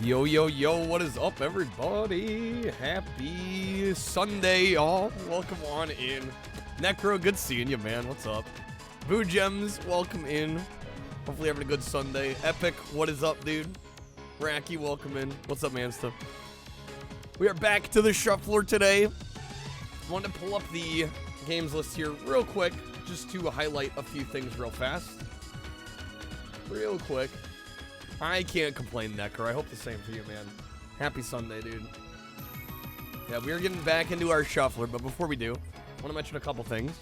Yo, yo, yo, what is up, everybody? Happy Sunday, y'all. Welcome on in. Necro, good seeing you, man. What's up? Boo Gems, welcome in. Hopefully having a good Sunday. Epic, what is up, dude? Racky, welcome in. What's up, Mansta? We are back to the shuffler today. Wanted to pull up the games list here real quick, just to highlight a few things real fast. Real quick. I can't complain, Necro. I hope the same for you, man. Happy Sunday, dude. Yeah, we are getting back into our shuffler, but before we do, I want to mention a couple things.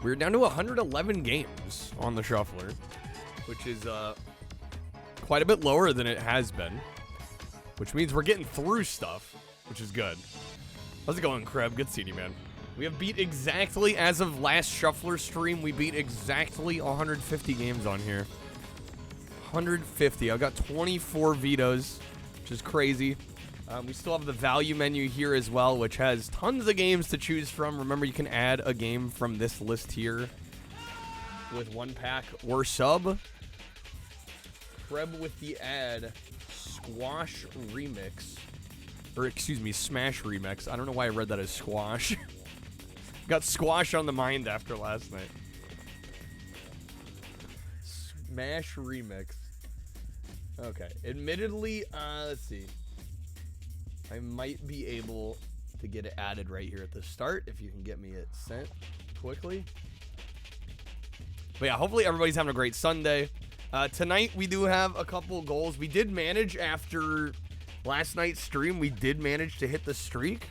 We're down to 111 games on the shuffler, which is quite a bit lower than it has been, which means we're getting through stuff, which is good. How's it going, Kreb? Good seeing you, man. We have beat exactly, as of last shuffler stream, we beat exactly 150 games on here. 150. I've got 24 vetoes, which is crazy. We still have the value menu here as well, which has tons of games to choose from. Remember, you can add a game from this list here with one pack or sub. Kreb with the ad, Squash Remix. Or, excuse me, Smash Remix. I don't know why I read that as Squash. Got Squash on the mind after last night. Smash Remix. Okay, admittedly, let's see. I might be able to get it added right here at the start if you can get me it sent quickly. But yeah, hopefully everybody's having a great Sunday. Tonight we do have a couple goals. We did manage after last night's stream. We did manage to hit the streak.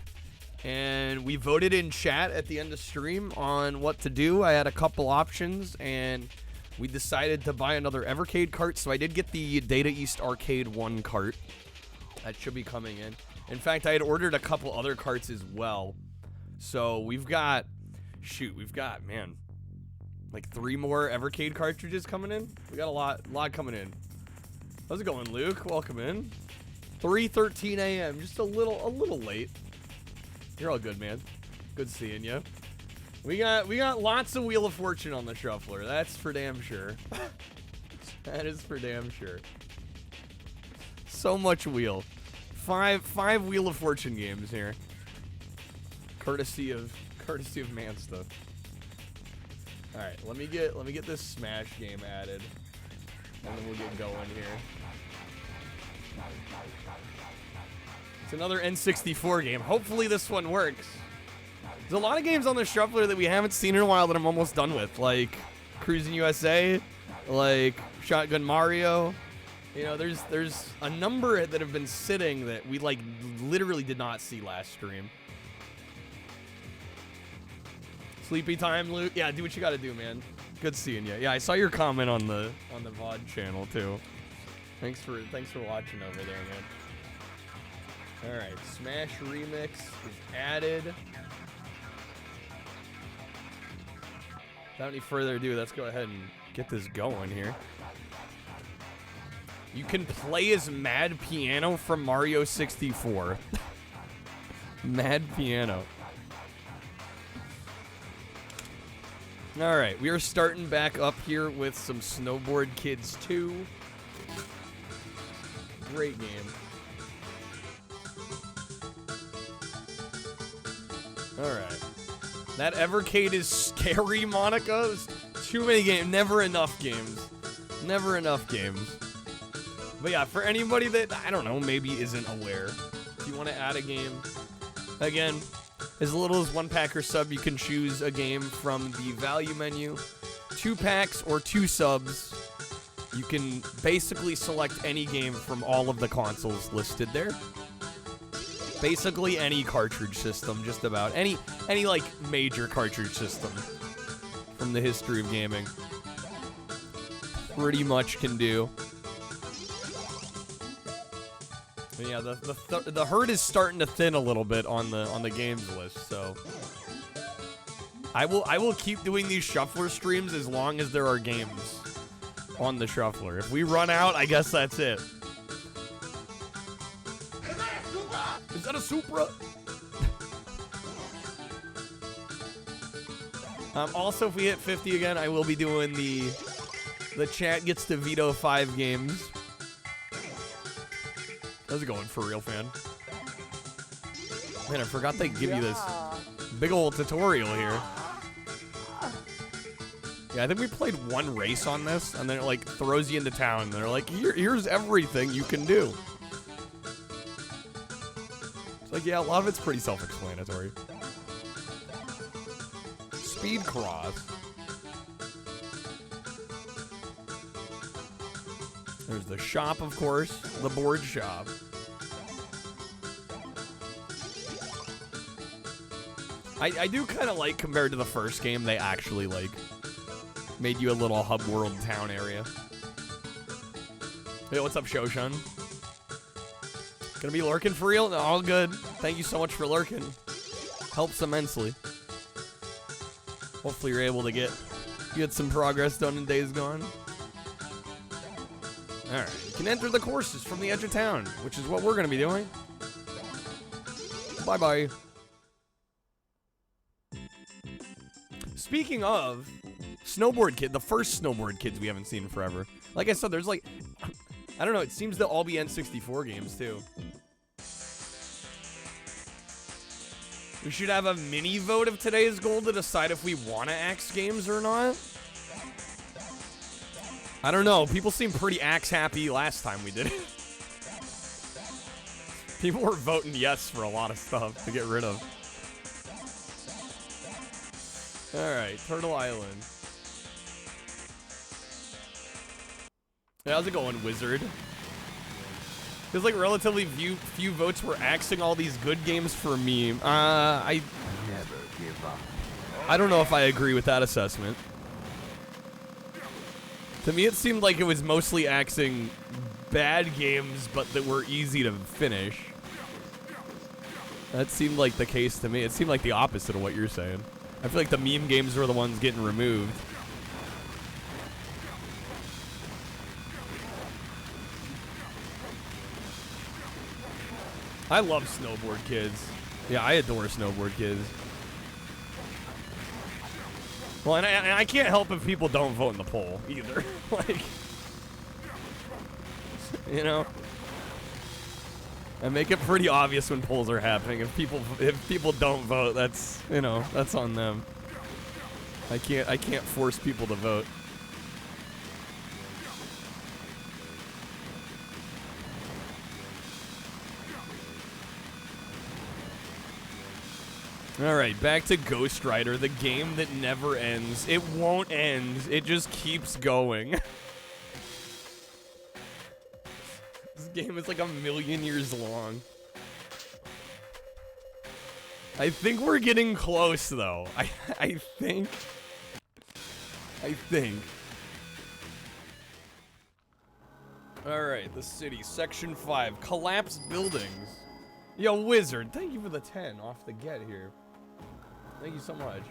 And we voted in chat at the end of stream on what to do. I had a couple options and we decided to buy another Evercade cart, so I did get the Data East Arcade 1 cart. That should be coming in. In fact, I had ordered a couple other carts as well. So we've got, man, like 3 more Evercade cartridges coming in. We got a lot coming in. How's it going, Luke? Welcome in. 3:13 a.m., just a little late. You're all good, man. Good seeing you. We got lots of Wheel of Fortune on the shuffler. That's for damn sure. That is for damn sure. So much wheel. Five Wheel of Fortune games here. Courtesy of Mansta. All right, let me get this Smash game added, and then we'll get going here. It's another N64 game. Hopefully this one works. There's a lot of games on the shuffler that we haven't seen in a while that I'm almost done with, like Cruising USA, like Shotgun Mario. You know, there's a number that have been sitting that we like literally did not see last stream. Sleepy time, Luke. Yeah, do what you gotta do, man. Good seeing you. Yeah, I saw your comment on the VOD channel too. Thanks for watching over there, man. All right, Smash Remix is added. Without any further ado, let's go ahead and get this going here. You can play as Mad Piano from Mario 64. Mad Piano. All right, we are starting back up here with some Snowboard Kids 2. Great game. All right. That Evercade is scary, Monica. There's too many games. Never enough games. Never enough games. But yeah, for anybody that, I don't know, maybe isn't aware, if you want to add a game, again, as little as 1 pack or sub, you can choose a game from the value menu. 2 packs or 2 subs, you can basically select any game from all of the consoles listed there. Basically any cartridge system, just about. Any like major cartridge system from the history of gaming. Pretty much can do. But yeah, the herd is starting to thin a little bit on the games list, so I will keep doing these shuffler streams as long as there are games on the shuffler. If we run out, I guess that's it. Is that a Supra? Also, if we hit 50 again, I will be doing the chat gets to veto 5 games. How's it going, for real, fan? Man, I forgot they give you this big old tutorial here. Yeah, I think we played one race on this, and then it, like, throws you into town, and they're like, here's everything you can do. It's like, yeah, a lot of it's pretty self-explanatory. Speed cross. There's the shop, of course, the board shop. I do kind of like, compared to the first game, they actually, like, made you a little hub world town area. Hey, what's up, Shoshan? Gonna be lurking for real? No, all good. Thank you so much for lurking. Helps immensely. Hopefully you're able to get some progress done in Days Gone. Alright, you can enter the courses from the edge of town, which is what we're gonna be doing. Bye-bye. Speaking of Snowboard Kid, the first Snowboard Kids we haven't seen in forever. Like I said, there's like, I don't know, it seems to all be N64 games too. We should have a mini vote of today's goal to decide if we want to axe games or not. I don't know, people seemed pretty axe happy last time we did it. People were voting yes for a lot of stuff to get rid of. Alright, Turtle Island. Yeah, how's it going, Wizard? There's like relatively few votes were axing all these good games for me. I never give up. I don't know if I agree with that assessment. To me, it seemed like it was mostly axing bad games, but that were easy to finish. That seemed like the case to me. It seemed like the opposite of what you're saying. I feel like the meme games were the ones getting removed. I love Snowboard Kids. Yeah, I adore Snowboard Kids. Well, and I can't help if people don't vote in the poll either. Like, you know, I make it pretty obvious when polls are happening. If people don't vote, that's, you know, that's on them. I can't force people to vote. Alright, back to Ghost Rider, the game that never ends. It won't end. It just keeps going. This game is like 1,000,000 years long. I think we're getting close, though. I think. Alright, the city, section 5, collapsed buildings. Yo, Wizard, thank you for the 10 off the get here. Thank you so much.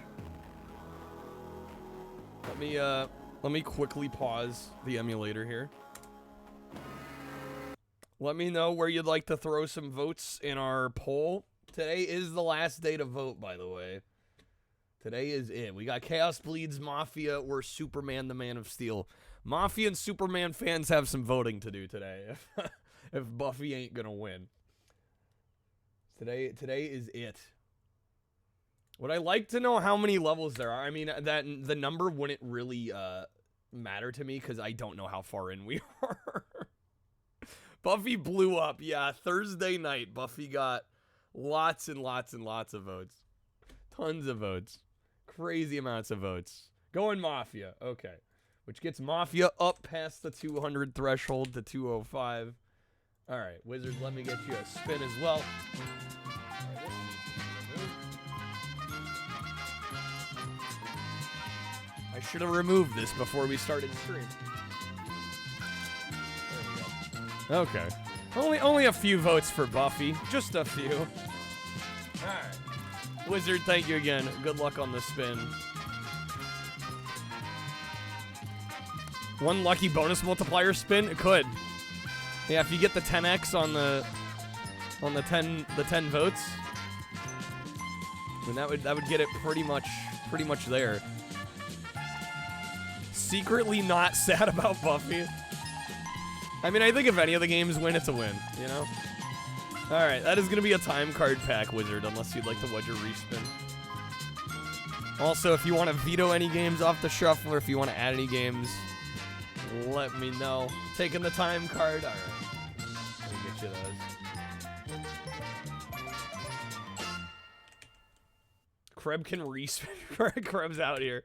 Let me quickly pause the emulator here. Let me know where you'd like to throw some votes in our poll. Today is the last day to vote, by the way. Today is it. We got Chaos Bleeds, Mafia, or Superman the Man of Steel. Mafia and Superman fans have some voting to do today. If Buffy ain't gonna win. Today is it. Would I like to know how many levels there are? I mean, that the number wouldn't really matter to me because I don't know how far in we are. Buffy blew up. Yeah, Thursday night, Buffy got lots and lots and lots of votes. Tons of votes. Crazy amounts of votes. Going Mafia. Okay. Which gets Mafia up past the 200 threshold to 205. All right, Wizards, let me get you a spin as well. I should have removed this before we started stream. There we go. Okay. Only a few votes for Buffy. Just a few. Alright. Wizard, thank you again. Good luck on the spin. One lucky bonus multiplier spin? It could. Yeah, if you get the 10x on the 10 votes, then that would get it pretty much there. Secretly not sad about Buffy. I mean, I think if any of the games win, it's a win, you know? Alright, that is going to be a time card pack, Wizard, unless you'd like to wedge or respin. Also, if you want to veto any games off the shuffle, or if you want to add any games, let me know. Taking the time card? Alright. Let me get you those. Kreb can respin. Kreb's out here.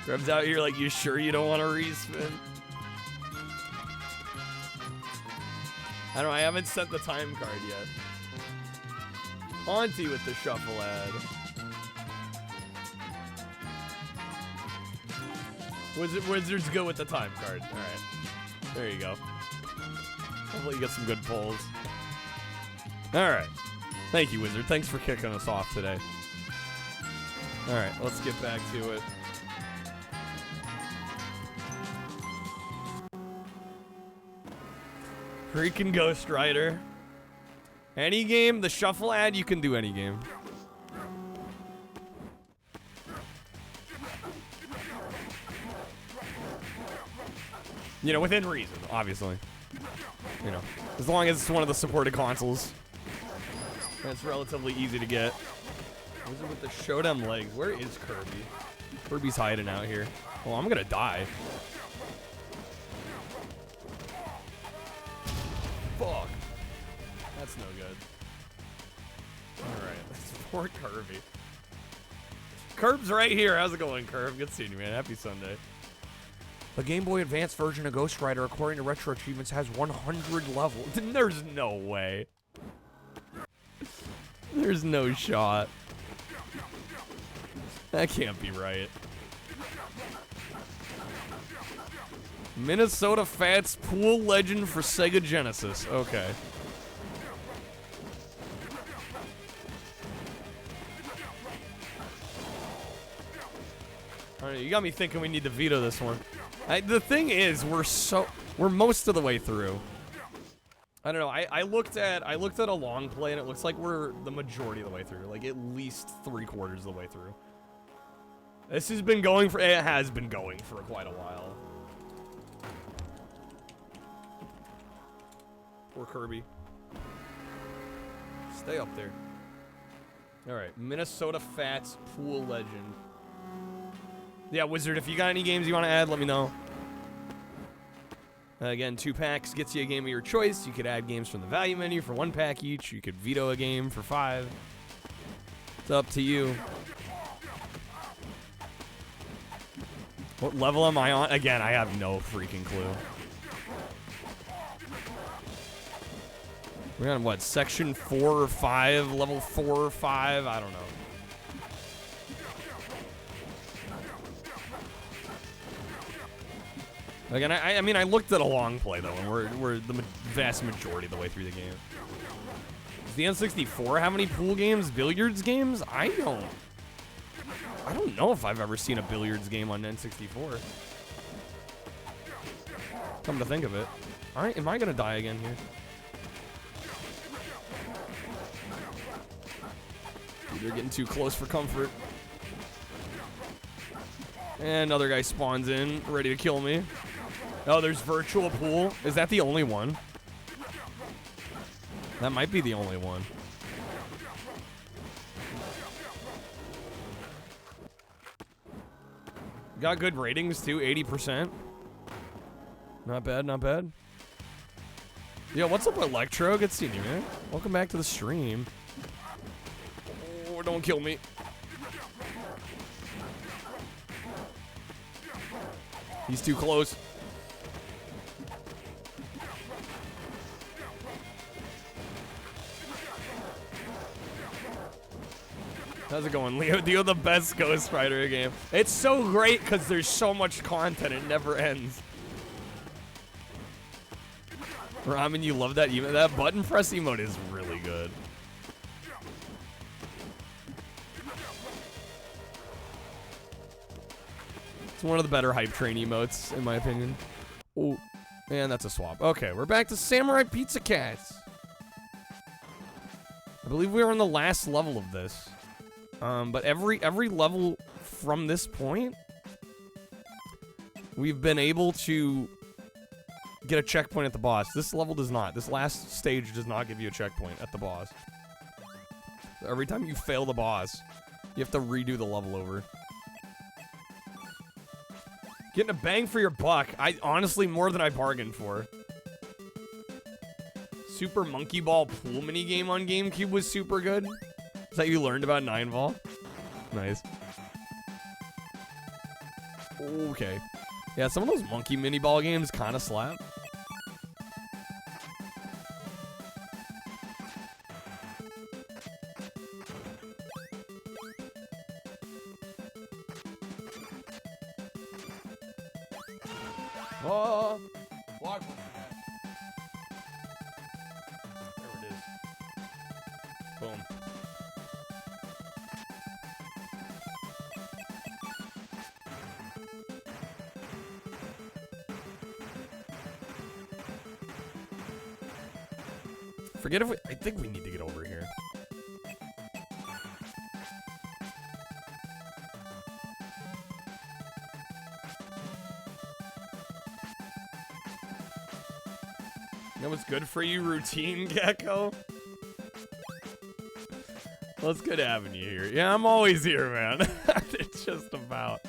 Kreb's out here like, you sure you don't want to respin? I don't know, I haven't sent the time card yet. Auntie with the shuffle ad. Wizards go with the time card. Alright. There you go. Hopefully you get some good pulls. Alright. Thank you, Wizard. Thanks for kicking us off today. Alright, let's get back to it. Freaking Ghost Rider. Any game, the shuffle ad, you can do any game. You know, within reason, obviously. You know, as long as it's one of the supported consoles. And it's relatively easy to get. Wizard with the Showdown legs. Where is Kirby? Kirby's hiding out here. Well, I'm gonna die. Fuck. That's no good. Alright, let's support Kirby. Curb's right here. How's it going, Curb? Good seeing you, man. Happy Sunday. The Game Boy Advance version of Ghost Rider, according to Retro Achievements, has 100 levels. There's no way. There's no shot. That can't be right. Minnesota Fats Pool Legend for Sega Genesis. Okay. Alright, you got me thinking we need to veto this one. The thing is, we're most of the way through. I don't know. I looked at a long play and it looks like we're the majority of the way through, like at least 3/4 of the way through. This has been going for quite a while. Poor Kirby. Stay up there. All right, Minnesota Fats Pool Legend. Yeah, Wizard, if you got any games you want to add, let me know. Again, 2 packs gets you a game of your choice. You could add games from the value menu for 1 pack each. You could veto a game for 5. It's up to you. What level am I on? Again, I have no freaking clue. We're on what, section 4 or 5, level 4 or 5? I don't know. Again, I mean, I looked at a long play though, and we're the vast majority of the way through the game. Does the N64 have any pool games, billiards games? I don't know if I've ever seen a billiards game on N64. Come to think of it. Alright, am I gonna die again here? Dude, they're getting too close for comfort. And another guy spawns in, ready to kill me. Oh, there's virtual pool. Is that the only one? That might be the only one. Got good ratings too, 80%. Not bad, not bad. Yo, what's up, Electro? Good seeing you, man. Welcome back to the stream. Oh, don't kill me. He's too close. How's it going, Leo? Leo, the best Ghost Rider game. It's so great because there's so much content. It never ends. Ramen, you love that emote. That button press emote is really good. It's one of the better hype train emotes, in my opinion. Oh, man, that's a swap. Okay, we're back to Samurai Pizza Cats. I believe we are on the last level of this. But every level from this point, we've been able to get a checkpoint at the boss. This level does not. This last stage does not give you a checkpoint at the boss. Every time you fail the boss, you have to redo the level over. Getting a bang for your buck. Honestly, more than I bargained for. Super Monkey Ball pool minigame on GameCube was super good. Is that you learned about 9-Ball? Nice. Okay. Yeah, some of those monkey mini ball games kind of slap. Oh, block. There it is. Boom. Forget if I think we need to get over here. You know what's good for you, routine gecko? Well, it's good having you here. Yeah, I'm always here, man. It's just about.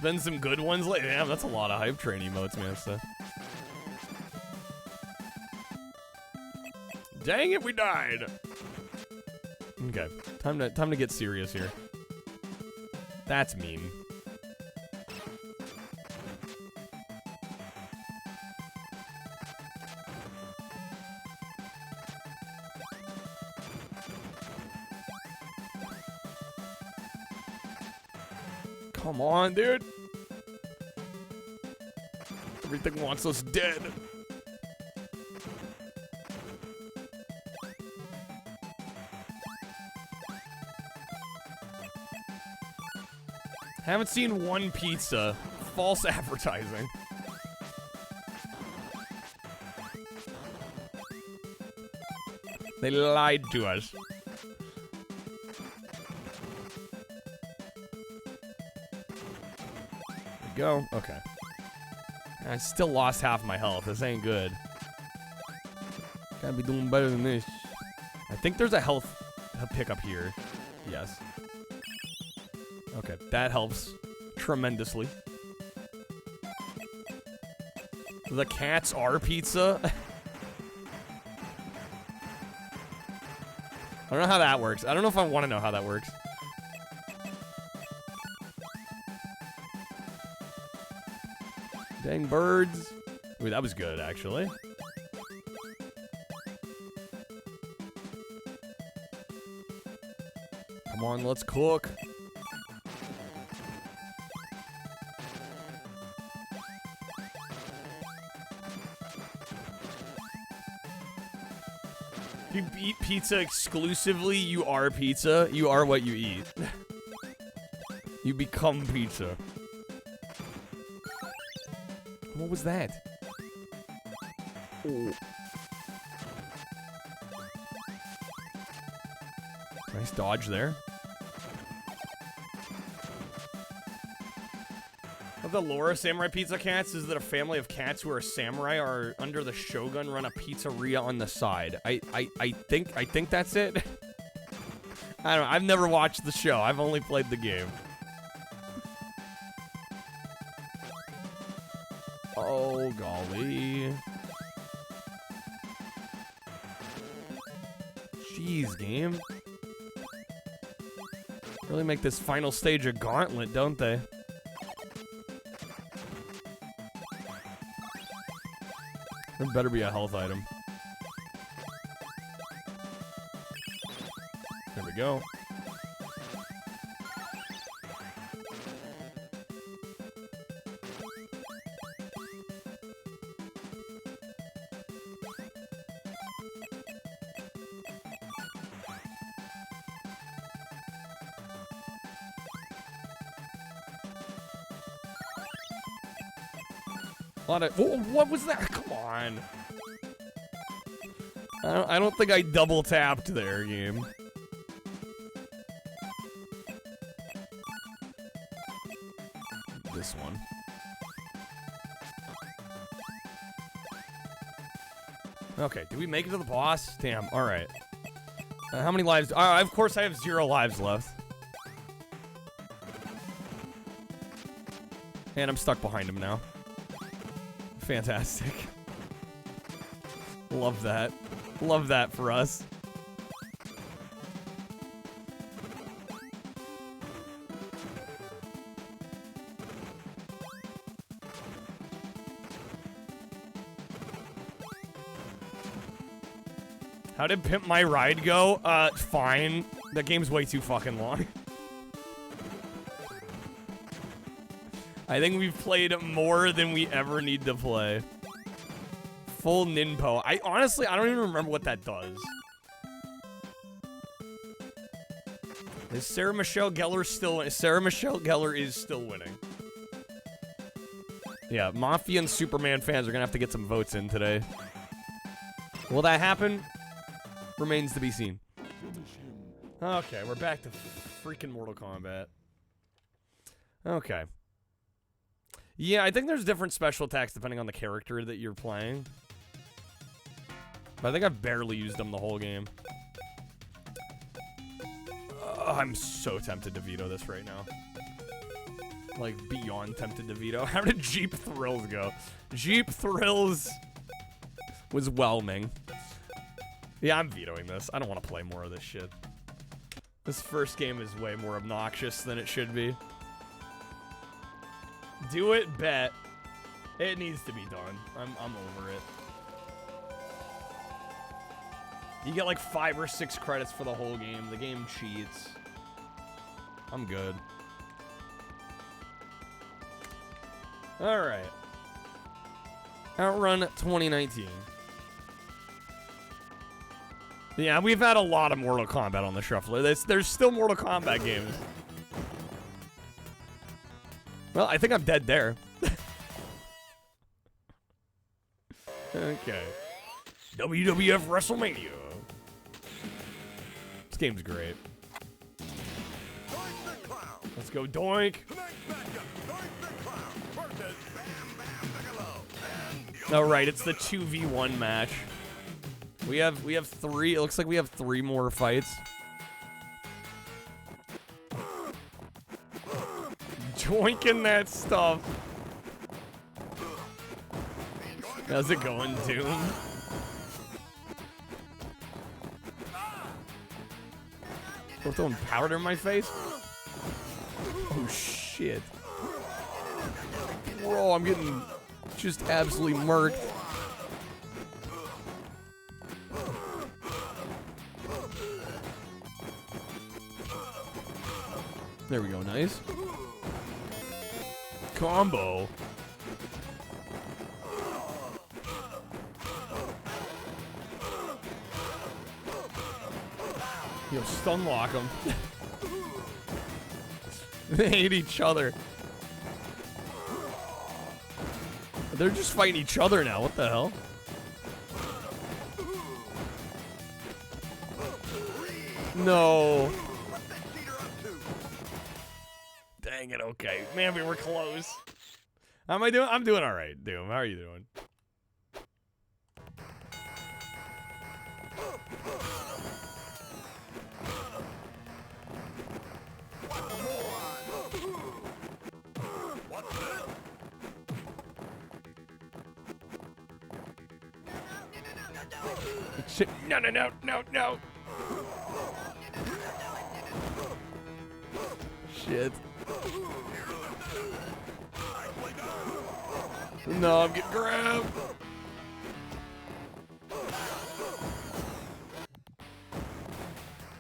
Been some good ones lately. Damn, that's a lot of hype train emotes, man. So. Dang it, we died. Okay, time to get serious here. That's mean. Come on, dude. Everything wants us dead. Haven't seen one pizza. False advertising. They lied to us. Go. Okay. I still lost half my health. This ain't good. Gotta be doing better than this. I think there's a health pickup here. Yes. Okay, that helps tremendously. The cats are pizza. I don't know how that works. I don't know if I want to know how that works. Dang birds. Ooh, that was good, actually. Come on, let's cook. If you eat pizza exclusively, you are pizza. You are what you eat. You become pizza. What was that? Oh. Nice dodge there. The lore of Samurai Pizza Cats is that a family of cats who are samurai are under the shogun run a pizzeria on the side. I think that's it. I don't know. I've never watched the show. I've only played the game. Oh, golly. Jeez, game. Really make this final stage a gauntlet, don't they? There better be a health item. There we go. What was that? Come on. I don't think I double tapped there, game. this one. Okay, did we make it to the boss? Damn, alright. How many lives? Of course I have 0 lives left. And I'm stuck behind him now. Fantastic. Love that. Love that for us. How did Pimp My Ride go? Fine. That game's way too fucking long. I think we've played more than we ever need to play. Full Ninpo. I don't even remember what that does. Is Sarah Michelle Gellar still? Sarah Michelle Gellar is still winning. Yeah, Mafia and Superman fans are gonna have to get some votes in today. Will that happen? Remains to be seen. Okay, we're back to freaking Mortal Kombat. Okay. Yeah, I think there's different special attacks depending on the character that you're playing. But I think I've barely used them the whole game. I'm so tempted to veto this right now. Like, beyond tempted to veto. How did Jeep Thrills go? Jeep Thrills was whelming. Yeah, I'm vetoing this. I don't want to play more of this shit. This first game is way more obnoxious than it should be. Do it, bet. It needs to be done. I'm over it. You get like 5 or 6 credits for the whole game. The game cheats. I'm good. Alright. Outrun 2019. Yeah, we've had a lot of Mortal Kombat on the shuffler. There's still Mortal Kombat games. Well, I think I'm dead there. Okay. WWF WrestleMania. This game's great. Let's go, Doink. All right, it's the 2v1 match. We have 3. It looks like we have 3 more fights. Doinking that stuff. How's it going, Doom? We're throwing powder in my face? Oh, shit. Bro, I'm getting just absolutely murked. There we go, nice. Combo. Yo, stun lock them. They hate each other. They're just fighting each other now. What the hell? No. Dang it, okay. Man, we were close. How am I doing? I'm doing all right, Doom. How are you doing? Shit. No, no, no, no, no. Shit. No, I'm getting grabbed.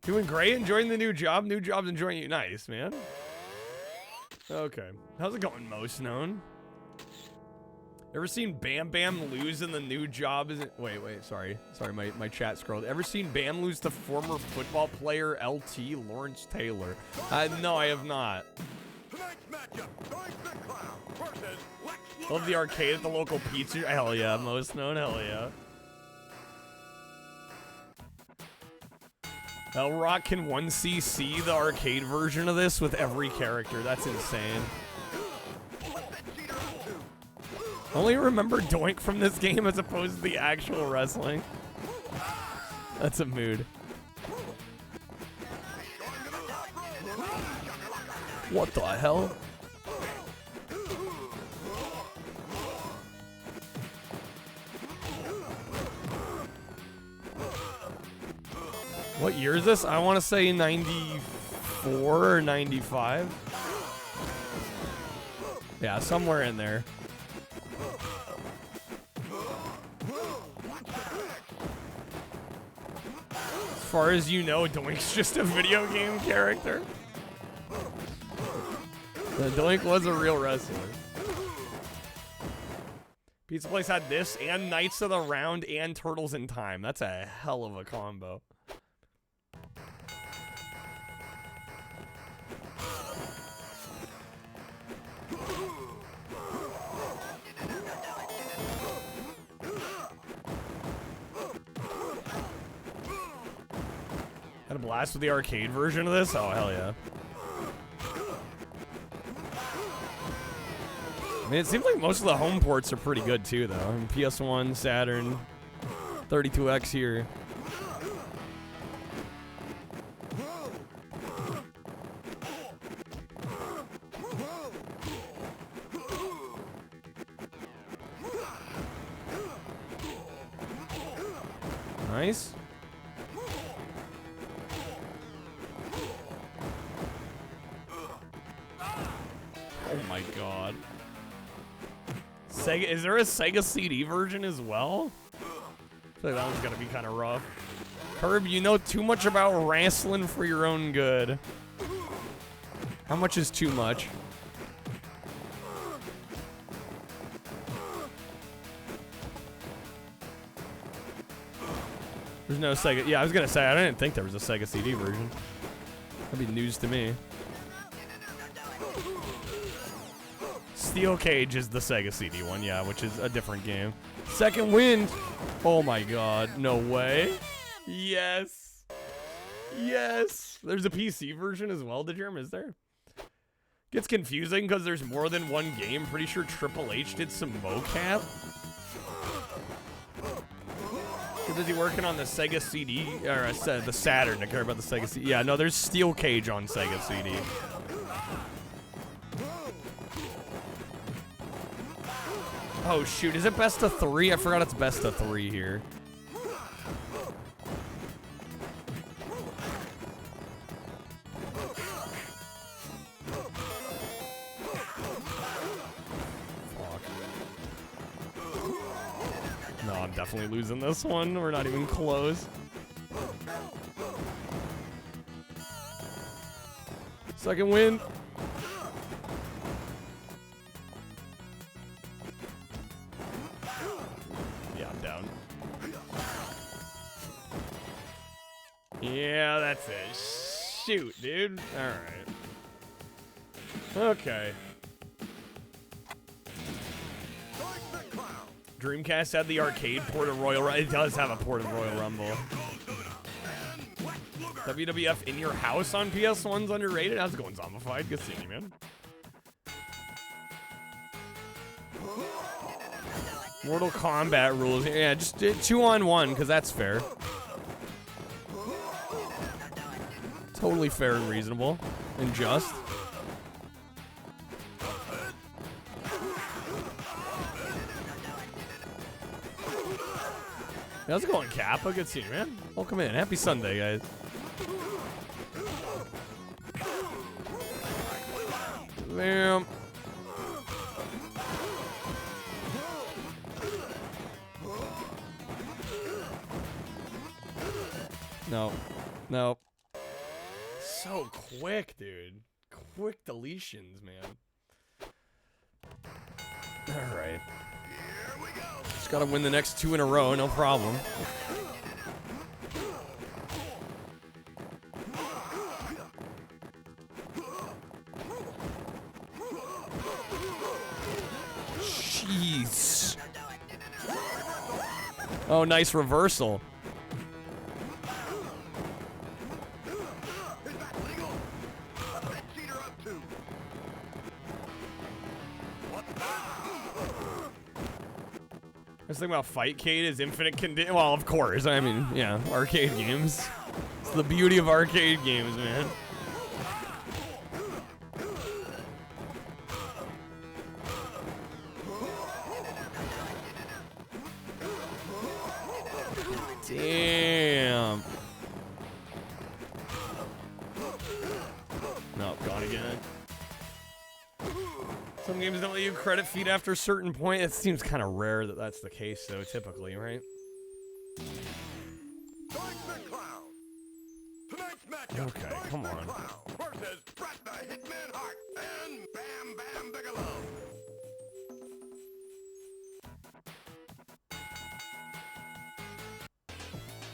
Doing great, enjoying the new job. New job's enjoying you. Nice, man. Okay. How's it going, Most Known? Ever seen Bam Bam lose in the new job? Wait, sorry. Sorry, my chat scrolled. Ever seen Bam lose to former football player LT Lawrence Taylor? No, I have not. Love the arcade at the local pizza. Hell yeah, Most Known, hell yeah. L-Rock can 1cc the arcade version of this with every character. That's insane. Only remember Doink from this game as opposed to the actual wrestling. That's a mood. What the hell? What year is this? I want to say 94 or 95. Yeah, somewhere in there. As far as you know, Doink's just a video game character. The Doink was a real wrestler. Pizza Place had this and Knights of the Round and Turtles in Time. That's a hell of a combo. Had a blast with the arcade version of this? Oh, hell yeah. I mean, it seems like most of the home ports are pretty good too, though. I mean, PS1, Saturn, 32X here. Nice. Oh my god. Sega, is there a Sega CD version as well? I feel like that one's gonna be kind of rough. Herb, you know too much about wrestling for your own good. How much is too much? There's no Sega. Yeah, I was gonna say, I didn't think there was a Sega CD version. That'd be news to me. Steel Cage is the Sega CD one, yeah, which is a different game. Second Wind. Oh my god, no way. Yes. Yes. There's a PC version as well, Jerem, is there? Gets confusing because there's more than one game. Pretty sure Triple H did some mocap. Too busy working on the Sega CD, or the Saturn to care about the Sega CD. Yeah, no, there's Steel Cage on Sega CD. Oh shoot, is it best of 3? I forgot it's best of 3 here. Fuck. No, I'm definitely losing this one. We're not even close. Second win. Yeah, that's it. Shoot, dude. Alright. Okay. Dreamcast had the arcade port of Royal Rumble. It does have a port of Royal Rumble. WWF in your house on PS1's underrated. How's it going, Zombified? Good seeing you, man. Mortal Kombat rules. Yeah, just 2-on-1, because that's fair. Totally fair and reasonable. And just. How's it going, Kappa? Good seeing you, man. Welcome in. Happy Sunday, guys. Bam. No. No. So quick, dude. Quick deletions, man. All right. Just gotta win the next 2 in a row, no problem. Jeez. Oh, nice reversal. This thing about Fightcade is infinite condition. Well, of course. I mean, yeah, arcade games. It's the beauty of arcade games, man. Damn. No, gone again. Some games don't let you credit feed after a certain point. It seems kind of rare that that's the case, though, typically, right? Okay, come on.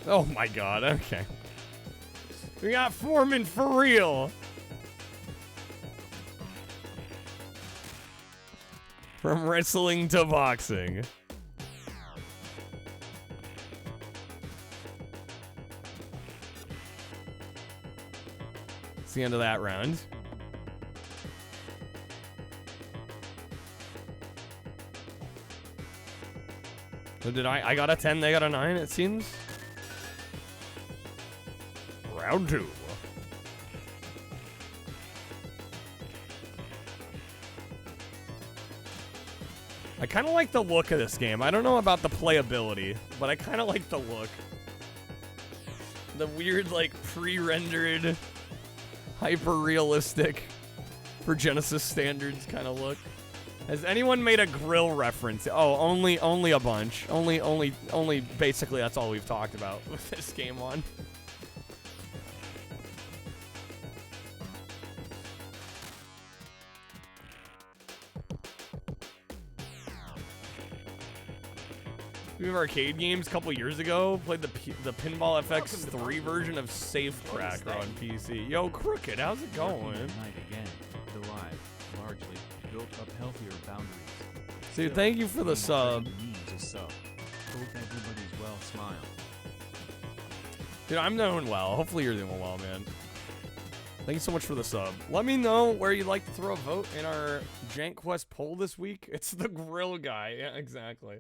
Oh my god, okay. We got Foreman for real. From wrestling to boxing. It's the end of that round. So did I got a 10, they got a 9, it seems. Round 2. I kind of like the look of this game. I don't know about the playability, but I kind of like the look. The weird, like, pre-rendered, hyper-realistic, for Genesis standards kind of look. Has anyone made a grill reference? Oh, only a bunch. Only, basically that's all we've talked about with this game on. We have arcade games a couple years ago. Played the Pinball FX3 version of Safe Cracker on PC. Yo, Crooked, how's it going? Again, the live, largely built up healthier boundaries. Dude, thank you for the sub. Hope everybody's well. Smile. Dude, I'm doing well. Hopefully you're doing well, man. Thank you so much for the sub. Let me know where you'd like to throw a vote in our Jank Quest poll this week. It's the grill guy. Yeah, exactly.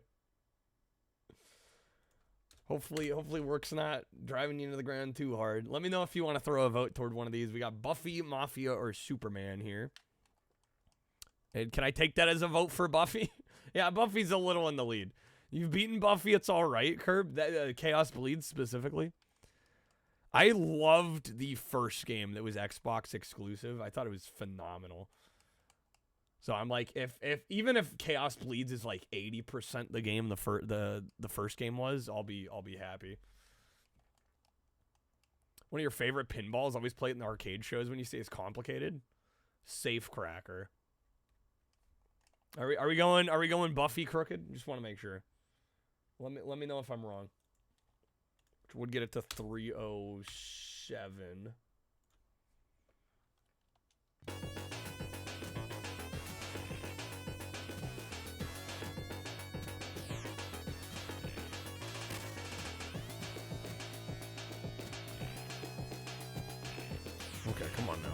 Hopefully work's not driving you into the ground too hard. Let me know if you want to throw a vote toward one of these. We got Buffy, Mafia, or Superman here. And can I take that as a vote for Buffy? Yeah, Buffy's a little in the lead. You've beaten Buffy, it's all right, Curb. That, Chaos Bleeds specifically. I loved the first game that was Xbox exclusive. I thought it was phenomenal. So I'm like, even if Chaos Bleeds is like 80% the game the first game was, I'll be happy. One of your favorite pinballs, always play it in the arcade shows when you say it's complicated. Safe Cracker. Are we going Buffy Crooked? Just want to make sure. Let me know if I'm wrong. Which would get it to 307. Okay, come on now.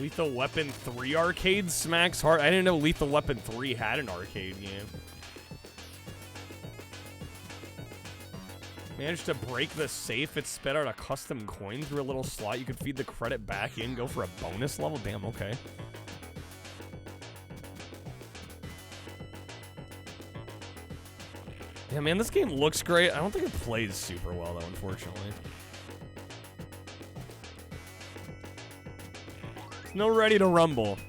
Lethal Weapon 3 arcade smacks hard. I didn't know Lethal Weapon 3 had an arcade game. Managed to break the safe. It spit out a custom coin through a little slot. You could feed the credit back in, go for a bonus level. Damn, okay. Yeah, man, this game looks great. I don't think it plays super well, though, unfortunately. It's no ready to rumble.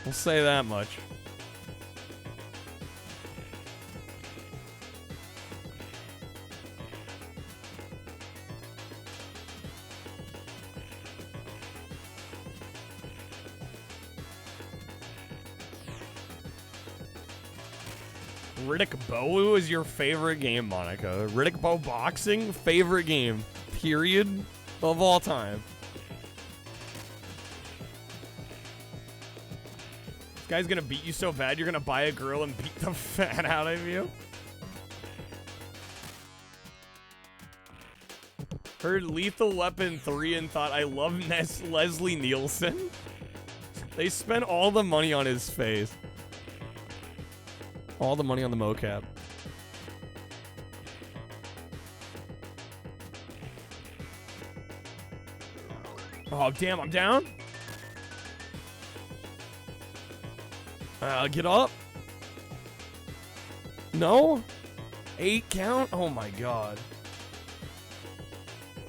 We'll say that much. Riddick Bowe is your favorite game, Monica. Riddick Bowe Boxing, favorite game, period, of all time. This guy's gonna beat you so bad, you're gonna buy a girl and beat the fat out of you. Heard Lethal Weapon 3 and thought, I love Leslie Nielsen. They spent all the money on his face. All the money on the mocap. Oh, damn, I'm down. Get up. No? 8 count? Oh my god.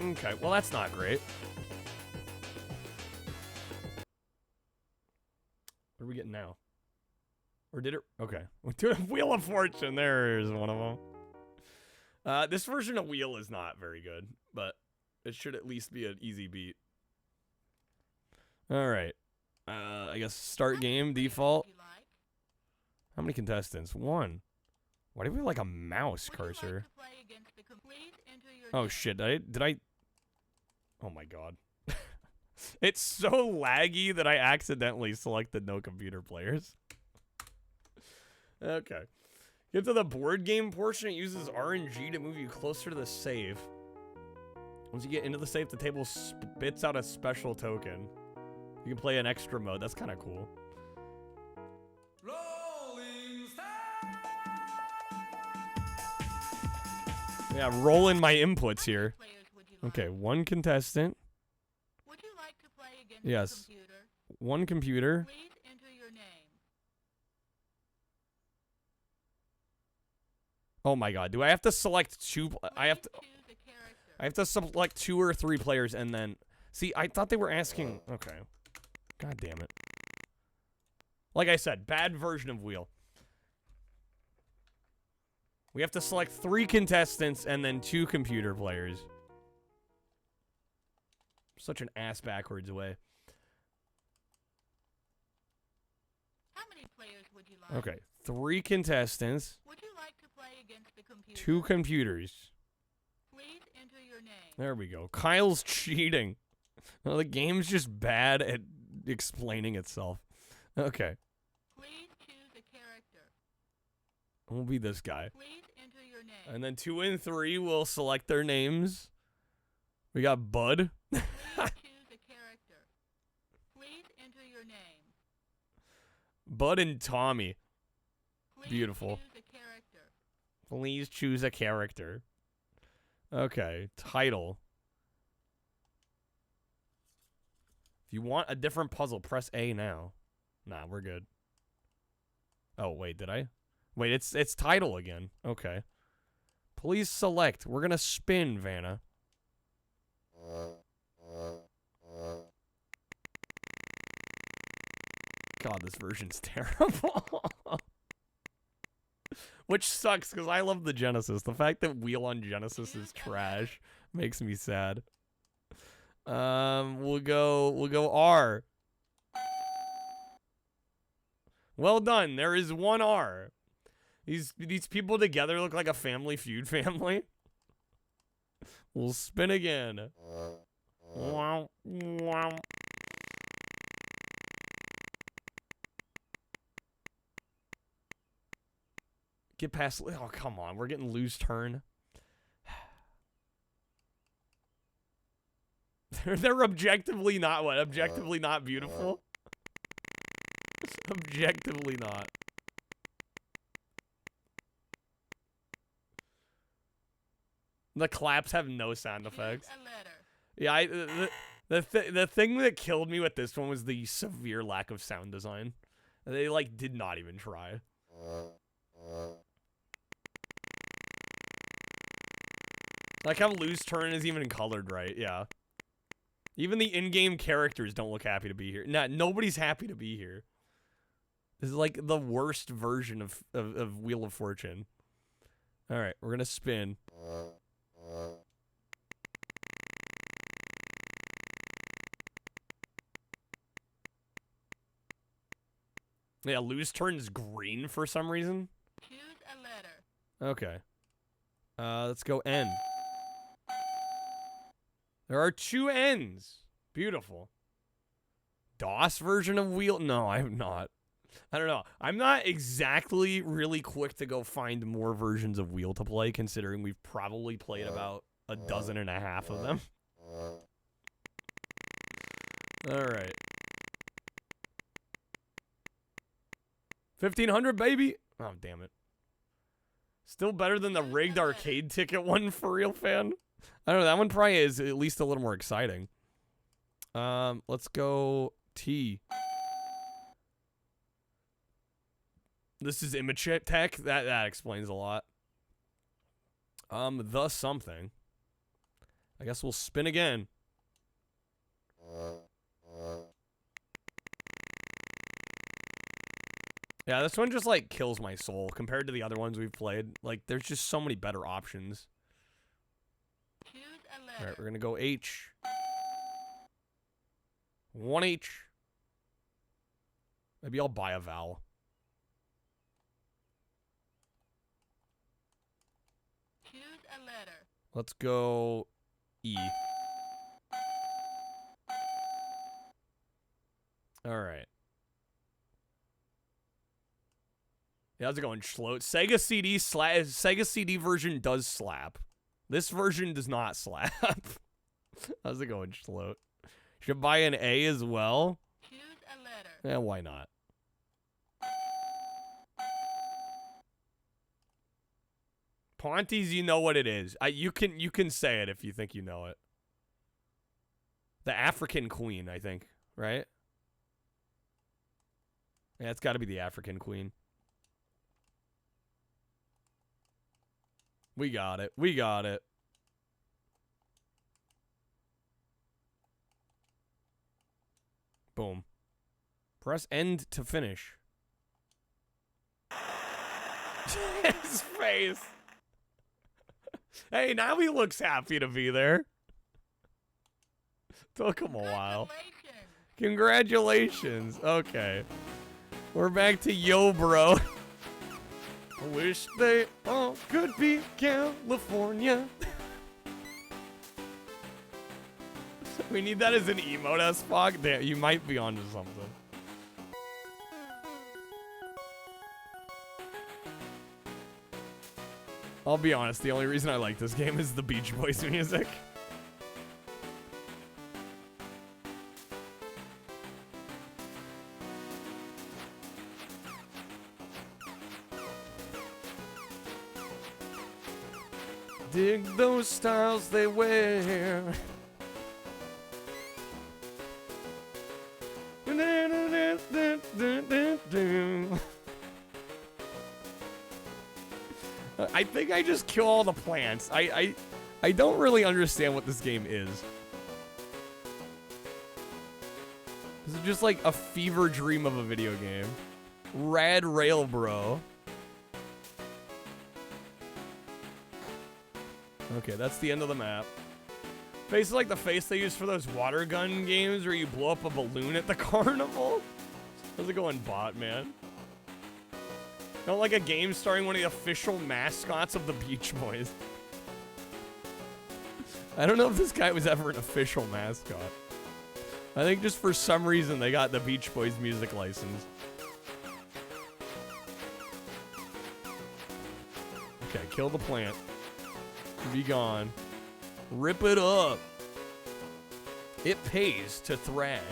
Okay, well that's not great. What are we getting now? Or did it? Okay. Wheel of Fortune, there's one of them. This version of Wheel is not very good, but it should at least be an easy beat. Alright. I guess start game, default. How many contestants? 1. Why do we have like a mouse cursor? Oh shit, did I? Oh my god. It's so laggy that I accidentally selected no computer players. Okay. Get to the board game portion. It uses RNG to move you closer to the save. Once you get into the save, the table spits out a special token. You can play an extra mode. That's kind of cool. Yeah, rolling my inputs here. Okay, 1 contestant. Would you like to play against yes. the computer? 1 computer. Please enter your name. Oh my god, do I have to select 2? I have to select 2 or 3 players and then... See, I thought they were asking... Okay. God damn it. Like I said, bad version of Wheel. We have to select 3 contestants and then 2 computer players. Such an ass backwards way. How many players would you like? Okay, 3 contestants. Would you like to play against the computer? 2 computers. Please enter your name. There we go. Kyle's cheating. Well, the game's just bad at explaining itself. Okay. Please choose a character. We'll be this guy. Please enter your name. And then 2 and 3 will select their names. We got Bud. Please choose a character. Please enter your name. Bud and Tommy. Please Beautiful. choose a character. Please choose a character. Okay, title. If you want a different puzzle, press A now. Nah, we're good. Oh, wait, did I? Wait, it's title again. Okay. Please select. We're gonna spin, Vanna. God, this version's terrible. Which sucks, because I love the Genesis. The fact that Wheel on Genesis is trash makes me sad. We'll go R. Well done. There is 1 R. These people together look like a Family Feud family. We'll spin again. Wow. Wow. Get past... Oh, come on. We're getting lose turn. They're objectively not what? Objectively not beautiful? Objectively not. The claps have no sound effects. Yeah, the thing that killed me with this one was the severe lack of sound design. They, like, did not even try. Like how Loose Turn is even colored right, yeah. Even the in-game characters don't look happy to be here. Nah, nobody's happy to be here. This is like the worst version of Wheel of Fortune. Alright, we're gonna spin. Yeah, Loose Turn's green for some reason. Choose a letter. Okay. Let's go N. There are 2 N's. Beautiful. DOS version of Wheel? No, I'm not. I don't know. I'm not exactly really quick to go find more versions of Wheel to play, considering we've probably played about 12.5 of them. Alright. 1,500, baby! Oh, damn it. Still better than the rigged arcade ticket one for real, fan. I don't know. That one probably is at least a little more exciting. Let's go T. This is image tech. That explains a lot. The something. I guess we'll spin again. Yeah, this one just, like, kills my soul compared to the other ones we've played. Like, there's just so many better options. Choose a letter. Alright, we're gonna go H. 1H. Maybe I'll buy a vowel. Choose a letter. Let's go E. Alright. Yeah, how's it going, Schloat? Sega CD version does slap. This version does not slap. How's it going, Schloat? Should buy an A as well? Choose a letter. Yeah, why not? Pontes, you know what it is. You can say it if you think you know it. The African Queen, I think, right? Yeah, it's got to be the African Queen. We got it. We got it. Boom. Press end to finish. His face. Hey, now he looks happy to be there. Took him a while. Congratulations. Okay. We're back to yo, bro. I wish they all could be California. We need that as an emote, Spock. Damn, you might be onto something. I'll be honest, the only reason I like this game is the Beach Boys music. Dig those styles they wear. I think I just kill all the plants. I don't really understand what this game is. Is it just like a fever dream of a video game? Rad rail, bro. Okay, that's the end of the map. Face is like the face they use for those water gun games where you blow up a balloon at the carnival. How's it going, bot, man? Don't like a game starring one of the official mascots of the Beach Boys. I don't know if this guy was ever an official mascot. I think just for some reason they got the Beach Boys music license. Okay, kill the plant. Be gone. Rip it up. It pays to thrash.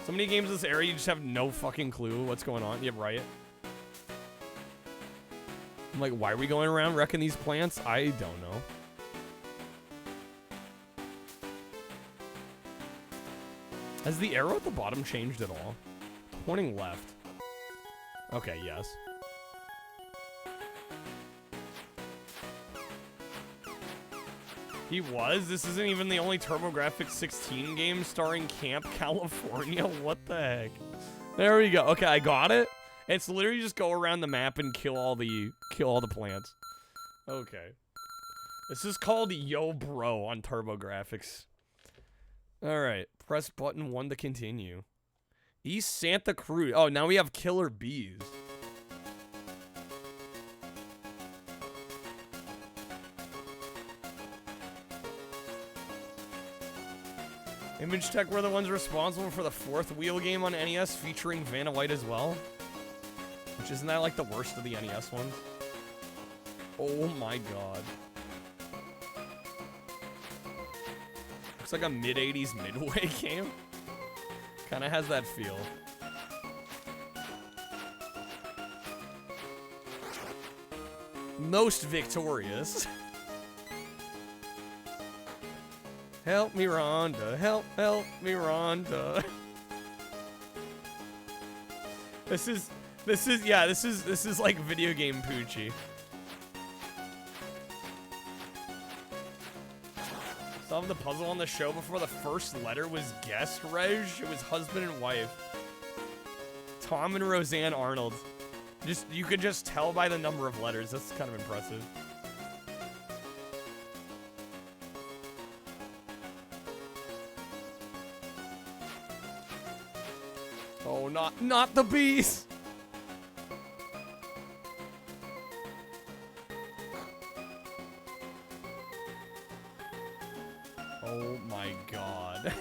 So many games in this area, you just have no fucking clue what's going on. Yeah, right. I'm like, why are we going around wrecking these plants? I don't know. Has the arrow at the bottom changed at all? Pointing left. Okay, yes. He was? This isn't even the only TurboGrafx 16 game starring Camp California? What the heck? There we go. Okay, I got it. It's literally just go around the map and kill all the plants. Okay. This is called Yo Bro on TurboGrafx. Alright. Press button 1 to continue. East Santa Cruz. Oh, now we have killer bees. Image Tech were the ones responsible for the 4th wheel game on NES featuring Vanna White as well. Which isn't that like the worst of the NES ones? Oh my god. Looks like a mid-80s Midway game. Kinda has that feel. Most victorious. Help me, Rhonda. Help me, Rhonda. This is like video game Poochie. Solve the puzzle on the show before the first letter was guessed, Reg. It was husband and wife. Tom and Roseanne Arnold. You could just tell by the number of letters. That's kind of impressive. Oh, not the bees. Oh my god.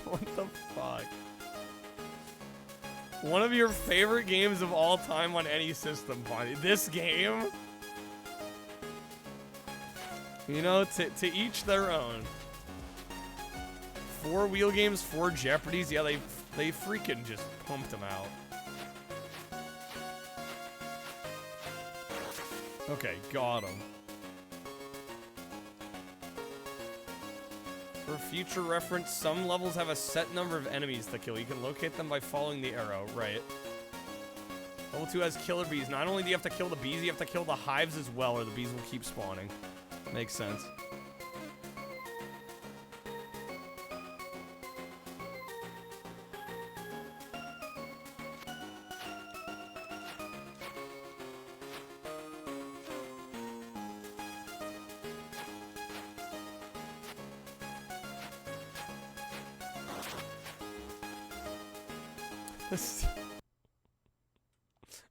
What the fuck? One of your favorite games of all time on any system, Bonnie. This game? You know, to each their own. 4 wheel games, 4 Jeopardies. Yeah, they freaking just pumped them out. Okay, got him. For future reference, some levels have a set number of enemies to kill. You can locate them by following the arrow, right? Level 2 has killer bees. Not only do you have to kill the bees, you have to kill the hives as well, or the bees will keep spawning. Makes sense.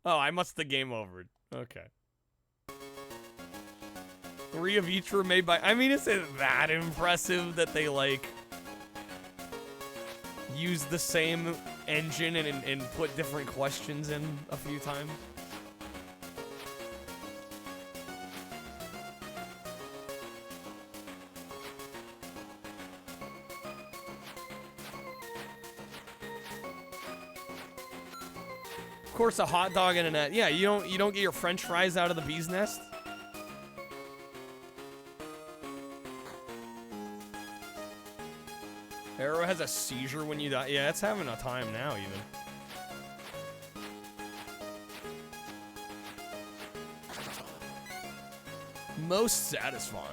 Oh, I must have game overed. Okay. 3 of each were made by... I mean, is it that impressive that they, like, use the same engine and put different questions in a few times? Of course, a hot dog and a net. Yeah, you don't get your French fries out of the bee's nest. Arrow has a seizure when you die. Yeah, it's having a time now, even. Most satisfying.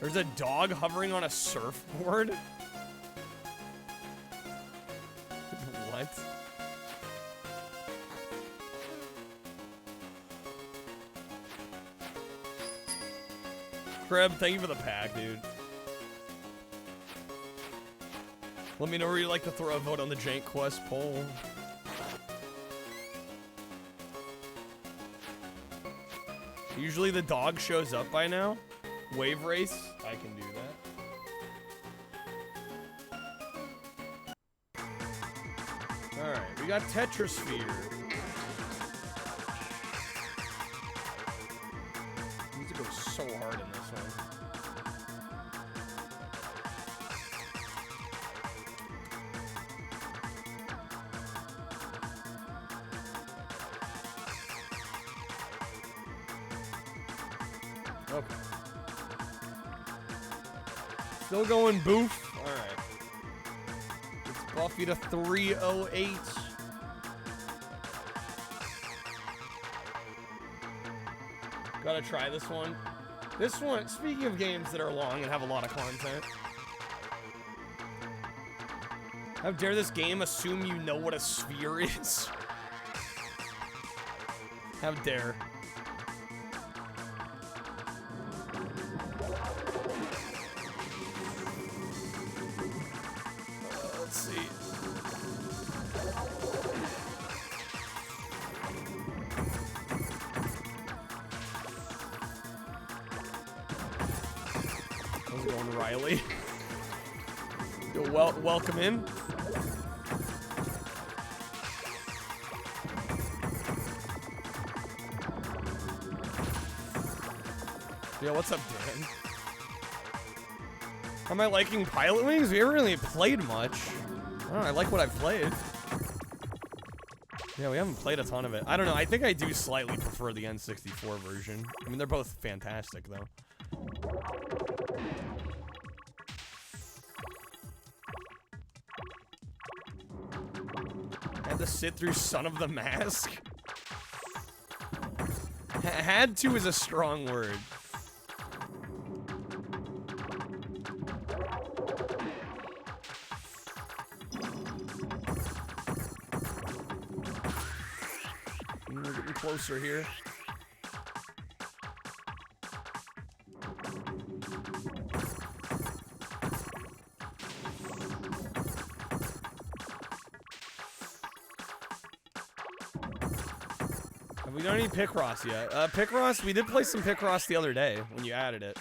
There's a dog hovering on a surfboard. What? Creb, thank you for the pack, dude. Let me know where you'd like to throw a vote on the Jank Quest poll. Usually the dog shows up by now. Wave race, I can do that. Alright, we got Tetrasphere. Need to go so hard in this one. Okay. Still going boof. Alright. It's Buffy to 308. Gotta try this one. This one, speaking of games that are long and have a lot of content. How dare this game assume you know what a sphere is? How dare. Let's see. How's it going, Riley? Yo, welcome in. Yo, what's up, Dan? How am I liking Pilot Wings? We haven't really played much. I don't know, I like what I've played. Yeah, we haven't played a ton of it. I don't know. I think I do slightly prefer the N64 version. I mean, they're both fantastic, though. Had to sit through Son of the Mask? Had to is a strong word. We're getting closer here. Have we done any Picross yet? Picross, we did play some Picross the other day when you added it.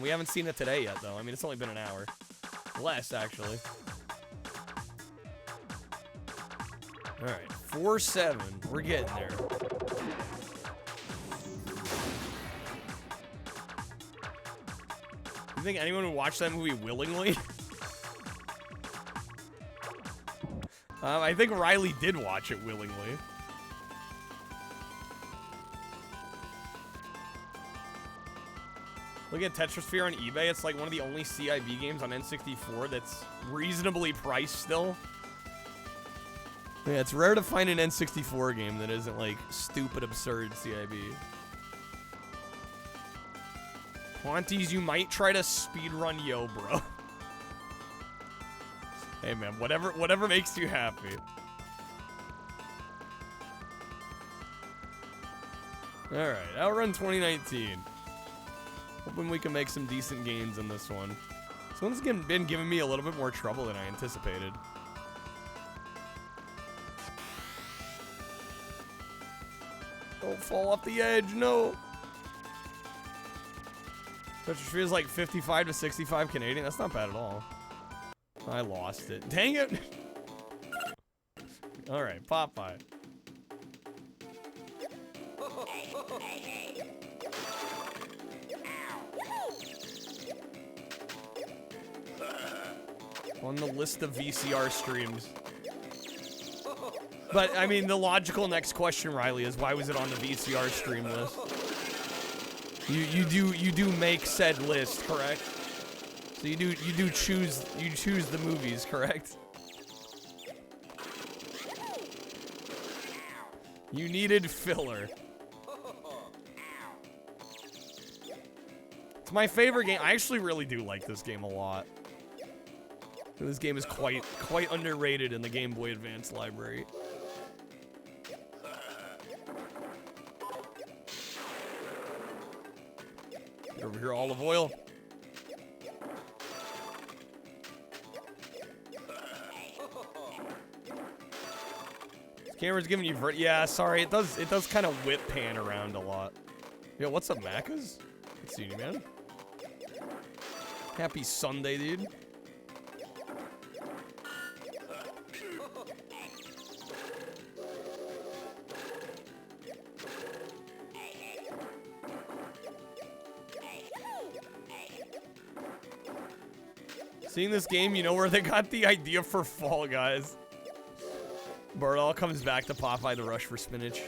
We haven't seen it today yet, though. I mean, it's only been an hour. Less, actually. Alright, 4-7. We're getting there. You think anyone would watch that movie willingly? I think Riley did watch it willingly. Look at Tetrasphere on eBay. It's like one of the only CIB games on N64 that's reasonably priced still. Yeah, it's rare to find an N64 game that isn't like stupid, absurd CIB. Quanties, you might try to speedrun Yo, bro. Hey man, whatever makes you happy. Alright, Outrun 2019. Hoping we can make some decent gains in this one. This one's been giving me a little bit more trouble than I anticipated. Don't fall off the edge, no. Which feels like 55 to 65 Canadian. That's not bad at all. I lost it. Dang it. All right, Popeye. On the list of VCR streams. But, I mean, the logical next question, Riley, is why was it on the VCR stream list? You do make said list, correct? So you choose the movies, correct? You needed filler. It's my favorite game. I actually really do like this game a lot. This game is quite underrated in the Game Boy Advance library. Get over here, olive oil. This camera's giving you yeah, sorry, it does kind of whip pan around a lot. Yo, what's up, Macca's? Good seeing you, man. Happy Sunday, dude. Seeing this game, you know where they got the idea for Fall Guys. But it all comes back to Popeye the Rush for Spinach.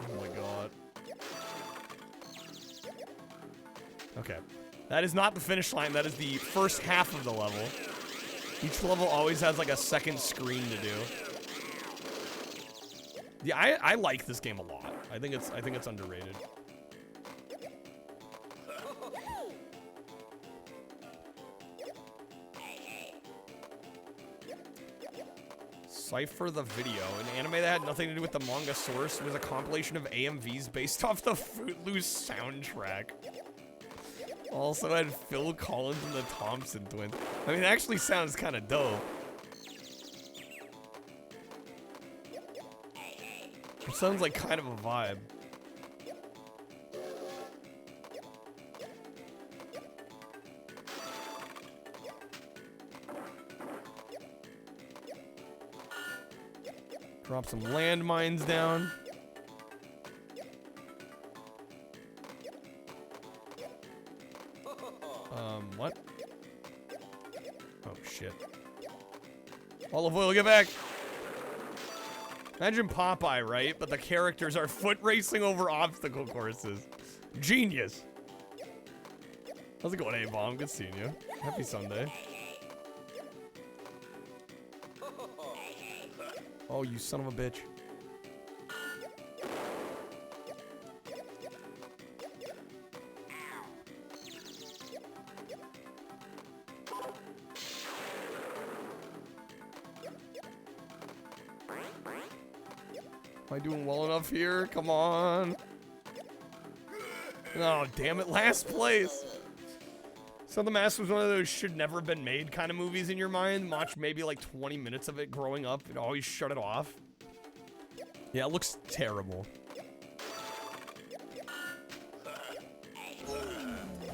Oh my god. Okay. That is not the finish line, that is the first half of the level. Each level always has like a second screen to do. Yeah, I like this game a lot. I think it's underrated. Cypher the Video, an anime that had nothing to do with the manga source, was a compilation of AMVs based off the Footloose soundtrack. Also had Phil Collins and the Thompson Twins. I mean, it actually sounds kind of dope. It sounds like kind of a vibe. Drop some landmines down. Oh, shit. Olive oil, get back! Imagine Popeye, right? But the characters are foot racing over obstacle courses. Genius! How's it going, A-Bomb? Good seeing you. Happy Sunday. Oh, you son of a bitch. Am I doing well enough here? Come on. Oh, damn it. Last place. So The Mask was one of those should never have been made kind of movies in your mind. Watch maybe like 20 minutes of it growing up and always shut it off. Yeah, it looks terrible.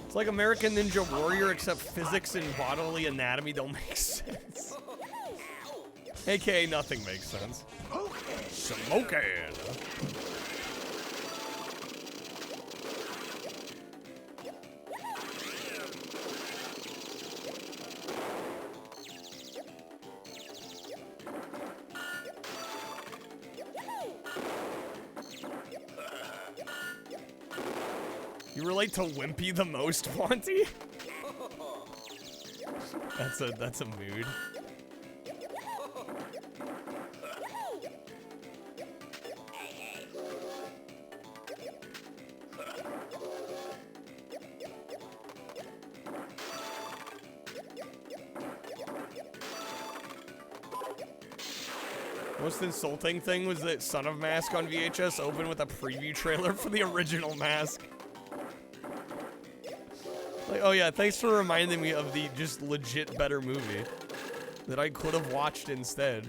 It's like American Ninja Warrior, except physics and bodily anatomy don't make sense. AKA nothing makes sense. Smoking! You relate to Wimpy the most, Monty? That's a mood. Most insulting thing was that Son of Mask on VHS opened with a preview trailer for the original Mask. Like, oh yeah, thanks for reminding me of the just legit better movie that I could have watched instead.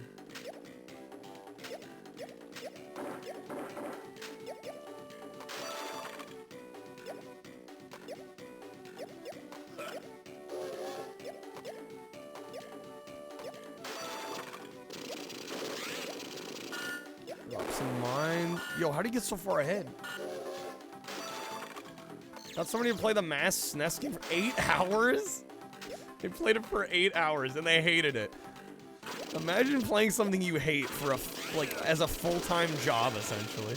Drop some mine. Yo, how do you get so far ahead? Got somebody to play the Mask SNES game for 8 hours? They played it for 8 hours and they hated it. Imagine playing something you hate for as a full-time job, essentially.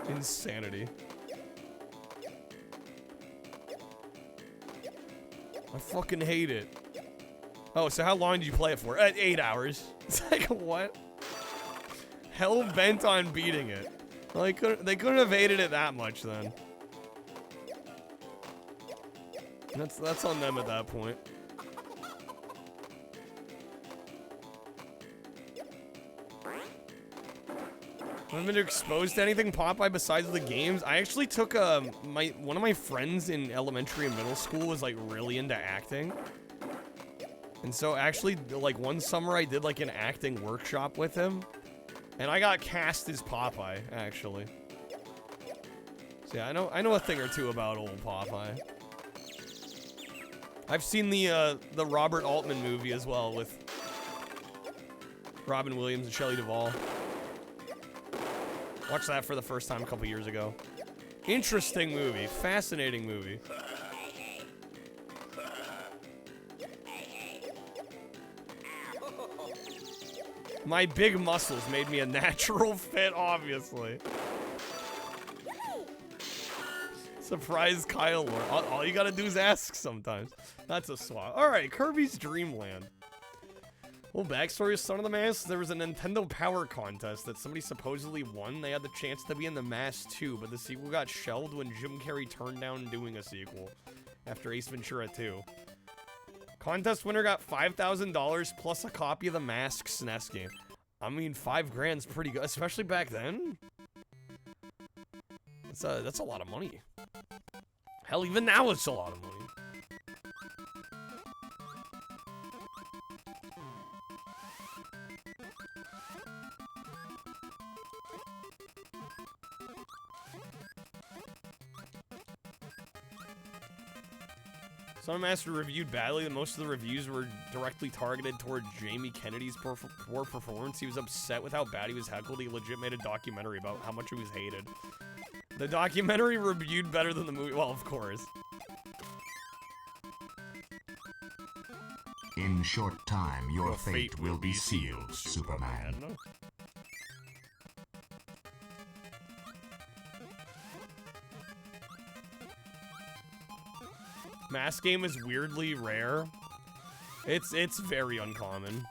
Insanity. I fucking hate it. Oh, so how long did you play it for? 8 hours. It's like, what? Hell bent on beating it. Well, they couldn't have hated it that much then. That's on them at that point. I haven't been exposed to anything Popeye besides the games. I actually took one of my friends in elementary and middle school was like really into acting. And so actually like one summer I did like an acting workshop with him. And I got cast as Popeye, actually. So yeah, I know a thing or two about old Popeye. I've seen the Robert Altman movie as well with Robin Williams and Shelley Duvall. Watched that for the first time a couple years ago. Interesting movie, fascinating movie. My big muscles made me a natural fit, obviously. Surprise Kyle lore. All you gotta do is ask sometimes. That's a swap. Alright, Kirby's Dream Land. Well, backstory of Son of the Mask. There was a Nintendo Power contest that somebody supposedly won. They had the chance to be in the Mask 2, but the sequel got shelved when Jim Carrey turned down doing a sequel after Ace Ventura 2. Contest winner got $5,000 plus a copy of the Mask SNES game. I mean, $5 grand's pretty good, especially back then. That's a lot of money. Hell, even now it's a lot of money. Some Master reviewed badly. Most of the reviews were directly targeted toward Jamie Kennedy's poor performance. He was upset with how bad he was heckled. He legit made a documentary about how much he was hated. The documentary reviewed better than the movie. Well, of course. In short time, your fate will be sealed, Superman. Mask game is weirdly rare. It's very uncommon.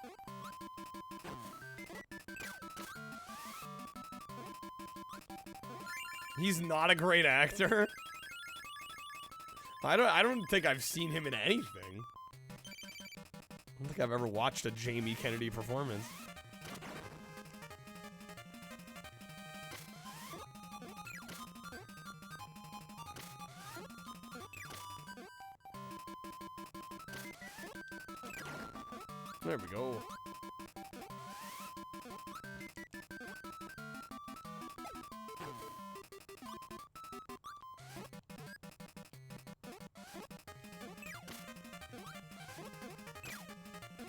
He's not a great actor. I don't think I've seen him in anything. I don't think I've ever watched a Jamie Kennedy performance. There we go.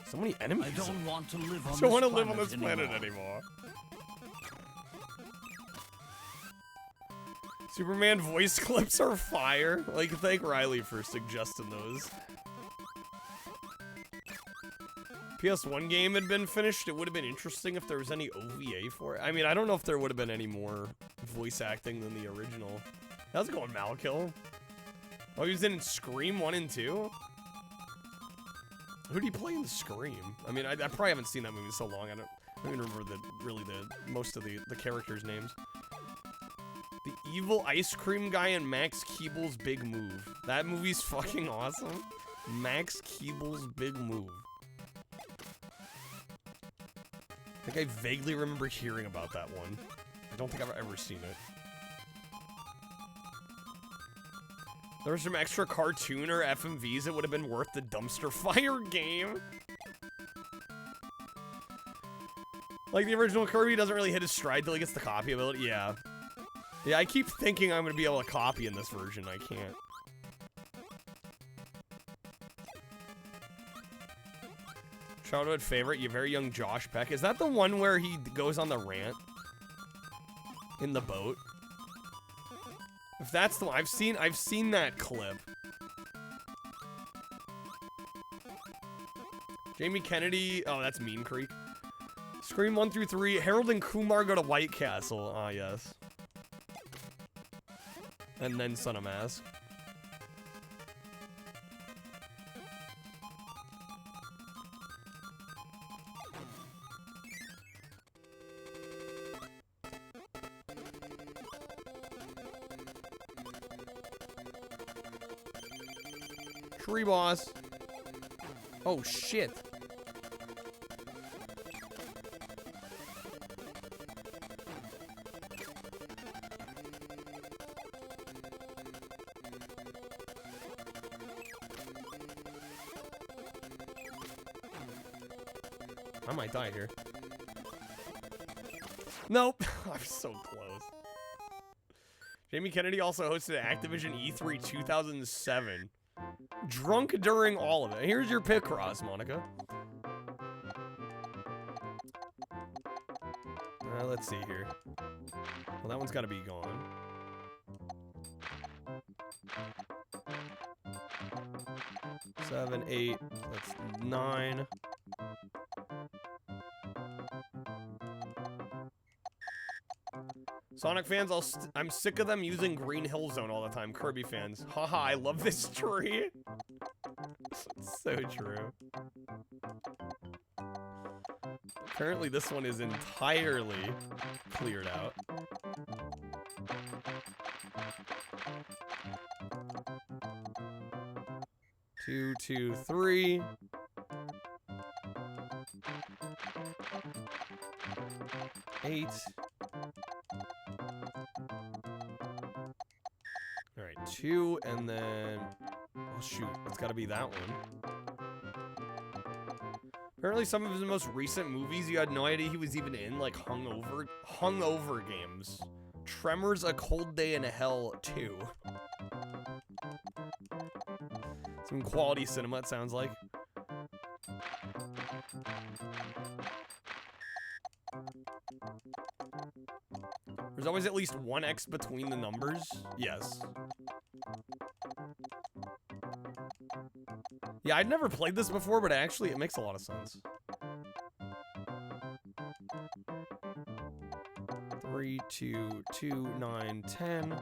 So many enemies. I don't want to live on I don't want to live on this planet anymore. Superman voice clips are fire. Like, thank Riley for suggesting those. PS1 game had been finished. It would have been interesting if there was any OVA for it. I mean, I don't know if there would have been any more voice acting than the original. How's it going, Malkill? Oh, he was in Scream 1 and 2? Who did he play in Scream? I mean, I probably haven't seen that movie in so long. I don't even remember most of the characters' names. The evil ice cream guy in Max Keeble's Big Move. That movie's fucking awesome. Max Keeble's Big Move. I think I vaguely remember hearing about that one. I don't think I've ever seen it. There was some extra cartoon or FMVs that would have been worth the dumpster fire game. Like, the original Kirby doesn't really hit his stride till he gets the copy ability. Yeah. Yeah, I keep thinking I'm going to be able to copy in this version. I can't. Childhood favorite, you very young Josh Peck. Is that the one where he goes on the rant? In the boat? If that's the one, I've seen that clip. Jamie Kennedy, oh, that's Mean Creek. Scream 1 through 3, Harold and Kumar go to White Castle. Ah, yes. And then Son of Mask. Tree boss. Oh, shit. I might die here. Nope. I'm so close. Jamie Kennedy also hosted Activision E3 2007. Drunk during all of it. Here's your pick, Ross, Monica. Let's see here. Well, that one's got to be gone. Seven, 8. That's 9. Sonic fans, I'm sick of them using Green Hill Zone all the time. Kirby fans, haha, I love this tree. It's so true. Apparently this one is entirely cleared out. Two, 2, 3. Eight. Alright, 2, and then... Oh, shoot. It's gotta be that one. Apparently some of his most recent movies, you had no idea he was even in, like, hungover games. Tremors, A Cold Day in Hell 2. Some quality cinema, it sounds like. There's always at least one X between the numbers. Yes. Yeah, I'd never played this before, but actually it makes a lot of sense. 3, 2, 2, 9, 10.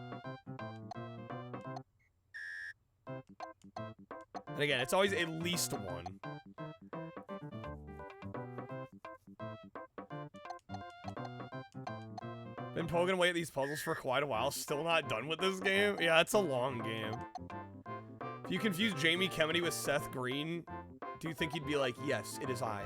And again, it's always at least one. Been poking away at these puzzles for quite a while, still not done with this game. Yeah, it's a long game. If you confuse Jamie Kennedy with Seth Green, do you think he'd be like, yes, it is I?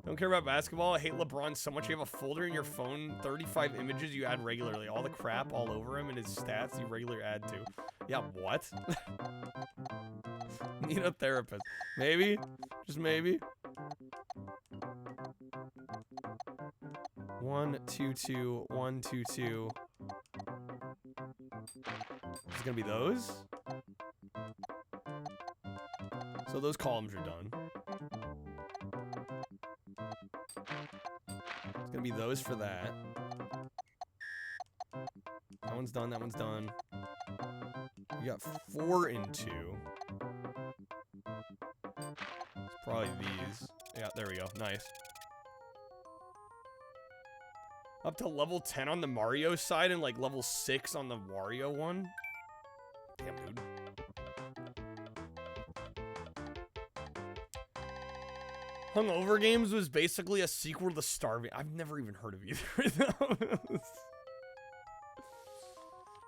Don't care about basketball. I hate LeBron so much you have a folder in your phone, 35 images you add regularly. All the crap all over him and his stats you regularly add to. Yeah, what? Need a therapist. Maybe? Just maybe? 1, 2, 2, 1, 2, 2. It's gonna be those. So those columns are done. It's gonna be those for that. That one's done, that one's done. We got 4 and 2. It's probably these. Yeah, there we go. Nice. Up to level 10 on the Mario side and like level 6 on the Wario one. Damn, dude. Hungover Games was basically a sequel to Starving. I've never even heard of either of those.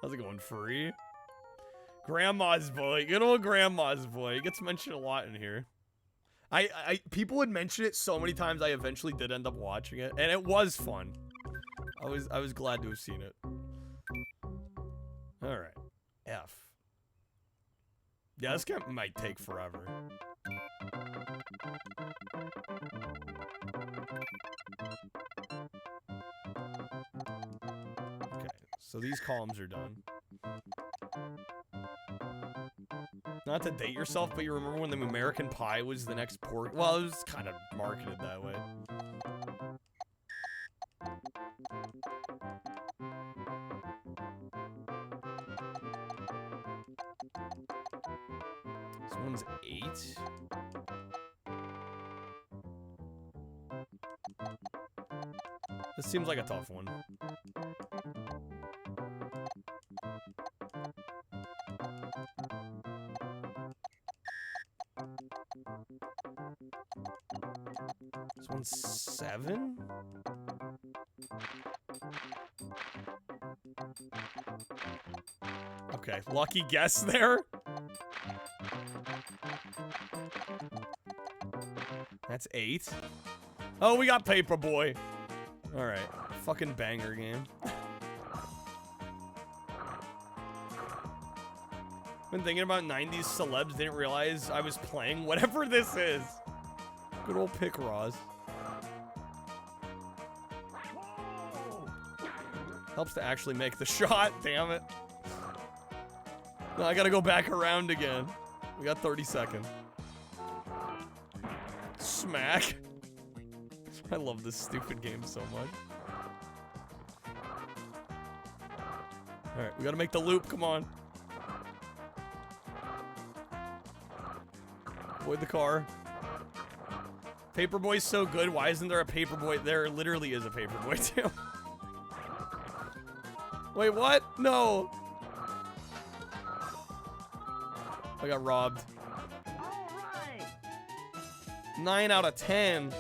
How's it going, Free? Grandma's Boy. Good old Grandma's Boy. It gets mentioned a lot in here. People would mention it so many times I eventually did end up watching it. And it was fun. I was glad to have seen it. Alright. F. Yeah, this game might take forever. Okay, so these columns are done. Not to date yourself, but you remember when the American Pie was the next port? Well, it was kind of marketed that way. This one's 8. This seems like a tough one. This one's 7? Okay, lucky guess there. That's 8. Oh, we got Paperboy. Alright, fucking banger game. Been thinking about 90s celebs, didn't realize I was playing whatever this is. Good old Pick Roz. Helps to actually make the shot, damn it. No, I gotta go back around again. We got 30 seconds. Smack. I love this stupid game so much. Alright, we gotta make the loop, come on. Avoid the car. Paperboy's so good, why isn't there a Paperboy? There literally is a Paperboy too. Wait, what? No. I got robbed. 9 out of 10.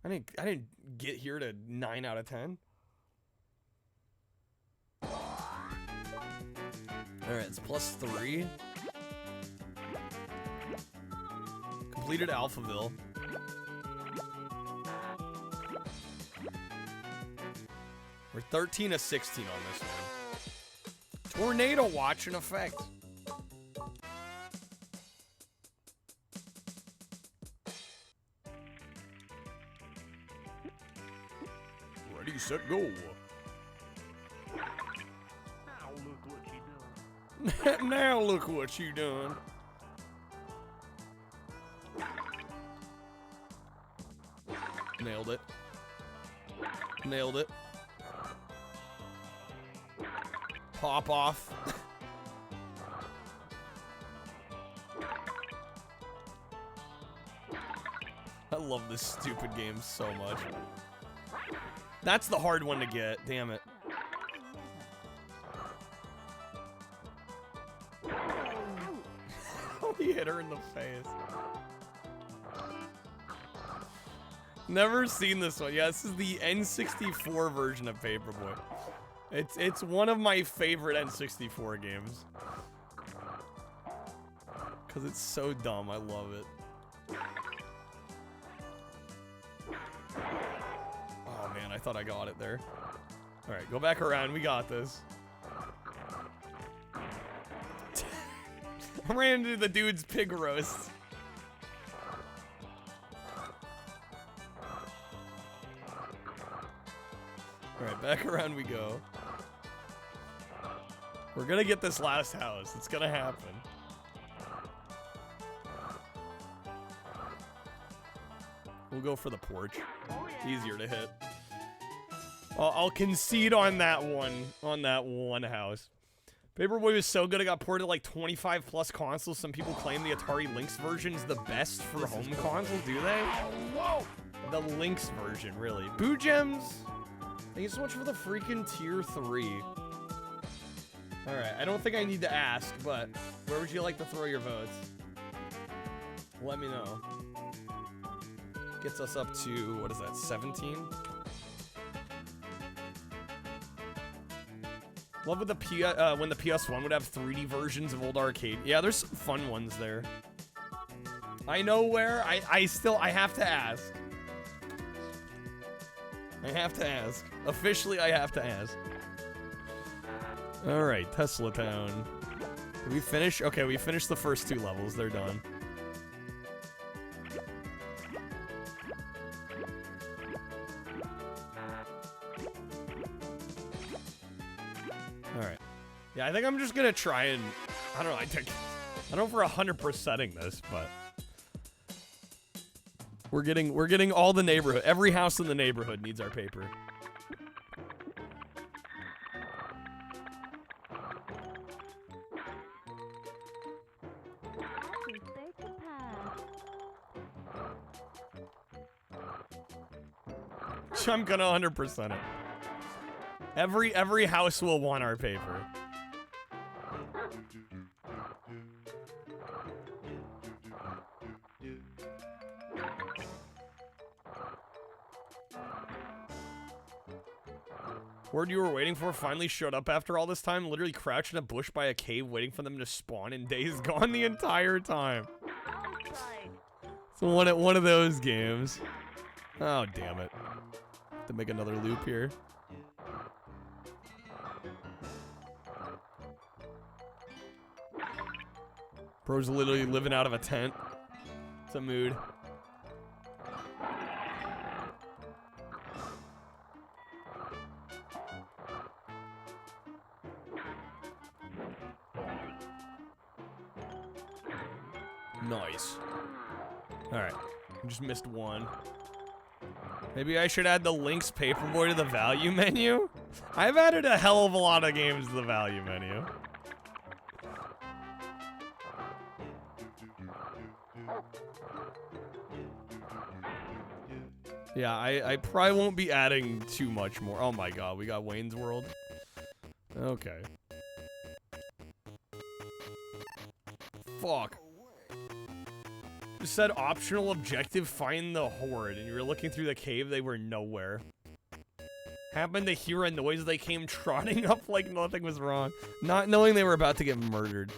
I didn't get here to 9 out of 10. Alright, it's +3. Completed Alphaville. We're 13 of 16 on this one. Tornado watch in effect. Ready, set, go. Now look what you done. Nailed it. Nailed it. Pop off. I love this stupid game so much. That's the hard one to get. Damn it. Oh, he hit her in the face. Never seen this one. Yeah, this is the N64 version of Paperboy. It's one of my favorite N64 games. Cause it's so dumb. I love it. Oh man, I thought I got it there. Alright, go back around. We got this. I ran into the dude's pig roast. Alright, back around we go. We're gonna get this last house. It's gonna happen. We'll go for the porch. It's easier to hit. I'll concede on that one house. Paperboy was so good it got ported to like 25 plus consoles. Some people claim the Atari Lynx version is the best for home console. Do they? Whoa! The Lynx version, really. Boo Gems! Thank you so much for the freaking tier 3. Alright, I don't think I need to ask, but where would you like to throw your votes? Let me know. Gets us up to, what is that, 17? Love with the when the PS1 would have 3D versions of old arcade. Yeah, there's some fun ones there. I know where. I have to ask. I have to ask. Officially, I have to ask. All right, Tesla Town. Did we finish? Okay, we finished the first 2 levels. They're done. All right. Yeah, I think I'm just gonna try and I don't know. I don't know if we're 100%ing this, but we're getting all the neighborhood. Every house in the neighborhood needs our paper. I'm gonna 100% it. Every house will want our paper. Word you were waiting for finally showed up after all this time, literally crouched in a bush by a cave waiting for them to spawn in Days Gone the entire time. So one of those games. Oh, damn it. To make another loop here. Bro's literally living out of a tent. It's a mood. Nice. Alright. I just missed one. Maybe I should add the Lynx Paperboy to the value menu? I've added a hell of a lot of games to the value menu. Yeah, I probably won't be adding too much more. Oh my god, we got Wayne's World. Okay. Fuck. Just said optional objective, find the horde, and you were looking through the cave, they were nowhere. Happened to hear a noise, they came trotting up like nothing was wrong, not knowing they were about to get murdered.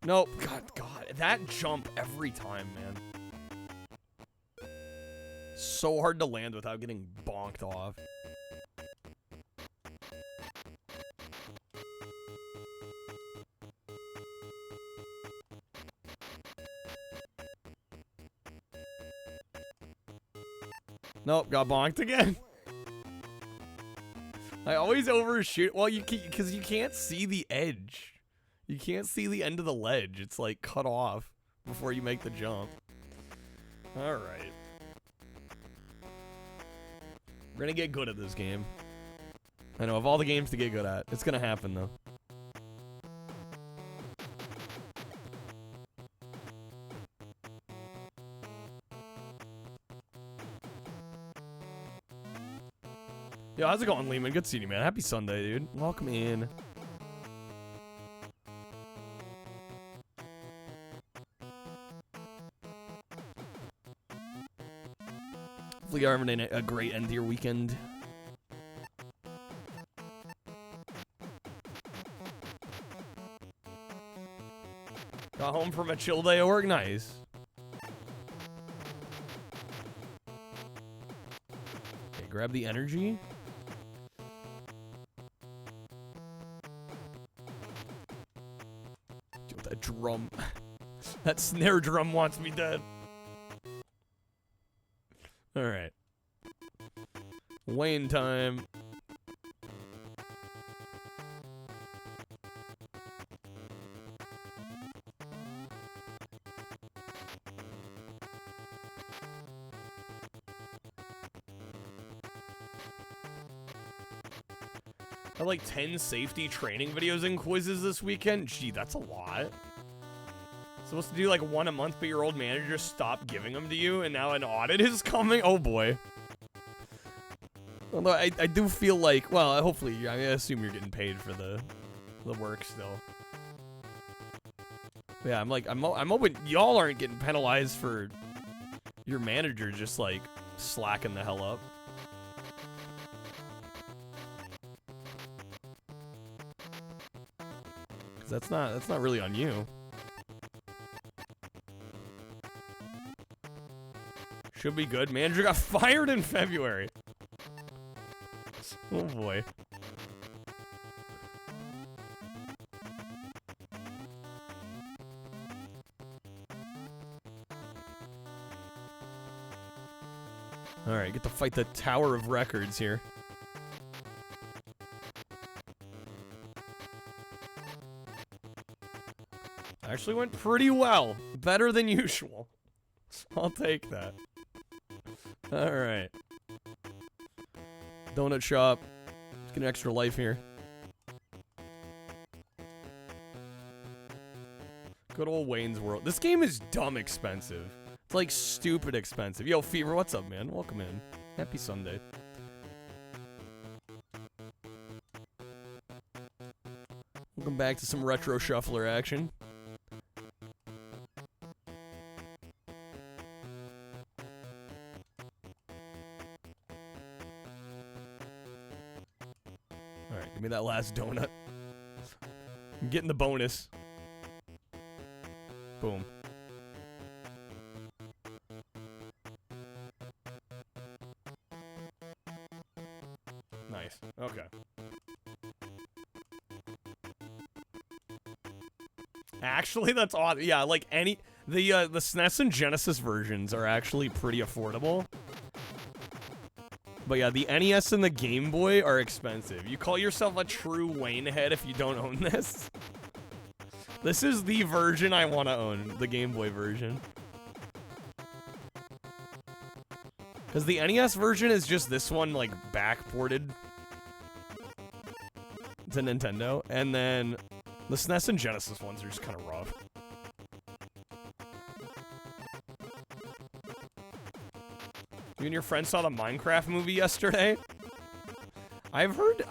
Nope. God, that jump every time, man. So hard to land without getting bonked off. Nope, got bonked again. I always overshoot. Well, because you can't see the edge. You can't see the end of the ledge. It's like cut off before you make the jump. All right. We're gonna get good at this game. I know, of all the games to get good at. It's gonna happen, though. Yo, how's it going, Lehman? Good seeing you, man. Happy Sunday, dude. Welcome in. Hopefully you're having a great end to your weekend. Got home from a chill day at work. Nice. Okay, grab the energy. Dude, that drum. That snare drum wants me dead. Alright. Wayne time. I had like 10 safety training videos and quizzes this weekend. Gee, that's a lot. Supposed to do like one a month, but your old manager stopped giving them to you, and now an audit is coming? Oh boy. Although I do feel like, well, hopefully, I assume you're getting paid for the work still. But yeah, I'm hoping y'all aren't getting penalized for your manager just like slacking the hell up. Cause that's not really on you. Should be good. Manager got fired in February. Oh boy. Alright, get to fight the Tower of Records here. Actually went pretty well. Better than usual. I'll take that. Alright. Donut shop. Let's get an extra life here. Good old Wayne's World. This game is dumb expensive. It's like stupid expensive. Yo, Fever, what's up, man? Welcome in. Happy Sunday. Welcome back to some retro shuffler action. Alright, give me that last donut. I'm getting the bonus. Boom. Nice. Okay. Actually, that's odd. Yeah, like the SNES and Genesis versions are actually pretty affordable. But yeah, the NES and the Game Boy are expensive. You call yourself a true Wayne head if you don't own this? This is the version I want to own, the Game Boy version. Because the NES version is just this one, like, backported to Nintendo. And then the SNES and Genesis ones are just kind of rough. You and your friend saw the Minecraft movie yesterday? I've heard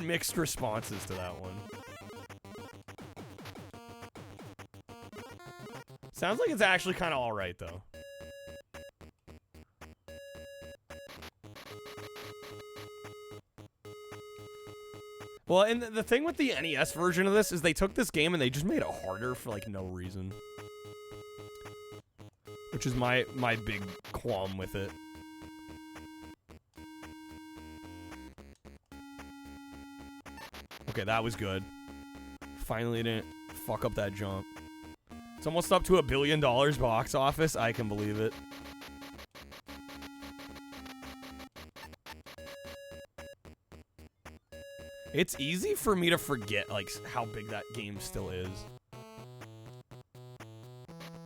mixed responses to that one. Sounds like it's actually kind of alright, though. Well, and the thing with the NES version of this is they took this game and they just made it harder for, like, no reason. Which is my big qualm with it. Okay, that was good. Finally didn't fuck up that jump. It's almost up to $1 billion box office. I can believe it. It's easy for me to forget, like, how big that game still is.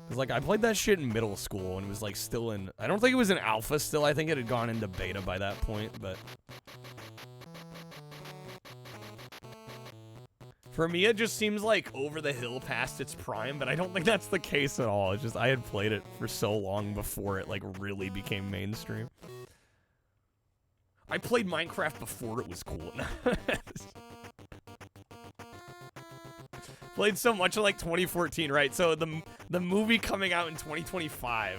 Cause, like, I played that shit in middle school and it was, like, still in... I don't think it was in alpha still. I think it had gone into beta by that point, but... For me, it just seems like over the hill past its prime, but I don't think that's the case at all. It's just I had played it for so long before it like really became mainstream. I played Minecraft before it was cool. Played so much in like 2014, right? So the movie coming out in 2025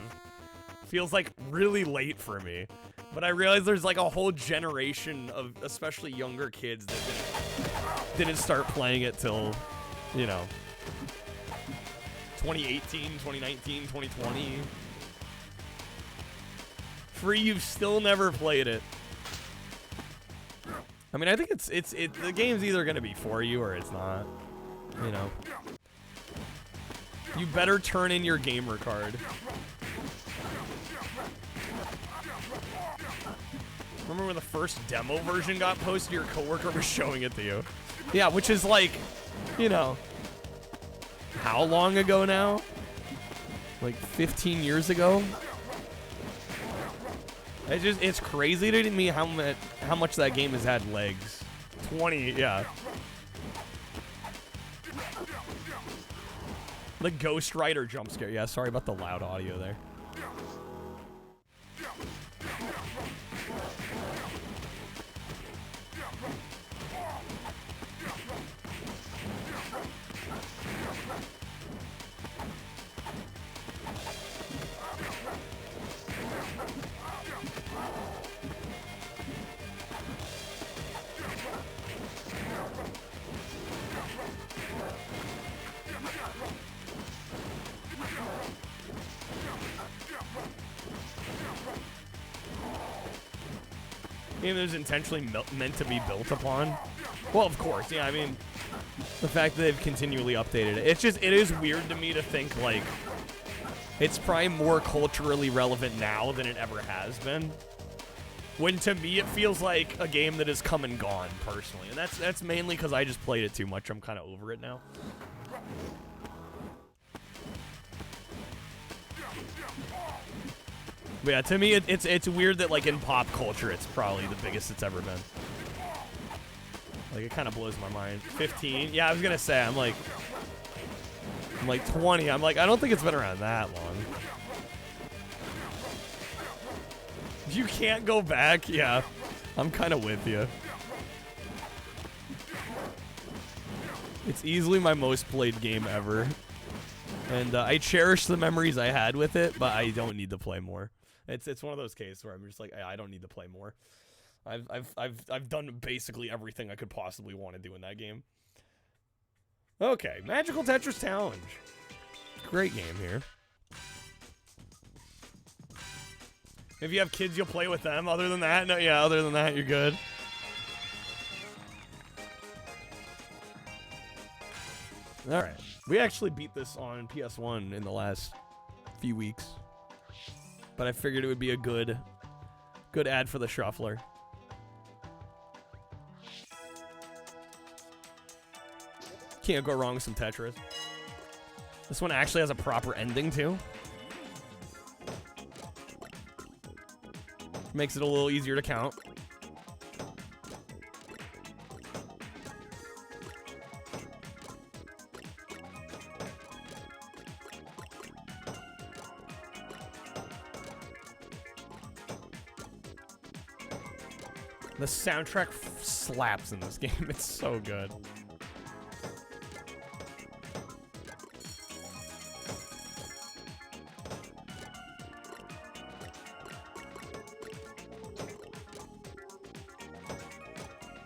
feels like really late for me. But I realize there's like a whole generation of especially younger kids that didn't start playing it till, you know, 2018, 2019, 2020. Free, you've still never played it. I mean, I think the game's either gonna be for you or it's not. You know. You better turn in your gamer card. Remember when the first demo version got posted, your coworker was showing it to you? Yeah, which is like, you know, how long ago now? Like 15 years ago? It's crazy to me how much that game has had legs. 20, yeah. The Ghost Rider jump scare. Yeah, sorry about the loud audio there. Game that was intentionally meant to be built upon. Well, of course, yeah. I mean, the fact that they've continually updated it. It is weird to me to think like it's probably more culturally relevant now than it ever has been. When to me it feels like a game that has come and gone personally, and that's mainly because I just played it too much. I'm kind of over it now. But yeah, to me, it's weird that, like, in pop culture, it's probably the biggest it's ever been. Like, it kind of blows my mind. 15? Yeah, I was gonna say, I'm like 20. I'm like, I don't think it's been around that long. You can't go back? Yeah, I'm kind of with you. It's easily my most played game ever. And I cherish the memories I had with it, but I don't need to play more. It's one of those cases where I'm just like, I don't need to play more. I've done basically everything I could possibly want to do in that game. Okay, Magical Tetris Challenge. Great game here. If you have kids, you'll play with them. Other than that, no, yeah, other than that, you're good. All right, we actually beat this on PS1 in the last few weeks. But I figured it would be a good ad for the shuffler. Can't go wrong with some Tetris. This one actually has a proper ending too. Makes it a little easier to count. The soundtrack slaps in this game. It's so good.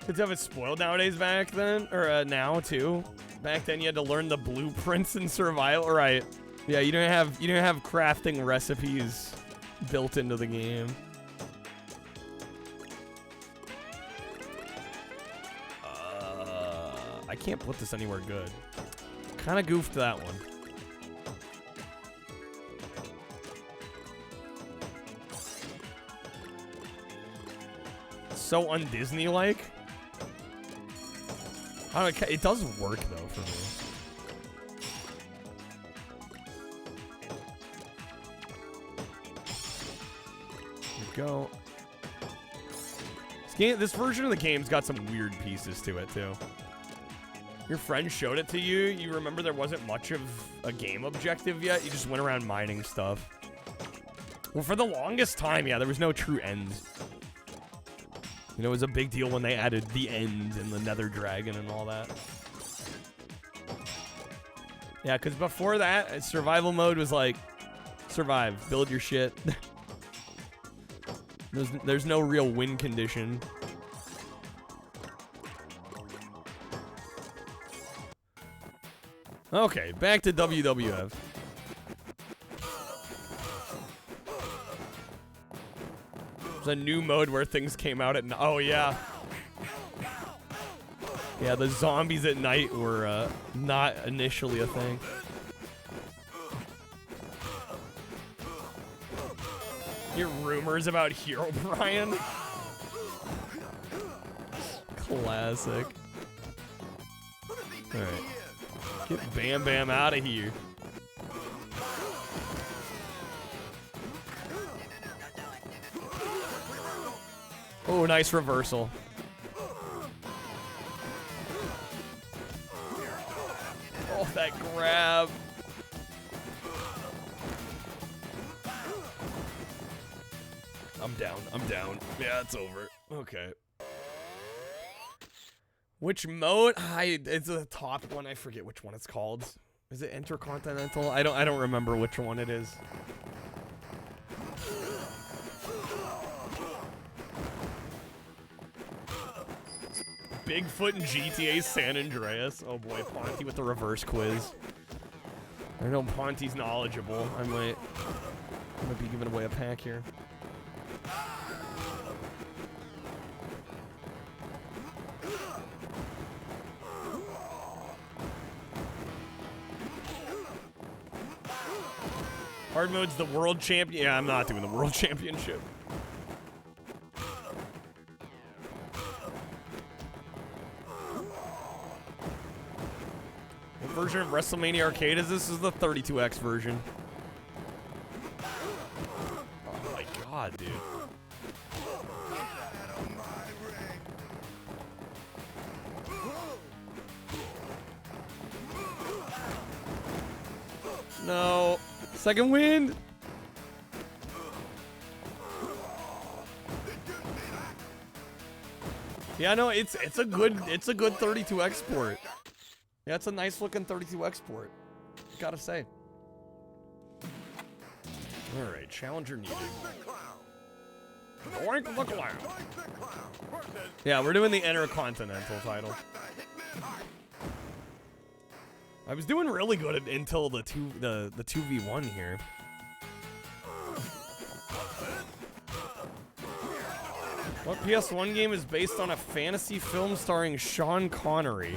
Kids have it spoiled nowadays back then, or now too. Back then you had to learn the blueprints in survival, right? Yeah, you didn't have crafting recipes built into the game. I can't put this anywhere good. Kind of goofed that one. So un-Disney-like. I don't know, it does work though for me. There we go. This version of the game's got some weird pieces to it too. Your friend showed it to you. You remember there wasn't much of a game objective yet. You just went around mining stuff. Well, for the longest time, yeah, there was no true end. You know, it was a big deal when they added the end and the Nether Dragon and all that. Yeah, because before that, survival mode was like, survive, build your shit. There's no real win condition. Okay, back to WWF. There's a new mode where things came out at night. Oh, yeah. Yeah, the zombies at night were not initially a thing. Hear rumors about Hero Brian? Classic. Alright. Get Bam Bam out of here. Oh, nice reversal. Oh, that grab. I'm down. I'm down. Yeah, it's over. Okay. Which mode? It's the top one. I forget which one it's called. Is it Intercontinental? I don't remember which one it is. Bigfoot and GTA San Andreas. Oh boy, Ponty with the reverse quiz. I know Ponty's knowledgeable. I might be giving away a pack here. Hard mode's the world champion. Yeah, I'm not doing the world championship. What version of WrestleMania Arcade is this? This is the 32X version. Oh my god, dude. No. Second wind. Yeah, no, it's a good 32 export. Yeah, it's a nice looking 32 export. Gotta say. All right, challenger needed. Oink the clown. Yeah, we're doing the Intercontinental title. I was doing really good until the 2v1 here. What PS1 game is based on a fantasy film starring Sean Connery?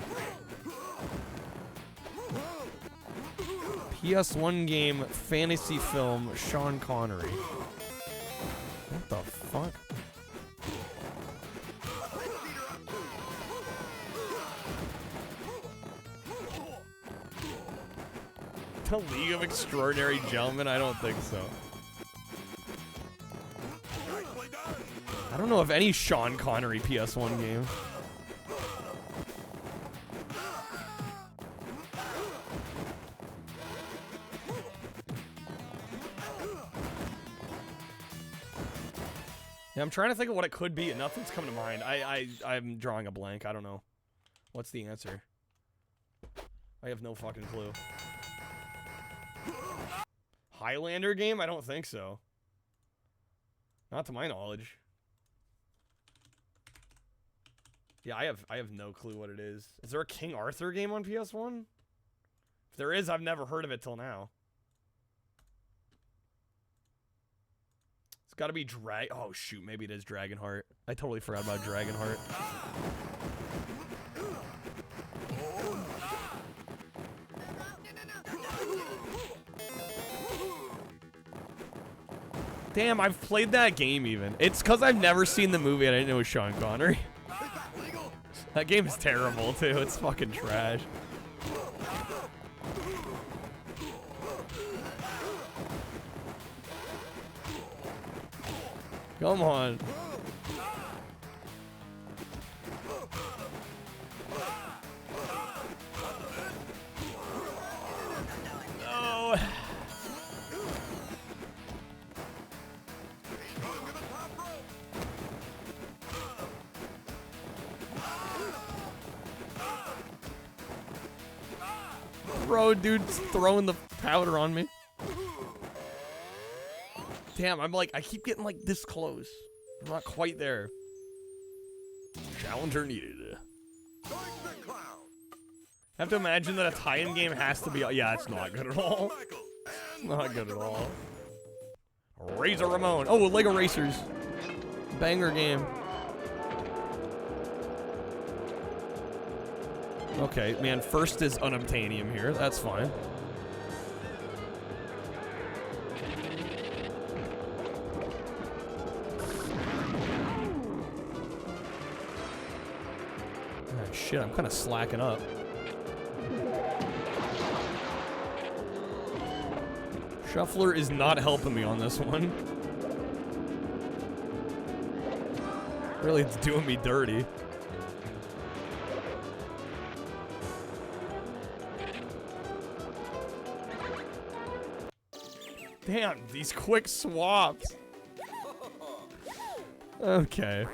PS1 game fantasy film Sean Connery. What the fuck? The League of Extraordinary Gentlemen? I don't think so. I don't know of any Sean Connery PS1 game. Yeah, I'm trying to think of what it could be and nothing's coming to mind. I'm drawing a blank. I don't know. What's the answer? I have no fucking clue. Highlander game? I don't think so. Not to my knowledge. Yeah, I have no clue what it is. Is there a King Arthur game on PS1? If there is, I've never heard of it till now. It's got to be Oh shoot, maybe it is Dragonheart. I totally forgot about Dragonheart. Damn, I've played that game even. It's because I've never seen the movie and I didn't know it was Sean Connery. That game is terrible too. It's fucking trash. Come on. Bro, dude's throwing the powder on me. Damn, I keep getting like this close. I'm not quite there. Challenger needed. I have to imagine that a tie-in game has to be. Yeah, it's not good at all. It's not good at all. Razor Ramon. Oh, Lego Racers. Banger game. Okay, man, first is unobtainium here. That's fine. Ah, shit, I'm kind of slacking up. Shuffler is not helping me on this one. Really, it's doing me dirty. Damn, these quick swaps. Okay.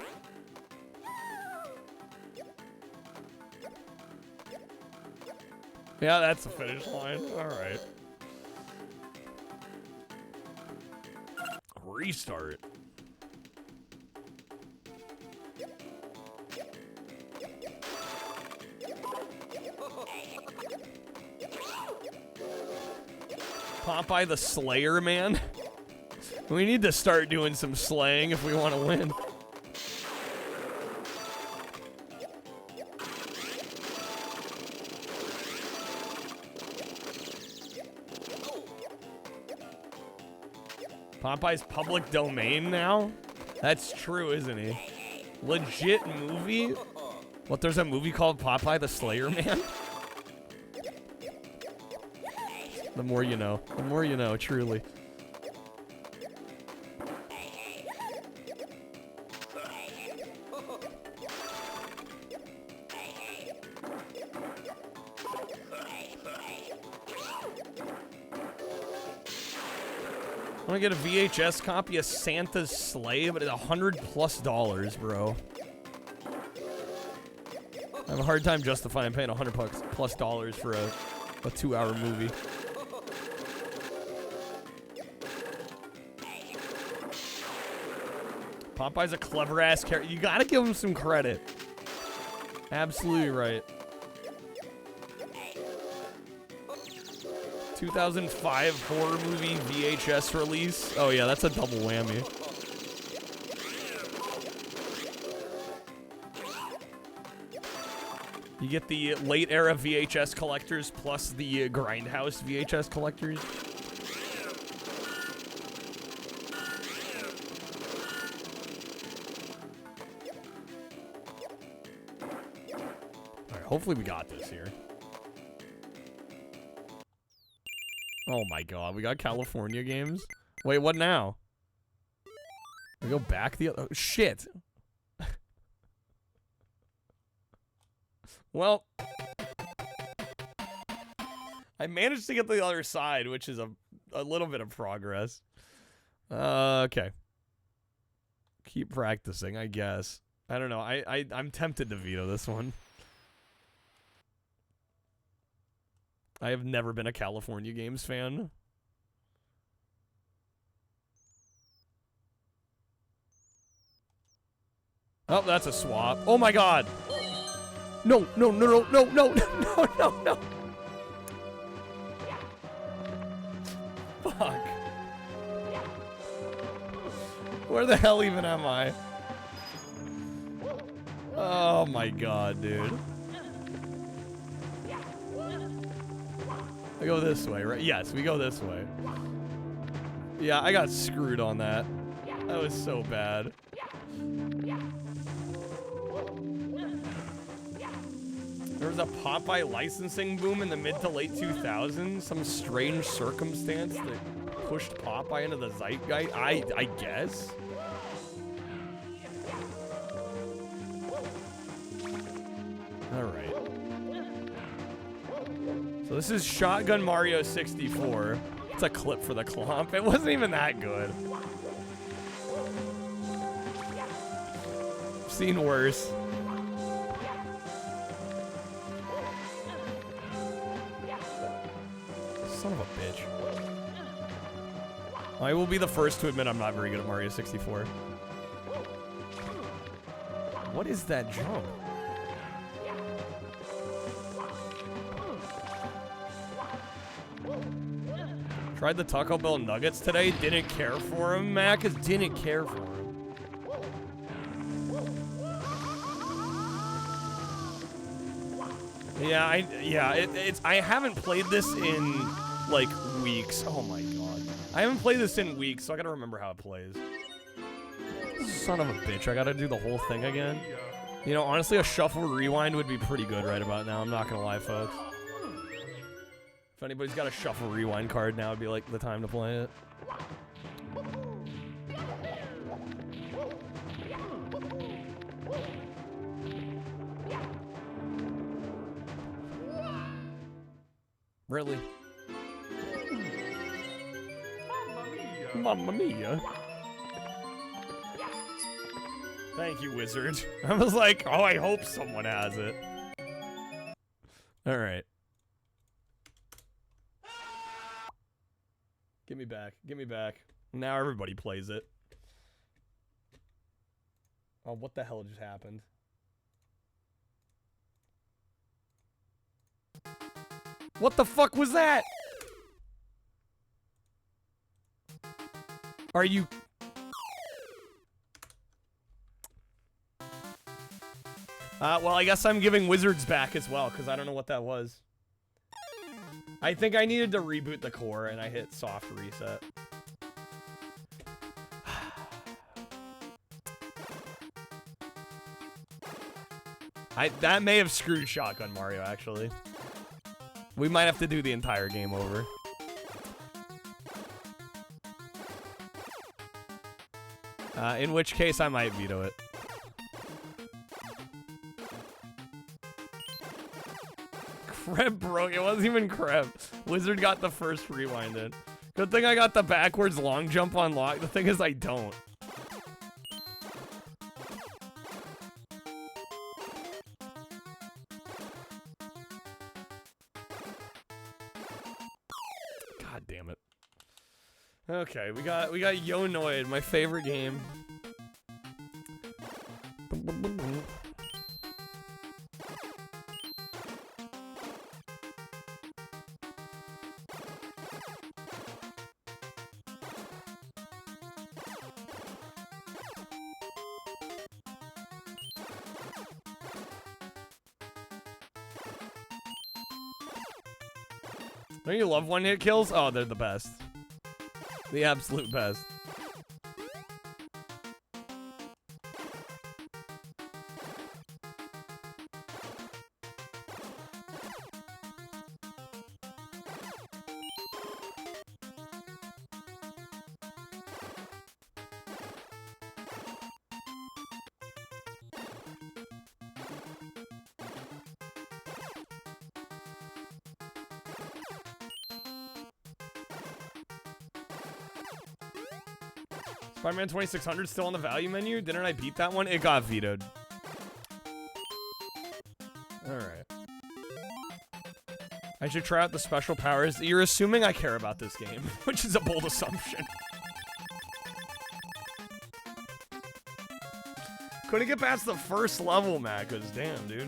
Yeah, that's the finish line. Alright. Restart. Popeye the Slayer, man. We need to start doing some slaying if we want to win. Popeye's public domain now? That's true, isn't he? Legit movie? What, there's a movie called Popeye the Slayer, man? The more you know. The more you know, truly. I want to get a VHS copy of Santa's Sleigh, but it's $100+, bro. I have a hard time justifying paying $100+ for a 2-hour movie. Popeye's a clever ass character. You gotta give him some credit. Absolutely right. 2005 horror movie VHS release. Oh yeah, that's a double whammy. You get the late era VHS collectors plus the Grindhouse VHS collectors. Alright, hopefully we got this here. Oh my god, we got California games? Wait, what now? We go back the other... Oh, shit! Well... I managed to get to the other side, which is a little bit of progress. Okay. Keep practicing, I guess. I don't know, I'm tempted to veto this one. I have never been a California Games fan. Oh, that's a swap. Oh my god! No, no, no, no, no, no, no, no, no! Fuck. Where the hell even am I? Oh my god, dude. I go this way, right? Yes, we go this way. Yeah, I got screwed on that. That was so bad. There was a Popeye licensing boom in the mid to late 2000s. Some strange circumstance that pushed Popeye into the zeitgeist. I guess. All right. So this is Shotgun Mario 64. It's a clip for the Clomp. It wasn't even that good. I've seen worse. Son of a bitch. I will be the first to admit I'm not very good at Mario 64. What is that jump? Tried the Taco Bell nuggets today. Didn't care for them. Macca's didn't care for them. Yeah, I haven't played this in like weeks. Oh my god. I haven't played this in weeks, so I gotta remember how it plays. Son of a bitch, I gotta do the whole thing again. You know, honestly, a shuffle rewind would be pretty good right about now. I'm not gonna lie, folks. If anybody's got a shuffle rewind card, now would be like the time to play it. Really? Mamma mia. Thank you, wizard. I was like, oh, I hope someone has it. Alright. Give me back. Give me back. Now everybody plays it. Oh, what the hell just happened? What the fuck was that? Are you... well, I guess I'm giving wizards back as well, because I don't know what that was. I think I needed to reboot the core, and I hit soft reset. That may have screwed Shotgun Mario, actually. We might have to do the entire game over. In which case, I might veto it. Kreb broke. It wasn't even Kreb. Wizard got the first rewind in. Good thing I got the backwards long jump on lock. The thing is, I don't. God damn it. Okay, we got Yonoid, my favorite game. Don't you love one-hit kills? Oh, they're the best. The absolute best. Spider-Man 2600 still on the value menu? Didn't I beat that one? It got vetoed. Alright. I should try out the special powers. You're assuming I care about this game, which is a bold assumption. Couldn't get past the first level, Macca's. Damn, dude.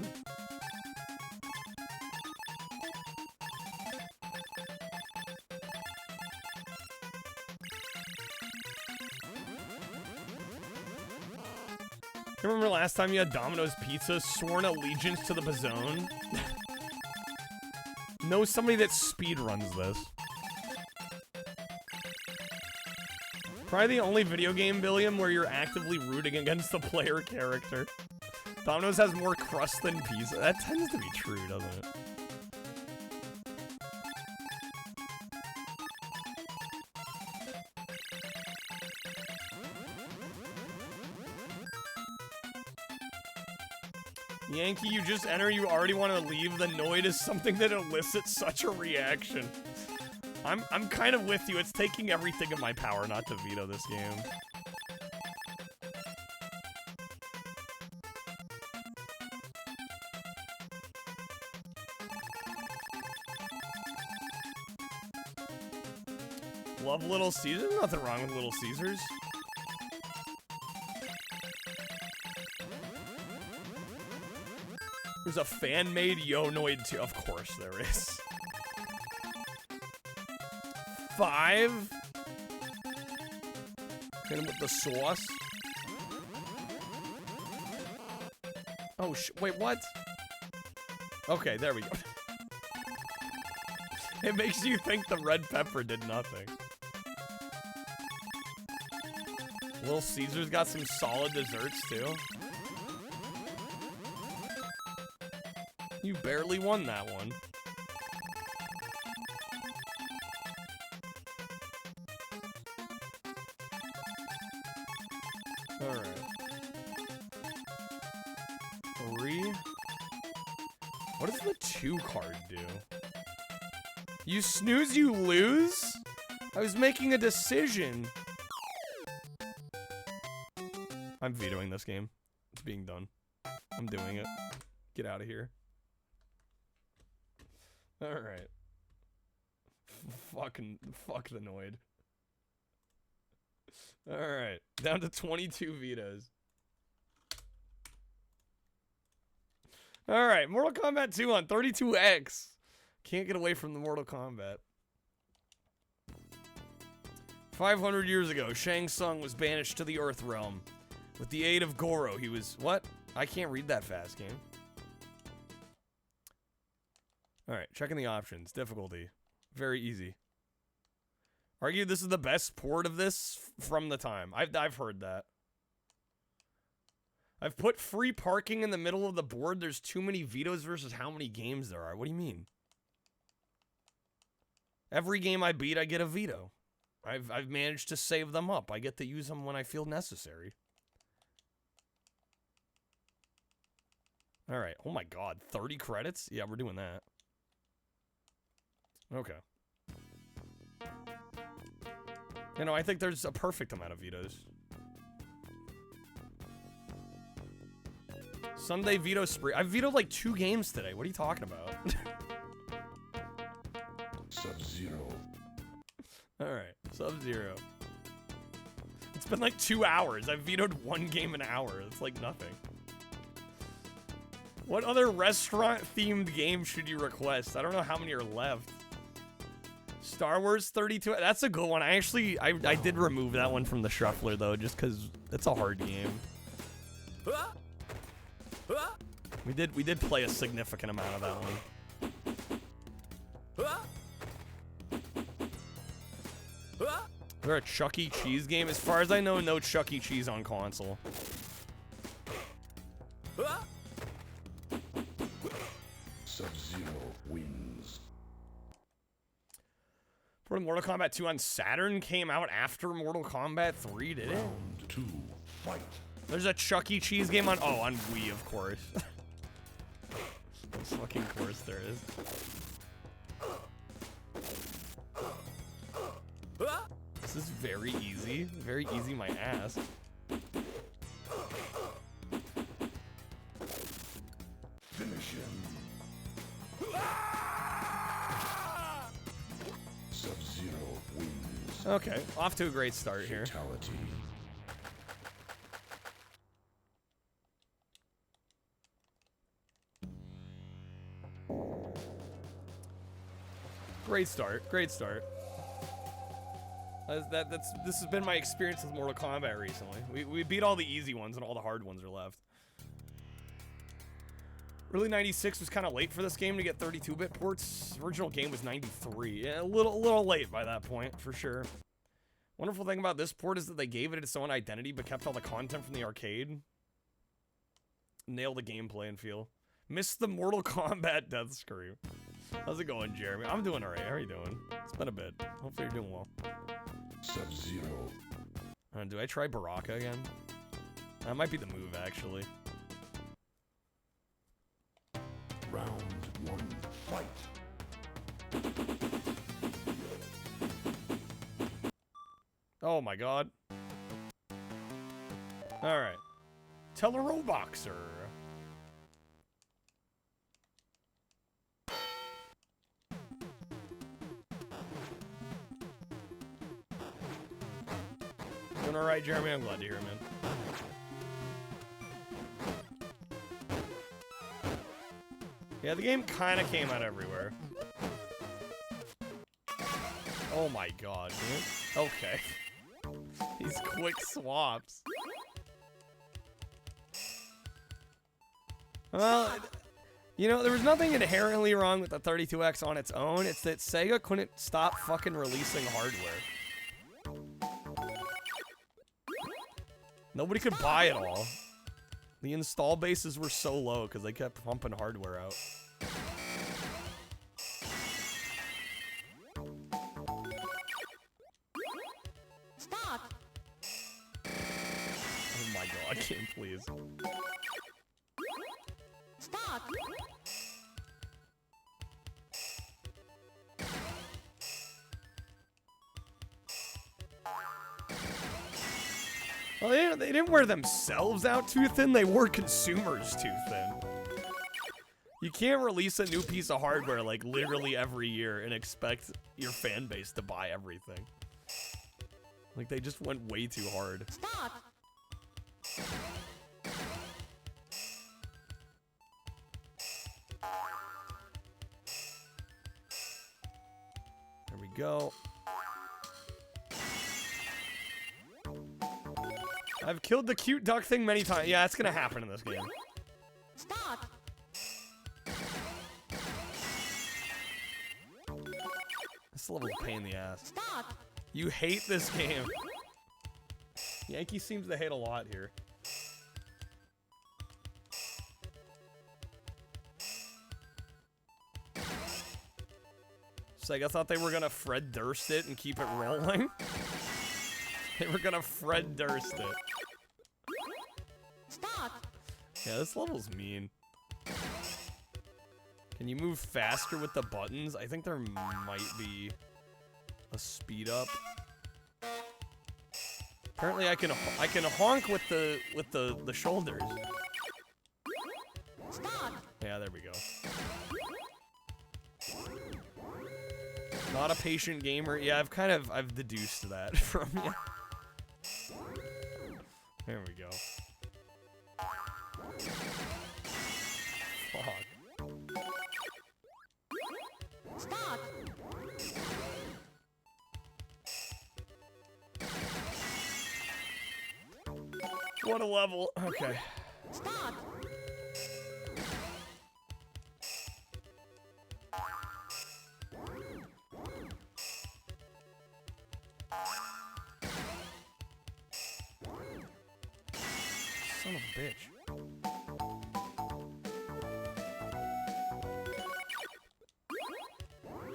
Remember last time you had Domino's Pizza, sworn allegiance to the Bazzone? Know somebody that speedruns this. Probably the only video game, Billiam, where you're actively rooting against the player character. Domino's has more crust than pizza. That tends to be true, doesn't it? Yankee, you just enter, you already want to leave. The Noid is something that elicits such a reaction. I'm kind of with you. It's taking everything in my power not to veto this game. love Little Caesars. There's nothing wrong with Little Caesars. There's a fan-made Yo-Noid too. Of course there is. 5. Hit him with the sauce. Oh, wait, what? Okay, there we go. It makes you think the red pepper did nothing. Little Caesars got some solid desserts, too. You barely won that one. Alright. 3. What does the 2 card do? You snooze, you lose? I was making a decision. I'm vetoing this game. It's being done. I'm doing it. Get out of here. Alright. Fuck the Noid. Alright. Down to 22 vetoes. Alright, Mortal Kombat 2 on 32X. Can't get away from the Mortal Kombat. 500 years ago, Shang Tsung was banished to the Earth Realm. With the aid of Goro, he was... What? I can't read that fast, game. Alright, checking the options. Difficulty. Very easy. Argue this is the best port of this from the time. I've heard that. I've put free parking in the middle of the board. There's too many vetoes versus how many games there are. What do you mean? Every game I beat, I get a veto. I've managed to save them up. I get to use them when I feel necessary. Alright. Oh my god. 30 credits? Yeah, we're doing that. Okay. You know, I think there's a perfect amount of vetoes. Sunday veto spree. I vetoed like 2 games today. What are you talking about? Sub-Zero. Alright, Sub-Zero. It's been like 2 hours. I've vetoed 1 game an hour. It's like nothing. What other restaurant-themed game should you request? I don't know how many are left. Star Wars 32. That's a good one. I did remove that one from the shuffler though, just because it's a hard game. We did play a significant amount of that one. Is there a Chuck E. Cheese game? As far as I know, no Chuck E. Cheese on console. Sub-Zero wins. Mortal Kombat 2 on Saturn came out after Mortal Kombat 3, did it? Round 2, fight. There's a Chuck E. Cheese game on... Oh, on Wii, of course. Of fucking course there is. This is very easy. Very easy, my ass. Finish him. Sub-Zero wins. Okay, off to a great start here. Fatality. Great start. Great start. This has been my experience with Mortal Kombat recently. We beat all the easy ones and all the hard ones are left. Early 96 was kind of late for this game to get 32-bit ports. Original game was 93. Yeah, a little late by that point, for sure. Wonderful thing about this port is that they gave it its own identity but kept all the content from the arcade. Nailed the gameplay and feel. Missed the Mortal Kombat death scream. How's it going, Jeremy? I'm doing alright. How are you doing? It's been a bit. Hopefully you're doing well. Sub-Zero. Do I try Baraka again? That might be the move, actually. Round 1, fight. Oh my god. Alright. Teleroboxer. Doing alright, Jeremy? I'm glad to hear it, man. Yeah, the game kind of came out everywhere. Oh my god, dude. Okay. These quick swaps. Well, you know, there was nothing inherently wrong with the 32X on its own. It's that Sega couldn't stop fucking releasing hardware. Nobody could buy it all. The install bases were so low because they kept pumping hardware out. Stop. Oh my god, game, please. Stop. Well, they didn't wear themselves out too thin, they wore consumers too thin. You can't release a new piece of hardware like literally every year and expect your fan base to buy everything. Like, they just went way too hard. Stop. There we go. I've killed the cute duck thing many times. Yeah, it's gonna happen in this game. Stop. This level's a pain in the ass. Stop. You hate this game. Yankee seems to hate a lot here. Sega thought they were gonna Fred Durst it and keep it rolling. They were gonna Fred Durst it. Stop. Yeah, this level's mean. Can you move faster with the buttons? I think there might be a speed up. Apparently, I can honk with the shoulders. Stop. Yeah, there we go. Not a patient gamer. Yeah, I've deduced that from you. There we go. Fuck. Stop. What a level. Okay. Stop. Son of a bitch.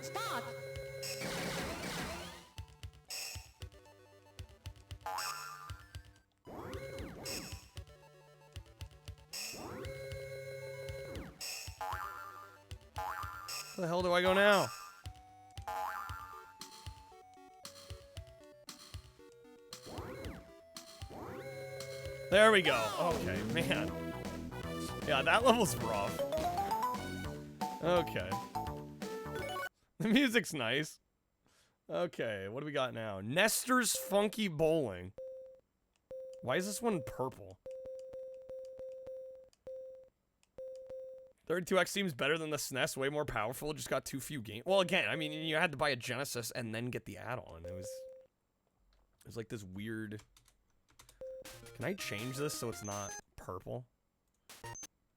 Stop. Where the hell do I go now? There we go. Okay, man. Yeah, that level's rough. Okay. The music's nice. Okay, what do we got now? Nestor's Funky Bowling. Why is this one purple? 32X seems better than the SNES, way more powerful, just got too few games. Well, again, I mean, you had to buy a Genesis and then get the add-on. It was like this weird... Can I change this so it's not purple?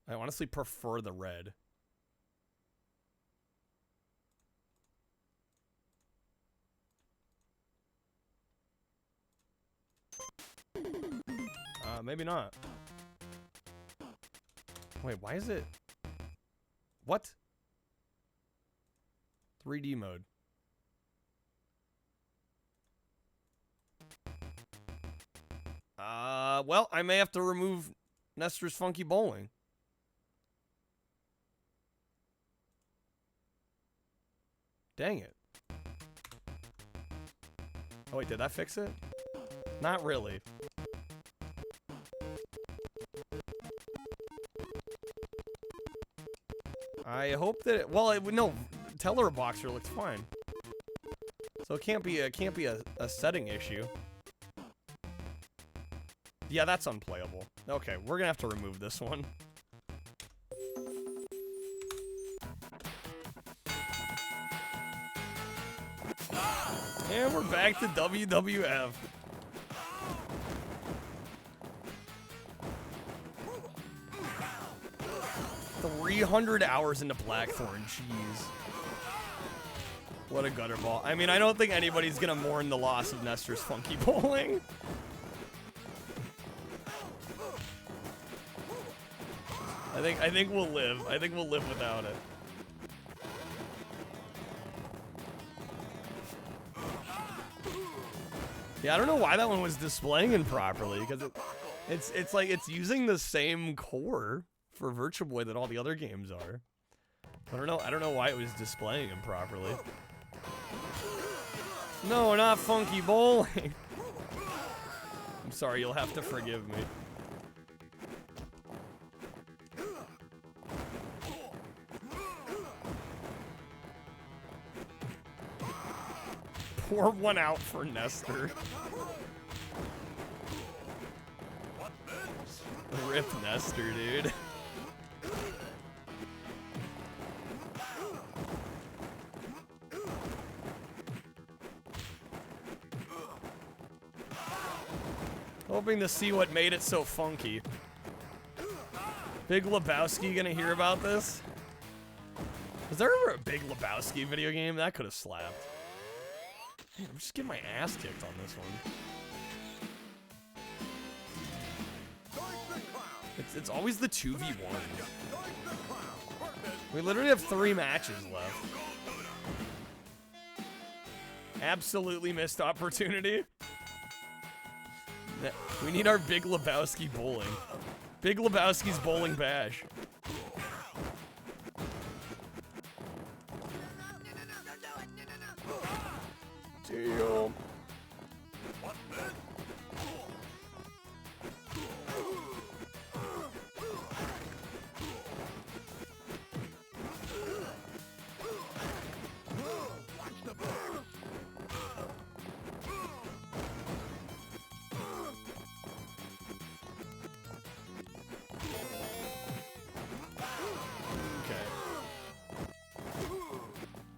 I honestly prefer the red. Maybe not. Wait, why is it... What? 3D mode. Well, I may have to remove Nestor's Funky Bowling. Dang it. Oh wait, did that fix it? Not really. I hope that it, well, no, Teller Boxer looks fine. So it can't be a setting issue. Yeah, that's unplayable. Okay, we're gonna have to remove this one. And we're back to WWF. 300 hours into Blackthorn, jeez. What a gutter ball. I mean, I don't think anybody's gonna mourn the loss of Nestor's Funky Bowling. I think we'll live. I think we'll live without it. Yeah, I don't know why that one was displaying improperly, because it's like it's using the same core for Virtual Boy that all the other games are. I don't know why it was displaying improperly. No, not Funky Bowling. I'm sorry, you'll have to forgive me. Pour one out for Nestor. Rip Nestor, dude. Hoping to see what made it so funky. Big Lebowski gonna hear about this? Was there ever a Big Lebowski video game? That could have slapped. Man, I'm just getting my ass kicked on this one. It's always the 2v1. We literally have 3 matches left. Absolutely missed opportunity. We need our Big Lebowski bowling. Big Lebowski's bowling bash. Damn.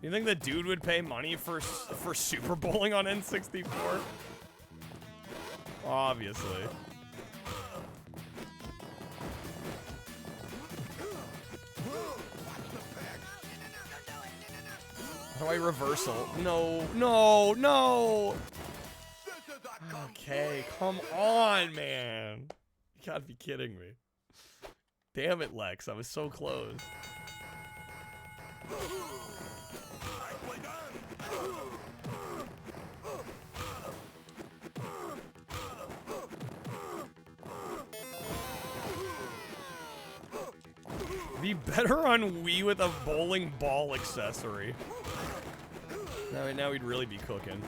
You think the dude would pay money for Super Bowling on N64? Obviously. How do I reversal? No, no, no! Okay, come on, man. You gotta be kidding me. Damn it, Lex. I was so close. Be better on Wii with a bowling ball accessory. Now we'd really be cooking.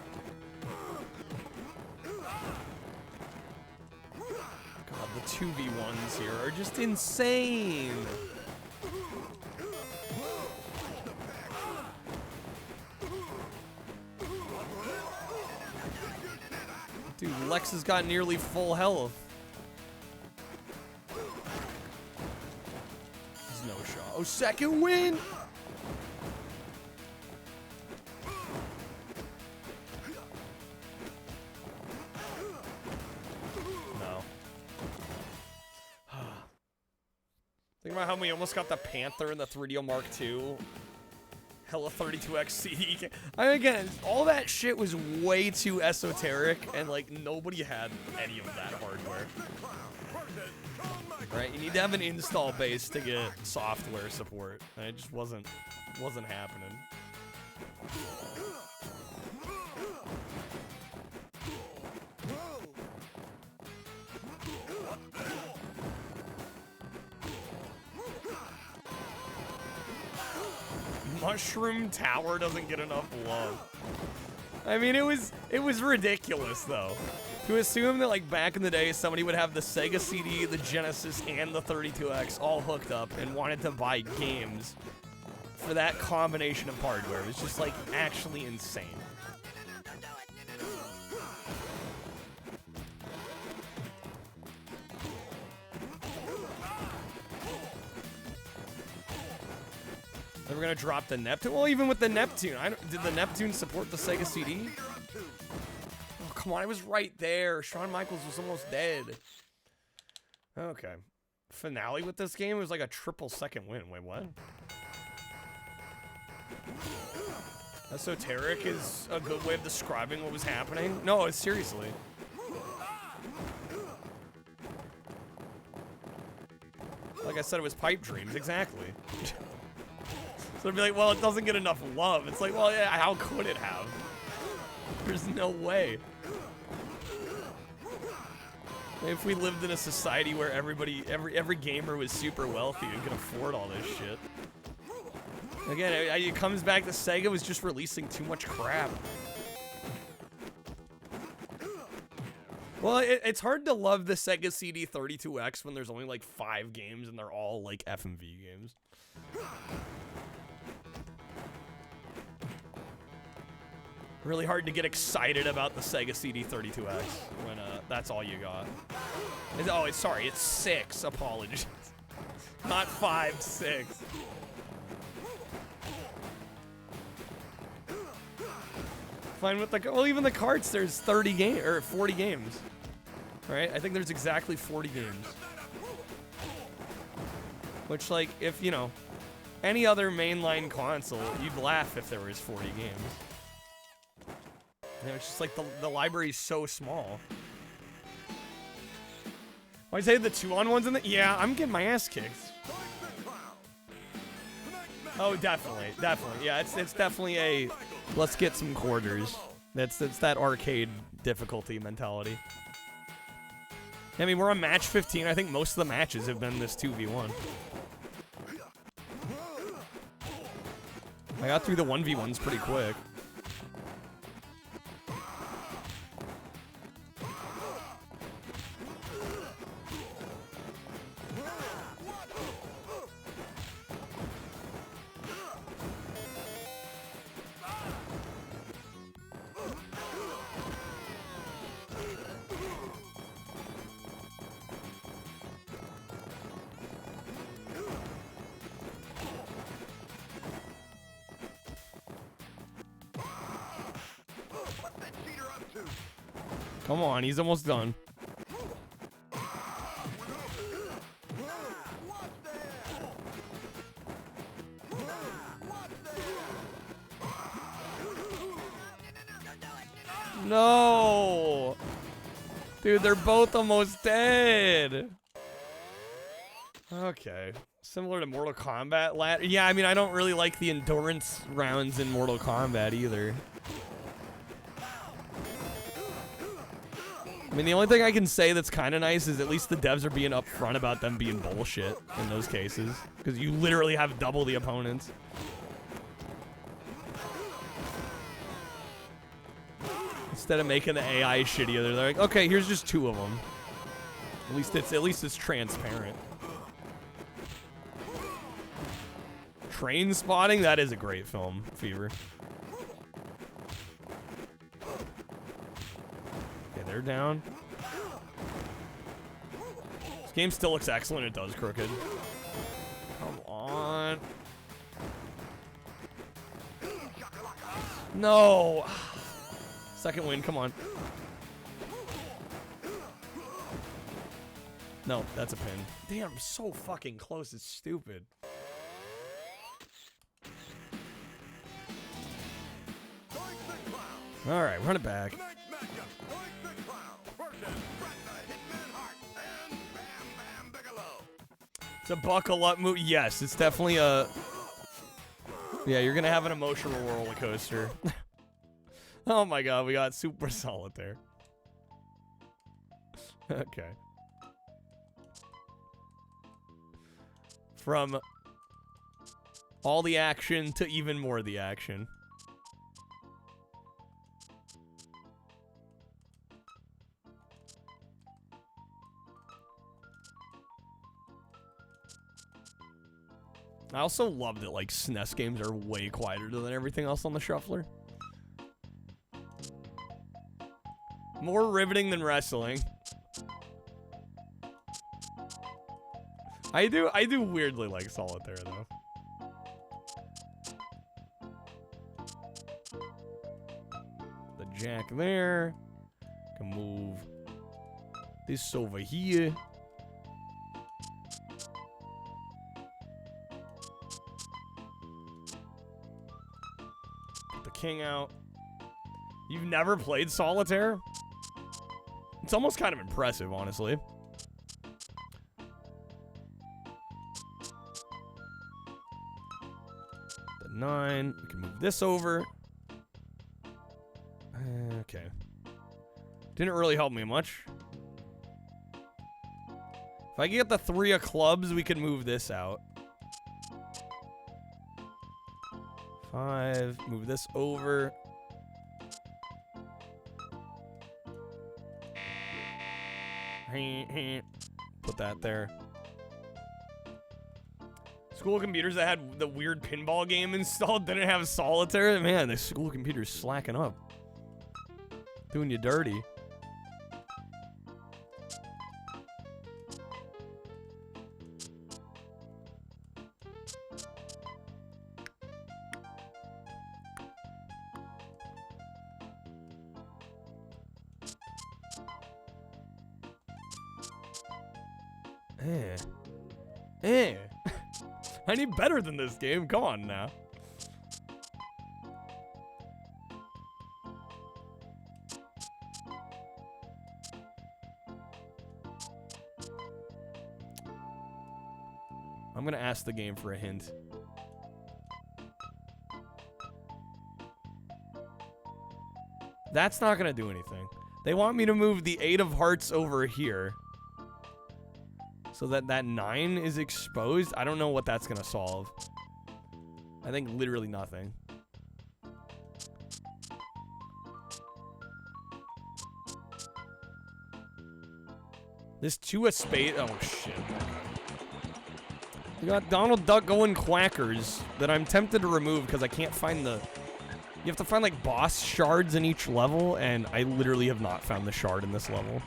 God, the 2v1s here are just insane. Dude, Lex has got nearly full health. There's no shot. Oh, second win! No. Think about how we almost got the Panther in the 3DO Mark II. Hella 32X CD. I mean, again, all that shit was way too esoteric, and like nobody had any of that hardware. Right? You need to have an install base to get software support. And it just wasn't happening. Mushroom Tower doesn't get enough love. I mean, it was ridiculous though. To assume that like back in the day somebody would have the Sega CD, the Genesis, and the 32X all hooked up and wanted to buy games for that combination of hardware was just like actually insane. Then we're gonna drop the Neptune. Well, even with the Neptune, did the Neptune support the Sega CD? Oh, come on, I was right there. Shawn Michaels was almost dead. Okay. Finale with this game was like a triple second win. Wait, what? Esoteric is a good way of describing what was happening. No, it's seriously. Like I said, it was pipe dreams. Exactly. So it'd be like, well, it doesn't get enough love. It's like, well, yeah, how could it have? There's no way. If we lived in a society where every gamer was super wealthy and could afford all this shit. Again, it comes back to Sega was just releasing too much crap. Well, it's hard to love the Sega CD 32X when there's only like 5 games and they're all like FMV games. Really hard to get excited about the Sega CD 32X when that's all you got. Sorry, it's 6. Apologies. Not 5, 6. Fine with well, even the carts, there's 30 games or 40 games, right? I think there's exactly 40 games. Which, like, if you know any other mainline console, you'd laugh if there was 40 games. You know, it's just like the library's so small. I say the 2-on-1s in the yeah, I'm getting my ass kicked. Oh, definitely. Yeah, it's definitely a let's get some quarters. That's that arcade difficulty mentality. I mean, we're on match 15. I think most of the matches have been this 2v1. I got through the 1v1s pretty quick. Come on, he's almost done. No! Dude, they're both almost dead. Okay. Similar to Mortal Kombat. Yeah, I mean, I don't really like the endurance rounds in Mortal Kombat either. I mean, the only thing I can say that's kind of nice is at least the devs are being upfront about them being bullshit in those cases. Because you literally have double the opponents. Instead of making the AI shittier, they're like, okay, here's just 2 of them. At least it's transparent. Train Spotting, that is a great film, Fever. They're down. This game still looks excellent. It does, Crooked. Come on. No. Second win. Come on. No, that's a pin. Damn, I'm so fucking close. It's stupid. All right, run it back. It's a buckle up move. Yes, it's definitely a... Yeah, you're going to have an emotional roller coaster. Oh my god, we got Super Solitaire. Okay. From all the action to even more of the action. I also love that, like, SNES games are way quieter than everything else on the shuffler. More riveting than wrestling. I do weirdly like Solitaire, though. jack there. Can move this over here. Put the king out. You've never played solitaire? It's almost kind of impressive, honestly. The 9. We can move this over. Okay. Didn't really help me much. If I get the 3 of clubs, we can move this out. 5. Move this over. Put that there. School computers that had the weird pinball game installed didn't have solitaire. Man, the school computer's slacking up. Doing you dirty. I need better than this game. Come on now. I'm gonna ask the game for a hint. That's not gonna do anything. They want me to move the 8 of hearts over here. So that 9 is exposed. I don't know what that's gonna solve. I think literally nothing. This 2 of spades. Oh shit. You got Donald Duck going quackers that I'm tempted to remove because I can't find the... You have to find like boss shards in each level, and I literally have not found the shard in this level.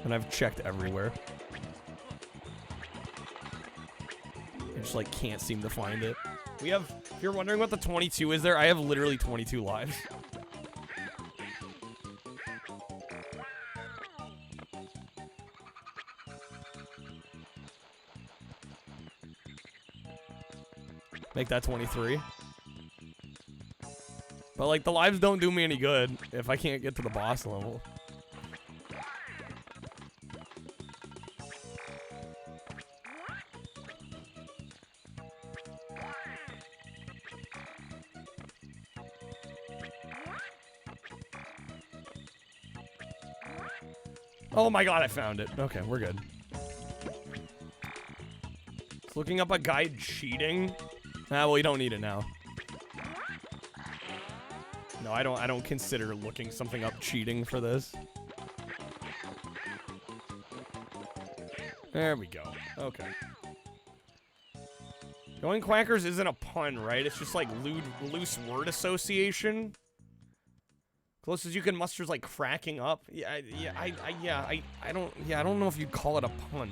And I've checked everywhere. I just like can't seem to find it. We have, if you're wondering what the 22 is there, I have literally 22 lives. Make that 23. But like the lives don't do me any good if I can't get to the boss level. Oh my god, I found it. Okay, we're good. It's looking up a guide cheating. Ah, well, you don't need it now. No, I don't consider looking something up cheating for this. There we go. Okay. Going quackers isn't a pun, right? It's just like loose word association. Closest you can muster is like cracking up. I don't know if you'd call it a pun.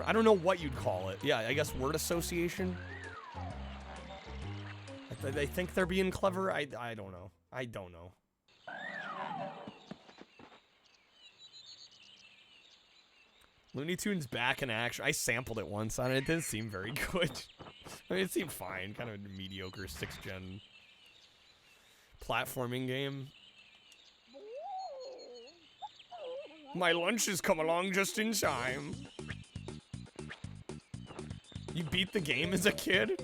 I don't know what you'd call it. Yeah, I guess word association. They think they're being clever. I don't know. I don't know. Looney Tunes back in action. I sampled it once, and it didn't seem very good. I mean, it seemed fine. Kind of a mediocre 6th gen platforming game. My lunch has come along just in time. You beat the game as a kid?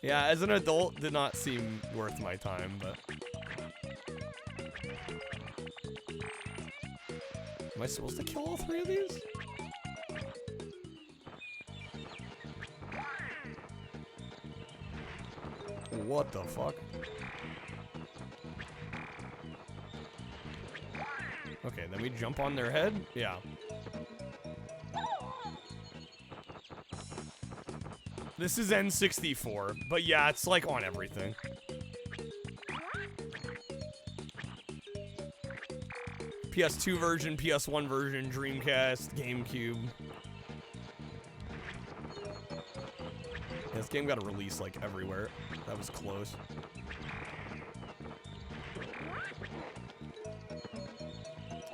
Yeah, as an adult, did not seem worth my time, but... Am I supposed to kill all 3 of these? What the fuck? Okay, then we jump on their head? Yeah. This is N64, but yeah, it's like on everything. PS2 version, PS1 version, Dreamcast, GameCube. Yeah, This game got a release like everywhere. That was close.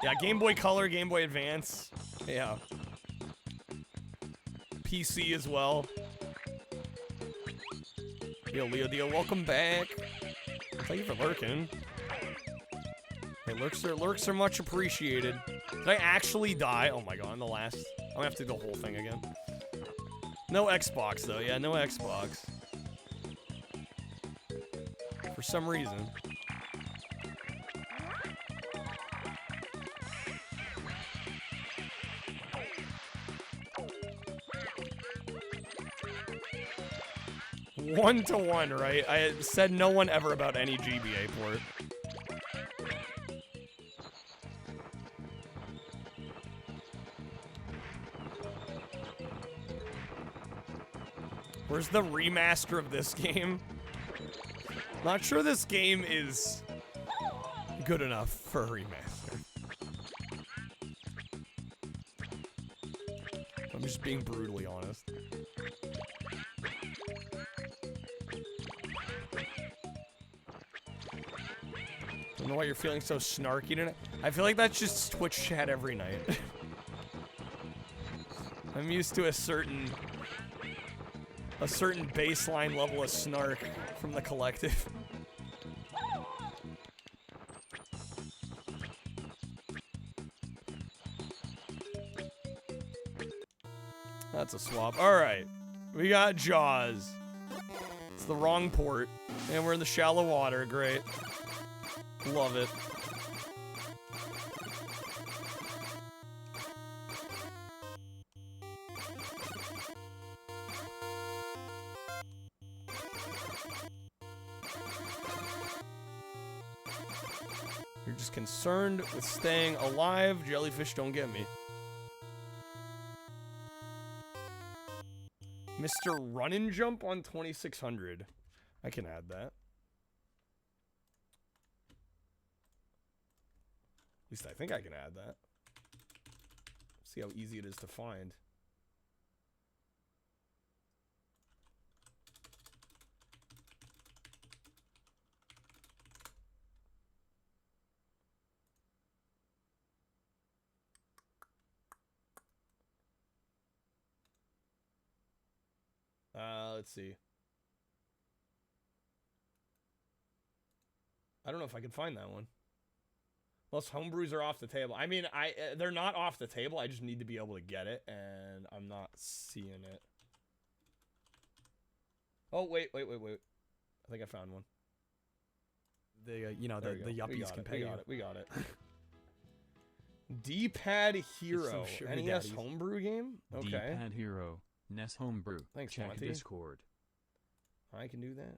Yeah, Game Boy Color, Game Boy Advance. Yeah. PC as well. Yo, Leo Dio, welcome back. Thank you for lurking. Hey, lurks are much appreciated. Did I actually die? Oh my god, in the last... I'm gonna have to do the whole thing again. No Xbox, though. Yeah, no Xbox. For some reason. One to one, right? I said no one ever about any GBA port. Where's the remaster of this game? Not sure this game is good enough for a remaster. I'm just being brutally honest. I don't know why you're feeling so snarky tonight. I feel like that's just Twitch chat every night. I'm used to a certain baseline level of snark from the collective. That's a swap. Alright. We got Jaws. It's the wrong port. And we're in the shallow water. Great. Love it. You're just concerned with staying alive. Jellyfish don't get me. Mr. Run and Jump on 2600. I can add that. At least I think I can add that. See how easy it is to find. Let's see. I don't know if I can find that one. Most homebrews are off the table. I mean, they're not off the table. I just need to be able to get it, and I'm not seeing it. Oh, wait. I think I found one. The yuppies can pay. We got it. D-Pad Hero. NES homebrew game? Okay. D-Pad Hero. NES homebrew. Thanks, Check Monty. Discord. I can do that.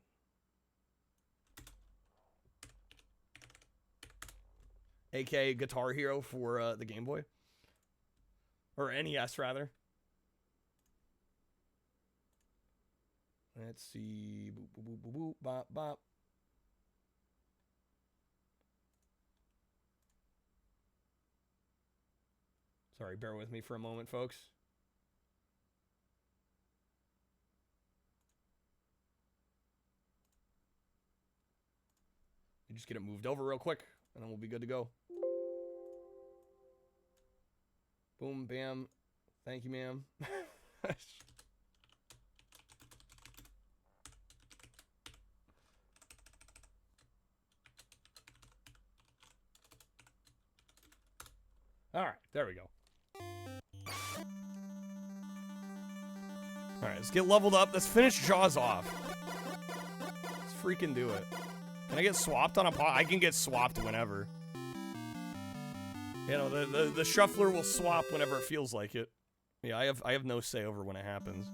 AKA Guitar Hero for the Game Boy. Or NES, rather. Let's see. Boop, boop, boop, boop, boop, bop, bop. Sorry, bear with me for a moment, folks. You just get it moved over real quick, and then we'll be good to go. Boom, bam. Thank you, ma'am. All right, there we go. All right, let's get leveled up. Let's finish Jaws off. Let's freaking do it. Can I get swapped on a pot? I can get swapped whenever. You know, the shuffler will swap whenever it feels like it. Yeah, I have no say over when it happens.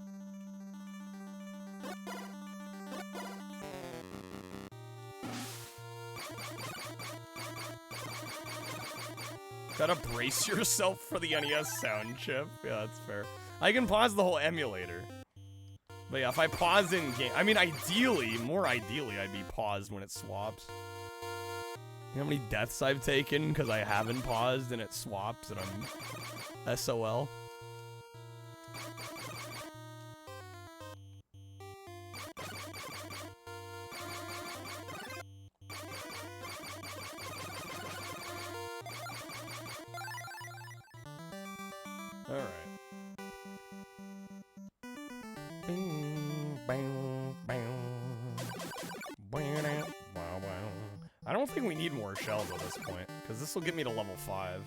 Gotta brace yourself for the NES sound chip. Yeah, that's fair. I can pause the whole emulator. But yeah, if I pause in game, I mean, more ideally, I'd be paused when it swaps. You know how many deaths I've taken because I haven't paused and it swaps and I'm SOL? I don't think we need more shells at this point, because this will get me to level 5.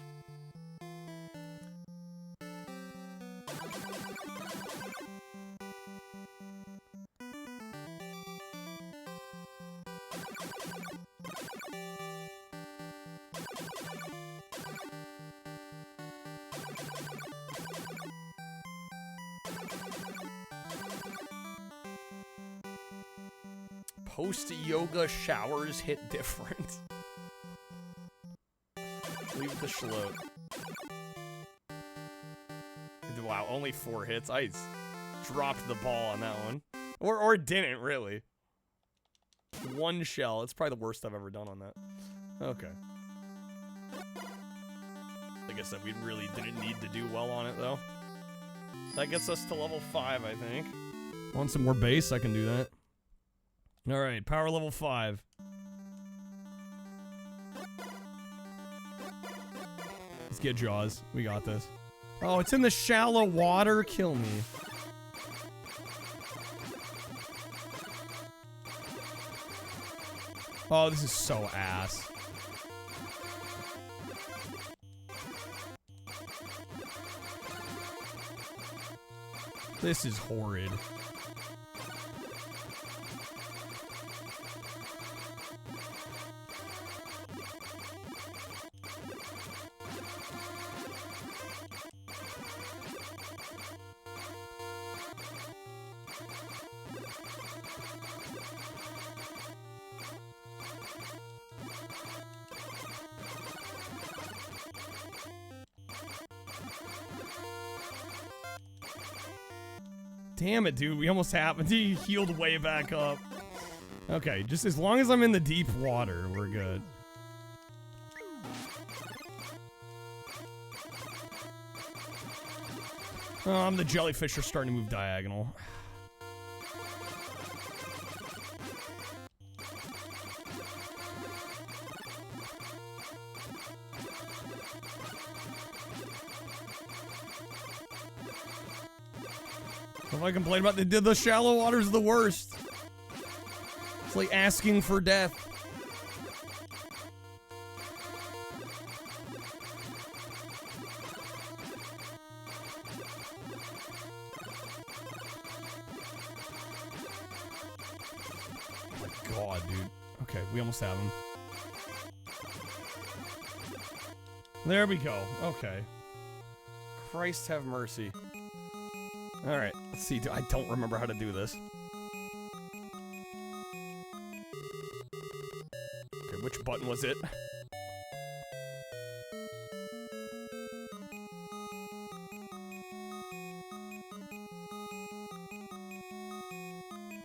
Post-yoga showers hit different. Leave the schloat. Wow, only 4 hits. I dropped the ball on that one. Or didn't, really. 1 shell. It's probably the worst I've ever done on that. Okay. Like I said, we really didn't need to do well on it, though. That gets us to level 5, I think. Want some more base? I can do that. Alright, power level 5. Let's get Jaws. We got this. Oh, it's in the shallow water? Kill me. Oh, this is so ass. This is horrid. Damn it, dude. We almost happened. He healed way back up. Okay, just as long as I'm in the deep water, we're good. The jellyfish are starting to move diagonal. What I complain about? The shallow water's the worst. It's like asking for death. Oh my god, dude. Okay, we almost have him. There we go. Okay. Christ have mercy. Alright, let's see. I don't remember how to do this. Okay, which button was it?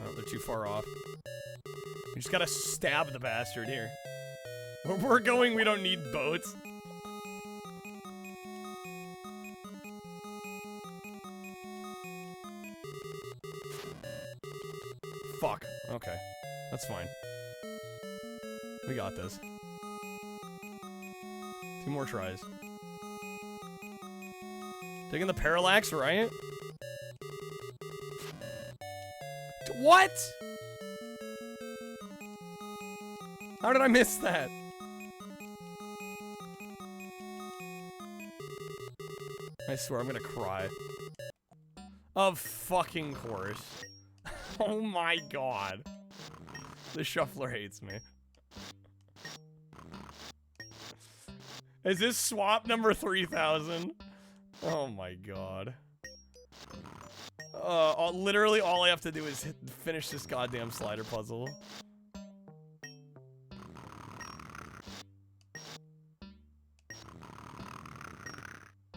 Oh, they're too far off. We just gotta stab the bastard here. Where we're going, we don't need boats. Fuck. Okay. That's fine. We got this. 2 more tries. Taking the parallax, right? What? How did I miss that? I swear I'm gonna cry. Of fucking course. Oh my god. The shuffler hates me. Is this swap number 3000? Oh my god. Literally all I have to do is finish this goddamn slider puzzle.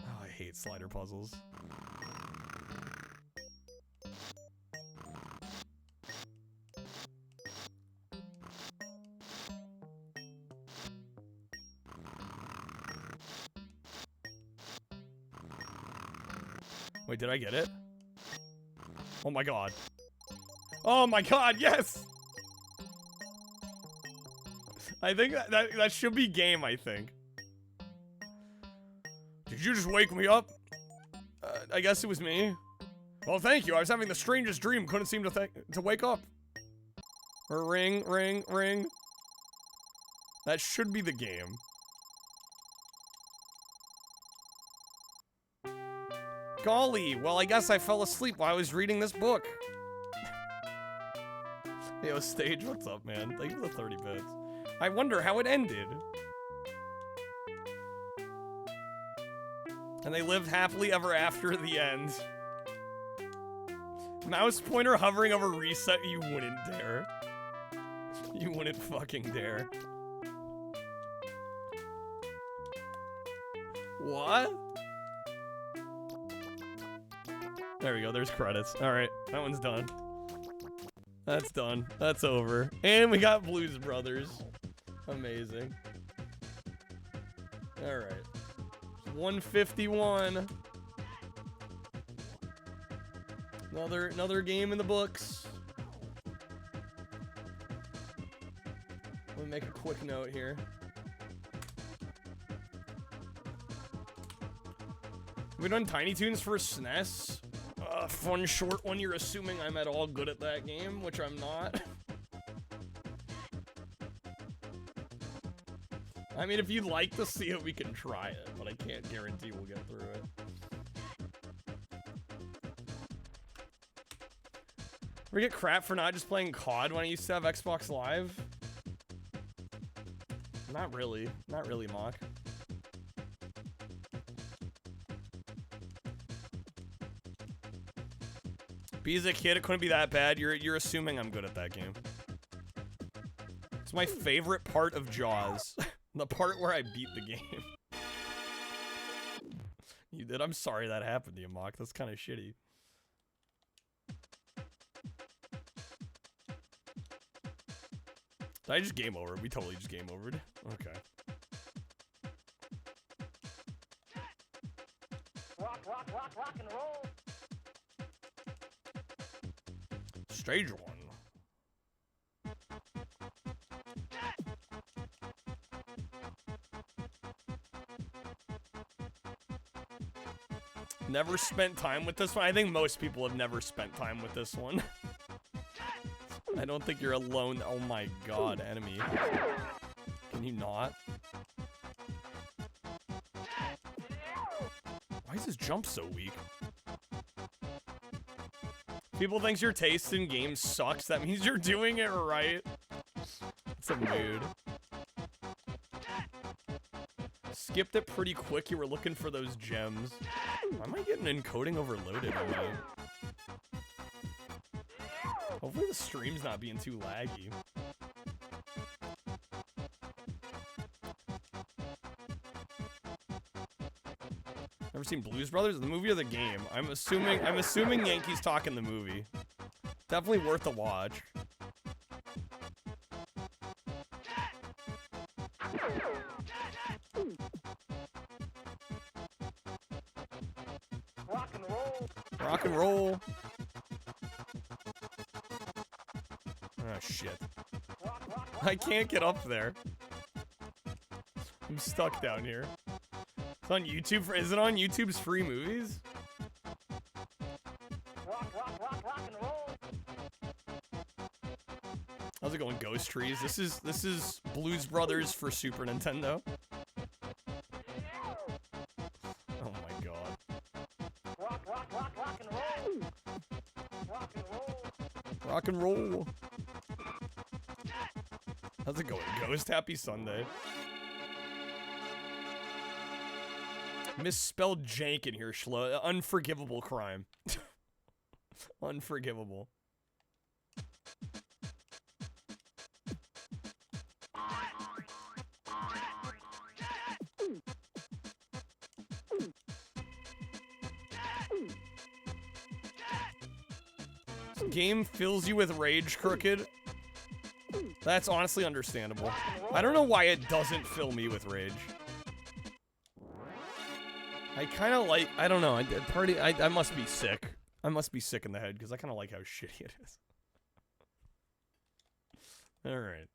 Oh, I hate slider puzzles. Wait, did I get it? Oh my god. Oh my god, yes! I think that should be game, I think. Did you just wake me up? I guess it was me. Well, thank you. I was having the strangest dream. Couldn't seem to wake up. Ring, ring, ring. That should be the game. Golly, well, I guess I fell asleep while I was reading this book. Yo, Stage, what's up, man? Thank you for the 30 bits. I wonder how it ended. And they lived happily ever after the end. Mouse pointer hovering over reset, you wouldn't dare. You wouldn't fucking dare. What? There we go, there's credits. Alright, that one's done. That's done. That's over. And we got Blues Brothers. Amazing. Alright. 151. Another game in the books. Let me make a quick note here. Have we done Tiny Toons for SNES? Fun short one. You're assuming I'm at all good at that game, which I'm not. I mean, if you'd like to see it, we can try it, but I can't guarantee we'll get through it. We get crap for not just playing COD when I used to have Xbox Live? Not really. Not really, Mock. Be as a kid, it couldn't be that bad. You're assuming I'm good at that game. It's my favorite part of Jaws. The part where I beat the game. You did? I'm sorry that happened to you, Mock. That's kind of shitty. Did I just game over? We totally just game overed. Okay. Rock and roll. Stage one. Never spent time with this one. I think most people have never spent time with this one. I don't think you're alone. Oh my god, enemy. Can you not? Why is his jump so weak? People thinks your taste in games sucks. That means you're doing it right. It's a mood. Skipped it pretty quick. You were looking for those gems. Why am I getting encoding overloaded on me? Hopefully the stream's not being too laggy. Never seen Blues Brothers? The movie or the game? I'm assuming Yankees talking the movie. Definitely worth a watch. Rock and roll. Rock and roll. Oh shit. I can't get up there. I'm stuck down here. It's on YouTube. Is it on YouTube's free movies? Rock and roll. How's it going, Ghost Trees? This is Blues Brothers for Super Nintendo. Oh my god. Rock and roll. Rock and roll. Rock and roll. How's it going, Ghost? Happy Sunday. Misspelled jank in here, Schlo. Unforgivable crime. Unforgivable. This game fills you with rage, Crooked. That's honestly understandable. I don't know why it doesn't fill me with rage. I kind of like, I don't know, I must be sick. I must be sick in the head, because I kind of like how shitty it is. Alright.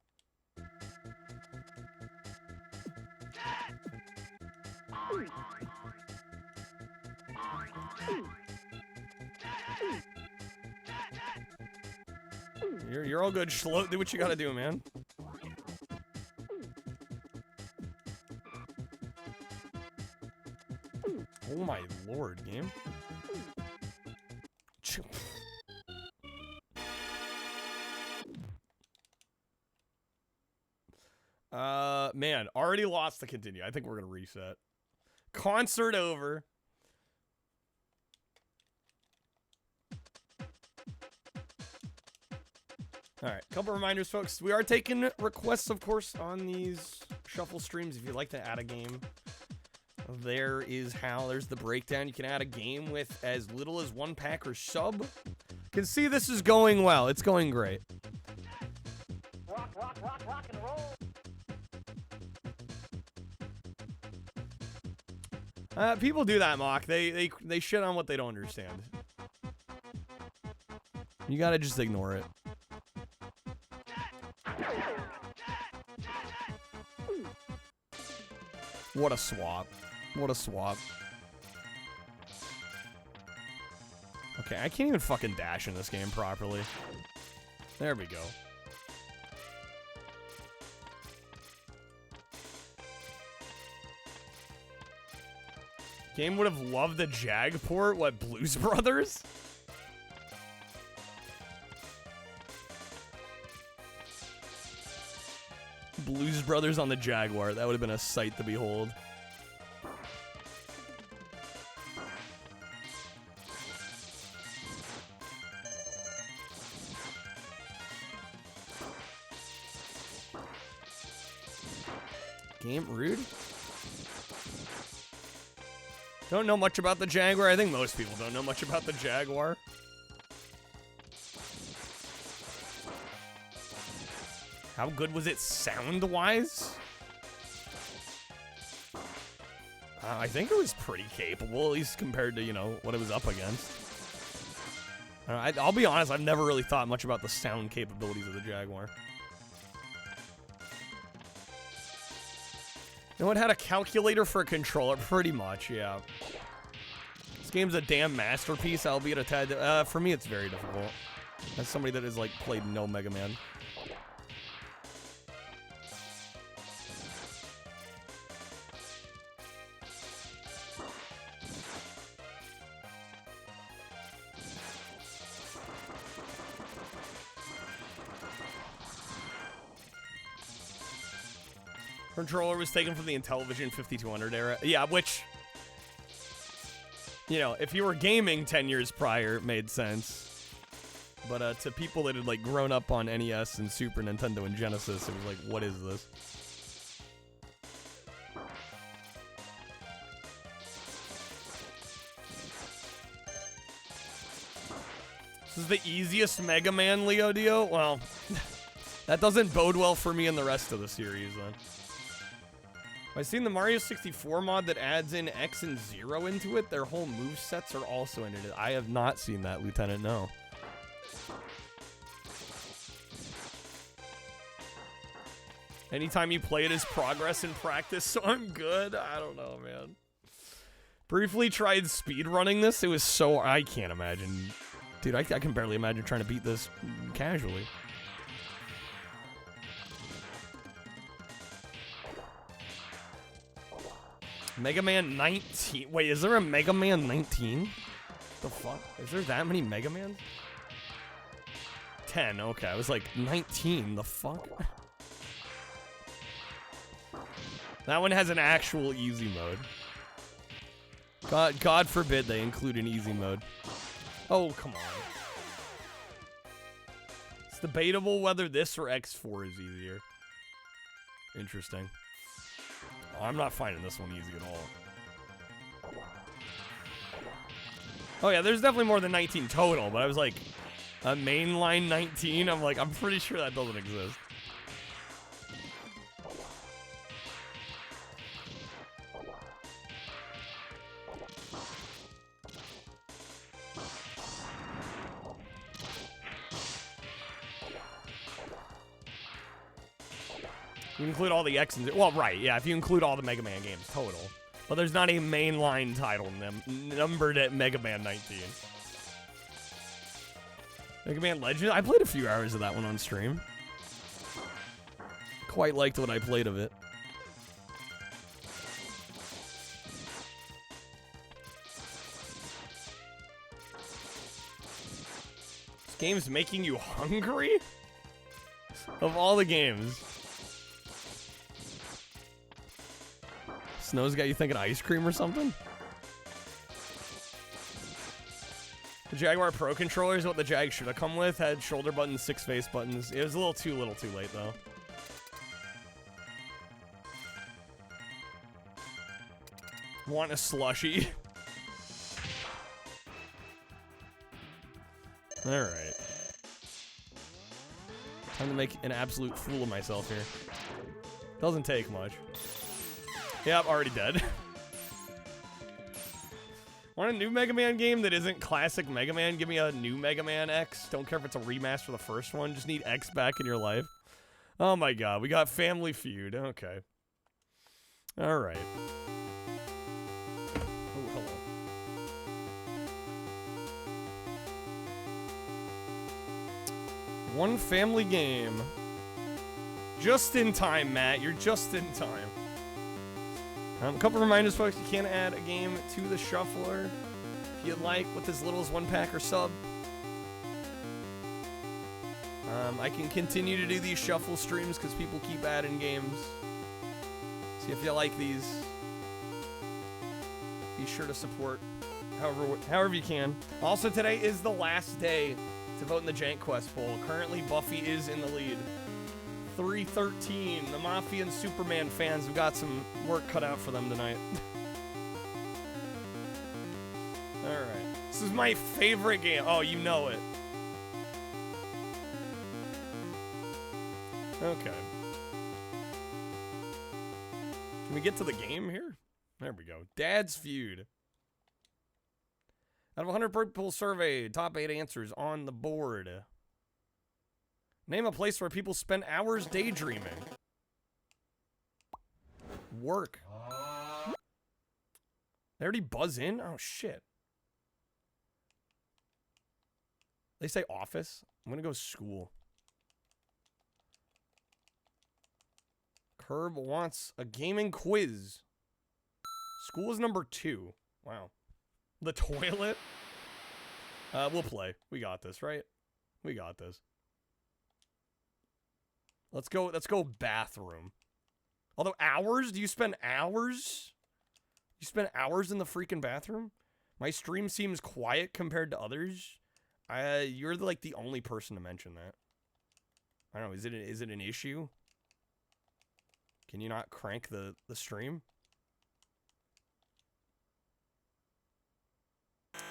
You're all good. Schlo, do what you gotta do, man. Oh my lord, game. Man, already lost the continue. I think we're gonna reset. Concert over. Alright, couple reminders, folks. We are taking requests, of course, on these shuffle streams. If you'd like to add a game, there is how. There's the breakdown. You can add a game with as little as 1 pack or sub. You can see this is going well. It's going great. Rock, rock, rock, rock and roll. People do that, Mock. They shit on what they don't understand. You gotta just ignore it. What a swap. What a swap. Okay, I can't even fucking dash in this game properly. There we go. Game would have loved the Jag port. What, Blues Brothers? Blues Brothers on the Jaguar. That would have been a sight to behold. Game rude. Don't know much about the Jaguar. I think most people don't know much about the Jaguar. How good was it sound-wise? I think it was pretty capable, at least compared to, you know, what it was up against. I'll be honest, I've never really thought much about the sound capabilities of the Jaguar. You know, it had a calculator for a controller, pretty much, yeah. This game's a damn masterpiece, albeit a tad... for me, it's very difficult. As somebody that has, like, played no Mega Man. Controller was taken from the Intellivision 5200 era. Yeah, which, you know, if you were gaming 10 years prior, it made sense. But to people that had, like, grown up on NES and Super Nintendo and Genesis, it was like, what is this? This is the easiest Mega Man, Leo Dio? Well, that doesn't bode well for me in the rest of the series, then. I've seen the Mario 64 mod that adds in X and Zero into it. Their whole movesets are also in it. I have not seen that, Lieutenant, no. Anytime you play it is progress in practice, so I'm good. I don't know, man. Briefly tried speedrunning this. It was so... I can't imagine. Dude, I can barely imagine trying to beat this casually. Mega Man 19. Wait, is there a Mega Man 19? The fuck? Is there that many Mega Mans? 10, okay. I was like, 19, the fuck? That one has an actual easy mode. God forbid they include an easy mode. Oh, come on. It's debatable whether this or X4 is easier. Interesting. Oh, I'm not finding this one easy at all. Oh yeah, there's definitely more than 19 total, but I was like, a mainline 19? I'm like, I'm pretty sure that doesn't exist. You include all the X and Z. Well, right, yeah, if you include all the Mega Man games total. But there's not a mainline title numbered at Mega Man 19. Mega Man Legend. I played a few hours of that one on stream. Quite liked what I played of it. This game's making you hungry? Of all the games. Snow's got you thinking ice cream or something? The Jaguar Pro controller is what the Jag should have come with. Had shoulder buttons, 6 face buttons. It was a little too late though. Want a slushie? Alright. Time to make an absolute fool of myself here. Doesn't take much. Yeah, I'm already dead. Want a new Mega Man game that isn't classic Mega Man? Give me a new Mega Man X. Don't care if it's a remaster of the first one. Just need X back in your life. Oh my god, we got Family Feud. Okay. Alright. Oh, hello. One family game. Just in time, Matt. You're just in time. A couple reminders, folks. You can add a game to the shuffler if you'd like with as little as 1 pack or sub. I can continue to do these shuffle streams because people keep adding games. See if you like these. Be sure to support however you can. Also, today is the last day to vote in the Jank Quest poll. Currently, Buffy is in the lead. 313. The Mafia and Superman fans have got some work cut out for them tonight. Alright. This is my favorite game. Oh, you know it. Okay. Can we get to the game here? There we go. Dad's Feud. Out of 100 people surveyed, top 8 answers on the board. Name a place where people spend hours daydreaming. Work. They already buzz in? Oh, shit. They say office? I'm gonna go school. Curb wants a gaming quiz. School is number 2. Wow. The toilet? We'll play. We got this, right? We got this. Let's go bathroom. Although hours? Do you spend hours? You spend hours in the freaking bathroom? My stream seems quiet compared to others. You're like the only person to mention that. I don't know, is it an issue? Can you not crank the stream?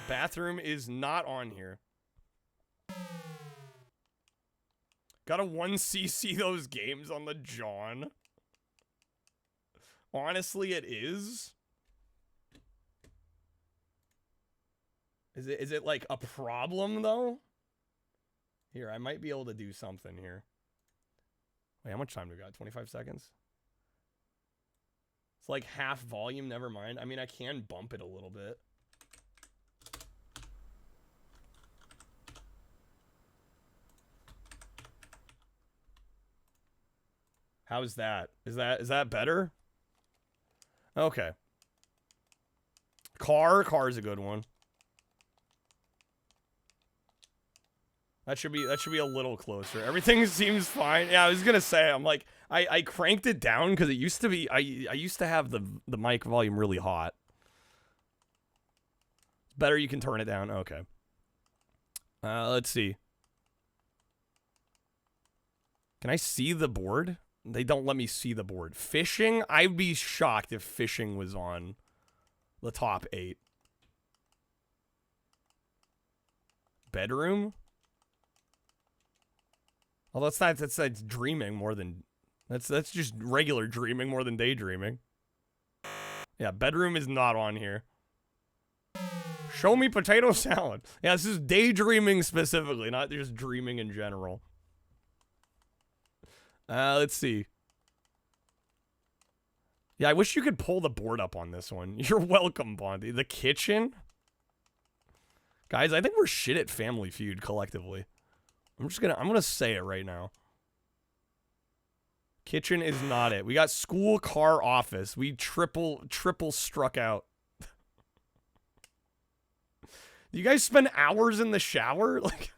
Bathroom is not on here. Gotta 1cc those games on the John. Honestly, it is. Is it like a problem though? Here, I might be able to do something here. Wait, how much time do we got? 25 seconds? It's like half volume, never mind. I mean, I can bump it a little bit. How's that? Is that better? Okay. Car's a good one. That should be a little closer. Everything seems fine. Yeah, I was gonna say, I'm like, I cranked it down because it used to be, I used to have the mic volume really hot. It's better, you can turn it down. Okay. Let's see. Can I see the board? They don't let me see the board. Fishing? I'd be shocked if fishing was on the top 8. Bedroom? Well, that's dreaming more than that's just regular dreaming more than daydreaming. Yeah, bedroom is not on here. Show me potato salad. Yeah, this is daydreaming specifically, not just dreaming in general. Let's see. Yeah, I wish you could pull the board up on this one. You're welcome, Bondi. The kitchen? Guys, I think we're shit at Family Feud collectively. I'm gonna say it right now. Kitchen is not it. We got school, car, office. We triple struck out. You guys spend hours in the shower? Like,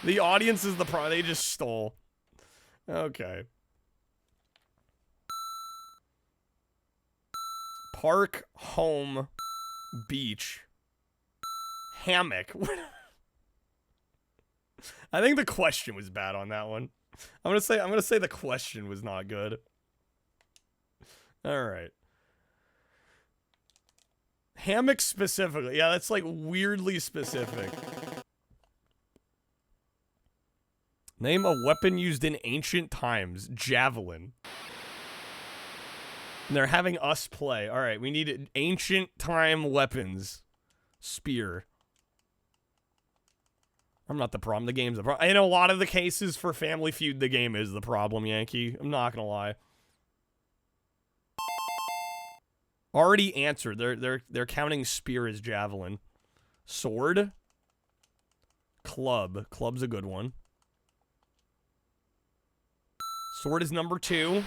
the audience is the problem. They just stole. Okay. Park, home, beach, hammock. I think the question was bad on that one. I'm gonna say the question was not good. All right. Hammock specifically. Yeah, that's like weirdly specific. Name a weapon used in ancient times. Javelin. And they're having us play. All right, we need ancient time weapons. Spear. I'm not the problem. The game's the problem. In a lot of the cases for Family Feud, the game is the problem, Yankee. I'm not gonna lie. Already answered. They're counting spear as javelin. Sword. Club. Club's a good one. Sword is number 2.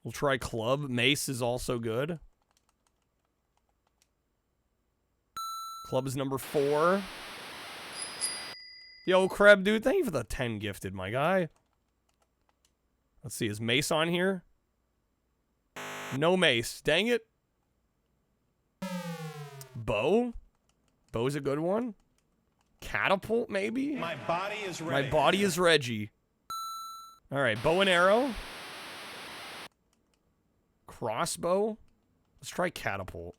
We'll try club. Mace is also good. Club is number 4. Yo, Kreb, dude, thank you for the 10 gifted, my guy. Let's see, is mace on here? No mace. Dang it. Bow? Bow's a good one. Catapult, maybe? My body is ready. My body is Reggie. Alright, bow and arrow. Crossbow. Let's try catapult.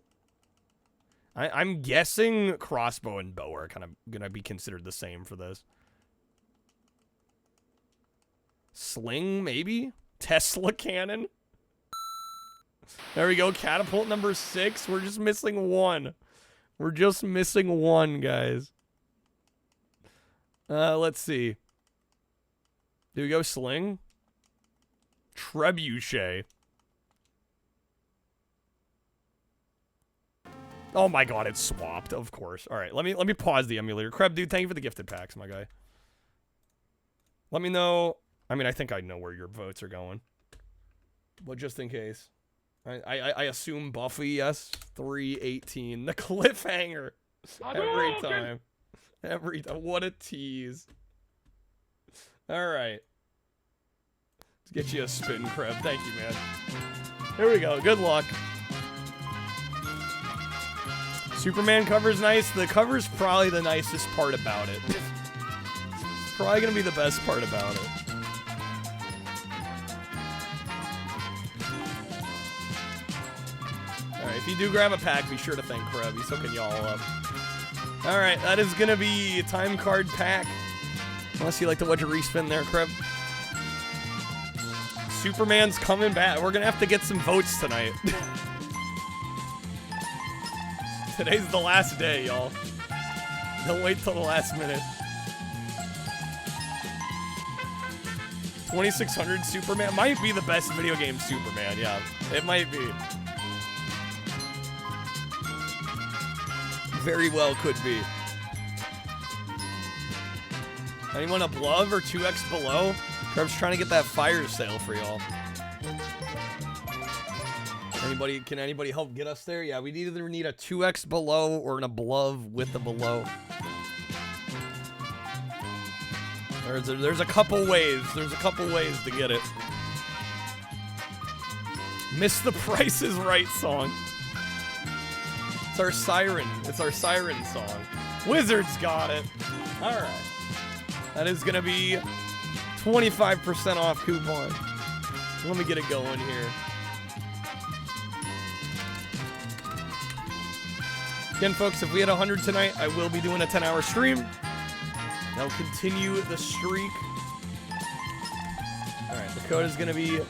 I'm guessing crossbow and bow are kind of gonna be considered the same for this. Sling, maybe? Tesla cannon? There we go, catapult number 6. We're just missing 1. We're just missing 1, guys. Let's see. Do we go sling? Trebuchet. Oh my god, it's swapped, of course. All right, let me pause the emulator. Kreb, dude, thank you for the gifted packs, my guy. Let me know. I mean, I think I know where your votes are going, but just in case, I assume Buffy. Yes, 318. The cliffhanger every time. Every time. What a tease. All right, let's get you a spin, Kreb. Thank you, man. Here we go. Good luck. Superman cover's nice. The cover's probably the nicest part about it. It's probably gonna be the best part about it. Alright, if you do grab a pack, be sure to thank Kreb. He's hooking y'all up. Alright, that is gonna be a time card pack. Unless you like to wedge a respin there, Kreb. Superman's coming back. We're gonna have to get some votes tonight. Today's the last day, y'all. Don't wait till the last minute. 2600 Superman might be the best video game Superman, yeah. It might be. Very well could be. Anyone above or 2x below? Krebs trying to get that fire sale for y'all. Can anybody help get us there? Yeah, we either need a 2x below or an above with the below. There's a couple ways. There's a couple ways to get it. Miss the Price is Right song. It's our siren. It's our siren song. Wizards got it. All right. That is gonna be 25% off coupon. Let me get it going here. Again, folks, if we had 100 tonight, I will be doing a 10-hour stream. I'll continue the streak. All right, the code is going to be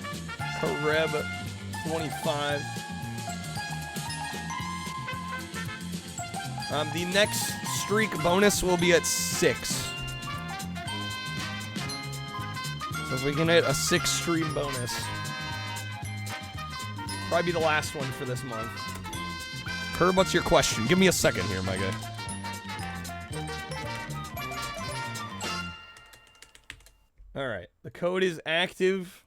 Kareb25. The next streak bonus will be at 6. So if we can hit a 6-stream bonus, probably be the last one for this month. Curb, what's your question? Give me a second here, my guy. All right, the code is active.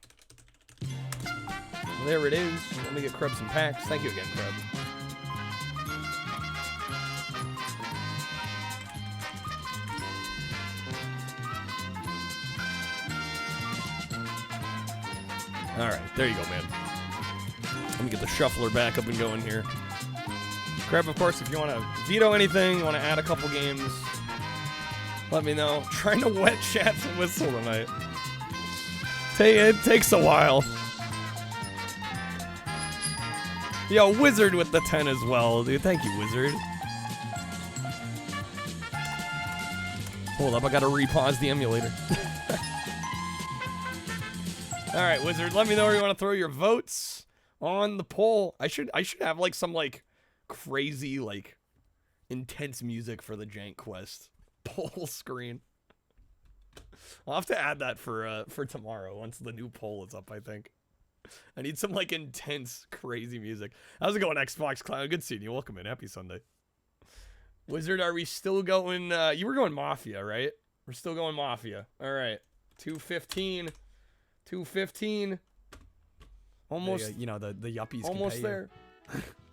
There it is. Let me get Crub some packs. Thank you again, Crub. All right, there you go, man. Let me get the shuffler back up and going here. Crab, of course, if you want to veto anything, you want to add a couple games, let me know. Trying to wet chat's whistle tonight. It takes a while. Yo, Wizard with the 10 as well, dude. Thank you, Wizard. Hold up, I gotta repause the emulator. All right, Wizard, let me know where you want to throw your votes on the poll. I should have like some like crazy like intense music for the Jank Quest poll screen. I'll have to add that for tomorrow once the new poll is up, I think. I need some like intense crazy music. How's it going, Xbox Clown? Good seeing you. Welcome in. Happy Sunday. Wizard, are we still going you were going Mafia, right? We're still going Mafia. All right. 215. 215. Almost, you know, the yuppies almost there.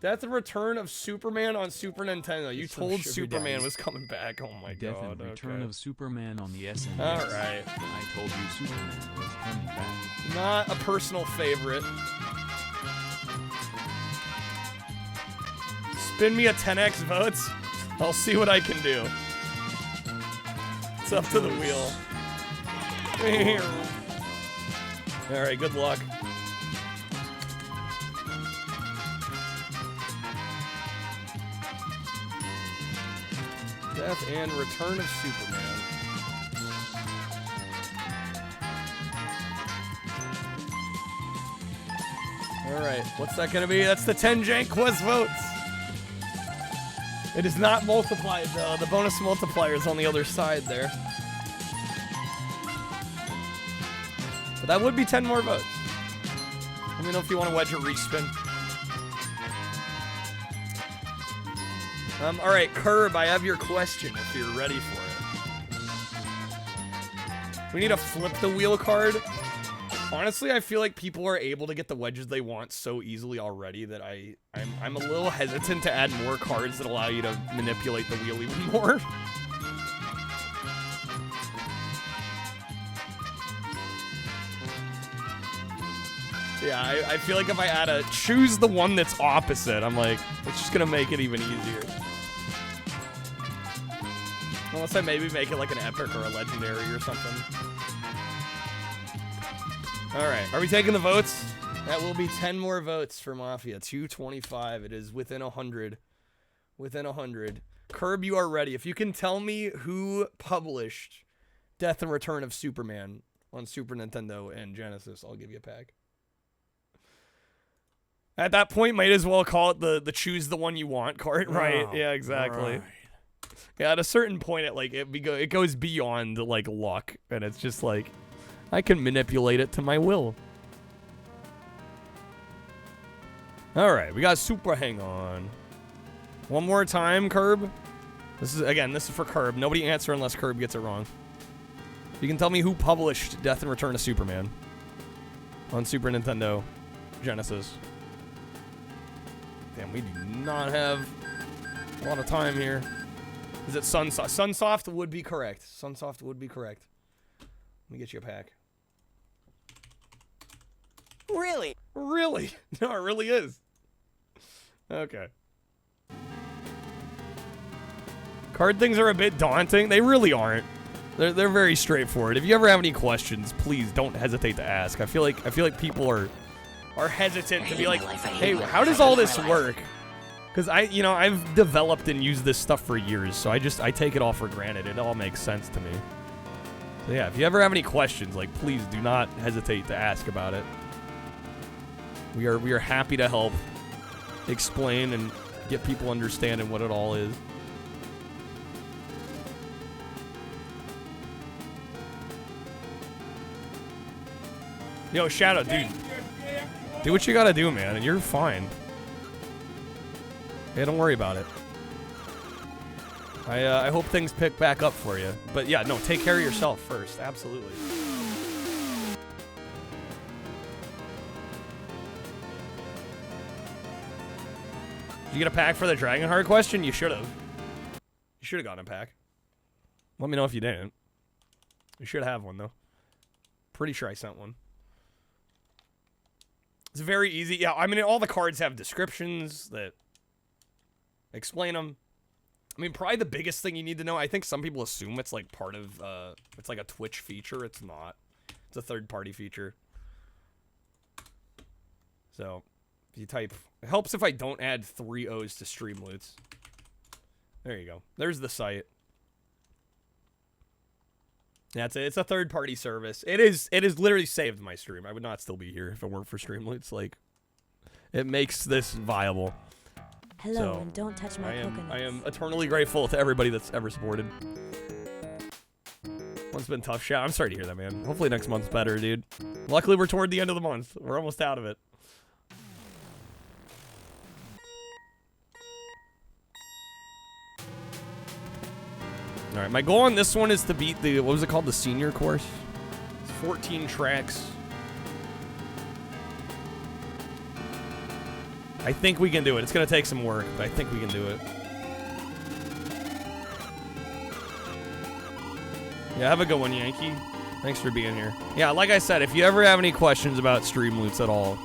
That's the return of Superman on Super Nintendo. You told Superman was coming back. Oh my Death god. and Return of Superman on the SNES. All right. I told you Superman was coming back. Not a personal favorite. Spin me a 10x votes. I'll see what I can do. It's up to the wheel. All right, good luck. Death and Return of Superman. All right, what's that gonna be? That's the 10 Jank Quest votes. It is not multiplied though. The bonus multiplier is on the other side there. But that would be 10 more votes. Let me know if you want to wedge a respin. All right, Curb, I have your question if you're ready for it. We need a flip the wheel card. Honestly, I feel like people are able to get the wedges they want so easily already that I'm a little hesitant to add more cards that allow you to manipulate the wheel even more. Yeah, I feel like if I add a choose the one that's opposite, I'm like, it's just gonna make it even easier. Unless I maybe make it like an epic or a legendary or something. Alright, are we taking the votes? That will be 10 more votes for Mafia. 225. It is within 100. Within 100. Curb, you are ready. If you can tell me who published Death and Return of Superman on Super Nintendo and Genesis, I'll give you a pack. At that point, might as well call it the choose the one you want card, right? Yeah, exactly. Right. Yeah, at a certain point, it goes beyond like luck, and it's just like I can manipulate it to my will. All right, we got Super Hang On. One more time, Curb. This is for Curb. Nobody answer unless Curb gets it wrong. You can tell me who published Death and Return of Superman on Super Nintendo, Genesis. Damn, we do not have a lot of time here. Is it Sunsoft? Sunsoft would be correct. Sunsoft would be correct. Let me get you a pack. Really? Really? No, it really is. Okay. Card things are a bit daunting. They really aren't. They're very straightforward. If you ever have any questions, please don't hesitate to ask. I feel like people are hesitant to be like, hey, how does all this work? Because I've developed and used this stuff for years, so I take it all for granted. It all makes sense to me. So yeah, if you ever have any questions, like, please do not hesitate to ask about it. We are happy to help explain and get people understanding what it all is. Yo, Shadow, dude. Do what you gotta do, man, and you're fine. Yeah, don't worry about it. I hope things pick back up for you. But yeah, no, take care of yourself first. Absolutely. Did you get a pack for the Dragonheart question? You should have. You should have gotten a pack. Let me know if you didn't. You should have one, though. Pretty sure I sent one. It's very easy. Yeah, I mean, all the cards have descriptions that explain them. I mean, probably the biggest thing you need to know, I think some people assume it's like part of, it's like a Twitch feature. It's not. It's a third-party feature. So, if you type, it helps if I don't add 3 O's to Streamloots. There you go. There's the site. That's it. It's a third-party service. It is literally saved my stream. I would not still be here if it weren't for Streamloots. Like, it makes this viable. Hello, So, and don't touch my coconuts. I am eternally grateful to everybody that's ever supported. It's been tough, shit. I'm sorry to hear that, man. Hopefully next month's better, dude. Luckily, we're toward the end of the month. We're almost out of it. All right, my goal on this one is to beat the, what was it called? The senior course? It's 14 tracks. I think we can do it. It's going to take some work, but I think we can do it. Yeah, have a good one, Yankee. Thanks for being here. Yeah, like I said, if you ever have any questions about Streamloots at all,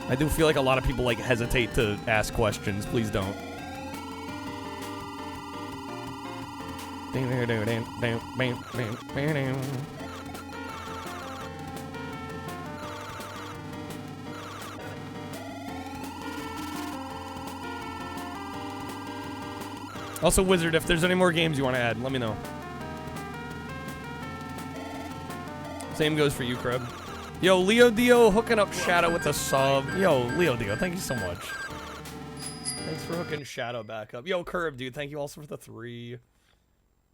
I do feel like a lot of people like hesitate to ask questions. Please don't. Also, Wizard, if there's any more games you want to add, let me know. Same goes for you, Crib. Yo, Leo Dio hooking up Shadow with a sub. Yo, Leo Dio, thank you so much. Thanks for hooking Shadow back up. Yo, Curb, dude, thank you also for the 3.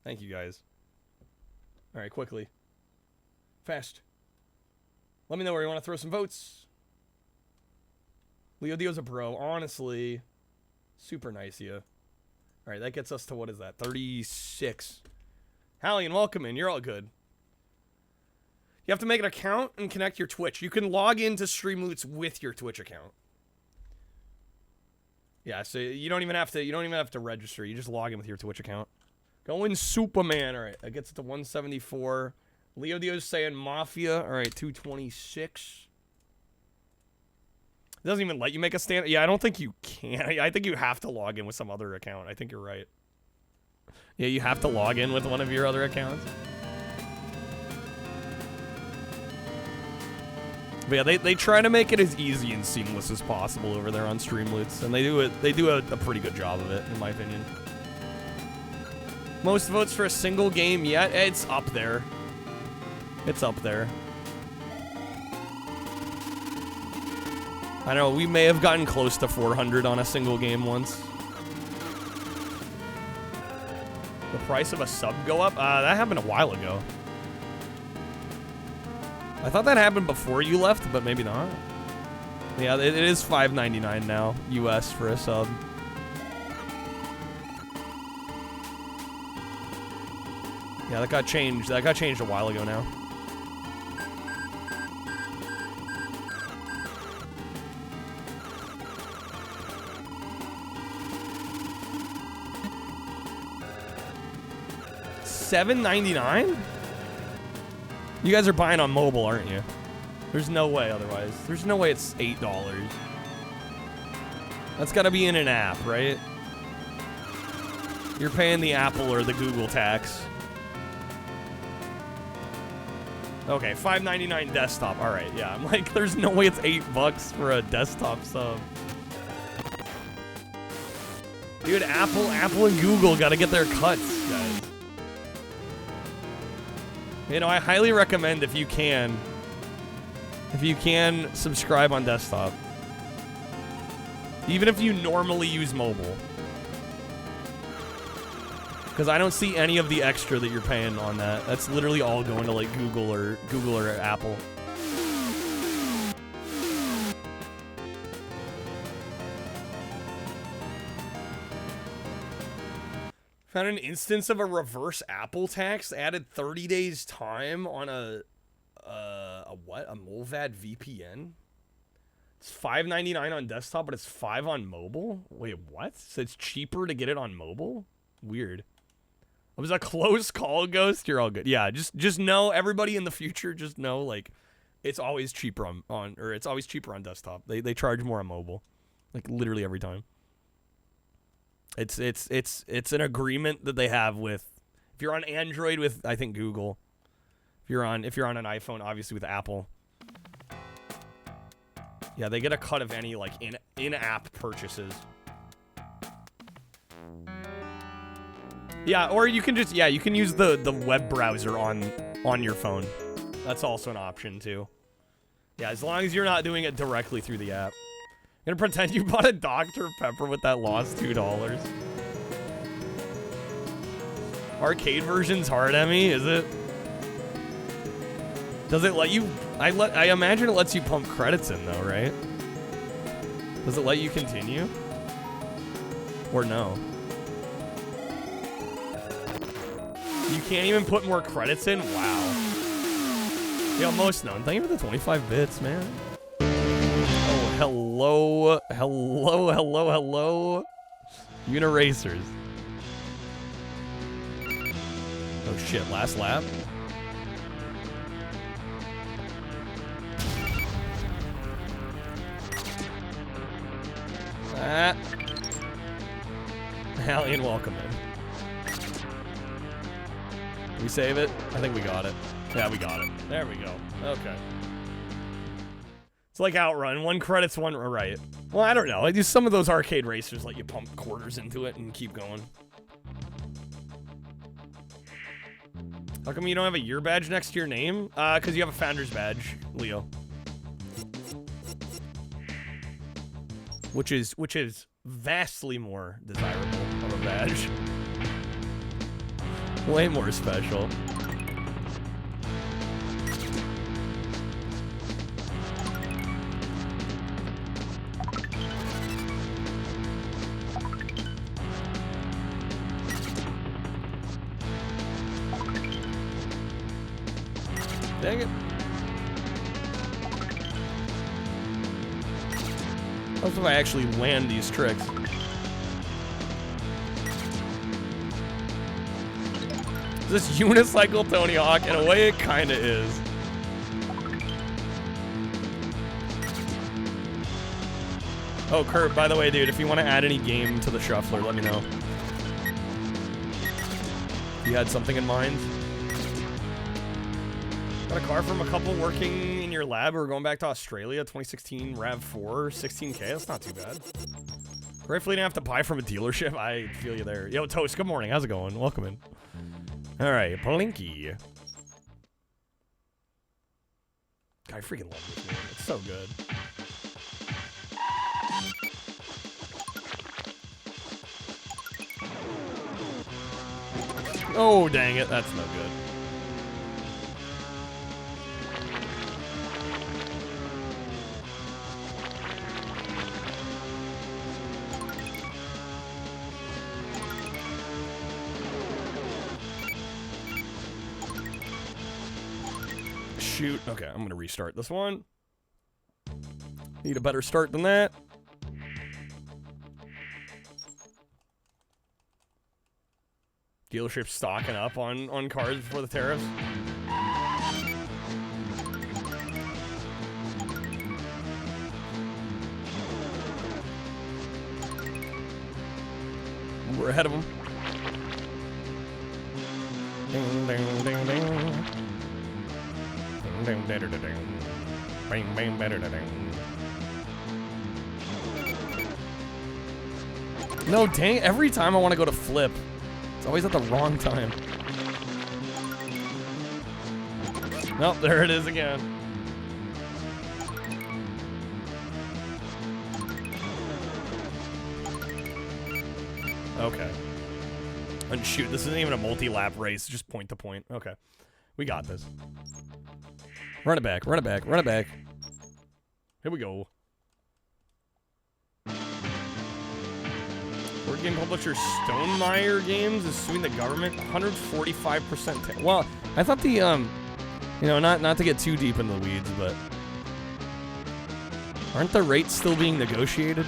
Thank you, guys. All right, quickly. Fast. Let me know where you want to throw some votes. Leo Dio's a bro. Honestly, super nice of you. All right, that gets us to, what is that, 36. Hallian, welcome in. You're all good. You have to make an account and connect your Twitch. You can log into Streamloots with your Twitch account. Yeah, so you don't even have to register. You just log in with your Twitch account. Going Superman. All right, that gets it to 174. Leo Dio's saying Mafia. All right, 226. It doesn't even let you make a stand. Yeah, I don't think you can. I think you have to log in with some other account. I think you're right. Yeah, you have to log in with one of your other accounts. But yeah, they try to make it as easy and seamless as possible over there on Streamloots, and they do a pretty good job of it, in my opinion. Most votes for a single game yet? It's up there. It's up there. I know, we may have gotten close to 400 on a single game once. The price of a sub go up? That happened a while ago. I thought that happened before you left, but maybe not. Yeah, it is $5.99 now, US, for a sub. Yeah, that got changed. That got changed a while ago now. $7.99? You guys are buying on mobile, aren't you? There's no way otherwise. There's no way it's $8. That's gotta be in an app, right? You're paying the Apple or the Google tax. Okay, $5.99 desktop. All right, yeah. I'm like, there's no way it's $8 for a desktop sub. Dude, Apple and Google gotta get their cuts, guys. You know, I highly recommend if you can subscribe on desktop. Even if you normally use mobile. Because I don't see any of the extra that you're paying on that. That's literally all going to like Google or Apple. Found an instance of a reverse Apple tax added 30 days time on a what? A Mulvad VPN? It's $5.99 on desktop, but it's $5 on mobile? Wait, what? So it's cheaper to get it on mobile? Weird. It was a close call, Ghost. You're all good. Yeah, just know, everybody in the future, just know, like, it's always cheaper on it's always cheaper on desktop. They charge more on mobile. Like, literally every time. It's an agreement that they have with, if you're on Android with, I think, Google. If you're on an iPhone, obviously with Apple. Yeah, they get a cut of any like in-app purchases. Yeah, or you can just you can use the web browser on your phone. That's also an option too. Yeah, as long as you're not doing it directly through the app. You're gonna pretend you bought a Dr. Pepper with that lost $2. Arcade version's hard, Emmy, is it? Does it let you... I imagine it lets you pump credits in, though, right? Does it let you continue? Or no? You can't even put more credits in? Wow. Yo, Most Known, thank you for the 25 bits, man. Oh, hello. Hello, hello, hello. Uniracers. Oh, shit, last lap? Alien, welcome in. Did we save it? I think we got it. Yeah, we got it. There we go. Okay. It's like Outrun. One credit's one right. Well, I don't know. I do some of those arcade racers let you pump quarters into it and keep going. How come you don't have a year badge next to your name? Because you have a founder's badge, Leo. Which is vastly more desirable of a badge. Way more special. Dang it. What if I actually land these tricks? Is this unicycle Tony Hawk? In a way, it kinda is. Oh, Kurt, by the way, dude, if you want to add any game to the shuffler, let me know. You had something in mind? Got a car from a couple working in your lab or going back to Australia, 2016 RAV4, 16K, that's not too bad. Gratefully didn't have to buy from a dealership, I feel you there. Yo, Toast, good morning, how's it going? Welcome in. Alright, Blinky. I freaking love this game, it's so good. Oh, dang it, that's no good. Shoot. Okay, I'm gonna restart this one. Need a better start than that. Dealership stocking up on cars before the tariffs. We're ahead of them. Ding, ding, ding, ding. Ding, ding, ding, ding, ding. Bang, bang, better, ding. No, dang, every time I want to go to flip, it's always at the wrong time. Nope, there it is again. Okay. And shoot, this isn't even a multi-lap race, just point to point. Okay. We got this. Run it back, run it back, run it back. Here we go. Board game publisher Stonemaier Games is suing the government. 145%. Well, I thought the you know, not to get too deep into the weeds, but aren't the rates still being negotiated?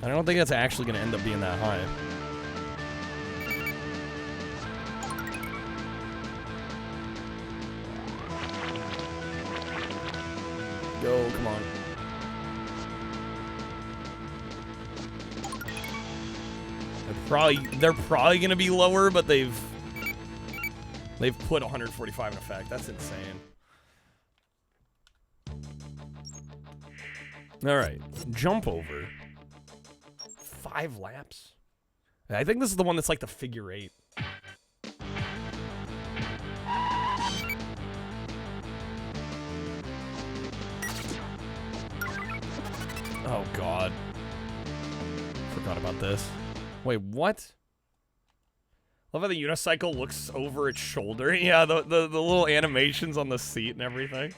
I don't think that's actually going to end up being that high. Go, come on. They're probably going to be lower, but they've put 145 in effect. That's insane. All right, jump over. 5 laps. I think this is the one that's like the figure 8. Oh god. Forgot about this. Wait, what? Love how the unicycle looks over its shoulder. Yeah, the little animations on the seat and everything.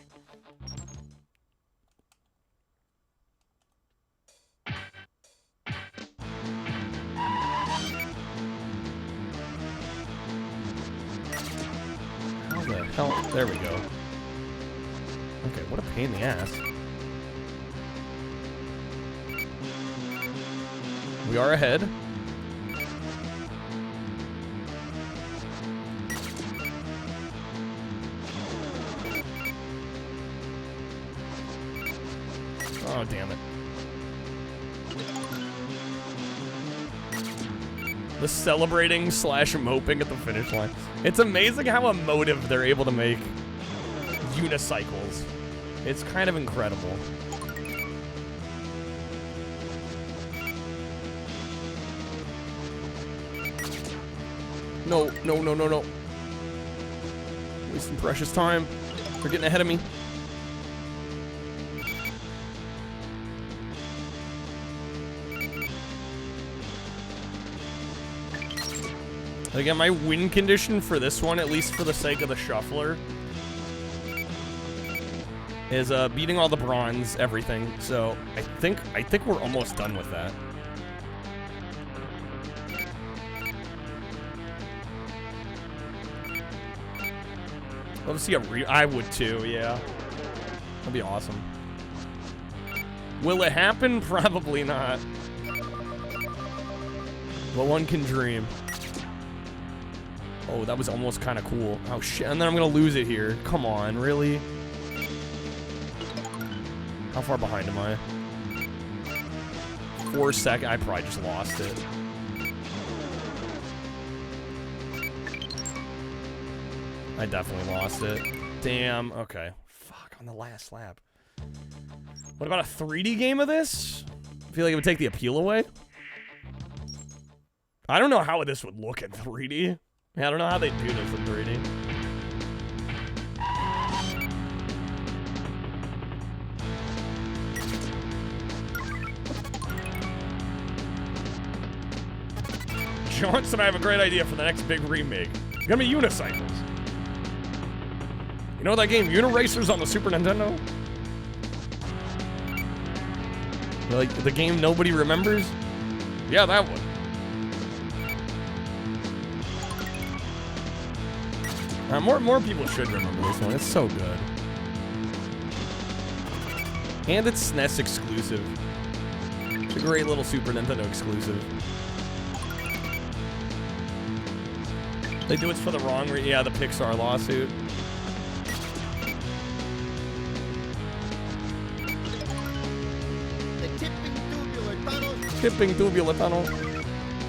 How the hell? There we go. Okay, what a pain in the ass. We are ahead. Oh, damn it. The celebrating / moping at the finish line. It's amazing how emotive they're able to make unicycles. It's kind of incredible. No, no, no, no, no. Wasting precious time. They're getting ahead of me. Again, my win condition for this one, at least for the sake of the shuffler, is beating all the bronze, everything. So I think we're almost done with that. Love to see a I would too, yeah. That'd be awesome. Will it happen? Probably not. But one can dream. Oh, that was almost kind of cool. Oh shit, and then I'm gonna lose it here. Come on, really? How far behind am I? 4 seconds. I probably just lost it. I definitely lost it. Damn. Okay. Fuck, on the last lap. What about a 3D game of this? I feel like it would take the appeal away. I don't know how this would look in 3D. I don't know how they do this in 3D. Johnson, I have a great idea for the next big remake. It's gonna be unicycles. You know that game Uniracers on the Super Nintendo? Like the game nobody remembers? Yeah, that one. More people should remember this one. It's so good. And it's SNES exclusive. It's a great little Super Nintendo exclusive. They do it for the wrong reason. Yeah, the Pixar lawsuit. Tipping tubular tunnel.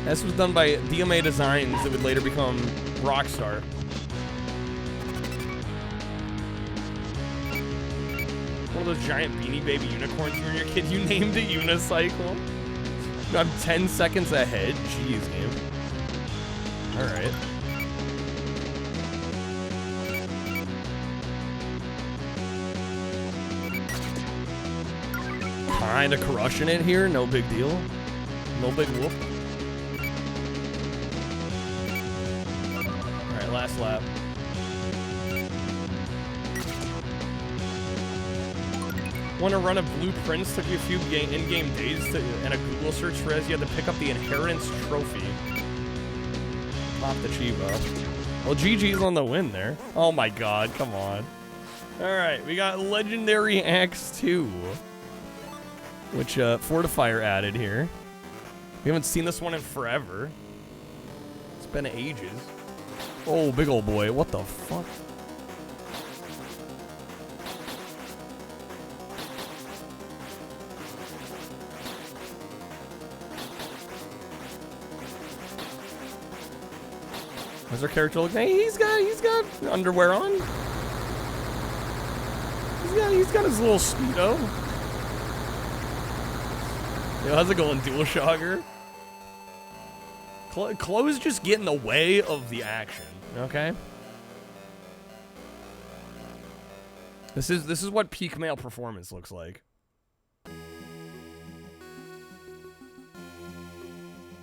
This was done by DMA Designs that would later become Rockstar. One of those giant Beanie Baby unicorns when you're a kid, you named a unicycle. I'm 10 seconds ahead. Jeez, game. Alright. Kinda crushing it here, no big deal. No big whoop. Alright, last lap. Want to run a blueprints? Took you a few in-game days and a Google search for as you had to pick up the inheritance trophy. Pop the Chivo. Well, GG's on the win there. Oh my god, come on. Alright, we got Legendary Axe 2. Which Fortifier added here. We haven't seen this one in forever. It's been ages. Oh, big old boy. What the fuck? How's our character look? Hey, he's got underwear on. He's got his little Speedo. Yo, how's it going, DualShocker? Clothes just get in the way of the action, okay? This is what peak male performance looks like.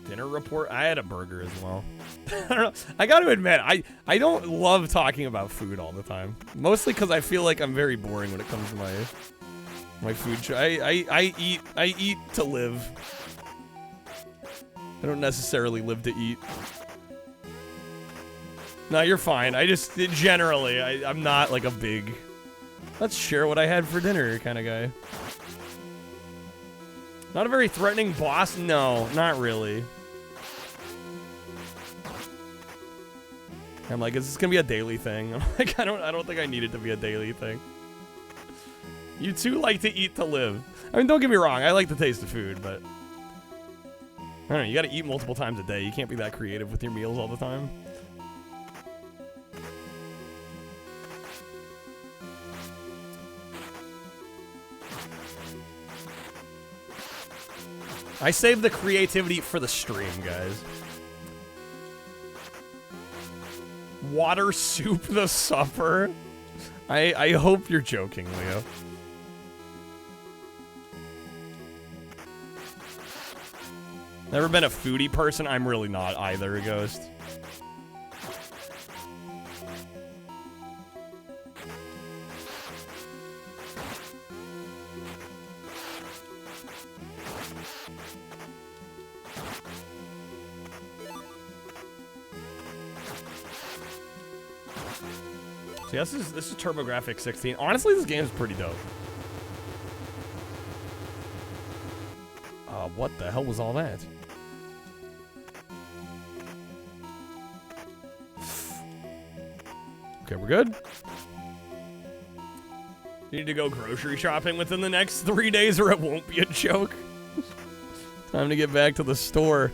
Dinner report? I had a burger as well. I don't know. I gotta admit, I don't love talking about food all the time. Mostly because I feel like I'm very boring when it comes to my food. I eat to live. I don't necessarily live to eat. No, you're fine. I just generally I'm not like a big let's share what I had for dinner kind of guy. Not a very threatening boss? No, not really. I'm like, is this gonna be a daily thing? I'm like, I don't think I need it to be a daily thing. You two like to eat to live. I mean, don't get me wrong, I like the taste of food, but I don't know, you gotta eat multiple times a day. You can't be that creative with your meals all the time. I save the creativity for the stream, guys. Water soup the supper? I hope you're joking, Leo. Never been a foodie person? I'm really not either, Ghost. So yeah, this is TurboGrafx 16. Honestly, this game is pretty dope. What the hell was all that? Okay, we're good. Need to go grocery shopping within the next 3 days or it won't be a joke. Time to get back to the store.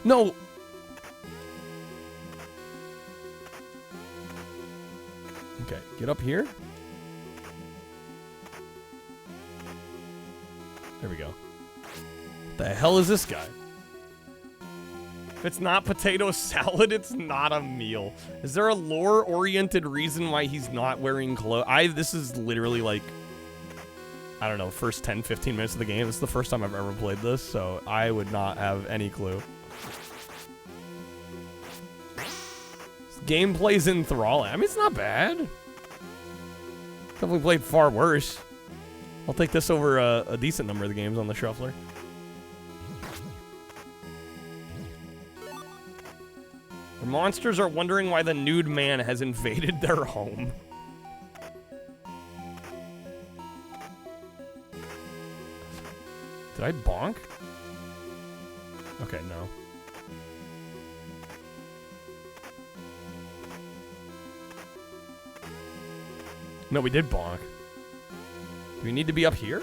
No! Okay, get up here. There we go. What the hell is this guy? If it's not potato salad, it's not a meal. Is there a lore-oriented reason why he's not wearing clothes? This is literally like, I don't know, first 10, 15 minutes of the game. This is the first time I've ever played this, so I would not have any clue. Gameplay's enthralling. I mean, it's not bad. Definitely played far worse. I'll take this over a decent number of the games on the shuffler. The monsters are wondering why the nude man has invaded their home. Did I bonk? Okay, no. No, we did bonk. Do we need to be up here?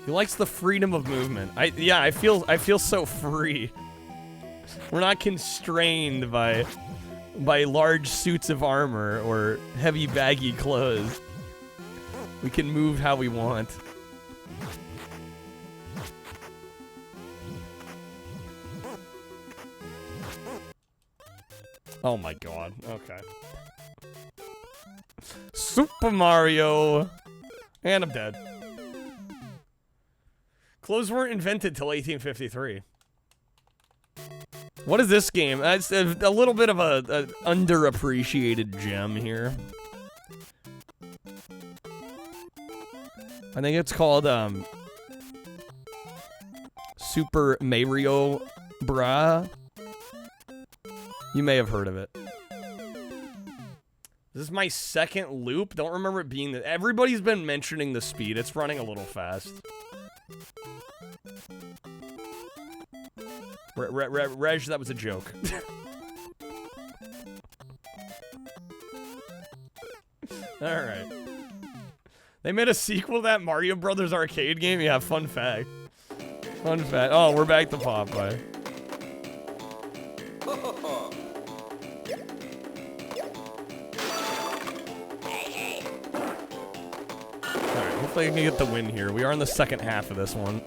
He likes the freedom of movement. Yeah, I feel so free. We're not constrained by large suits of armor or heavy baggy clothes. We can move how we want. Oh my god, okay. Super Mario! And I'm dead. Clothes weren't invented till 1853. What is this game? It's a little bit of a underappreciated gem here. I think it's called Super Mario Bra. You may have heard of it. This is my second loop. Don't remember it being that. Everybody's been mentioning the speed. It's running a little fast. Reg, that was a joke. Alright. They made a sequel to that Mario Brothers arcade game? Yeah, fun fact. Fun fact. Oh, we're back to Popeye. Alright, hopefully I can get the win here. We are in the second half of this one.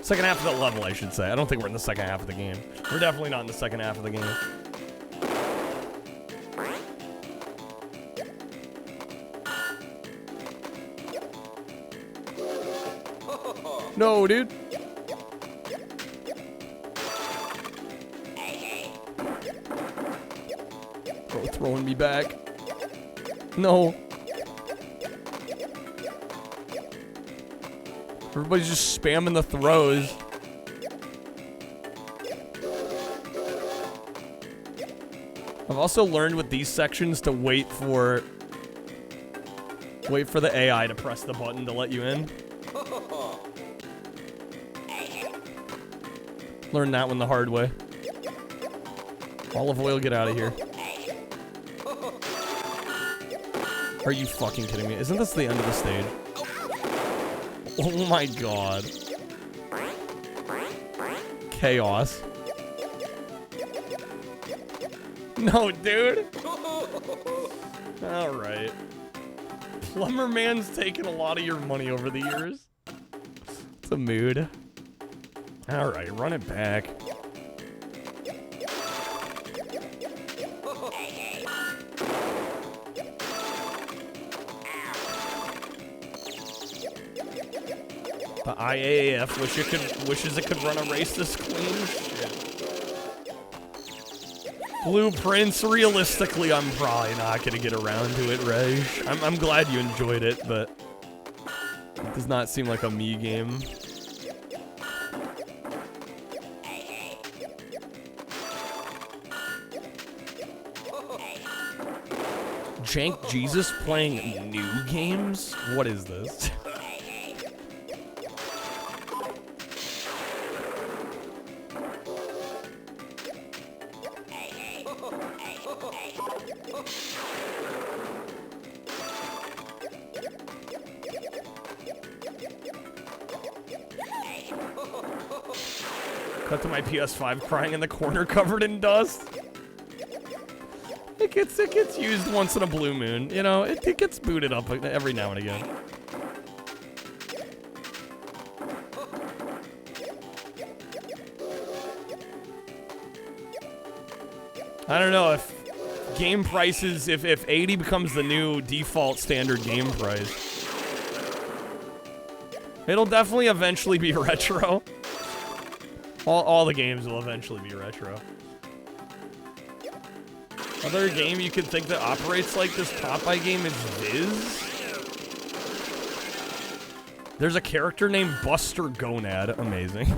Second half of the level, I should say. I don't think we're in the second half of the game. We're definitely not in the second half of the game. No, dude. Oh, throwing me back. No. Everybody's just spamming the throws. I've also learned with these sections to wait for the AI to press the button to let you in. Learned that one the hard way. Olive oil, get out of here. Are you fucking kidding me? Isn't this the end of the stage? Oh my god. Chaos. No, dude. Alright. Plumber Man's taken a lot of your money over the years. It's a mood. Alright, run it back. The IAAF wishes it could run a race this clean. Shit. Blueprints, realistically, I'm probably not gonna get around to it, Reg. I'm glad you enjoyed it, but it does not seem like a me game. Jank Jesus playing new games? What is this? Cut to my PS5 crying in the corner covered in dust. It gets used once in a blue moon. You know, it gets booted up every now and again. I don't know if game prices, if 80 becomes the new default standard game price. It'll definitely eventually be retro. All the games will eventually be retro. Other game you could think that operates like this Popeye game is Viz. There's a character named Buster Gonad. Amazing.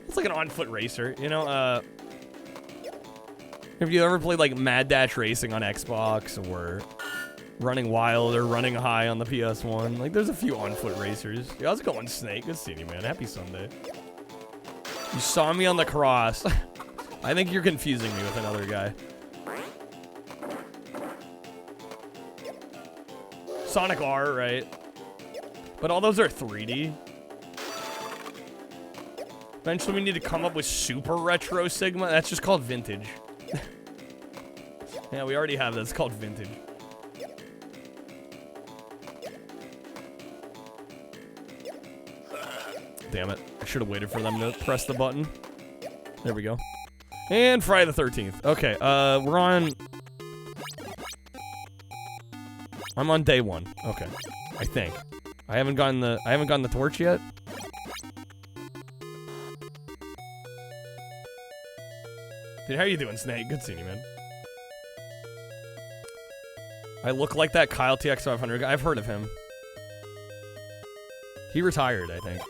It's like an on-foot racer, you know? Have you ever played like Mad Dash Racing on Xbox or Running Wild or Running High on the PS1? Like, there's a few on-foot racers. Yeah, how's it going, Snake? Good seeing you, man. Happy Sunday. You saw me on the cross. I think you're confusing me with another guy. Sonic R, right? But all those are 3D. Eventually we need to come up with Super Retro Sigma. That's just called Vintage. Yeah, we already have that. It's called Vintage. Damn it. I should have waited for them to press the button. There we go. And Friday the 13th. Okay, we're on... I'm on day 1. Okay. I think. I haven't gotten the torch yet. Dude, how you doing, Snake? Good seeing you, man. I look like that Kyle TX500 guy. I've heard of him. He retired, I think.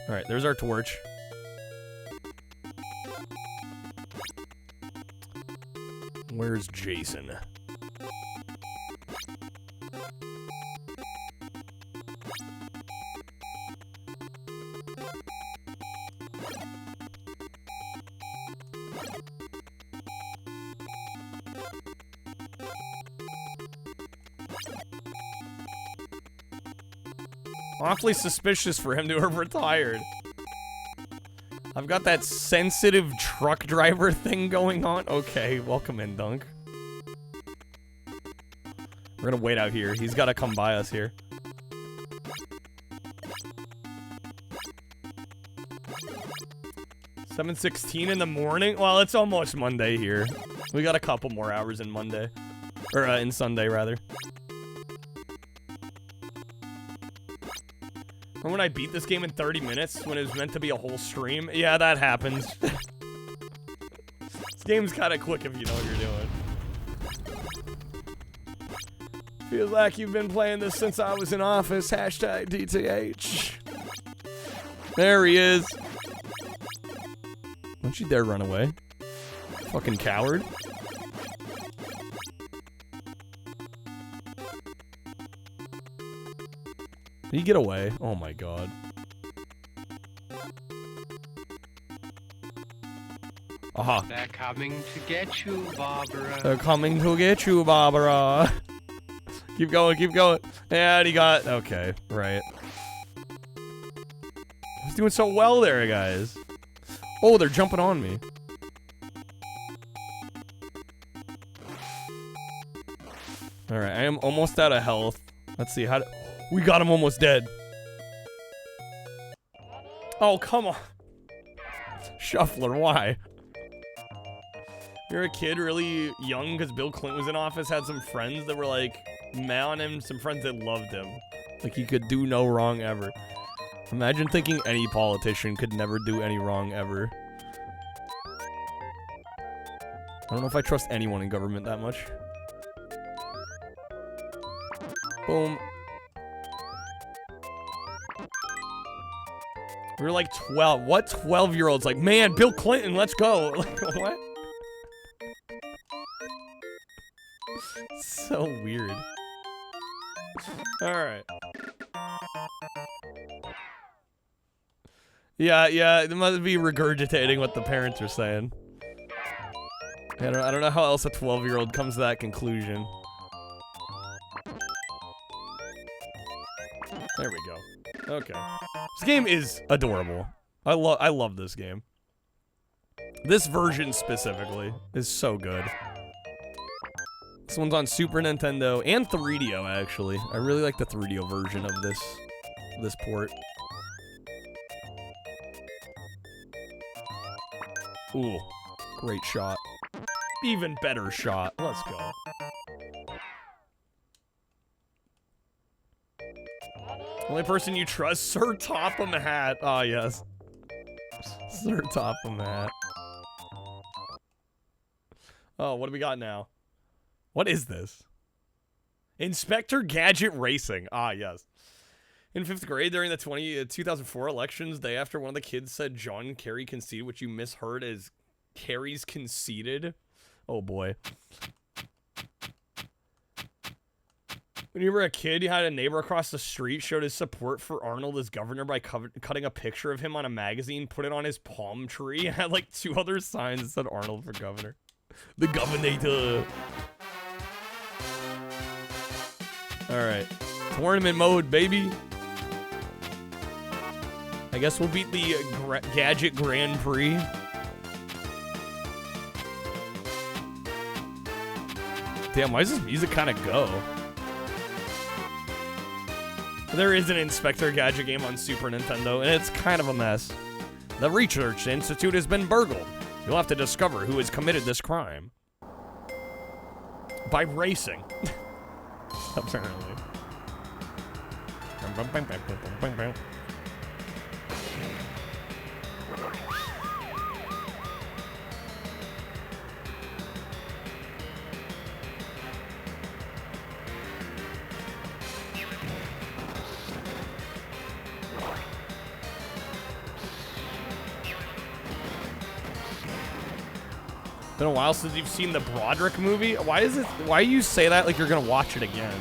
Alright, there's our torch. Where's Jason? Awfully suspicious for him to have retired. I've got that sensitive truck driver thing going on. Okay, welcome in, Dunk. We're gonna wait out here. He's gotta come by us here. $7:16 in the morning? Well, it's almost Monday here. We got a couple more hours in Monday. Or, in Sunday, rather. Remember when I beat this game in 30 minutes when it was meant to be a whole stream? Yeah, that happens. This game's kind of quick if you know what you're doing. Feels like you've been playing this since I was in office. Hashtag DTH. There he is. Don't you dare run away. Fucking coward. Did he get away? Oh my god. Aha. They're coming to get you, Barbara. They're coming to get you, Barbara. Keep going, keep going. And he got... Okay, right. He's doing so well there, guys. Oh, they're jumping on me. Alright, I am almost out of health. Let's see, how do... We got him almost dead. Oh, come on. Shuffler, why? You're a kid really young because Bill Clinton was in office, had some friends that were like mad on him, some friends that loved him. Like he could do no wrong ever. Imagine thinking any politician could never do any wrong ever. I don't know if I trust anyone in government that much. Boom. We were like 12. What 12-year-old's like, man, Bill Clinton, let's go. Like, what? So weird. Alright. Yeah, they must be regurgitating what the parents are saying. I don't know how else a 12-year-old comes to that conclusion. There we go. Okay. This game is adorable. I love this game. This version specifically is so good. This one's on Super Nintendo and 3DO actually. I really like the 3DO version of this port. Ooh, great shot. Even better shot. Let's go. Only person you trust, Sir Topham Hat. Ah, yes. Sir Topham Hat. Oh, what do we got now? What is this? Inspector Gadget Racing. Ah, yes. In 5th grade, during the 2004 elections, day after one of the kids said John Kerry conceded, which you misheard as Kerry's conceded. Oh, boy. When you were a kid, you had a neighbor across the street showed his support for Arnold as governor by cutting a picture of him on a magazine, put it on his palm tree, and had like 2 other signs that said Arnold for governor. The Governator. Alright. Tournament mode, baby. I guess we'll beat the Gadget Grand Prix. Damn, why does this music kind of go? There is an Inspector Gadget game on Super Nintendo, and it's kind of a mess. The Research Institute has been burgled. You'll have to discover who has committed this crime. By racing. Apparently. Been a while since you've seen the Broderick movie. Why do you say that like you're gonna watch it again?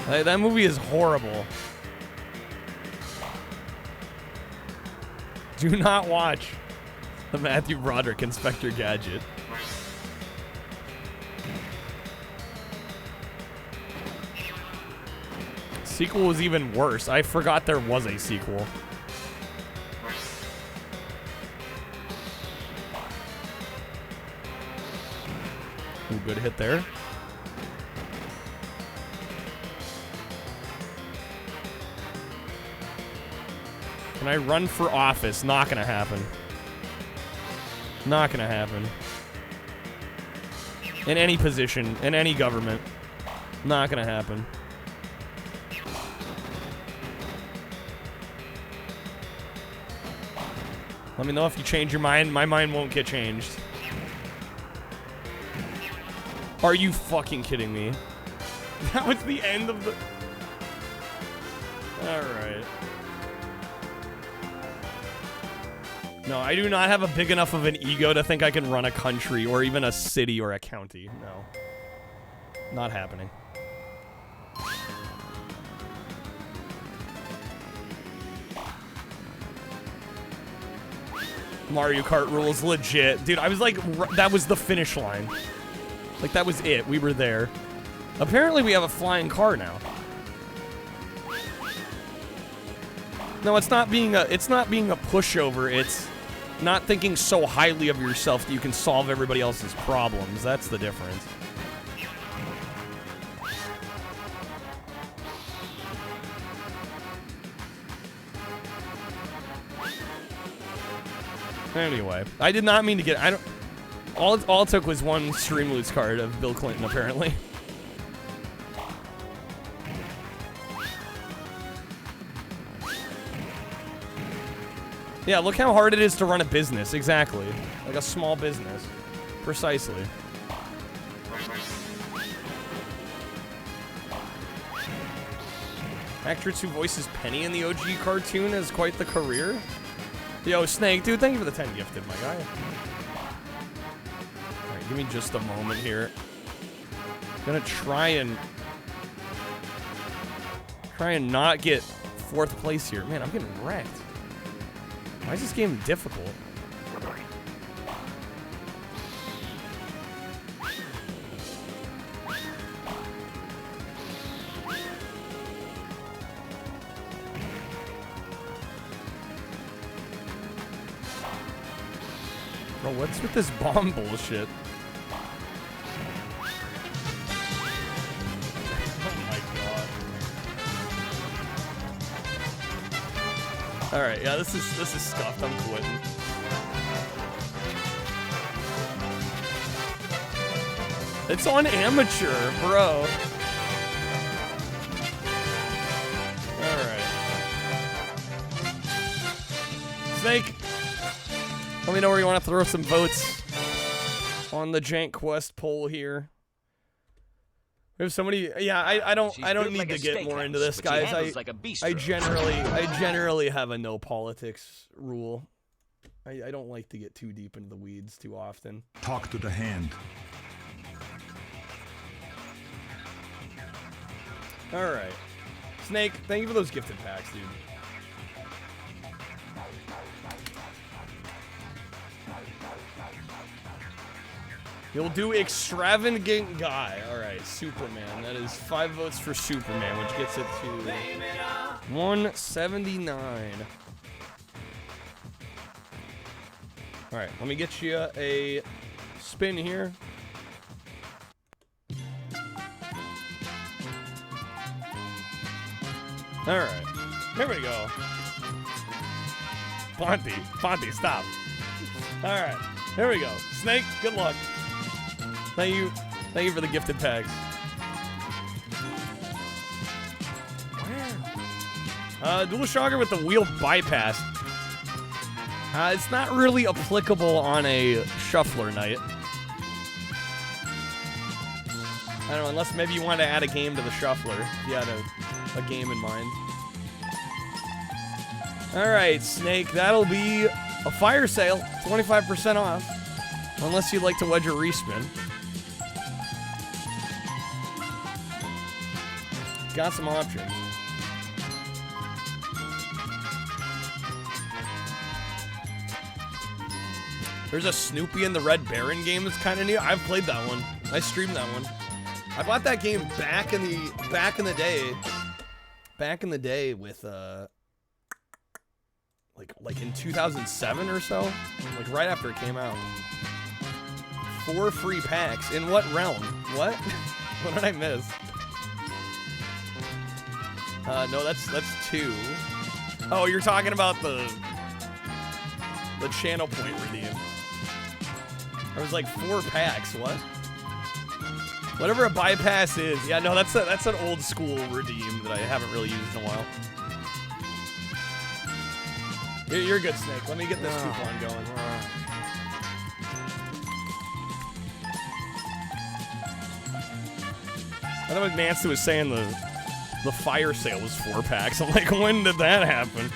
That movie is horrible. Do not watch the Matthew Broderick Inspector Gadget. Sequel was even worse. I forgot there was a sequel. Ooh, good hit there. Can I run for office? Not gonna happen. Not gonna happen. In any position, in any government. Not gonna happen. Let me know if you change your mind. My mind won't get changed. Are you fucking kidding me? That was the end of the... Alright. No, I do not have a big enough of an ego to think I can run a country or even a city or a county. No. Not happening. Mario Kart rules legit. Dude, I was like, that was the finish line. Like, that was it. We were there. Apparently, we have a flying car now. No, it's not being a pushover. It's not thinking so highly of yourself that you can solve everybody else's problems. That's the difference. Anyway, I did not mean to get... All it took was one Stream Loot's card of Bill Clinton, apparently. Yeah, look how hard it is to run a business. Exactly. Like a small business. Precisely. Actress who voices Penny in the OG cartoon has quite the career. Yo, Snake, dude, thank you for the 10 gifted, my guy. Alright, give me just a moment here. Gonna try and not get 4th place here. Man, I'm getting wrecked. Why is this game difficult? Bro, what's with this bomb bullshit? Alright, yeah, this is stuffed. I'm quitting. It's on amateur, bro. Alright. Snake, let me know where you want to throw some votes on the Jank Quest poll here. We have somebody. Yeah, I don't need to get more into this, guys. I generally have a no politics rule. I don't like to get too deep into the weeds too often. Talk to the hand. All right, Snake. Thank you for those gifted packs, dude. You'll do extravagant guy. All right, Superman. That is 5 votes for Superman, which gets it to 179. All right, let me get you a spin here. All right, here we go. Fonty, stop. All right, here we go. Snake, good luck. Thank you for the gifted tags. Dual Shocker with the wheel bypass. It's not really applicable on a shuffler night. I don't know, unless maybe you want to add a game to the shuffler. If you had a game in mind. Alright, Snake, that'll be A fire sale, 25% off. Unless you'd like to wedge a respin. Got some options. There's a Snoopy and the Red Baron game that's kind of new. I've played that one. I streamed that one. I bought that game back in the day. Back in the day with like in 2007 or so, like right after it came out. 4 free packs. In what realm? What? What did I miss? No, that's 2. Oh, you're talking about the channel point redeem. There was like 4 packs. What? Whatever a bypass is. Yeah, no, that's an old school redeem that I haven't really used in a while. You're good, Snake. Let me get this coupon going. I know Nancy was saying the fire sale was 4 packs. I'm like, when did that happen?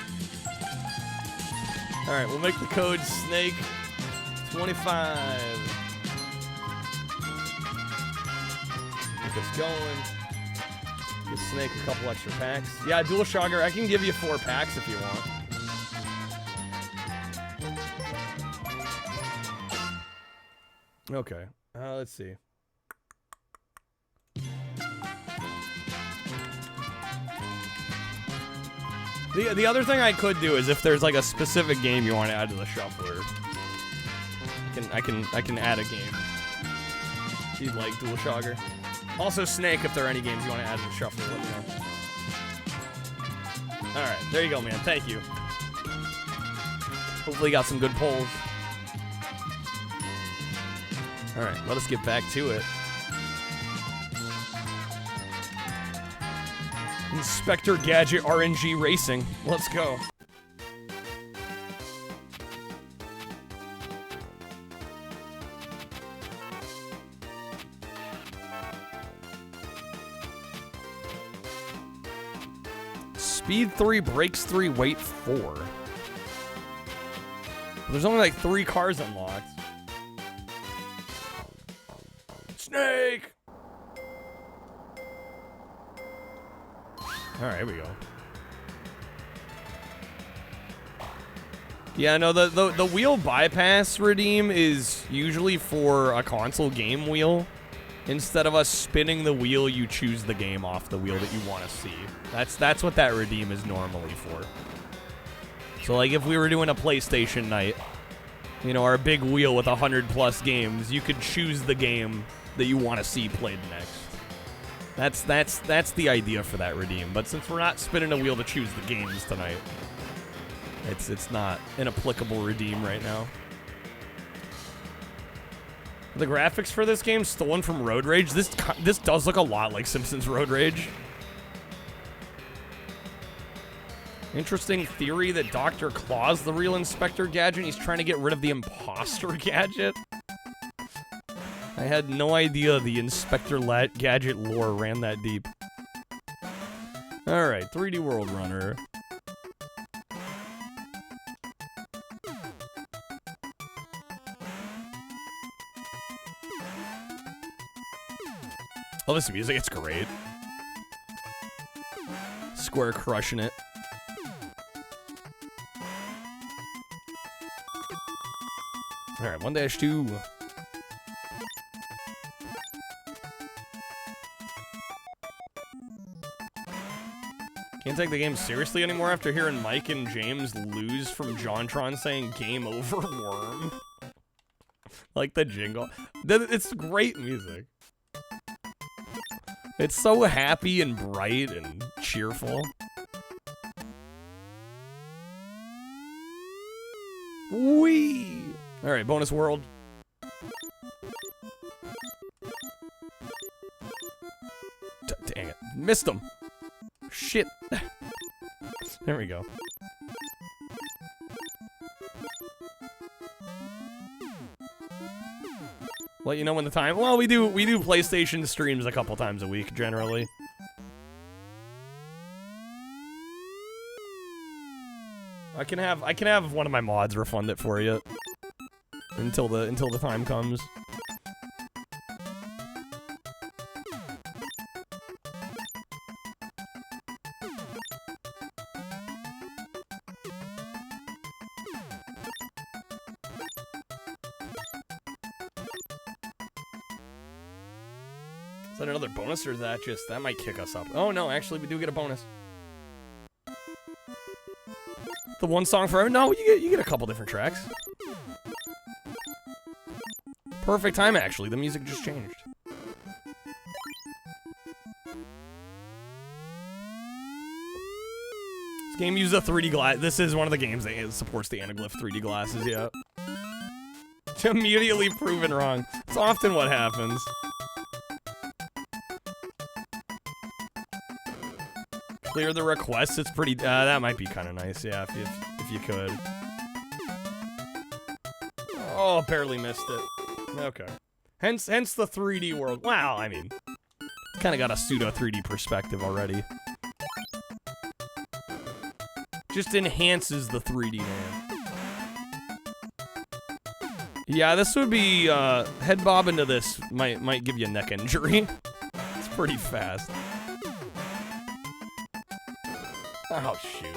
All right, we'll make the code Snake 25. Get this going. Give Snake a couple extra packs. Yeah, Dual Shogger, I can give you 4 packs if you want. Okay, let's see. The other thing I could do is if there's like a specific game you want to add to the shuffler, I can add a game. If you'd like, Dual Shogger. Also Snake, if there are any games you want to add to the shuffler, let me know. Alright, there you go, man. Thank you. Hopefully you got some good polls. Alright, let us get back to it. Inspector Gadget RNG Racing. Let's go. Speed 3, brakes 3, weight 4. There's only like 3 cars unlocked. Snake! Alright, here we go. Yeah, no, the wheel bypass redeem is usually for a console game wheel. Instead of us spinning the wheel, you choose the game off the wheel that you want to see. That's what that redeem is normally for. So, like, if we were doing a PlayStation night, you know, our big wheel with 100+ games, you could choose the game that you want to see played next. That's the idea for that redeem. But since we're not spinning a wheel to choose the games tonight, it's not an applicable redeem right now. The graphics for this game stolen from Road Rage. This does look a lot like Simpsons Road Rage. Interesting theory that Dr. Claw's the real Inspector Gadget. He's trying to get rid of the Imposter Gadget. I had no idea the Inspector Gadget lore ran that deep. Alright, 3D World Runner. Oh, this music, it's great. Square crushing it. Alright, 1-2. Can't take the game seriously anymore after hearing Mike and James lose from JonTron saying game over worm. Like the jingle. It's great music. It's so happy and bright and cheerful. Whee! Alright, bonus world. Dang it. Missed him. Shit. There we go. Let you know when the time. Well, we do PlayStation streams a couple times a week generally. I can have one of my mods refund it for you until the time comes. Is that another bonus, or is that just... That might kick us up. Oh, no, actually, we do get a bonus. The one song forever? No, you get a couple different tracks. Perfect time, actually. The music just changed. This game uses a 3D glass. This is one of the games that supports the anaglyph 3D glasses, yeah. Immediately proven wrong. It's often what happens. Clear the request. It's pretty. That might be kind of nice, yeah, if you could. Oh, barely missed it. Okay. Hence the 3D world. Wow, I mean, kind of got a pseudo 3D perspective already. Just enhances the 3D, man. Yeah, this would be head bob into this might give you a neck injury. It's pretty fast. Oh, shoot.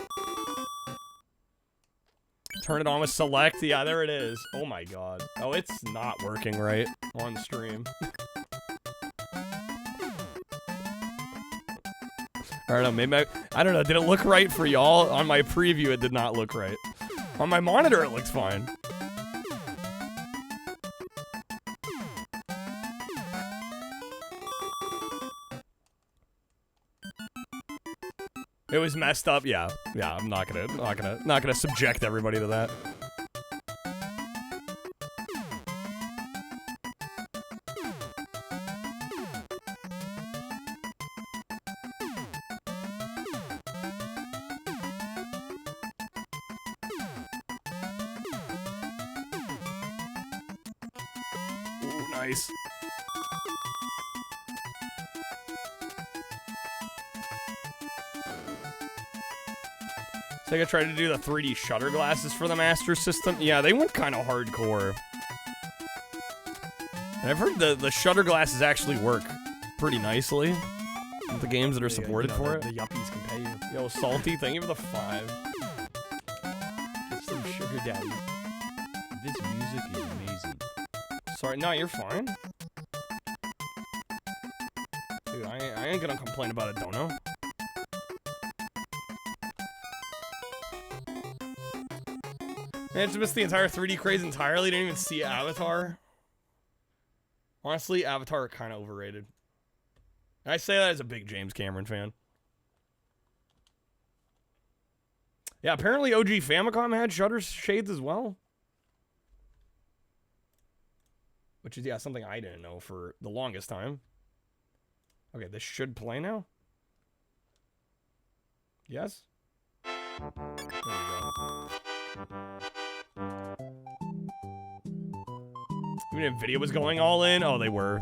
Turn it on with select. Yeah, there it is. Oh, my God. Oh, it's not working right on stream. I don't know. Maybe I don't know. Did it look right for y'all? On my preview, it did not look right. On my monitor, it looks fine. It was messed up, yeah. Yeah, I'm not gonna subject everybody to that. Ooh, nice. Sega tried to do the 3D shutter glasses for the Master System. Yeah, they went kind of hardcore. And I've heard the shutter glasses actually work pretty nicely with the games that are supported for it. The yuppies can pay you. Yo, Salty, thank you for the 5. Get some sugar daddy. This music is amazing. Sorry, no, you're fine. Dude, I ain't gonna complain about it, don't know. I just missed the entire 3D craze entirely. Didn't even see Avatar. Honestly, Avatar kind of overrated. I say that as a big James Cameron fan. Yeah, apparently OG Famicom had shutter shades as well. Which is, yeah, something I didn't know for the longest time. Okay, this should play now. Yes? There we go. Even if video was going all in? Oh, they were.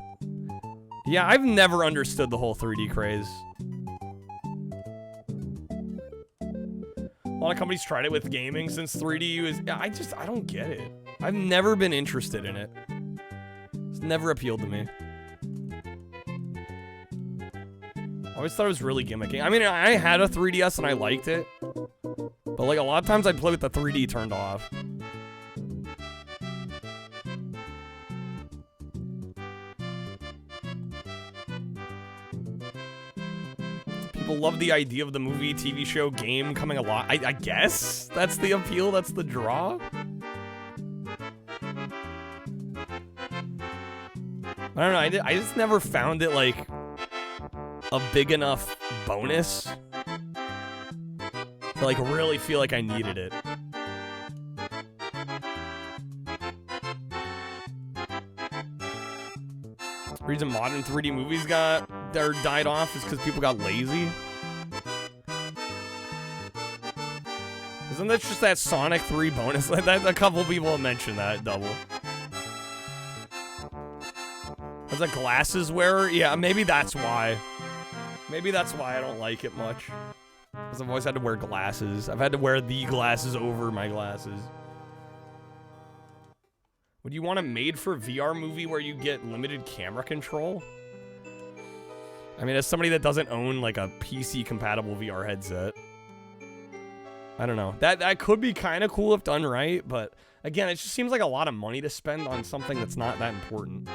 Yeah, I've never understood the whole 3D craze. A lot of companies tried it with gaming since 3D was... I don't get it. I've never been interested in it. It's never appealed to me. I always thought it was really gimmicky. I mean, I had a 3DS and I liked it. But, like, a lot of times I'd play with the 3D turned off. People love the idea of the movie, TV show, game coming along. I guess that's the appeal. That's the draw. I don't know. I just never found it, like, a big enough bonus to, like, really feel like I needed it. The reason modern 3D movies died off is because people got lazy. Isn't that just that Sonic 3 bonus? A couple people have mentioned that double. As a glasses wearer? Yeah, maybe that's why. Maybe that's why I don't like it much. Because I've always had to wear glasses. I've had to wear the glasses over my glasses. Would you want a made-for-VR movie where you get limited camera control? I mean, as somebody that doesn't own, like, a PC-compatible VR headset. I don't know. That could be kind of cool if done right, but, again, it just seems like a lot of money to spend on something that's not that important.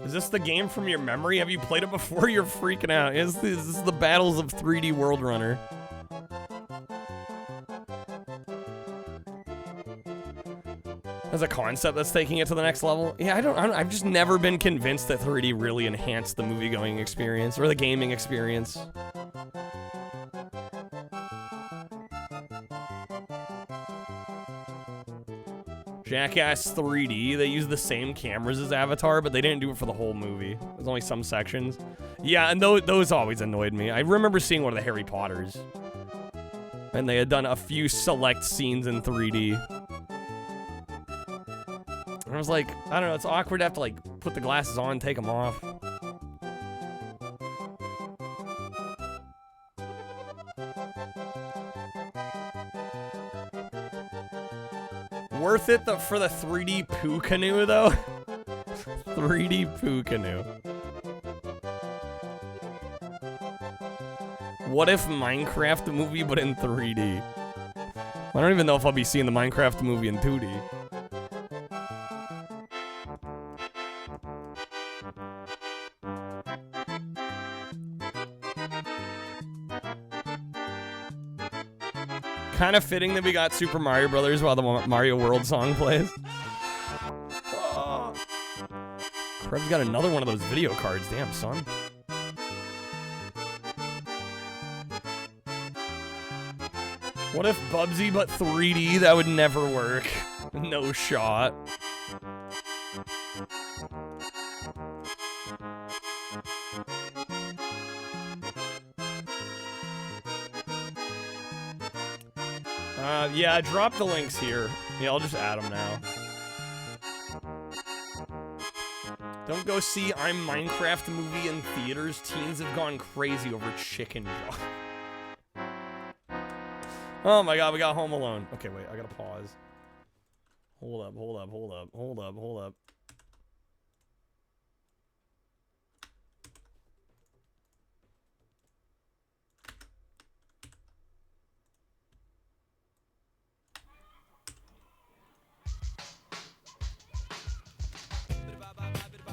Is this the game from your memory? Have you played it before? You're freaking out. Is this the Battles of 3D World Runner? As a concept that's taking it to the next level. Yeah, I've just never been convinced that 3D really enhanced the movie-going experience or the gaming experience. Jackass 3D, they use the same cameras as Avatar, but they didn't do it for the whole movie. There's only some sections. Yeah, and those always annoyed me. I remember seeing one of the Harry Potters. And they had done a few select scenes in 3D. And I was like, I don't know, it's awkward to have to, like, put the glasses on, take them off. Worth it for the 3D poo canoe, though? 3D poo canoe. What if Minecraft movie, but in 3D? I don't even know if I'll be seeing the Minecraft movie in 2D. Kind of fitting that we got Super Mario Brothers while the Mario World song plays. Oh. Kreb's got another one of those video cards. Damn, son. What if Bubsy but 3D? That would never work. No shot. Yeah, drop the links here. Yeah, I'll just add them now. Don't go see I'm Minecraft movie in theaters. Teens have gone crazy over chicken jaw. Oh my god, we got Home Alone. Okay, wait, I gotta pause. Hold up.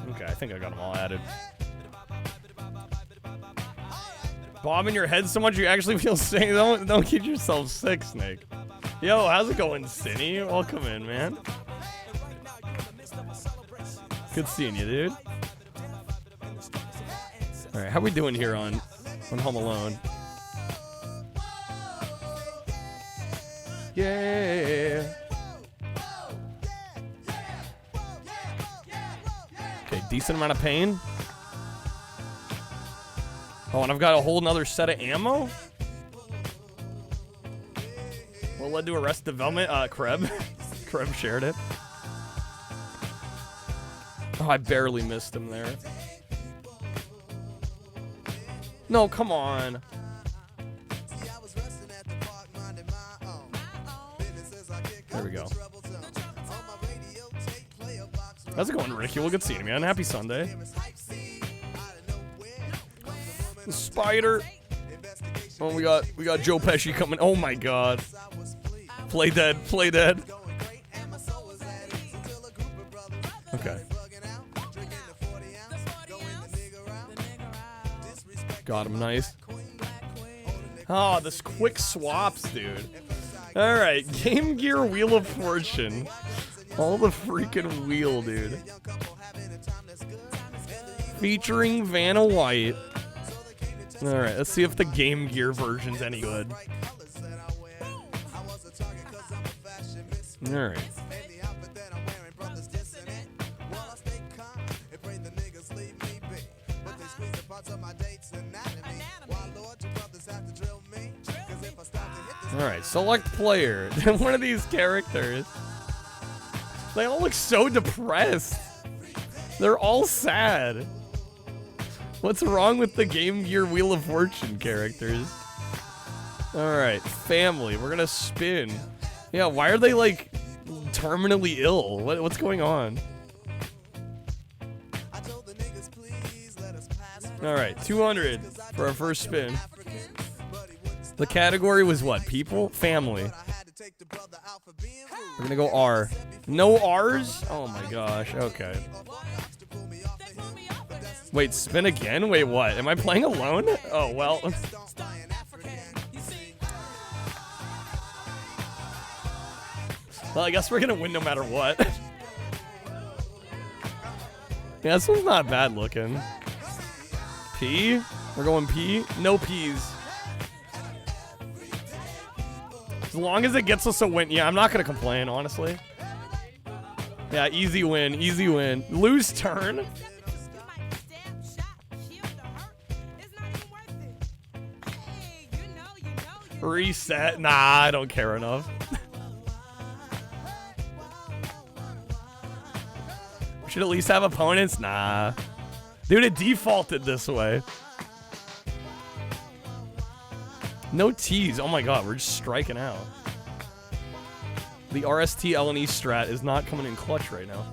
Okay, I think I got them all added. Bobbing your head so much you actually feel sick. Don't get yourself sick, Snake. Yo, how's it going, Cinny? Welcome in, man. Good seeing you, dude. All right, how we doing here on Home Alone? Yeah. Okay, decent amount of pain. Oh, and I've got a whole nother set of ammo? What led to Arrested Development? Kreb. Kreb shared it. Oh, I barely missed him there. No, come on. There we go. How's it going, Ricky? Well, good seeing you, man. Happy Sunday. Spider. Oh, we got Joe Pesci coming. Oh my god. Play dead. Okay. Got him, nice. Oh, this quick swaps, dude. Alright, Game Gear Wheel of Fortune. All the freaking wheel, dude. Featuring Vanna White. Alright, let's see if the Game Gear version's any good. Alright. Alright, select player. One of these characters. They all look so depressed. They're all sad. What's wrong with the Game Gear Wheel of Fortune characters? Alright, family. We're gonna spin. Yeah, why are they, like, terminally ill? What's going on? Alright, 200 for our first spin. The category was what? People? Family. We're gonna go R. No R's? Oh my gosh, okay. Wait, spin again? Wait, what? Am I playing alone? Oh, well. Well, I guess we're gonna win no matter what. Yeah, this one's not bad looking. P? We're going P? No P's. As long as it gets us a win. Yeah, I'm not gonna complain, honestly. Yeah, easy win, easy win. Lose turn? Reset? Nah, I don't care enough. We should at least have opponents? Nah. Dude, it defaulted this way. No T's. Oh my god, we're just striking out. The RST LNE strat is not coming in clutch right now.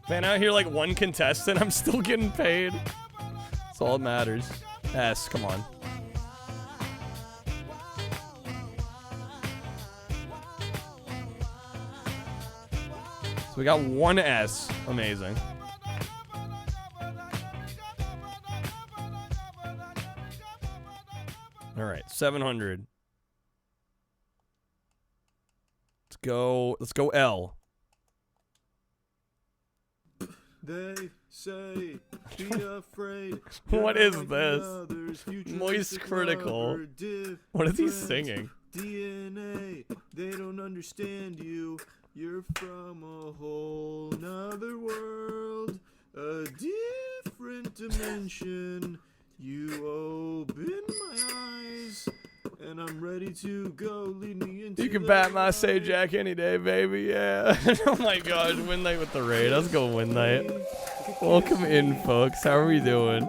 Man, out here like one contestant, I'm still getting paid. That's all that matters. S, come on. So we got one S. Amazing. All right, 700. Let's go L. They say, be afraid. What is this? Moist Critical. What is he singing? DNA, they don't understand you. You're from a whole nother world, a different dimension. You open my eyes, and I'm ready to go. Lead me into. You can bat my say Jack any day, baby. Yeah. Oh my gosh, Win Night with the raid. Let's go Win Night. Welcome in, folks. How are we doing?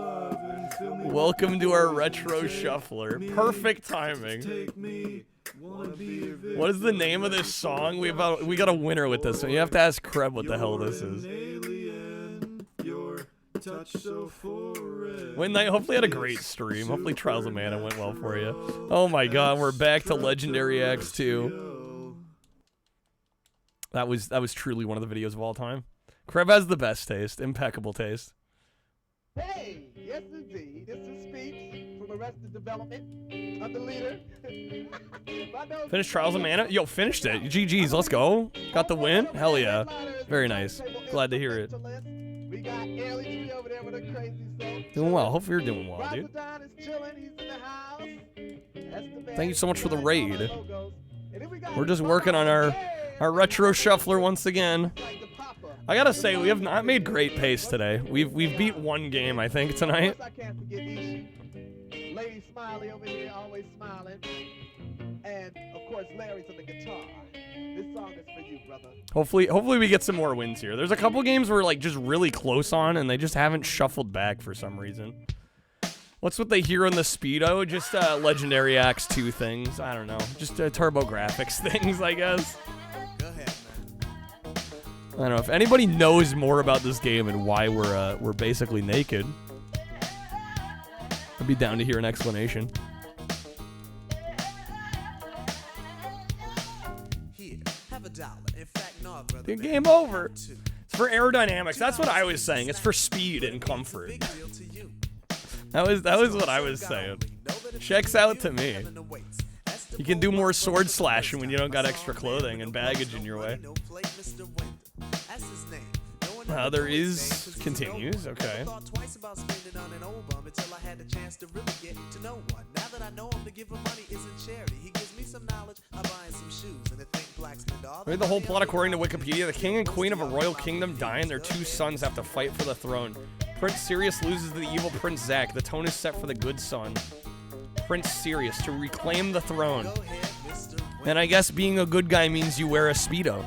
Welcome to our retro shuffler. Perfect timing. What is the name of this song? We got a winner with this one. You have to ask Kreb what the hell this is. Win Night hopefully had a great stream. Hopefully Trials of Mana went well for you. Oh my god, we're back to Legendary X 2. That was truly one of the videos of all time. Kreb has the best taste. Impeccable taste. Hey, yes indeed. This is Speaks from Arrested Development. I'm the leader. Finished Trials of Mana? Yo, finished it. GG's, let's go. Got the win? Hell yeah. Very nice. Glad to hear it. We got Ellie over there with a crazy song. Doing well. Hope you're doing well, dude. Thank you so much for the raid. We're just working on our retro shuffler once again. I gotta say, we have not made great pace today. We've beat one game, I think, tonight. Lady Smiley over here, always smiling. And of course, Larry's on the guitar. This song is for you, brother. Hopefully we get some more wins here. There's a couple games we're like just really close on, and they just haven't shuffled back for some reason. What's with the hero and the speedo? Just Legendary Axe 2 things. I don't know. Just turbo graphics things, I guess. Go ahead, man. I don't know if anybody knows more about this game and why we're basically naked. I'd be down to hear an explanation. Dude, game over. It's for aerodynamics. That's what I was saying. It's for speed and comfort. That was what I was saying. Checks out to me. You can do more sword slashing when you don't got extra clothing and baggage in your way. There is continues. Okay. Read the whole plot according to Wikipedia. The king and queen of a royal kingdom die and their two sons have to fight for the throne. Prince Sirius loses to the evil Prince Zack. The tone is set for the good son, Prince Sirius, to reclaim the throne. And I guess being a good guy means you wear a Speedo.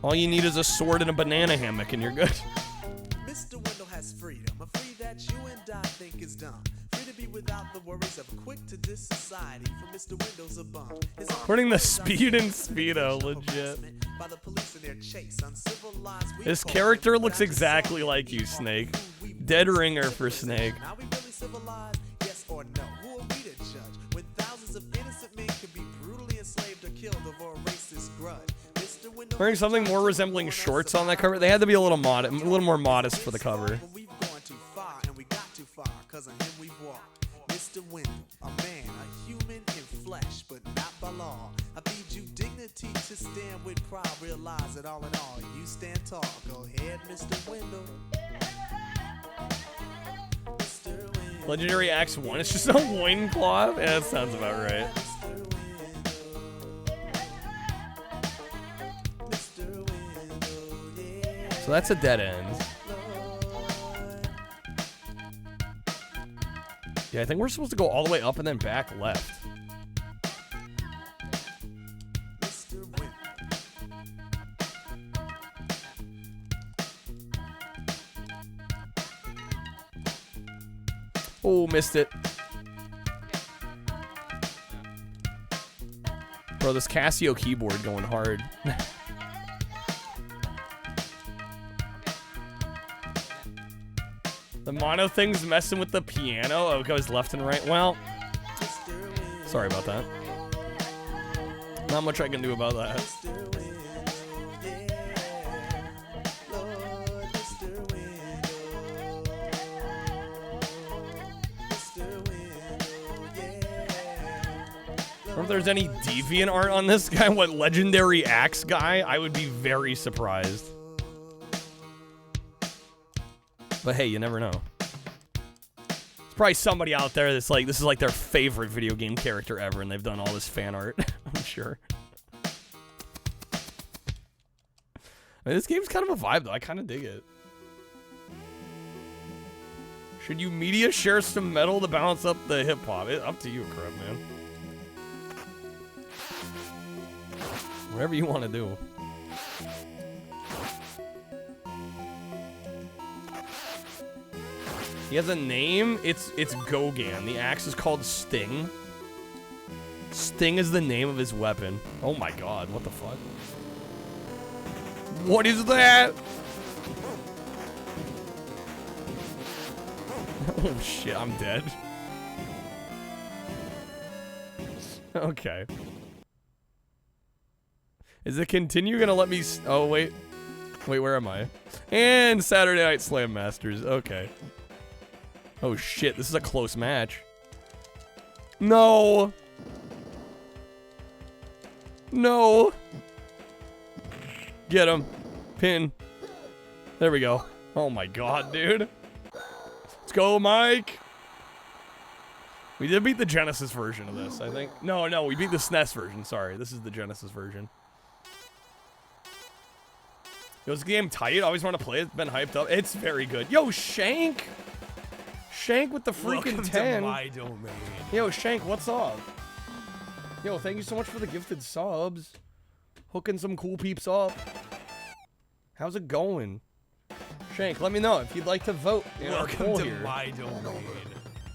All you need is a sword and a banana hammock and you're good. Mr. Wendell has freedom, a free that you and I think is dumb. Free to be without the worries of a quick-to-diss society. For Mr. Wendell's a bum. Putting the speed in Speedo, legit. By the police in their chase, uncivilized. This character looks exactly like you, Snake. Dead ringer for Snake. Are we really civilized? Yes or no? Who are we to judge? When thousands of innocent men could be brutally enslaved or killed over a racist grudge. Mr. Wendell Wearing something more resembling shorts on that cover. They had to be a little more modest for the cover. We've gone too far and we got too far, cause on him we've walked. Mr. Wendell, a man, a human in flesh, but not by law. I feed you dignity to stand with pride. Realize that all in all, you stand tall. Go ahead, Mr. Wendell. Mr. Wendell. Legendary Axe 1. It's just a loincloth? Yeah, that sounds about right. So that's a dead end. Yeah, I think we're supposed to go all the way up and then back left. Oh, missed it. Bro, this Casio keyboard going hard. The mono thing's messing with the piano. Oh, it goes left and right. Well, sorry about that. Not much I can do about that. Or if there's any deviant art on this guy, what legendary axe guy, I would be very surprised. But hey, you never know. There's probably somebody out there that's like, this is like their favorite video game character ever, and they've done all this fan art. I'm sure. I mean, this game's kind of a vibe, though. I kind of dig it. Should you media share some metal to balance up the hip hop? Up to you, crap, man. Whatever you want to do. He has a name. It's Gogan. The axe is called Sting. Sting is the name of his weapon. Oh my god, what the fuck? What is that? Oh shit, I'm dead. Okay. Is the continue gonna let me oh wait. Wait, where am I? And Saturday Night Slam Masters. Okay. Oh shit, this is a close match. No. No. Get him. Pin. There we go. Oh my god, dude. Let's go, Mike. We did beat the Genesis version of this, I think. No, we beat the SNES version. Sorry, this is the Genesis version. Yo, this game tight. I always want to play it. It's been hyped up. It's very good. Yo, Shank. Shank with the freaking Welcome 10. to my domain. Yo, Shank, what's up? Yo, thank you so much for the gifted subs. Hooking some cool peeps up. How's it going? Shank, let me know if you'd like to vote in our poll here. Welcome to my domain.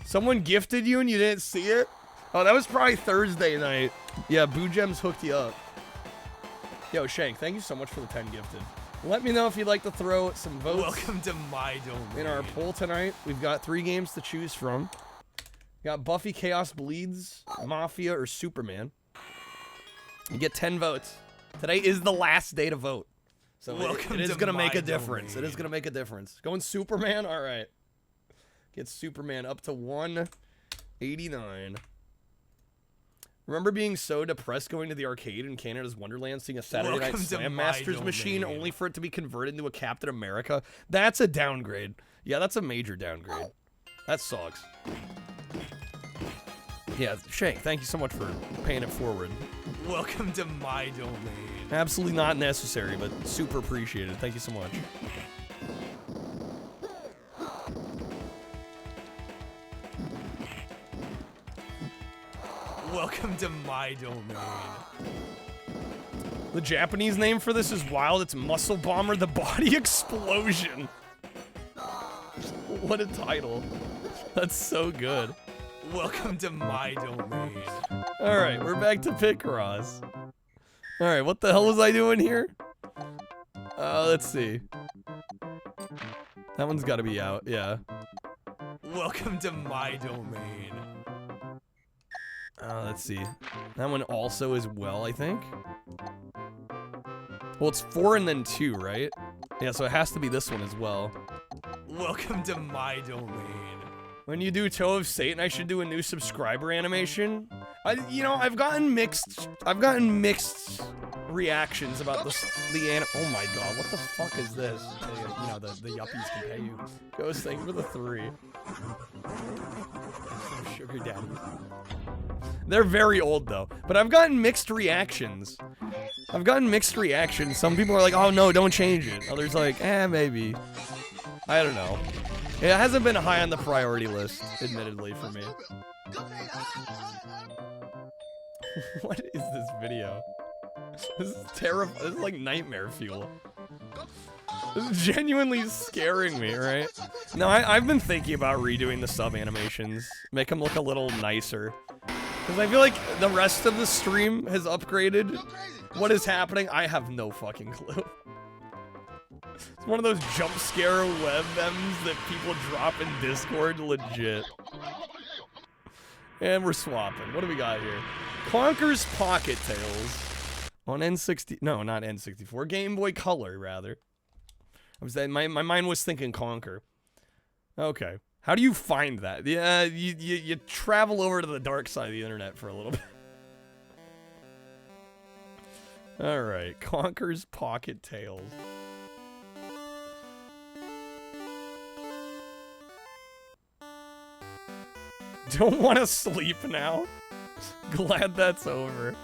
Someone gifted you and you didn't see it? Oh, that was probably Thursday night. Yeah, Boo Gems hooked you up. Yo, Shank, thank you so much for the 10 gifted. Let me know if you'd like to throw some votes. Welcome to my domain. In our poll tonight, we've got 3 games to choose from. We got Buffy Chaos Bleeds, Mafia, or Superman. You get 10 votes. Today is the last day to vote. So it is going to make a difference. It is going to make a difference. Going Superman? All right. Get Superman up to 189. Remember being so depressed going to the arcade in Canada's Wonderland, seeing a Saturday Night Slam Masters machine only for it to be converted into a Captain America? That's a downgrade. Yeah, that's a major downgrade. That sucks. Yeah, Shank, thank you so much for paying it forward. Welcome to my domain. Absolutely not necessary, but super appreciated. Thank you so much. Welcome to my domain. The Japanese name for this is wild. It's Muscle Bomber the Body Explosion. What a title. That's so good. Welcome to my domain. Alright, we're back to Picross. Alright, what the hell was I doing here? Let's see. That one's gotta be out, yeah. Welcome to my domain. Let's see. That one also as well, I think. Well, it's 4 and then 2, right? Yeah, so it has to be this one as well. Welcome to my domain. When you do Toe of Satan, I should do a new subscriber animation. I've gotten mixed reactions about oh my god, what the fuck is this? The yuppies can pay you. Ghost, thank you for the 3. Some sugar daddy. They're very old though, but I've gotten mixed reactions. Some people are like, oh no, don't change it. Others like, maybe. I don't know. It hasn't been high on the priority list, admittedly, for me. What is this video? This is terrible. This is like nightmare fuel. This is genuinely scaring me, right? No, I've been thinking about redoing the sub animations. Make them look a little nicer. Because I feel like the rest of the stream has upgraded. What is happening? I have no fucking clue. It's one of those jump scare web M's that people drop in Discord, legit. And we're swapping. What do we got here? Conker's Pocket Tales on N60. No, not N64. Game Boy Color, rather. My mind was thinking Conker. Okay. How do you find that? Yeah, you travel over to the dark side of the internet for a little bit. All right, Conker's Pocket Tales. Don't want to sleep now. Glad that's over.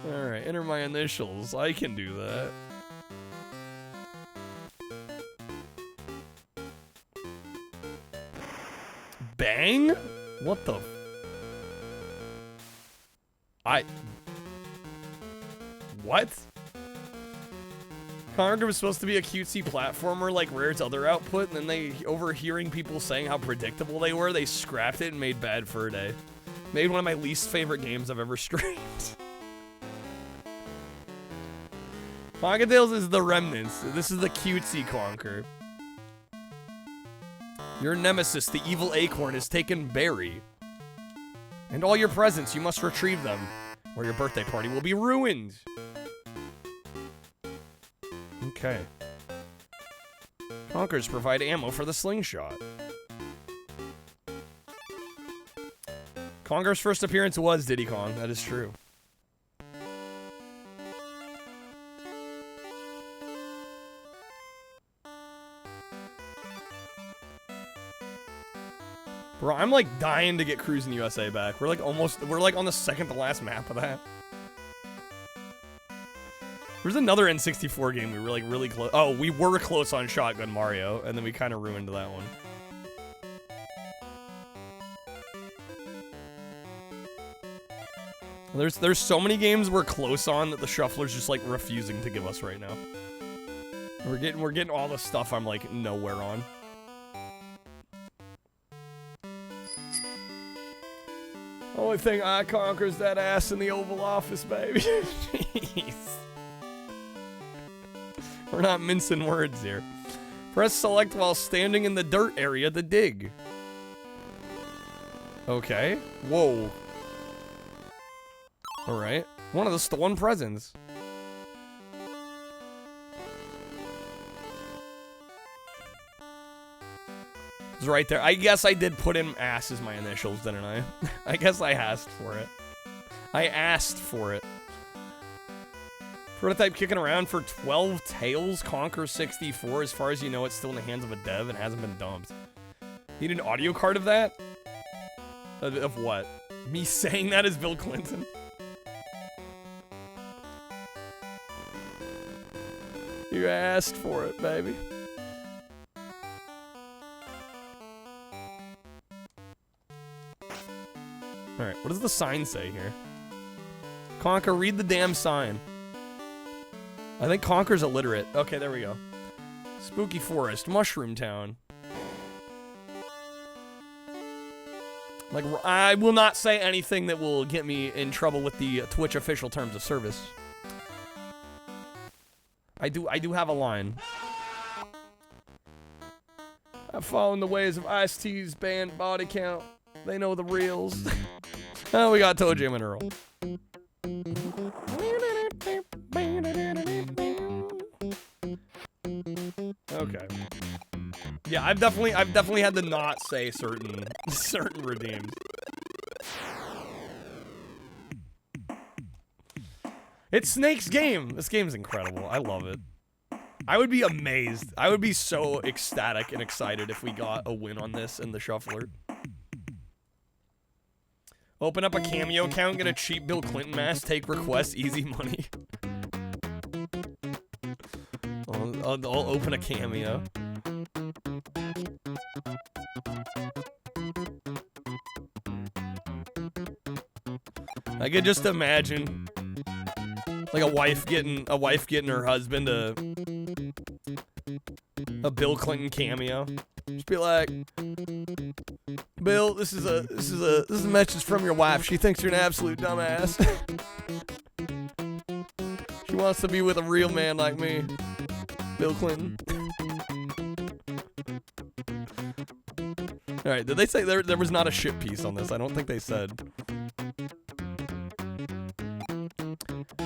Alright, enter my initials. I can do that. Bang? What the? What? Conker was supposed to be a cutesy platformer like Rare's other output, and then they, overhearing people saying how predictable they were, they scrapped it and made Bad Fur Day. Made one of my least favorite games I've ever streamed. Pocket Tales is the remnants. This is the cutesy Conker. Your nemesis, the evil acorn, has taken Barry. And all your presents, you must retrieve them, or your birthday party will be ruined. Okay. Conkers provide ammo for the slingshot. Conker's first appearance was Diddy Kong, that is true. Bro, I'm like dying to get Cruising USA back. We're like on the second to last map of that. There's another N64 game we were like really close. Oh, we were close on Shotgun Mario, and then we kind of ruined that one. There's so many games we're close on that the shuffler's just like refusing to give us right now. We're getting all the stuff I'm like nowhere on. Only thing I conquer's that ass in the Oval Office, baby. Jeez. We're not mincing words here. Press select while standing in the dirt area to dig. Okay. Whoa. Alright. One of the stolen presents. It's right there. I guess I did put in ass as my initials, didn't I? I guess I asked for it. I asked for it. Prototype kicking around for 12 Tails, Conquer 64. As far as you know, it's still in the hands of a dev and hasn't been dumped. Need an audio card of that? Of what? Me saying that is Bill Clinton? You asked for it, baby. Alright, what does the sign say here? Conker, read the damn sign. I think Conker's illiterate. Okay, there we go. Spooky Forest, Mushroom Town. Like, I will not say anything that will get me in trouble with the Twitch official terms of service. I do have a line. I've followed the ways of Ice-T's band Body Count. They know the reels. Oh, we got Toe Jam and Earl. Okay. Yeah, I've definitely had to not say certain redeems. It's Snake's game. This game's incredible. I love it. I would be amazed. I would be so ecstatic and excited if we got a win on this in the shuffler. Open up a Cameo account, get a cheap Bill Clinton mask, take requests, easy money. I'll open a Cameo. I could just imagine like a wife getting her husband a Bill Clinton cameo. Just be like, Bill, this is a message from your wife. She thinks you're an absolute dumbass. She wants to be with a real man like me, Bill Clinton. All right, did they say there was not a ship piece on this? I don't think they said.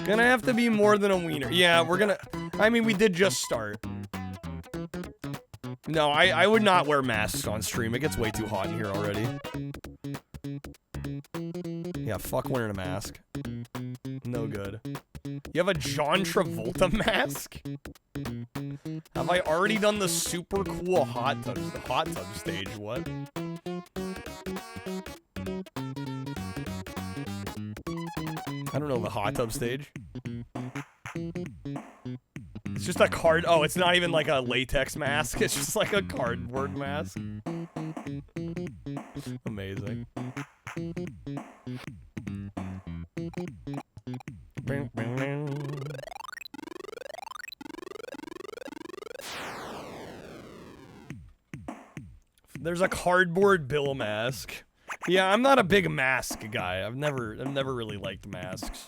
Gonna have to be more than a wiener. Yeah, we're gonna... I mean, we did just start. No, I would not wear masks on stream. It gets way too hot in here already. Yeah, fuck wearing a mask. No good. You have a John Travolta mask? Have I already done the super cool hot tub stage? What? I don't know the hot tub stage. It's just a card. Oh, it's not even like a latex mask. It's just like a cardboard mask. Amazing. There's a cardboard Bill mask. Yeah, I'm not a big mask guy. I've never really liked masks.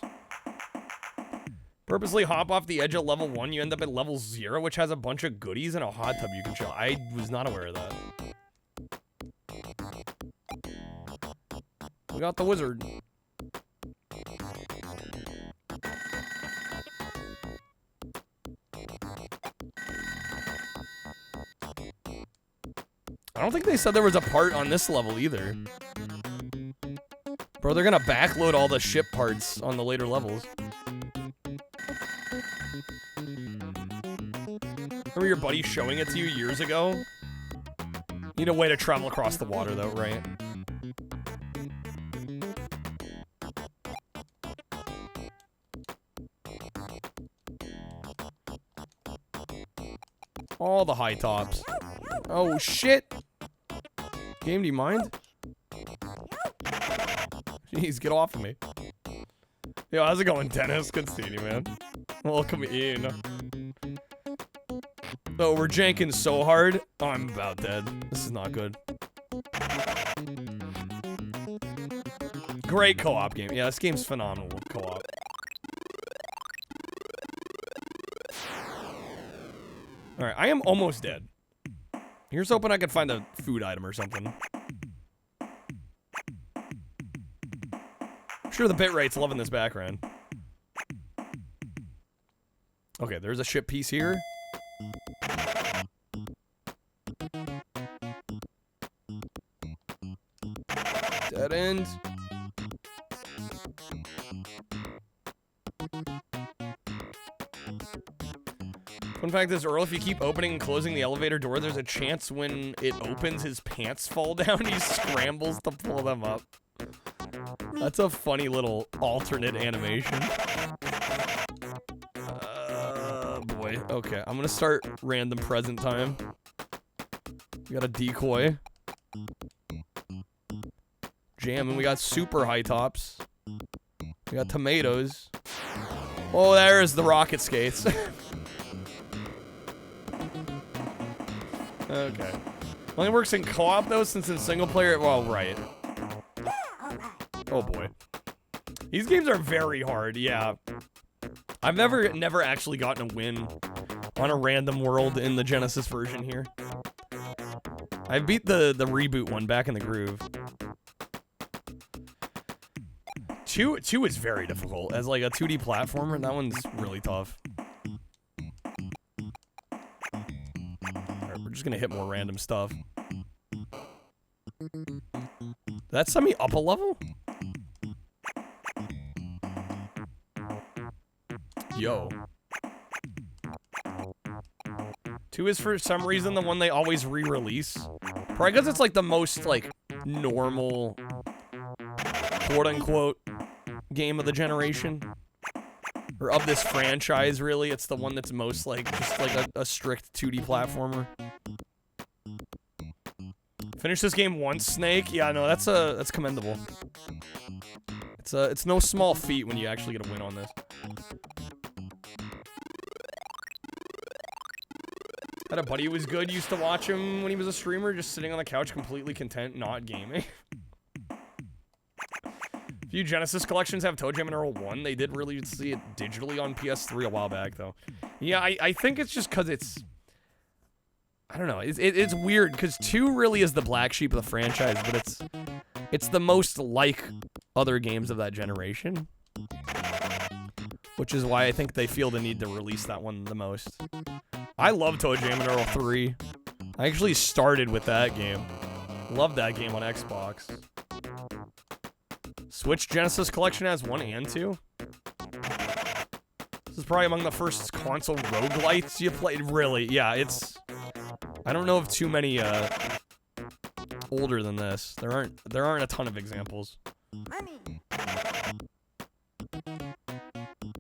Purposely hop off the edge at level 1, you end up at level 0, which has a bunch of goodies and a hot tub you can chill. I was not aware of that. We got the wizard. I don't think they said there was a part on this level either. Bro, they're gonna backload all the ship parts on the later levels. Remember your buddy showing it to you years ago? Need a way to travel across the water though, right? All the high tops. Oh shit! Game, do you mind? Jeez, get off of me. Yo, how's it going, Dennis? Good seeing you, man. Welcome in. Oh, we're janking so hard. Oh, I'm about dead. This is not good. Great co-op game. Yeah, this game's phenomenal co-op. Alright, I am almost dead. Here's hoping I can find a food item or something. I'm sure the bitrate's loving this background. Okay, there's a ship piece here. Dead end. Fun fact is, Earl, if you keep opening and closing the elevator door, there's a chance when it opens, his pants fall down. He scrambles to pull them up. That's a funny little alternate animation. Boy. Okay, I'm gonna start random present time. We got a decoy. Jam, and we got super high tops. We got tomatoes. Oh, there's the rocket skates. Okay. Only works in co-op though, since in single player. Well, right. Oh boy. These games are very hard. Yeah. I've never actually gotten a win on a random world in the Genesis version here. I beat the reboot one back in the groove. 2 is very difficult as like a 2D platformer. That one's really tough. Alright, we're just gonna hit more random stuff. Did that send me up a level? Yo. 2 is for some reason the one they always re-release. Probably because it's like the most like normal quote-unquote game of the generation. Or of this franchise, really. It's the one that's most like just like a strict 2D platformer. Finish this game once, Snake? Yeah, no, that's commendable. It's no small feat when you actually get a win on this. Had a buddy who was good, used to watch him when he was a streamer, just sitting on the couch completely content, not gaming. Few Genesis collections have Toe Jam and Earl 1. They did really see it digitally on PS3 a while back, though. Yeah, I think it's just because it's... I don't know. It's weird, because 2 really is the black sheep of the franchise, but it's the most like other games of that generation. Which is why I think they feel the need to release that one the most. I love Toe Jam and Earl 3. I actually started with that game. Loved that game on Xbox. Switch Genesis Collection has 1 and 2. This is probably among the first console roguelites you played. Really, yeah, it's... I don't know of too many older than this. There aren't a ton of examples.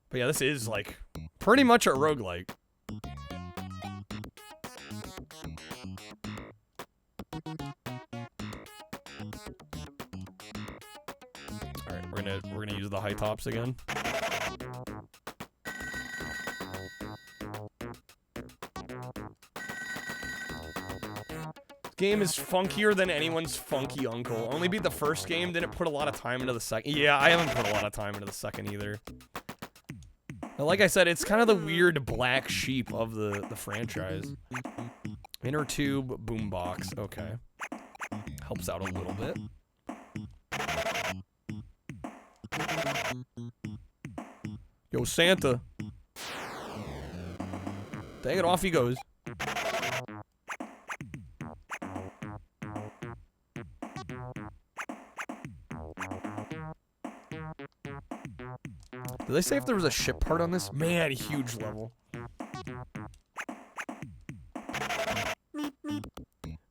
But yeah, this is like pretty much a roguelike. Alright, we're gonna use the high tops again. Game is funkier than anyone's funky uncle. Only beat the first game, didn't put a lot of time into the second. Yeah, I haven't put a lot of time into the second either. But like I said, it's kind of the weird black sheep of the franchise. Inner tube boombox. Okay. Helps out a little bit. Yo, Santa. Dang it, off he goes. Did they say if there was a ship part on this? Man, huge level.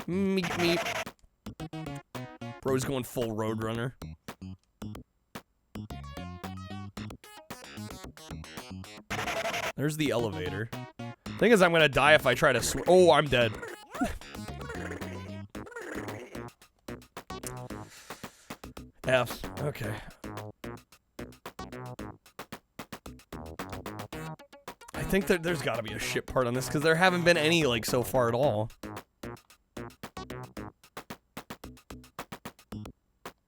Meep, meep. Bro's going full Roadrunner. There's the elevator. Thing is, I'm gonna die if I try to oh, I'm dead. F. Okay. I think that there's gotta be a ship part on this, because there haven't been any, like, so far at all.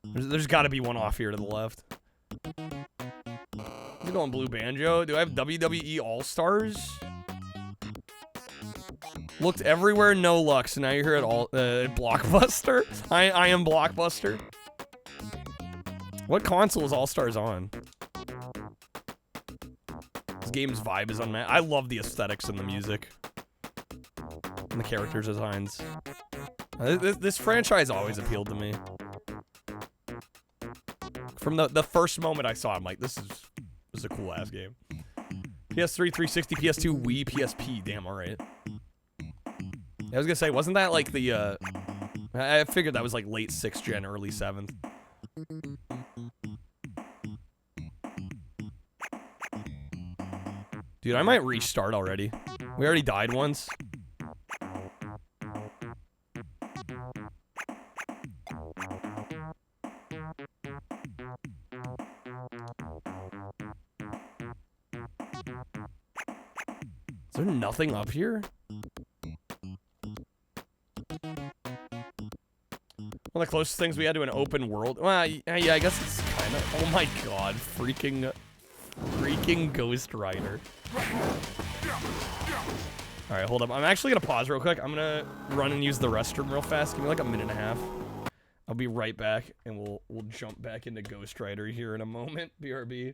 There's gotta be one off here to the left. I'm going Blue Banjo. Do I have WWE All-Stars? Looked everywhere, no luck. So now you're here at Blockbuster. I am Blockbuster. What console is All-Stars on? This game's vibe is unmatched. I love the aesthetics and the music. And the character designs. This franchise always appealed to me. From the first moment I saw it, I'm like, this is a cool-ass game. PS3, 360, PS2, Wii, PSP. Damn, alright. I was gonna say, wasn't that like the, I figured that was like late 6th gen, early 7th. Dude, I might restart already. We already died once. Is there nothing up here? One of the closest things we had to an open world. Well, yeah, I guess it's kind of. Oh my god, freaking Ghost Rider. All right, hold up. I'm actually gonna pause real quick. I'm gonna run and use the restroom real fast. Give me like a minute and a half. I'll be right back, and we'll jump back into Ghost Rider here in a moment. BRB.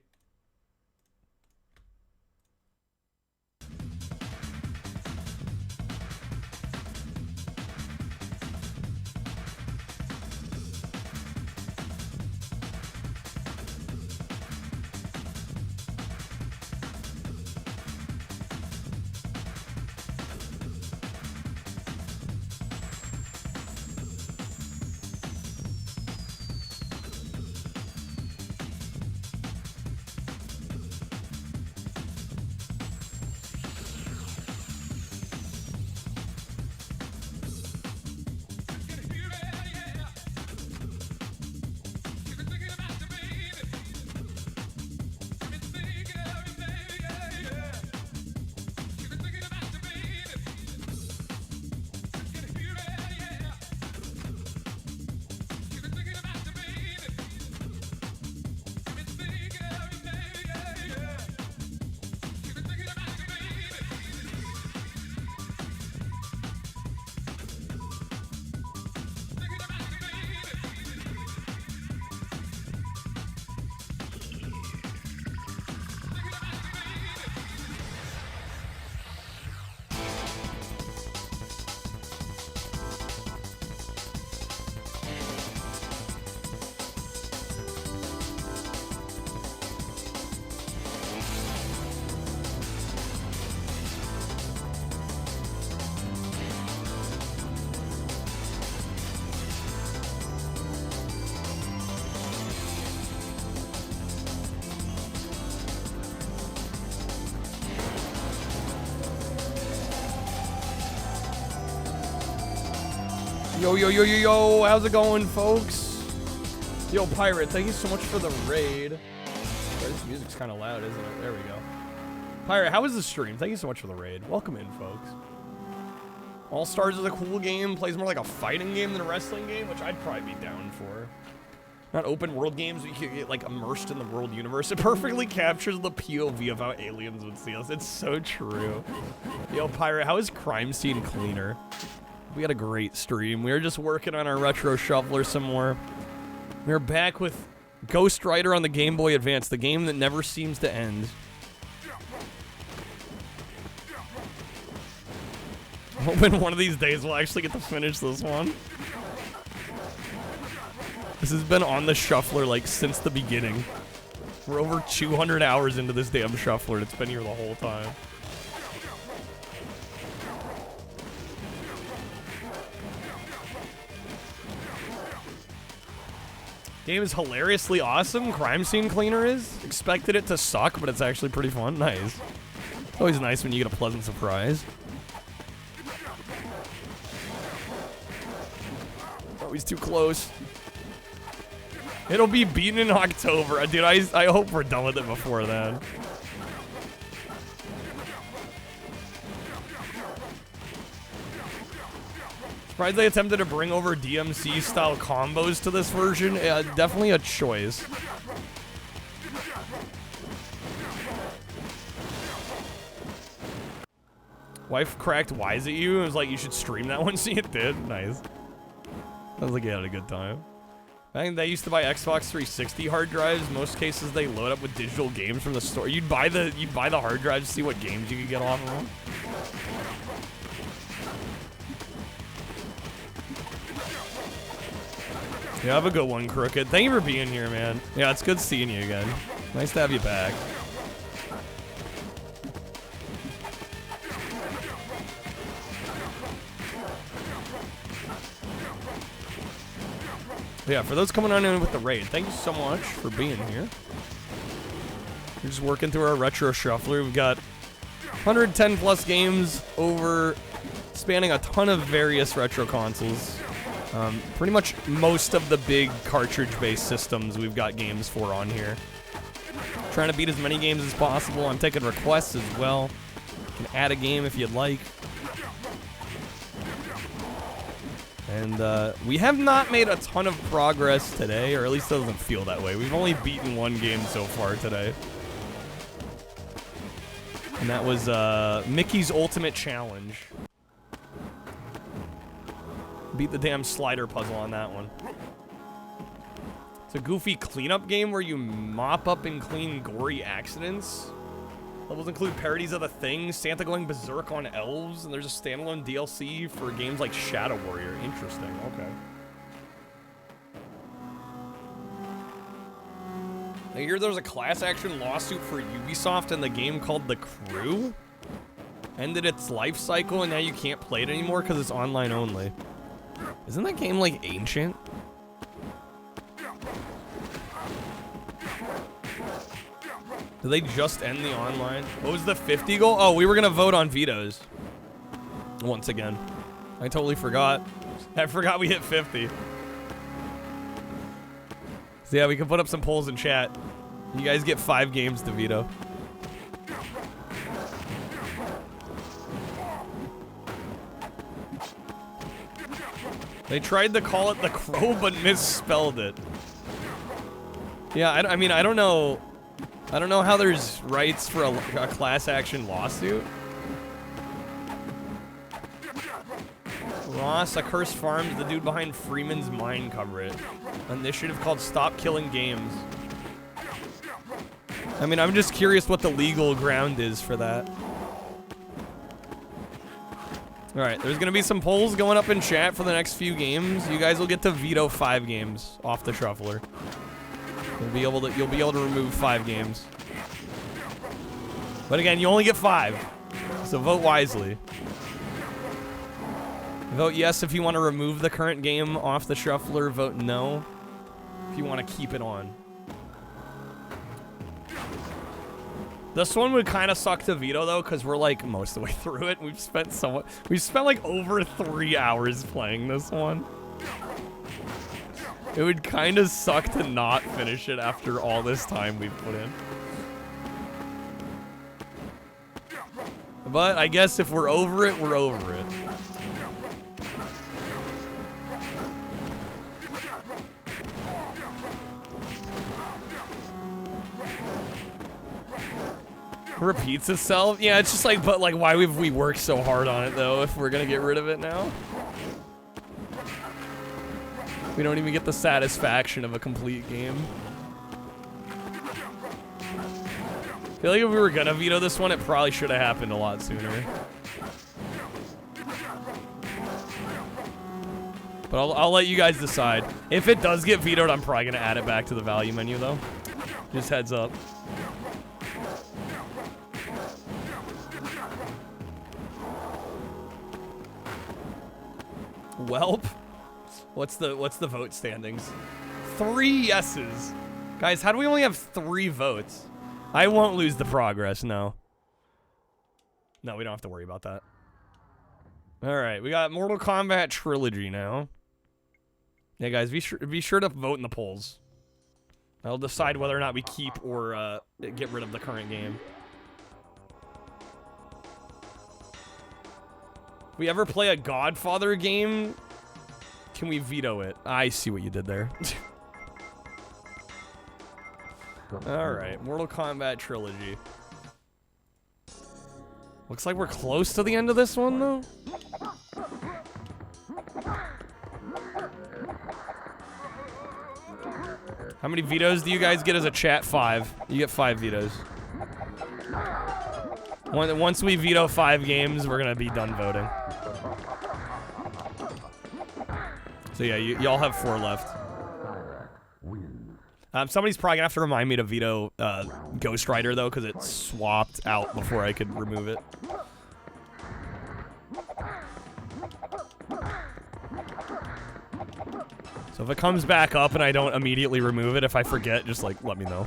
Yo, how's it going, folks? Yo, Pirate, thank you so much for the raid. Sorry, this music's kind of loud, isn't it? There we go. Pirate, how was the stream? Thank you so much for the raid. Welcome in, folks. All Stars is a cool game. Plays more like a fighting game than a wrestling game, which I'd probably be down for. Not open world games, you can get like immersed in the world universe. It perfectly captures the POV of how aliens would see us. It's so true. Yo, Pirate, how is Crime Scene Cleaner? We had a great stream. We were just working on our retro shuffler some more. We're back with Ghost Rider on the Game Boy Advance, the game that never seems to end. Hoping one of these days we'll actually get to finish this one. This has been on the shuffler like since the beginning. We're over 200 hours into this damn shuffler and it's been here the whole time. Game is hilariously awesome. Crime Scene Cleaner is. Expected it to suck, but it's actually pretty fun. Nice. It's always nice when you get a pleasant surprise. Oh, he's too close. It'll be beaten in October. Dude, I hope we're done with it before then. Surprised they attempted to bring over DMC-style combos to this version. Yeah, definitely a choice. Wife cracked wise at you and was like, you should stream that one. See, it did. Nice. Sounds like you had a good time. I think they used to buy Xbox 360 hard drives. Most cases they load up with digital games from the store. You'd buy the hard drives to see what games you could get off of them. Yeah, have a good one, Crooked. Thank you for being here, man. Yeah, it's good seeing you again. Nice to have you back. Yeah, for those coming on in with the raid, thank you so much for being here. We're just working through our retro shuffler. We've got 110 plus games over spanning a ton of various retro consoles. Pretty much most of the big cartridge-based systems we've got games for on here. Trying to beat as many games as possible. I'm taking requests as well. You can add a game if you'd like. And we have not made a ton of progress today, or at least it doesn't feel that way. We've only beaten one game so far today. And that was Mickey's Ultimate Challenge. Beat the damn slider puzzle on that one. It's a goofy cleanup game where you mop up and clean gory accidents. Levels include parodies of The Thing, Santa going berserk on elves, and there's a standalone DLC for games like Shadow Warrior. Interesting, okay. I hear there's a class action lawsuit for Ubisoft and the game called The Crew. Ended its life cycle and now you can't play it anymore because it's online only. Isn't that game like ancient? Did they just end the online? What was the 50 goal? Oh, we were gonna vote on vetoes. Once again. I totally forgot. I forgot we hit 50. So yeah, we can put up some polls in chat. You guys get 5 games to veto. They tried to call it The Crow, but misspelled it. Yeah, I mean, I don't know. I don't know how there's rights for a class action lawsuit. Ross, Accursed Farms, the dude behind Freeman's Mine cover it. Initiative called Stop Killing Games. I mean, I'm just curious what the legal ground is for that. Alright, there's gonna be some polls going up in chat for the next few games. You guys will get to veto 5 games off the shuffler. You'll be able to remove 5 games. But again, you only get 5. So vote wisely. Vote yes if you want to remove the current game off the shuffler. Vote no if you want to keep it on. This one would kind of suck to veto though, because we're like most of the way through it. We've spent like over 3 hours playing this one. It would kind of suck to not finish it after all this time we've put in. But I guess if we're over it, we're over it. Repeats itself? Yeah, it's just like, but like, why have we worked so hard on it though if we're gonna get rid of it now? We don't even get the satisfaction of a complete game. I feel like if we were gonna veto this one, it probably should have happened a lot sooner. But I'll let you guys decide. If it does get vetoed, I'm probably gonna add it back to the value menu though. Just heads up. Welp. What's the vote standings? 3 yeses. Guys, how do we only have 3 votes? I won't lose the progress, no. No, we don't have to worry about that. Alright, we got Mortal Kombat Trilogy now. Yeah, guys, be sure to vote in the polls. I'll decide whether or not we keep or get rid of the current game. If we ever play a Godfather game, can we veto it? I see what you did there. Alright, Mortal Kombat Trilogy. Looks like we're close to the end of this one, though. How many vetoes do you guys get as a chat? 5. You get 5 vetoes. Once we veto 5 games, we're gonna be done voting. So yeah, y'all have 4 left. Somebody's probably gonna have to remind me to veto Ghost Rider though, because it swapped out before I could remove it. So if it comes back up and I don't immediately remove it, if I forget, just like let me know.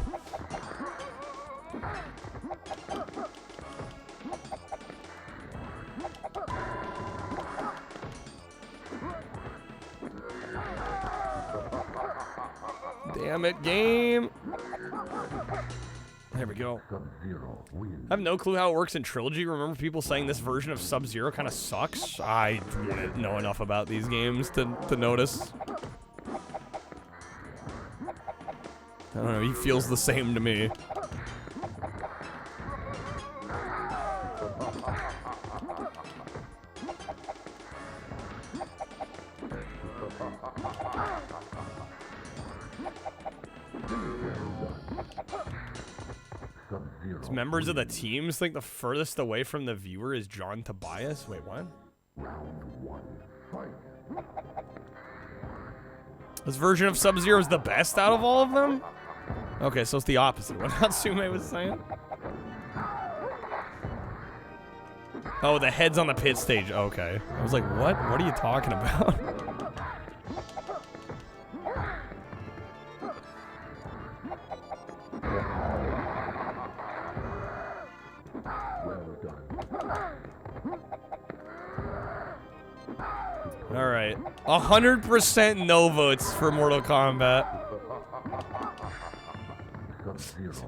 Damn it, game. There we go. I have no clue how it works in Trilogy. Remember people saying this version of Sub-Zero kind of sucks? I wouldn't know enough about these games to notice. I don't know, he feels the same to me. Does members of the teams think the furthest away from the viewer is John Tobias? Wait, what? This version of Sub-Zero is the best out of all of them? Okay, so it's the opposite. What Natsume was saying? Oh, the head's on the pit stage. Okay. I was like, what? What are you talking about? All right. 100% no votes for Mortal Kombat.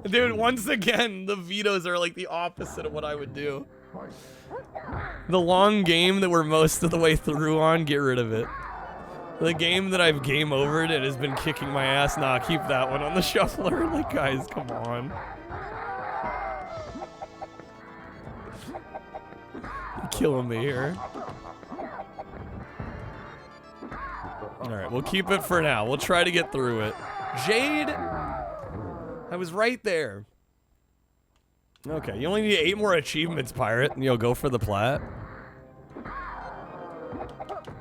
Dude, once again, the vetoes are like the opposite of what I would do. The long game that we're most of the way through on, get rid of it. The game that I've game overed and has been kicking my ass, nah, keep that one on the shuffler. Like, guys, come on. You're killing me here. Alright, we'll keep it for now. We'll try to get through it. Jade! I was right there. Okay, you only need 8 more achievements, Pirate, and you'll go for the plat.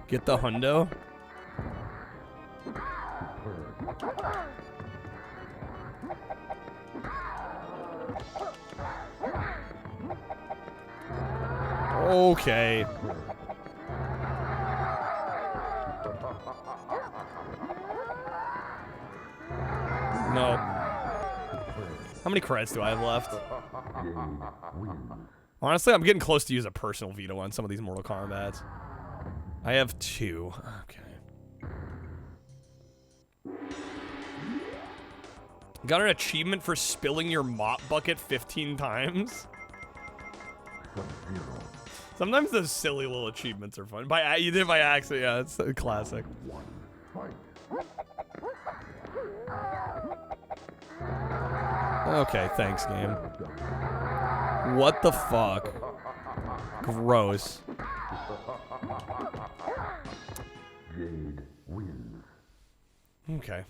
Get the hundo. Okay. No. How many credits do I have left? Honestly, I'm getting close to use a personal veto on some of these Mortal Kombats. I have 2. Okay. Got an achievement for spilling your mop bucket 15 times. Sometimes those silly little achievements are fun. You did it by accident, yeah, it's a classic. Okay, thanks, game. What the fuck? Gross. Jade wins. Okay.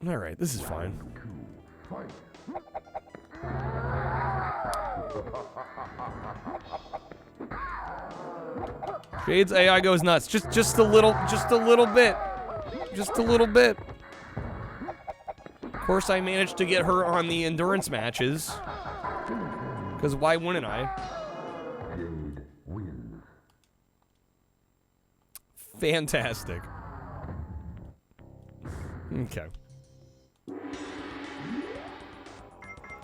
Alright, this is fine. Jade's AI goes nuts. Just a little bit. Just a little bit. Of course, I managed to get her on the endurance matches. Because why wouldn't I? Jade wins. Fantastic. Okay.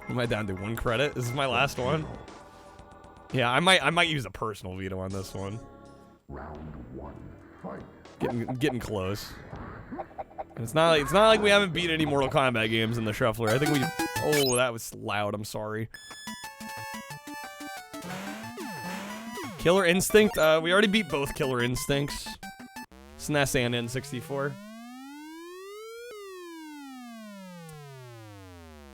Am I down to 1 credit? This is my last one. Yeah, I might use a personal veto on this one. Round 1. Fight. Getting close. And it's not like we haven't beat any Mortal Kombat games in the shuffler. I think we. Oh, that was loud. I'm sorry. Killer Instinct. We already beat both Killer Instincts. SNES and N64.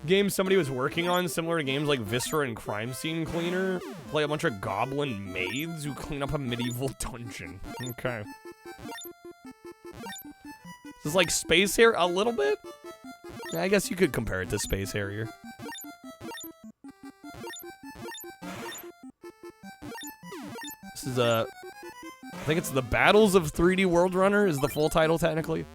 Games somebody was working on, similar to games like Viscera and Crime Scene Cleaner. Play a bunch of goblin maids who clean up a medieval dungeon. Okay. Is this like Space Harrier? A little bit? Yeah, I guess you could compare it to Space Harrier. This is I think it's the Battles of 3D World Runner is the full title technically.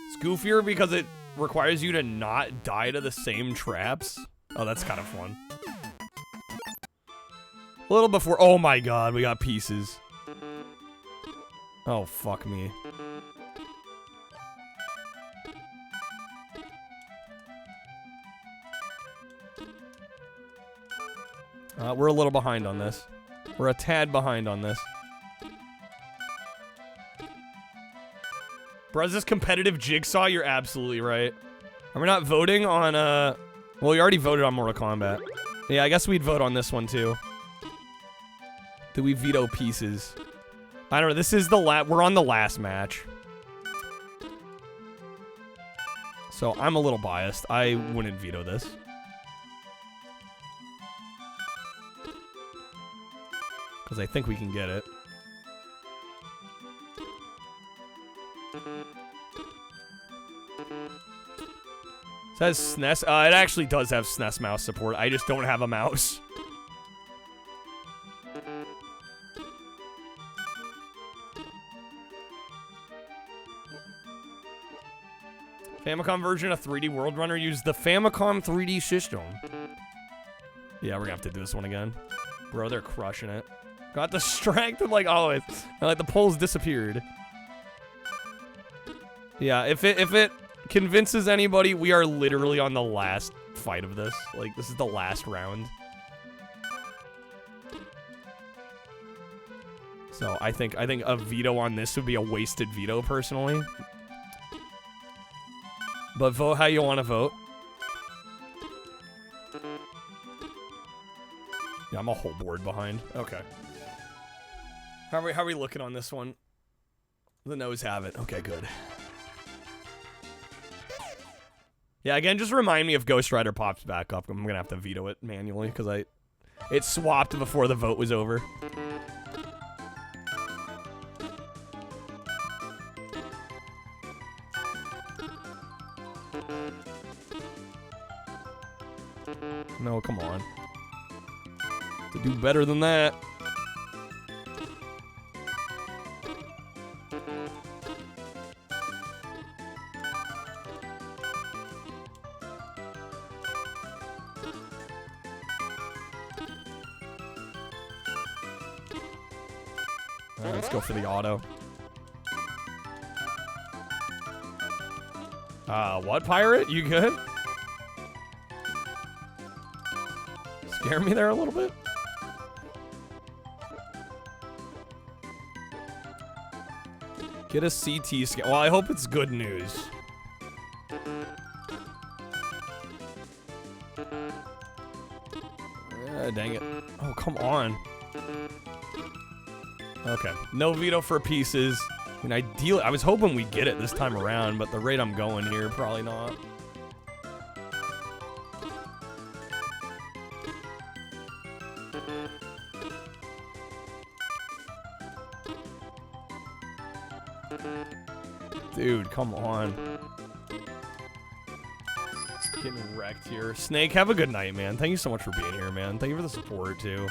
It's goofier because it requires you to not die to the same traps. Oh, that's kind of fun. A little before. Oh my god, we got pieces. Oh, fuck me. We're a little behind on this. We're a tad behind on this. Bro, is this competitive Jigsaw? You're absolutely right. Are we not voting on, well, we already voted on Mortal Kombat. Yeah, I guess we'd vote on this one, too. Do we veto pieces? I don't know, this is the we're on the last match. So, I'm a little biased. I wouldn't veto this. Because I think we can get it. Says SNES. It actually does have SNES mouse support. I just don't have a mouse. Famicom version of 3D World Runner used the Famicom 3D system. Yeah, we're gonna have to do this one again. Bro, they're crushing it. Got distracted like always. And like the polls disappeared. Yeah, if it convinces anybody, we are literally on the last fight of this. Like, this is the last round. So I think a veto on this would be a wasted veto, personally. But vote how you want to vote. Yeah, I'm a whole board behind. Okay. How are we looking on this one? The no's have it. Okay, good. Yeah, again, just remind me if Ghost Rider pops back up. I'm gonna have to veto it manually because it swapped before the vote was over. No, come on. To do better than that. Alright, let's go for the auto. What, Pirate? You good? Scare me there a little bit? Get a CT scan. Well, I hope it's good news. Dang it. Oh, come on. Okay. No veto for pieces. I mean, ideally, I was hoping we'd get it this time around, but the rate I'm going here, probably not. Dude, come on. Getting wrecked here. Snake, have a good night, man. Thank you so much for being here, man. Thank you for the support, too.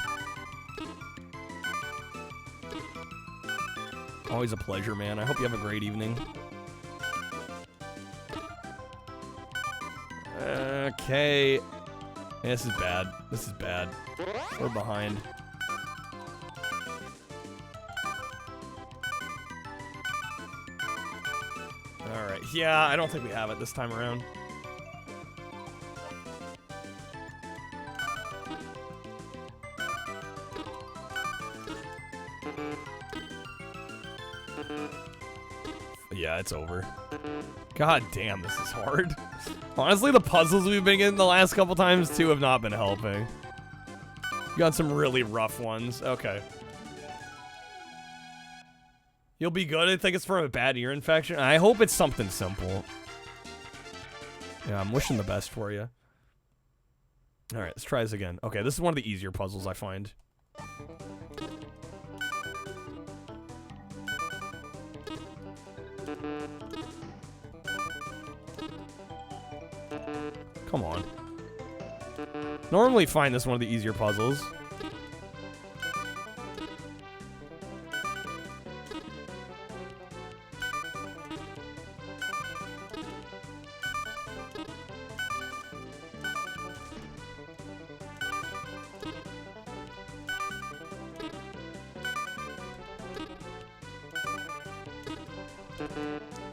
Always a pleasure, man. I hope you have a great evening. Okay. Yeah, this is bad. This is bad. We're behind. Alright. Yeah, I don't think we have it this time around. Yeah, it's over. God damn, this is hard. Honestly, the puzzles we've been getting the last couple times, too, have not been helping. Got some really rough ones. Okay. You'll be good. I think it's from a bad ear infection. I hope it's something simple. Yeah, I'm wishing the best for you. Alright, let's try this again. Okay, this is one of the easier puzzles I find. Come on. Normally find this one of the easier puzzles.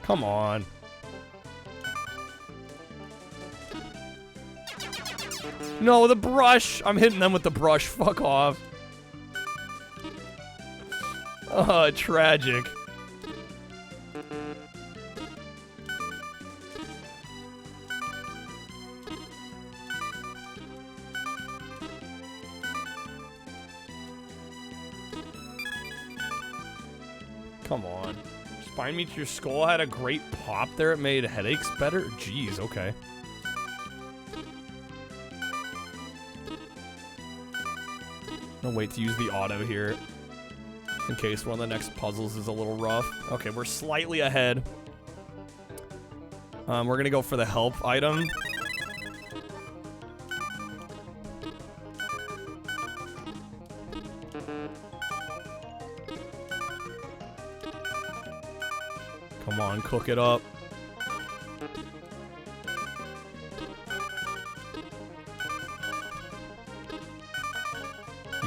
Come on. No, the brush! I'm hitting them with the brush. Fuck off. Oh, tragic. Come on. Spine meets your skull had a great pop there. It made headaches better. Jeez, okay. I'll wait to use the auto here. In case one of the next puzzles is a little rough. Okay, we're slightly ahead. We're gonna go for the help item. Come on, cook it up.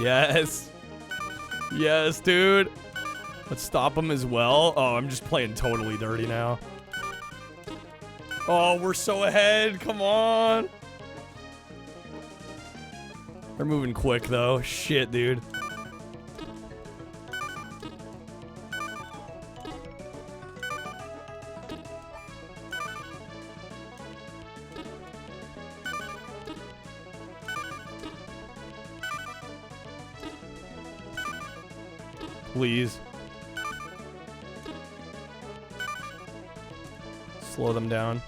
Yes. Yes, dude. Let's stop him as well. Oh, I'm just playing totally dirty now. Oh, we're so ahead. Come on. They're moving quick, though. Shit, dude. Please. Slow them down.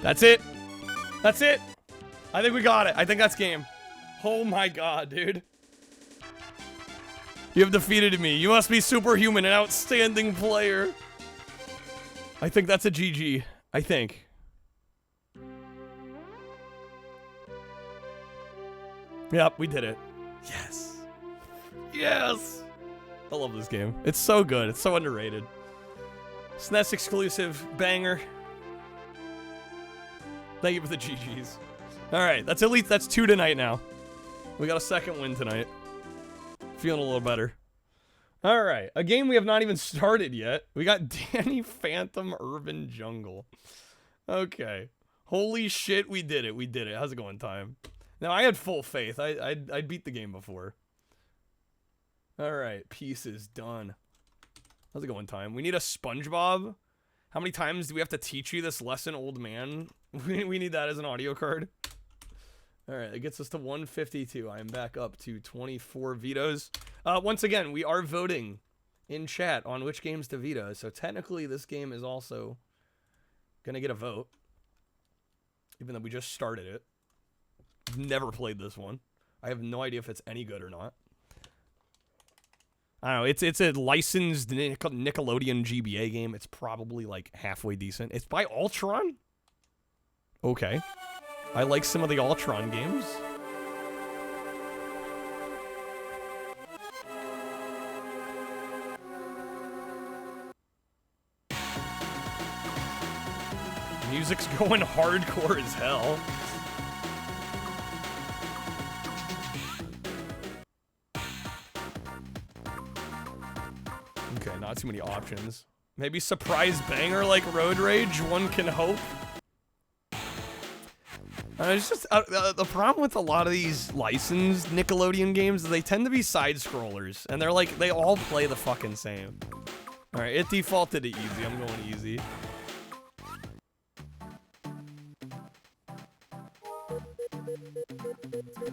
That's it. That's it. I think we got it. I think that's game. Oh my god, dude. You have defeated me. You must be superhuman, an outstanding player. I think that's a GG. I think. Yep, we did it. Yes. Yes. I love this game. It's so good. It's so underrated. SNES exclusive banger. Thank you for the GGs. Alright, that's at least, that's 2 tonight now. We got a second win tonight. Feeling a little better. Alright, a game we have not even started yet. We got Danny Phantom Urban Jungle. Okay. Holy shit, we did it. We did it. How's it going, time? Now, I had full faith. I beat the game before. Alright, pieces done. How's it going, time? We need a SpongeBob. How many times do we have to teach you this lesson, old man? We need that as an audio card. Alright, it gets us to 152. I am back up to 24 vetoes. Once again, we are voting in chat on which games to veto. So technically, this game is also going to get a vote. Even though we just started it. I've never played this one. I have no idea if it's any good or not. I don't know, it's a licensed Nickelodeon GBA game. It's probably like halfway decent. It's by Ultron? Okay. I like some of the Ultron games. Music's going hardcore as hell. Okay, not too many options. Maybe surprise banger like Road Rage, one can hope. It's just the problem with a lot of these licensed Nickelodeon games is they tend to be side scrollers, and they're like they all play the fucking same. All right, it defaulted to easy. I'm going easy.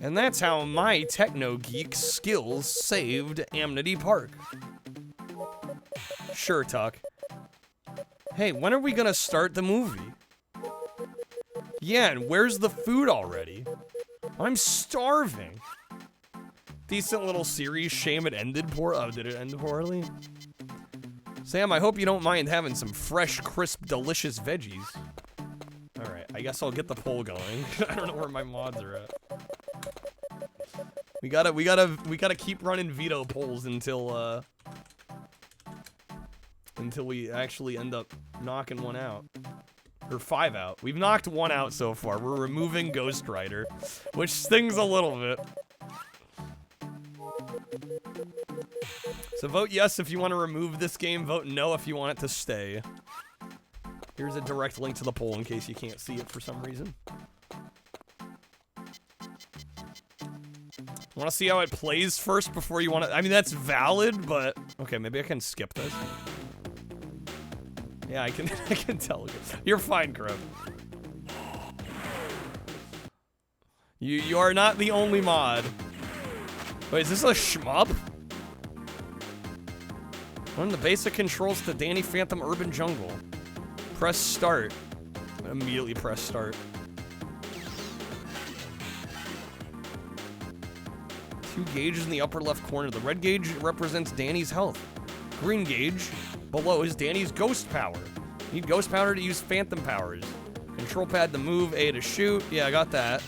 And that's how my techno geek skills saved Amity Park. Sure, Tuck. Hey, when are we gonna start the movie? Yeah, and where's the food already? I'm starving. Decent little series. Shame it ended poor. Oh, did it end poorly? Sam, I hope you don't mind having some fresh, crisp, delicious veggies. All right, I guess I'll get the poll going. I don't know where my mods are at. We gotta keep running veto polls until we actually end up knocking one out. Or 5 out. We've knocked 1 out so far. We're removing Ghost Rider, which stings a little bit. So vote yes if you want to remove this game. Vote no if you want it to stay. Here's a direct link to the poll in case you can't see it for some reason. Want to see how it plays first before you want to... I mean, that's valid, but... Okay, maybe I can skip this. Yeah, I can I can tell. You're fine, Crib. You are not the only mod. Wait, is this a shmup? Learn the basic controls to Danny Phantom Urban Jungle. Press start. Immediately press start. 2 gauges in the upper left corner. The red gauge represents Danny's health. Green gauge below is Danny's ghost power. Need ghost power to use phantom powers. Control pad to move, A to shoot. Yeah, I got that.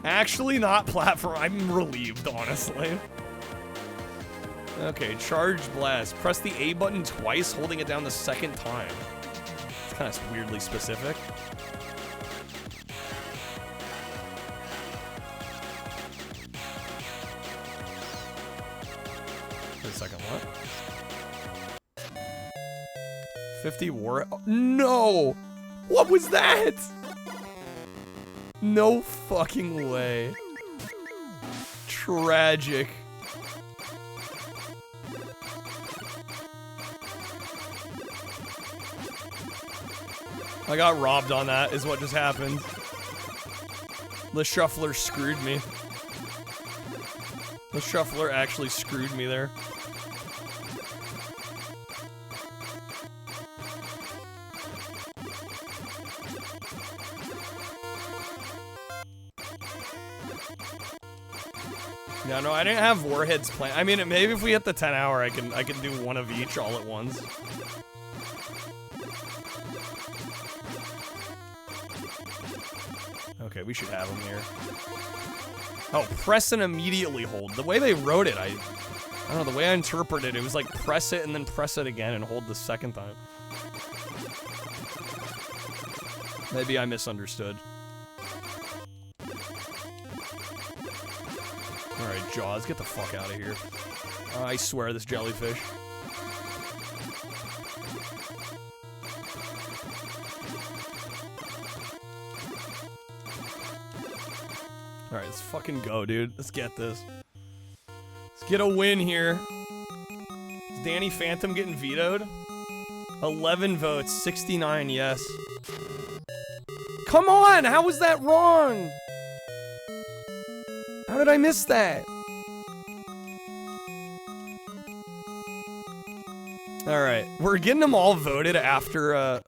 Actually not platform. I'm relieved, honestly. Okay, charge blast. Press the A button twice, holding it down the second time. It's kind of weirdly specific. Wait a second, what? 50 war... Oh, no! What was that? No fucking way. Tragic. I got robbed on that, is what just happened. The shuffler screwed me. The shuffler actually screwed me there. Yeah, no, I didn't have warheads planned. I mean, maybe if we hit the 10 hour, I can do one of each all at once. Okay, we should have them here. Oh, press and immediately hold. The way they wrote it, I don't know, the way I interpreted it, it was like press it and then press it again and hold the second time. Maybe I misunderstood. Alright, Jaws, get the fuck out of here. I swear, this jellyfish. Alright, let's fucking go, dude. Let's get this. Let's get a win here. Is Danny Phantom getting vetoed? 11 votes, 69 yes. Come on! How was that wrong? How did I miss that? Alright, we're getting them all voted after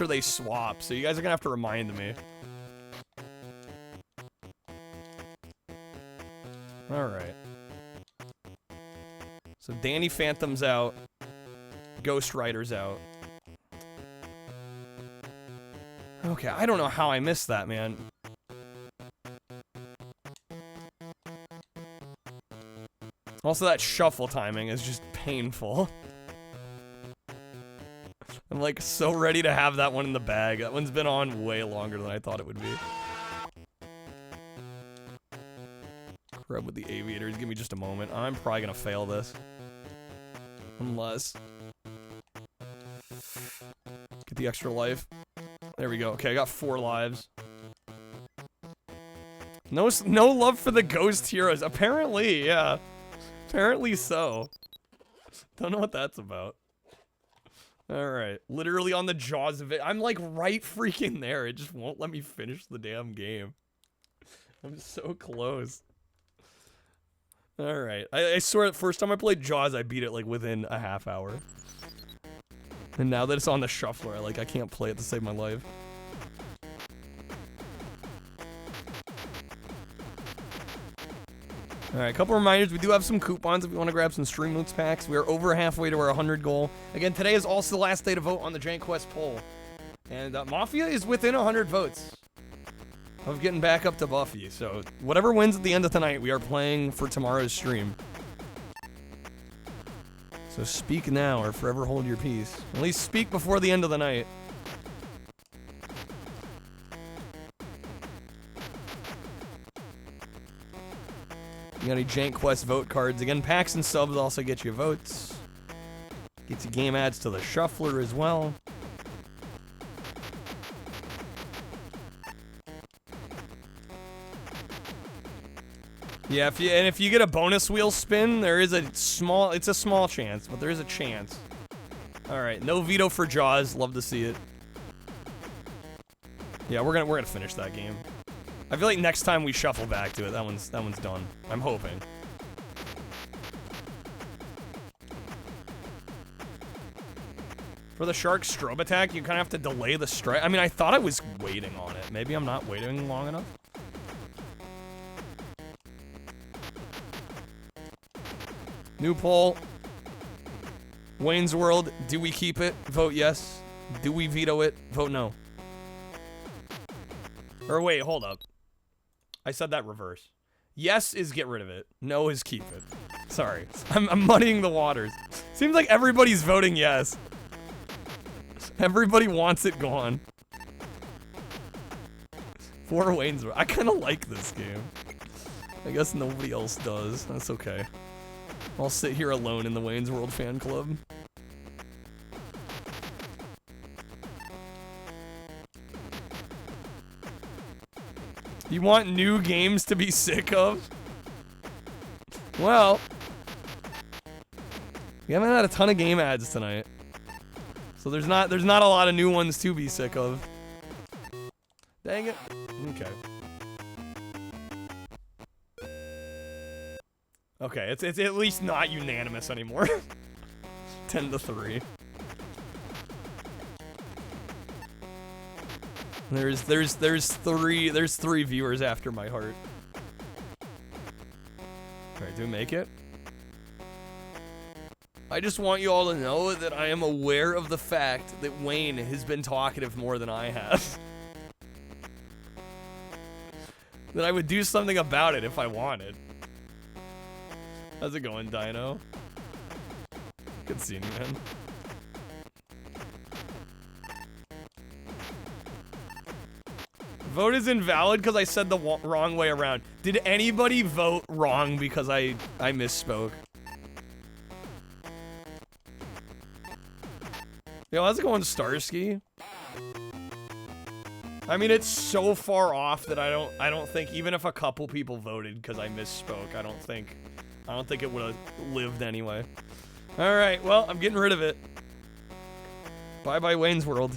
they swap, so you guys are gonna have to remind me. Alright. So Danny Phantom's out. Ghost Rider's out. Okay, I don't know how I missed that, man. Also, that shuffle timing is just painful. I'm like so ready to have that one in the bag. That one's been on way longer than I thought it would be. Grab with the aviators. Give me just a moment. I'm probably gonna fail this. Unless... Get the extra life. There we go. Okay, I got 4 lives. No love for the ghost heroes. Apparently, yeah. Apparently so. Don't know what that's about. Alright. Literally on the jaws of it. I'm like right freaking there. It just won't let me finish the damn game. I'm so close. Alright. I swear, the first time I played Jaws, I beat it like within a half hour. And now that it's on the shuffler, I can't play it to save my life. Alright, a couple reminders. We do have some coupons if you want to grab some Stream Loots packs. We are over halfway to our 100 goal. Again, today is also the last day to vote on the Jank Quest poll. And Mafia is within 100 votes of getting back up to Buffy. So, whatever wins at the end of tonight, we are playing for tomorrow's stream. So speak now or forever hold your peace. At least speak before the end of the night. You got any Jank Quest vote cards? Again, packs and subs also get you votes. Gets you game ads to the shuffler as well. Yeah, if you get a bonus wheel spin, there is a small chance, but there is a chance. All right, no veto for Jaws. Love to see it. Yeah, we're gonna finish that game. I feel like next time we shuffle back to it, that one's done. I'm hoping. For the shark strobe attack, you kind of have to delay the strike. I mean, I thought I was waiting on it. Maybe I'm not waiting long enough. New poll. Wayne's World, do we keep it? Vote yes. Do we veto it? Vote no. Or wait, hold up. I said that reverse. Yes is get rid of it. No is keep it. Sorry. I'm muddying the waters. Seems like everybody's voting yes. Everybody wants it gone. For Wayne's World. I kind of like this game. I guess nobody else does. That's okay. I'll sit here alone in the Wayne's World fan club. You want new games to be sick of? Well, we haven't had a ton of game ads tonight. So there's not a lot of new ones to be sick of. Dang it. Okay. Okay, it's at least not unanimous anymore. 10-3. There's three viewers after my heart. Alright, do we make it? I just want you all to know that I am aware of the fact that Wayne has been talkative more than I have. That I would do something about it if I wanted. How's it going, Dino? Good seeing you, man. Vote is invalid because I said the wrong way around. Did anybody vote wrong because I misspoke? Yo, how's it going, Starsky? I mean, it's so far off that I don't think even if a couple people voted because I misspoke, I don't think it would have lived anyway. All right, well, I'm getting rid of it. Bye bye Wayne's World.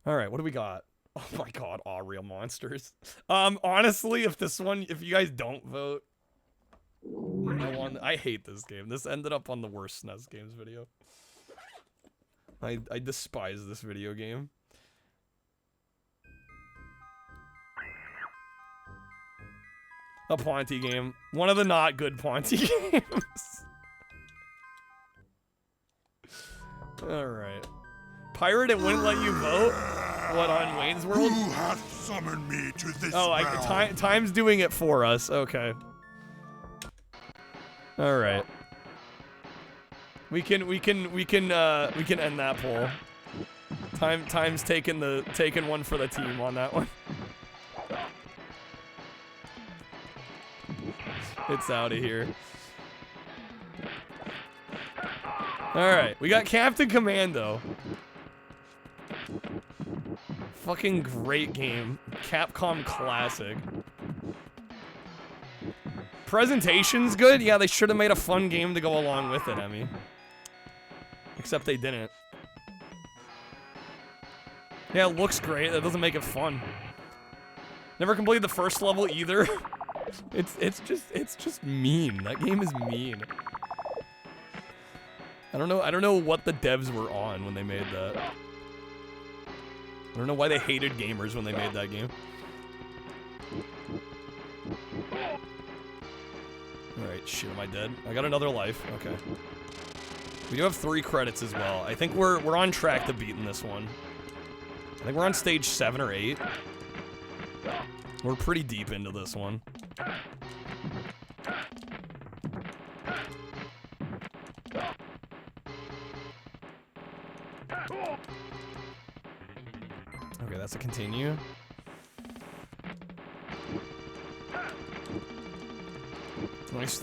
All right, what do we got? Oh my God, all real monsters. Honestly, if you guys don't vote, I hate this game. This ended up on the worst SNES games video. I despise this video game. A Ponty game. One of the not good Ponty games. Alright. Pirate, it wouldn't let you vote? What, on Wayne's World? Who hath summoned me to this Time's doing it for us. Okay. Alright. We can end that poll. Time's taking one for the team on that one. It's out of here. Alright, we got Captain Commando. Fucking great game. Capcom classic. Presentation's good? Yeah, they should have made a fun game to go along with it, Emmy. Except they didn't. Yeah, it looks great. That doesn't make it fun. Never completed the first level either. It's just mean. That game is mean. I don't know what the devs were on when they made that. I don't know why they hated gamers when they made that game. Alright, shit, am I dead? I got another life. Okay. We do have 3 credits as well. I think we're on track to beating this one. I think we're on stage 7 or 8. We're pretty deep into this one. Okay, that's a continue.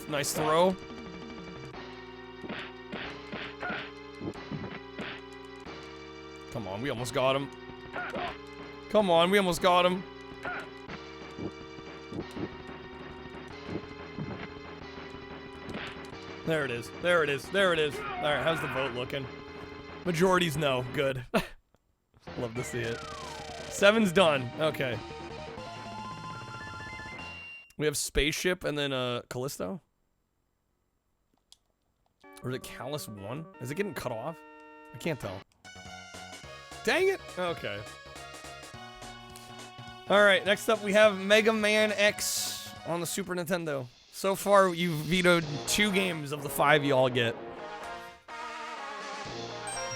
Nice throw. Come on, we almost got him. Come on, we almost got him. There it is. There it is. There it is. All right, how's the vote looking? Majority's no. Good. Love to see it. 7's done. Okay. We have Spaceship and then Callisto? Or is it Callus 1? Is it getting cut off? I can't tell. Dang it! Okay. Alright, next up we have Mega Man X on the Super Nintendo. So far, you've vetoed 2 games of the 5 you all get.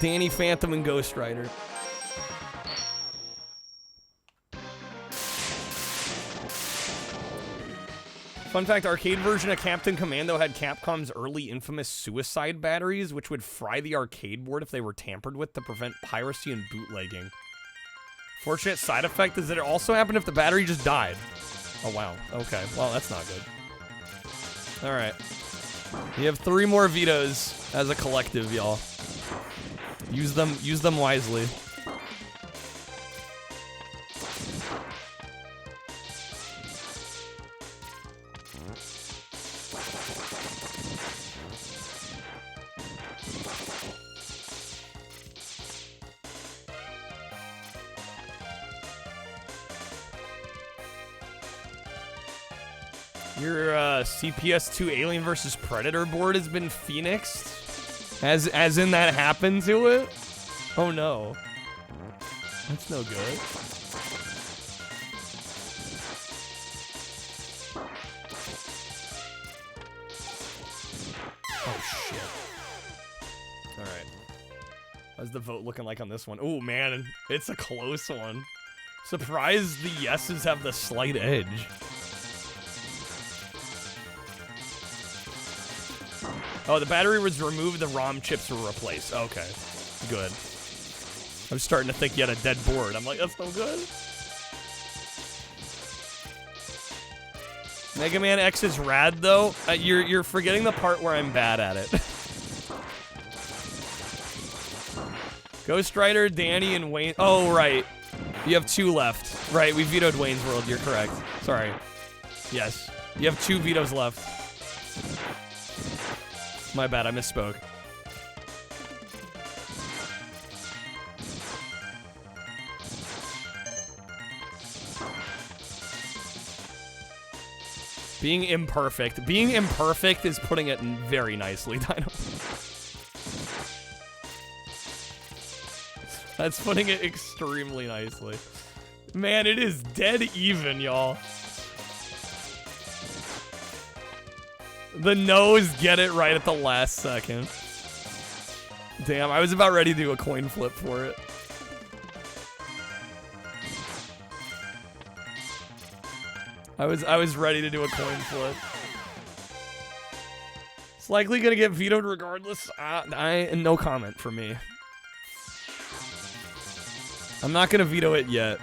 Danny Phantom and Ghost Rider. Fun fact, arcade version of Captain Commando had Capcom's early infamous suicide batteries, which would fry the arcade board if they were tampered with to prevent piracy and bootlegging. Fortunate side effect is that it also happened if the battery just died. Oh, wow. Okay. Well, that's not good. All right. We have 3 more vetoes as a collective, y'all. Use them wisely. Your CPS2 Alien vs. Predator board has been phoenixed? As in that happened to it? Oh no. That's no good. Oh shit. Alright. How's the vote looking like on this one? Oh man, it's a close one. Surprised the yeses have the slight edge. Oh, the battery was removed, the ROM chips were replaced. Okay, good. I'm starting to think you had a dead board. I'm like, that's no good. Mega Man X is rad, though. You're forgetting the part where I'm bad at it. Ghost Rider, Danny, and Wayne. Oh, right. You have 2 left. Right, we vetoed Wayne's World. You're correct. Sorry. Yes. You have 2 vetoes left. My bad, I misspoke. Being imperfect. Being imperfect is putting it very nicely, Dino. That's putting it extremely nicely. Man, it is dead even, y'all. The no's get it right at the last second. Damn, I was about ready to do a coin flip for it. I was ready to do a coin flip. It's likely gonna get vetoed regardless. No comment from me. I'm not gonna veto it yet.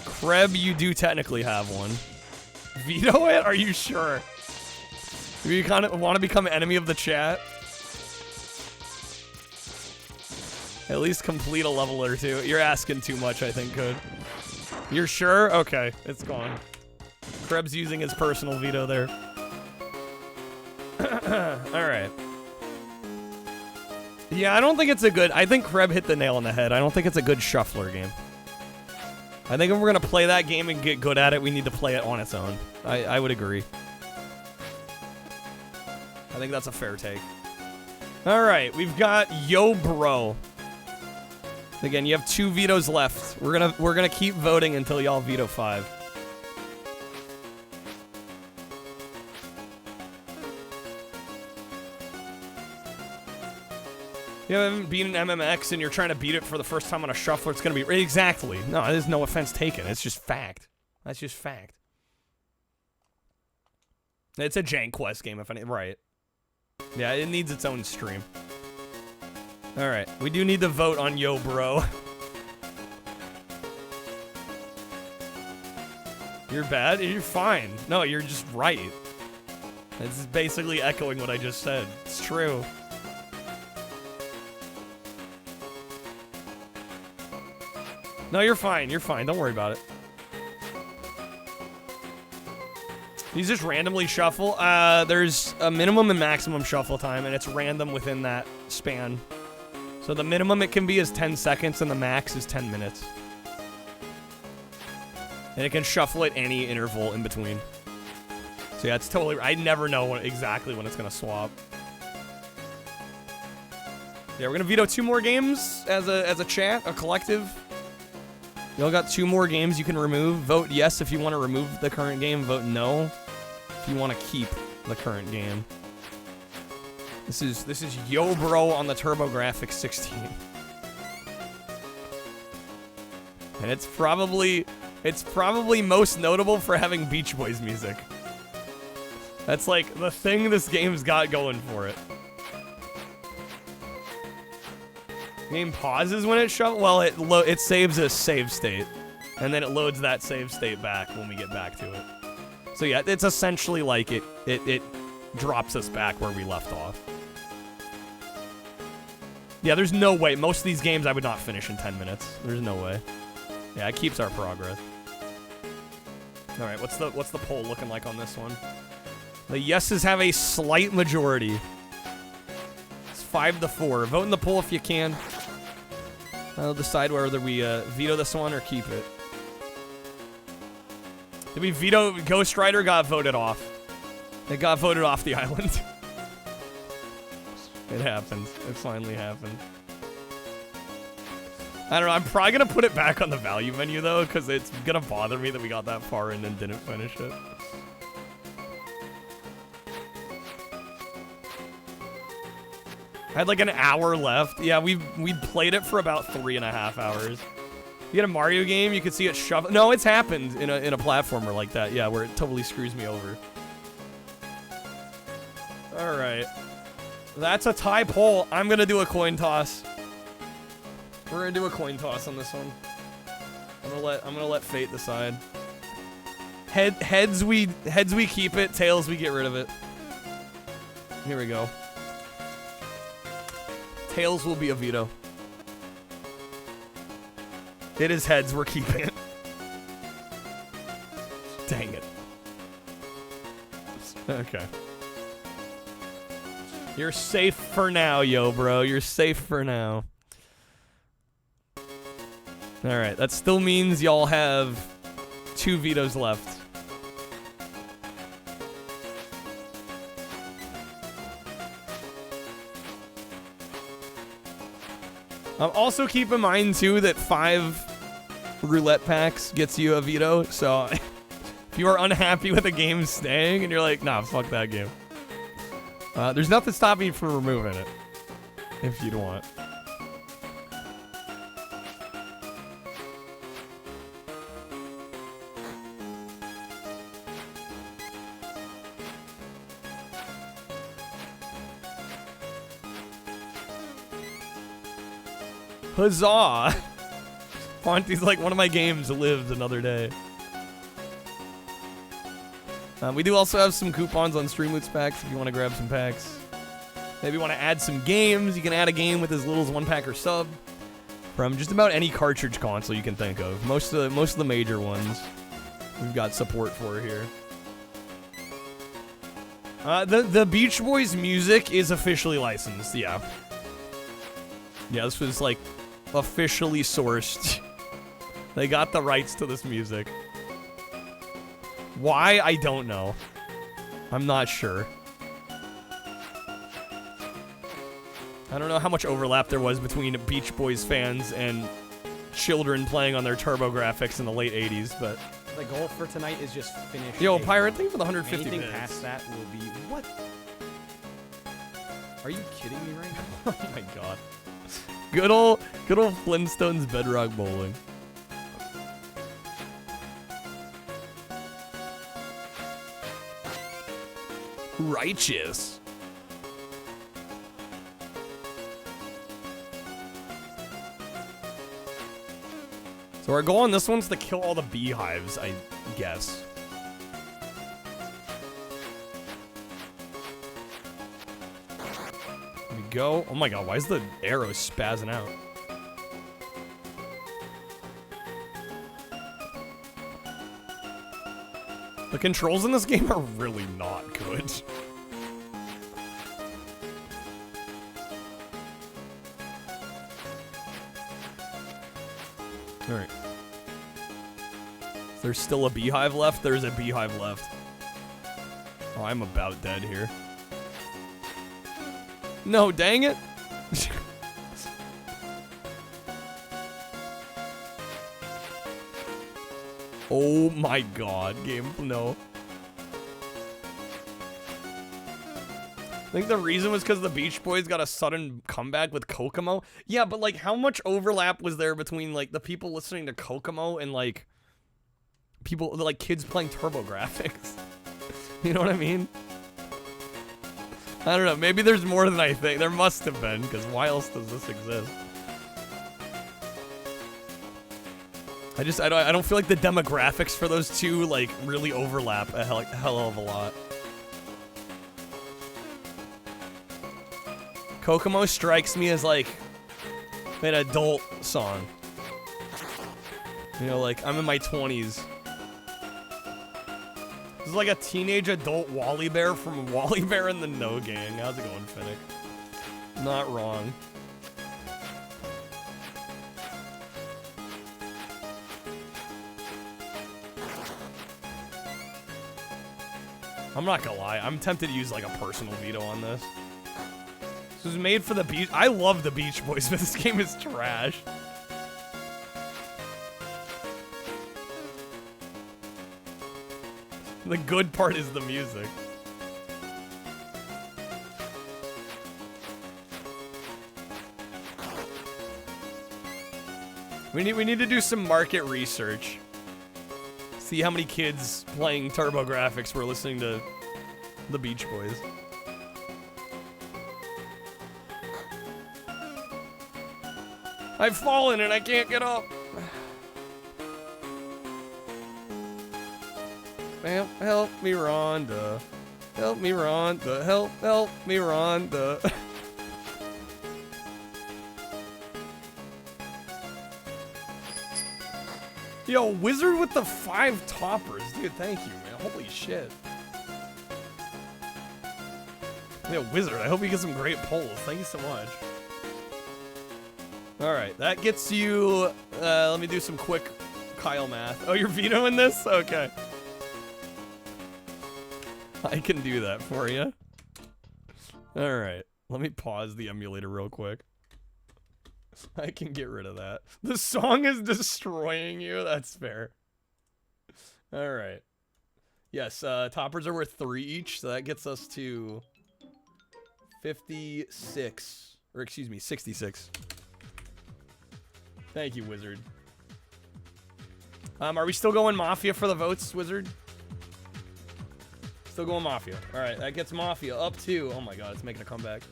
Kreb, you do technically have one. Veto it? Are you sure? Do you kind of want to become enemy of the chat? At least complete a level or 2. You're asking too much, I think, Code. You're sure? Okay, it's gone. Kreb's using his personal veto there. Alright. Yeah, I don't think it's a good... I think Kreb hit the nail on the head. I don't think it's a good shuffler game. I think if we're going to play that game and get good at it, we need to play it on its own. I would agree. I think that's a fair take. Alright, we've got Yo Bro. Again, you have 2 vetoes left. We're gonna keep voting until y'all veto 5. You haven't beaten MMX and you're trying to beat it for the first time on a shuffler, it's gonna be... Exactly. No, there's no offense taken. It's just fact. That's just fact. It's a jank quest game, if any... Right. Yeah, it needs its own stream. Alright, we do need to vote on Yo Bro. You're bad? You're fine. No, you're just right. This is basically echoing what I just said. It's true. No, you're fine. You're fine. Don't worry about it. These just randomly shuffle. There's a minimum and maximum shuffle time, and it's random within that span. So the minimum it can be is 10 seconds, and the max is 10 minutes. And it can shuffle at any interval in between. So yeah, it's totally... I never know exactly when it's going to swap. Yeah, we're going to veto 2 more games as a chat, a collective. Y'all got 2 more games you can remove. Vote yes if you want to remove the current game. Vote no if you want to keep the current game. This is Yo Bro on the TurboGrafx 16. And it's probably most notable for having Beach Boys music. That's like the thing this game's got going for it. Game pauses when it shuffles. Well, it saves a save state, and then it loads that save state back when we get back to it. So yeah, it's essentially like it drops us back where we left off. Yeah, there's no way. Most of these games I would not finish in 10 minutes. There's no way. Yeah, it keeps our progress. All right, what's the poll looking like on this one? The yeses have a slight majority. It's 5-4. Vote in the poll if you can. I'll decide whether we veto this one or keep it. Did we veto? Ghost Rider got voted off. It got voted off the island. It happened. It finally happened. I don't know. I'm probably going to put it back on the value menu, though, because it's going to bother me that we got that far in and didn't finish it. I had like an hour left. Yeah, we played it for about 3.5 hours. You get a Mario game, you could see it shove. No, it's happened in a platformer like that. Yeah, where it totally screws me over. All right, that's a tie poll. I'm gonna do a coin toss. We're gonna do a coin toss on this one. I'm gonna let fate decide. Heads we keep it. Tails we get rid of it. Here we go. Tails will be a veto. It is heads, we're keeping it. Dang it. Okay. You're safe for now, yo, bro. You're safe for now. Alright, that still means y'all have 2 vetoes left. Also keep in mind, too, that 5 roulette packs gets you a veto, so if you are unhappy with a game staying and you're like, nah, fuck that game. There's nothing stopping you from removing it, if you'd want. Huzzah! Fonty's like, one of my games lives another day. We do also have some coupons on Streamloots packs if you want to grab some packs. Maybe you want to add some games. You can add a game with as little as 1 pack or sub from just about any cartridge console you can think of. Most of the major ones we've got support for here. The Beach Boys music is officially licensed, yeah. Yeah, this was like officially sourced. They got the rights to this music. Why? I don't know. I'm not sure. I don't know how much overlap there was between Beach Boys fans and children playing on their TurboGrafx in the late 80s, but... The goal for tonight is just finish. Yo, Pirate, thank you for the 150 Anything minutes. past that will be... What? Are you kidding me right now? Oh my god. Good old Flintstones Bedrock Bowling. Righteous. So our goal on this one's to kill all the beehives, I guess. There we go. Oh my god, why is the arrow spazzing out? controls in this game are really not good. Alright. There's still a beehive left? There's a beehive left. Oh, I'm about dead here. No, dang it! Oh my god, game, no. I think the reason was because the Beach Boys got a sudden comeback with Kokomo. Yeah, but like, how much overlap was there between like the people listening to Kokomo and like people, like kids playing TurboGrafx? You know what I mean? I don't know, maybe there's more than I think. There must have been, because why else does this exist? I don't feel like the demographics for those two like really overlap a hell of a lot. Kokomo strikes me as like an adult song. You know, like I'm in my 20s. This is like a teenage adult Wally Bear from Wally Bear and the No Gang. How's it going, Finnick? Not wrong. I'm not gonna lie, I'm tempted to use like a personal veto on this. This was made for the Beach. I love the Beach Boys, but this game is trash. The good part is the music. We need to do some market research. See how many kids playing TurboGrafx were listening to the Beach Boys. I've fallen and I can't get up. Help me, Rhonda. Help me, Rhonda. Help me, Rhonda. Yo, Wizard with the 5 toppers. Dude, thank you, man. Holy shit. Yeah, Wizard, I hope you get some great polls. Thank you so much. Alright, that gets you... let me do some quick Kyle math. Oh, you're vetoing this? Okay. I can do that for you. Alright, let me pause the emulator real quick. I can get rid of that. The song is destroying you. That's fair. All right. Yes, toppers are worth 3 each, so that gets us to 56. Or excuse me, 66. Thank you, Wizard. Are we still going Mafia for the votes, Wizard? Still going Mafia. All right, that gets Mafia up to... Oh my god, it's making a comeback.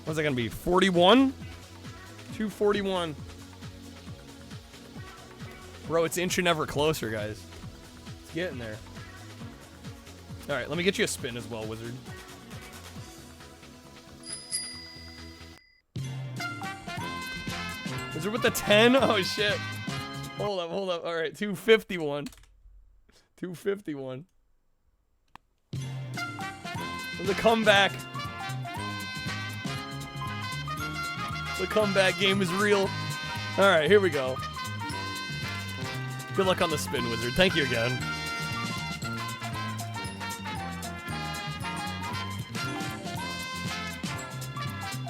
What's that gonna be? 41? 241. Bro, it's inching ever closer, guys. It's getting there. Alright, let me get you a spin as well, Wizard. Wizard with the 10? Oh, shit. Hold up. Alright, 251. 251. The comeback. The comeback game is real. Alright, here we go. Good luck on the spin, Wizard. Thank you again.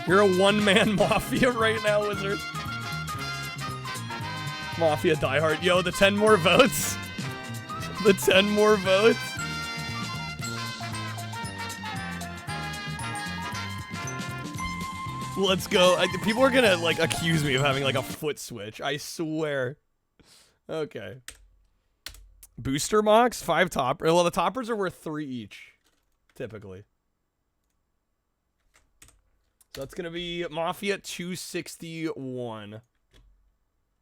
You're a one-man Mafia right now, Wizard. Mafia diehard. Yo, the 10 more votes. The 10 more votes. Let's go. People are gonna, like, accuse me of having, like, a foot switch. I swear. Okay. Booster box? 5 toppers. Well, the toppers are worth 3 each. Typically. So that's gonna be Mafia 261.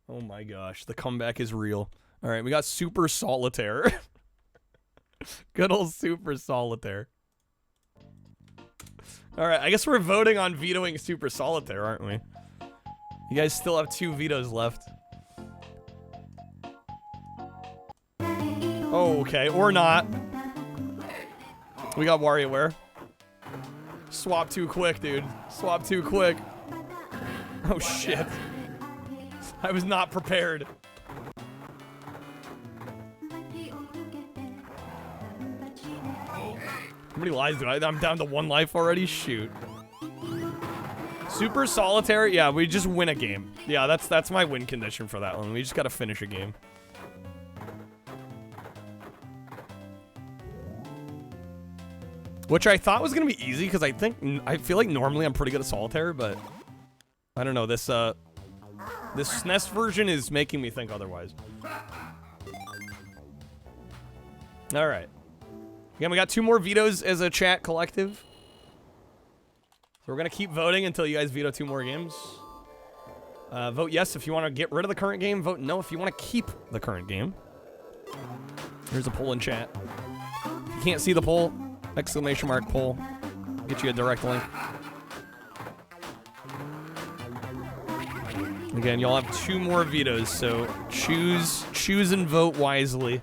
Oh my gosh. The comeback is real. Alright, we got Super Solitaire. Good old Super Solitaire. Alright, I guess we're voting on vetoing Super Solitaire, aren't we? You guys still have 2 vetoes left. Oh, okay. Or not. We got WarioWare. Swap too quick, dude. Swap too quick. Oh, shit. I was not prepared. How many lives do I'm down to 1 life already? Shoot. Super solitaire? Yeah, we just win a game. Yeah, that's my win condition for that one. We just gotta finish a game. Which I thought was gonna be easy, because I feel like normally I'm pretty good at solitaire, but I don't know, this SNES version is making me think otherwise. Alright. Again, we got 2 more vetoes as a chat collective. So we're gonna keep voting until you guys veto 2 more games. Vote yes if you want to get rid of the current game. Vote no if you want to keep the current game. Here's a poll in chat. If you can't see the poll, exclamation mark poll. Get you a direct link. Again, y'all have 2 more vetoes, so choose and vote wisely.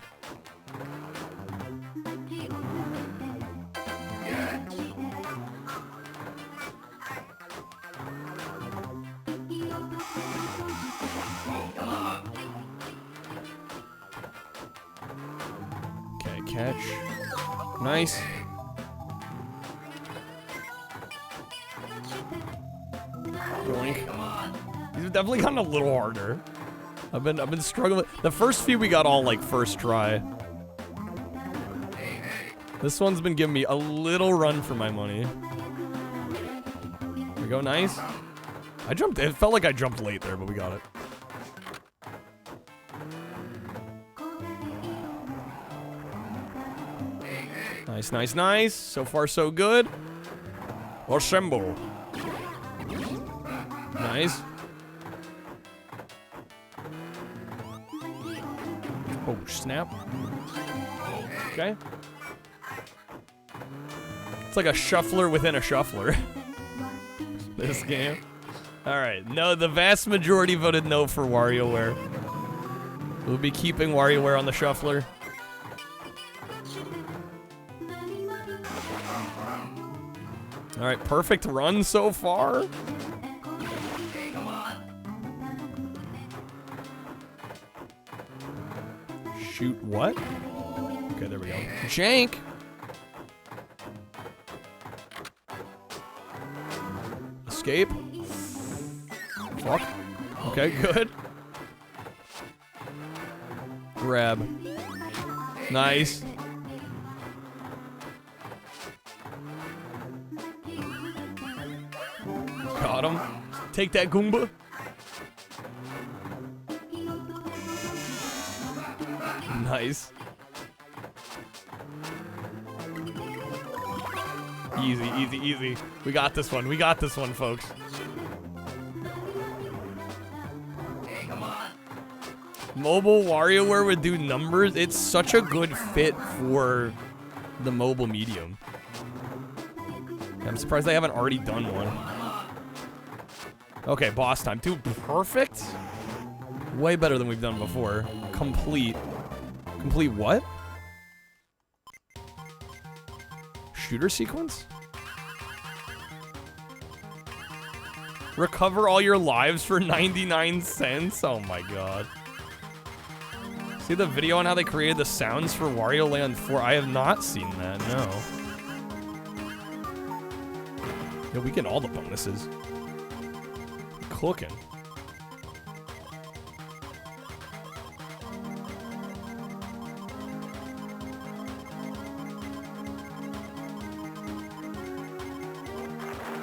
Okay, catch. Nice. Yoink. These have definitely gotten a little harder. I've been struggling. The first few we got all like first try. This one's been giving me a little run for my money. There we go, nice. It felt like I jumped late there, but we got it. Nice, nice, nice. So far, so good. Assemble. Nice. Oh, snap. Okay. It's like a shuffler within a shuffler. This game. Alright, no, the vast majority voted no for WarioWare. We'll be keeping WarioWare on the shuffler. Alright, perfect run so far. Shoot what? Okay, there we go. Jank! Escape. Fuck. Okay, good. Grab. Nice. Got him. Take that, Goomba. Nice. Easy, easy, easy. We got this one. We got this one, folks. Mobile WarioWare would do numbers. It's such a good fit for the mobile medium. I'm surprised they haven't already done one. Okay, boss time. Dude, perfect. Way better than we've done before. Complete. Complete what? Shooter sequence? Recover all your lives for 99 cents? Oh my god. See the video on how they created the sounds for Wario Land 4? I have not seen that, no. Yeah, we get all the bonuses. Cooking.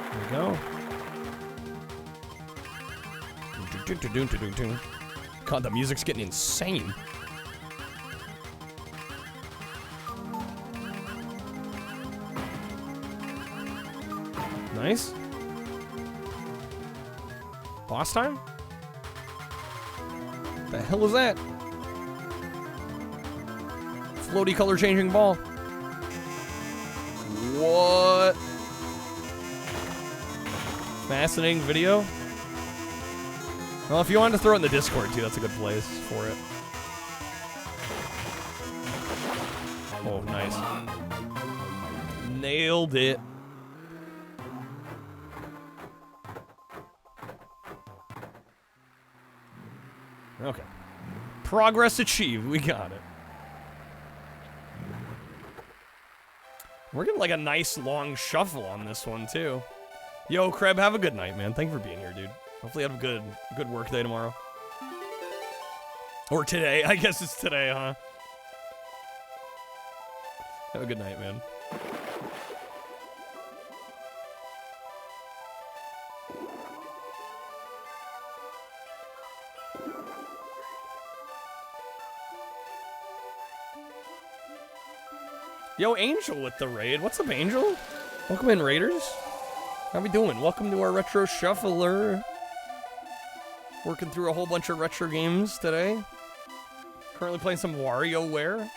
There we go. God, the music's getting insane. Nice. Boss time? The hell is that? Floaty color changing ball. What? Fascinating video. Well, if you wanted to throw it in the Discord too, that's a good place for it. Oh, nice. Nailed it. Okay. Progress achieved. We got it. We're getting like a nice long shuffle on this one, too. Yo, Kreb, have a good night, man. Thank you for being here, dude. Hopefully you have a good work day tomorrow. Or today. I guess it's today, huh? Have a good night, man. Yo, Angel with the raid. What's up, Angel? Welcome in, Raiders. How we doing? Welcome to our Retro Shuffler. Working through a whole bunch of retro games today. Currently playing some WarioWare.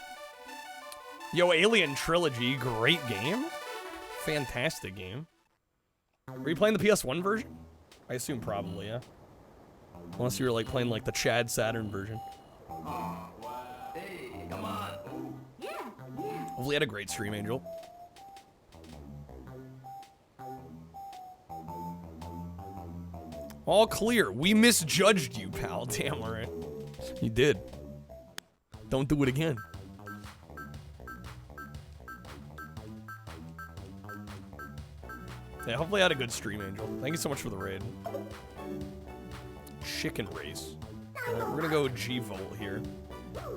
Yo, Alien Trilogy. Great game. Fantastic game. Were you playing the PS1 version? I assume probably, yeah. Unless you were like playing like the Chad Saturn version. Hey, come on. Hopefully you had a great stream, Angel. All clear. We misjudged you, pal. Damn, alright. You did. Don't do it again. Yeah, hopefully I had a good stream, Angel. Thank you so much for the raid. Chicken race. We're gonna go G-Volt here.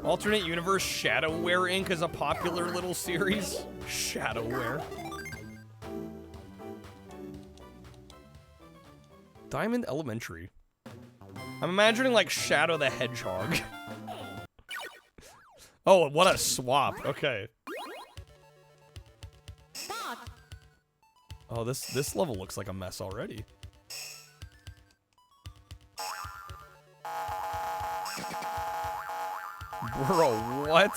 Alternate Universe Shadowware Inc. is a popular little series. Shadowware. Diamond Elementary. I'm imagining like Shadow the Hedgehog. Oh, what a swap. Okay. Oh, this level looks like a mess already. Bro, what?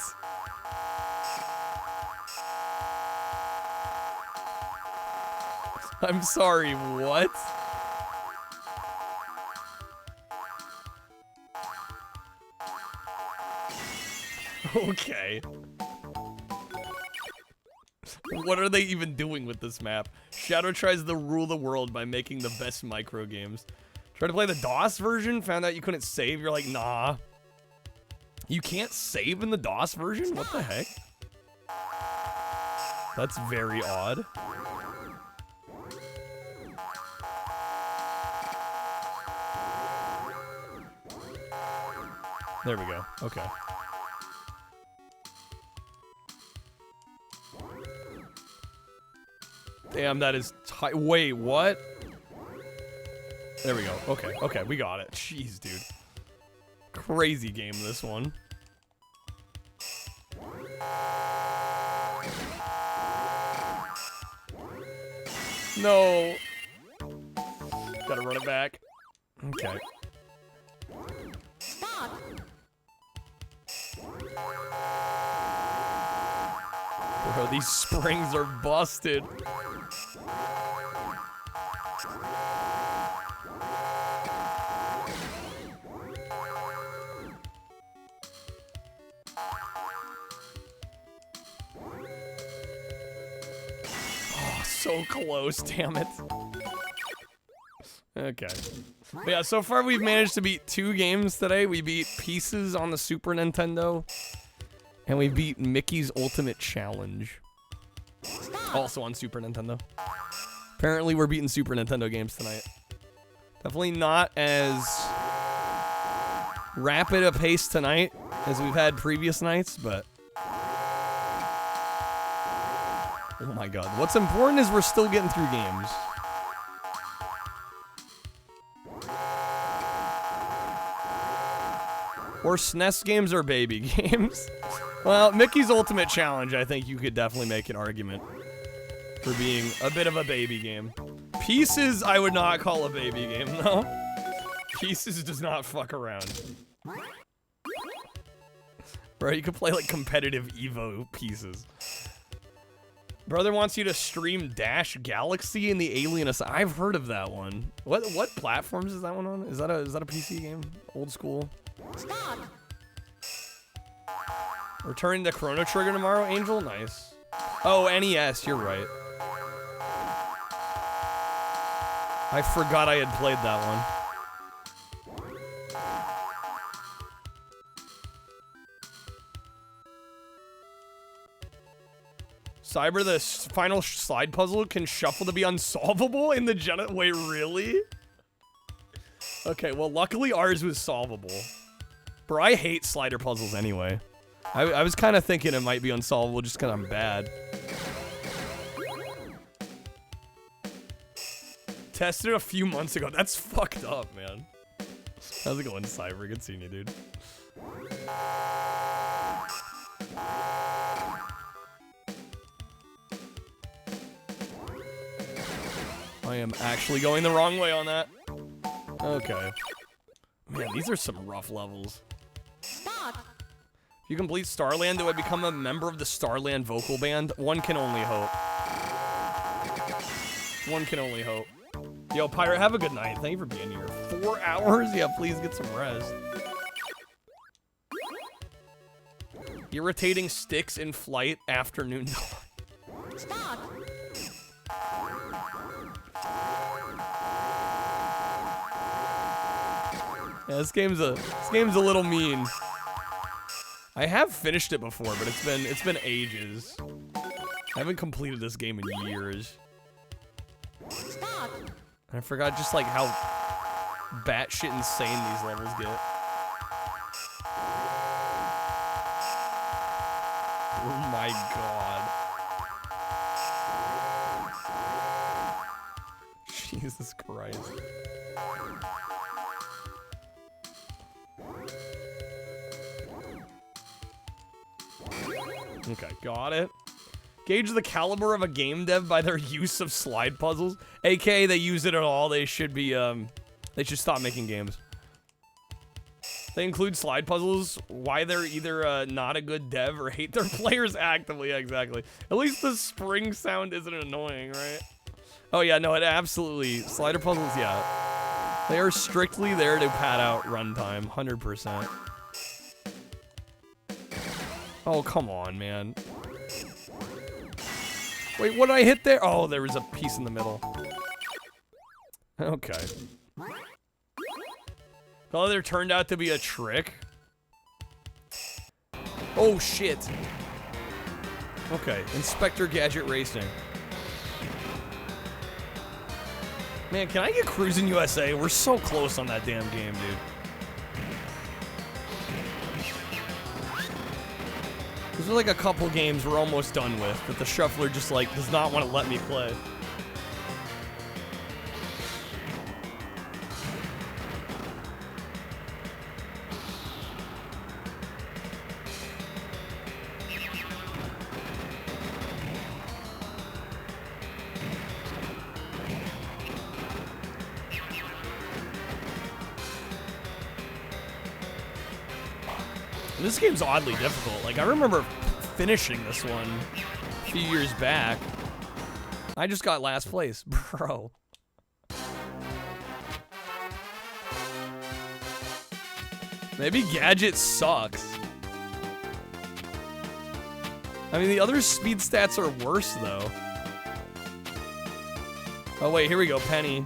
I'm sorry, what? Okay. What are they even doing with this map? Shadow tries to rule the world by making the best micro games. Tried to play the DOS version, found out you couldn't save. You're like, nah. You can't save in the DOS version? What the heck? That's very odd. There we go. Okay. Damn, that is tight. Wait, what? There we go. Okay, okay, we got it. Jeez, dude. Crazy game, this one. No. Gotta run it back. Okay. Bro, these springs are busted. Oh, so close, damn it. Okay. But yeah, so far we've managed to beat 2 games today. We beat Pieces on the Super Nintendo. And we beat Mickey's Ultimate Challenge. Also on Super Nintendo. Apparently we're beating Super Nintendo games tonight. Definitely not as rapid a pace tonight as we've had previous nights, but... Oh my god. What's important is we're still getting through games. Or SNES games or baby games. Well, Mickey's Ultimate Challenge, I think you could definitely make an argument for being a bit of a baby game. Pieces, I would not call a baby game, though. Pieces does not fuck around. Bro, you could play, like, competitive Evo Pieces. Brother wants you to stream Dash Galaxy in the Alien Asylum. I've heard of that one. What platforms is that one on? Is that a PC game? Old school? Returning to Chrono Trigger tomorrow, Angel? Nice. Oh, NES, you're right. I forgot I had played that one. Cyber, the final slide puzzle can shuffle to be unsolvable in the Wait, really? Okay, well, luckily ours was solvable. Bro, I hate slider puzzles anyway. I was kind of thinking it might be unsolvable just because I'm bad. Tested it a few months ago. That's fucked up, man. How's it going, Cyber? Good seeing you, dude. I am actually going the wrong way on that. Okay. Man, these are some rough levels. Stop! If you complete Starland, do I become a member of the Starland vocal band? One can only hope. One can only hope. Yo, Pirate, have a good night. Thank you for being here. 4 hours? Yeah, please get some rest. Irritating sticks in flight, afternoon. Stop! Yeah, this game's a little mean. I have finished it before, but it's been ages. I haven't completed this game in years. Stop! I forgot just like how batshit insane these levels get. Oh my god. Jesus Christ. Okay, got it. Gauge the caliber of a game dev by their use of slide puzzles. AKA, they use it at all. They should be, they should stop making games. They include slide puzzles. Why they're either not a good dev or hate their players actively. Yeah, exactly. At least the spring sound isn't annoying, right? Oh yeah, no, it absolutely. Slider puzzles, yeah. They are strictly there to pad out runtime, 100%. Oh, come on, man. Wait, what did I hit there? Oh, there was a piece in the middle. Okay. Oh, there turned out to be a trick. Oh, shit. Okay, Inspector Gadget Racing. Man, can I get Cruisin' USA? We're so close on that damn game, dude. There's like a couple games we're almost done with that the shuffler just like does not want to let me play. This game's oddly difficult. Like, I remember finishing this one a few years back. I just got last place, bro. Maybe Gadget sucks. I mean, the other speed stats are worse, though. Oh, wait, here we go, Penny.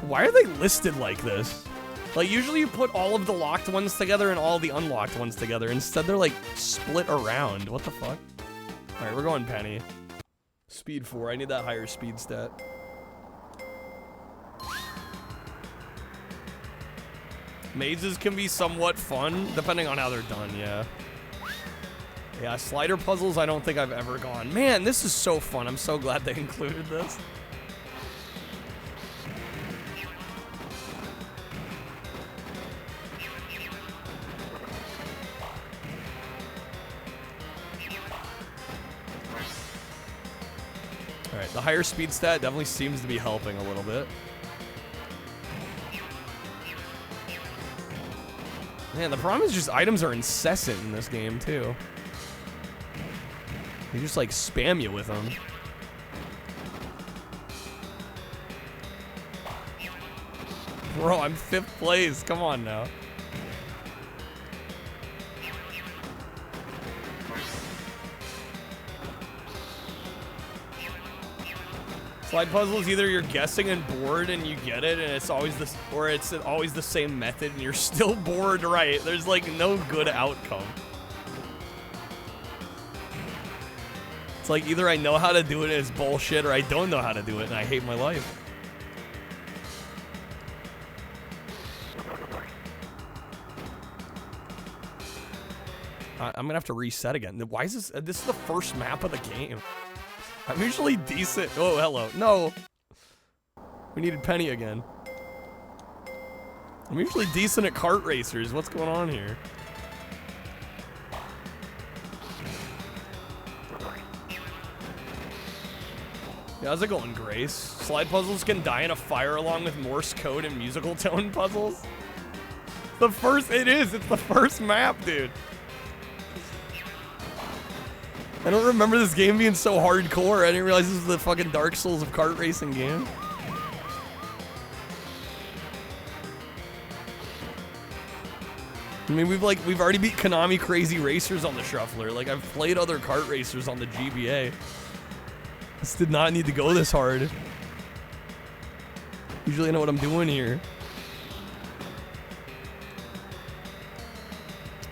Why are they listed like this? Like, usually you put all of the locked ones together and all the unlocked ones together. Instead, they're, like, split around. What the fuck? Alright, we're going Penny. Speed 4. I need that higher speed stat. Mazes can be somewhat fun, depending on how they're done, yeah. Yeah, slider puzzles, I don't think I've ever gone. Man, this is so fun. I'm so glad they included this. Alright, the higher speed stat definitely seems to be helping a little bit. Man, the problem is just items are incessant in this game, too. They just, like, spam you with them. Bro, I'm 5th place. Come on now. Slide puzzles, either you're guessing and bored and you get it and it's always this, or it's always the same method and you're still bored, right? There's like no good outcome. It's like either I know how to do it and it's bullshit, or I don't know how to do it and I hate my life. I'm gonna have to reset again. Why is this? This is the first map of the game. I'm usually decent. Oh, hello. No. We needed Penny again. I'm usually decent at kart racers. What's going on here? Yeah, how's it going, Grace? Slide puzzles can die in a fire along with Morse code and musical tone puzzles? It's the first map, dude. I don't remember this game being so hardcore. I didn't realize this was the fucking Dark Souls of kart racing game. I mean, we've already beat Konami Crazy Racers on the Shuffler. Like, I've played other kart racers on the GBA. This did not need to go this hard. Usually I know what I'm doing here.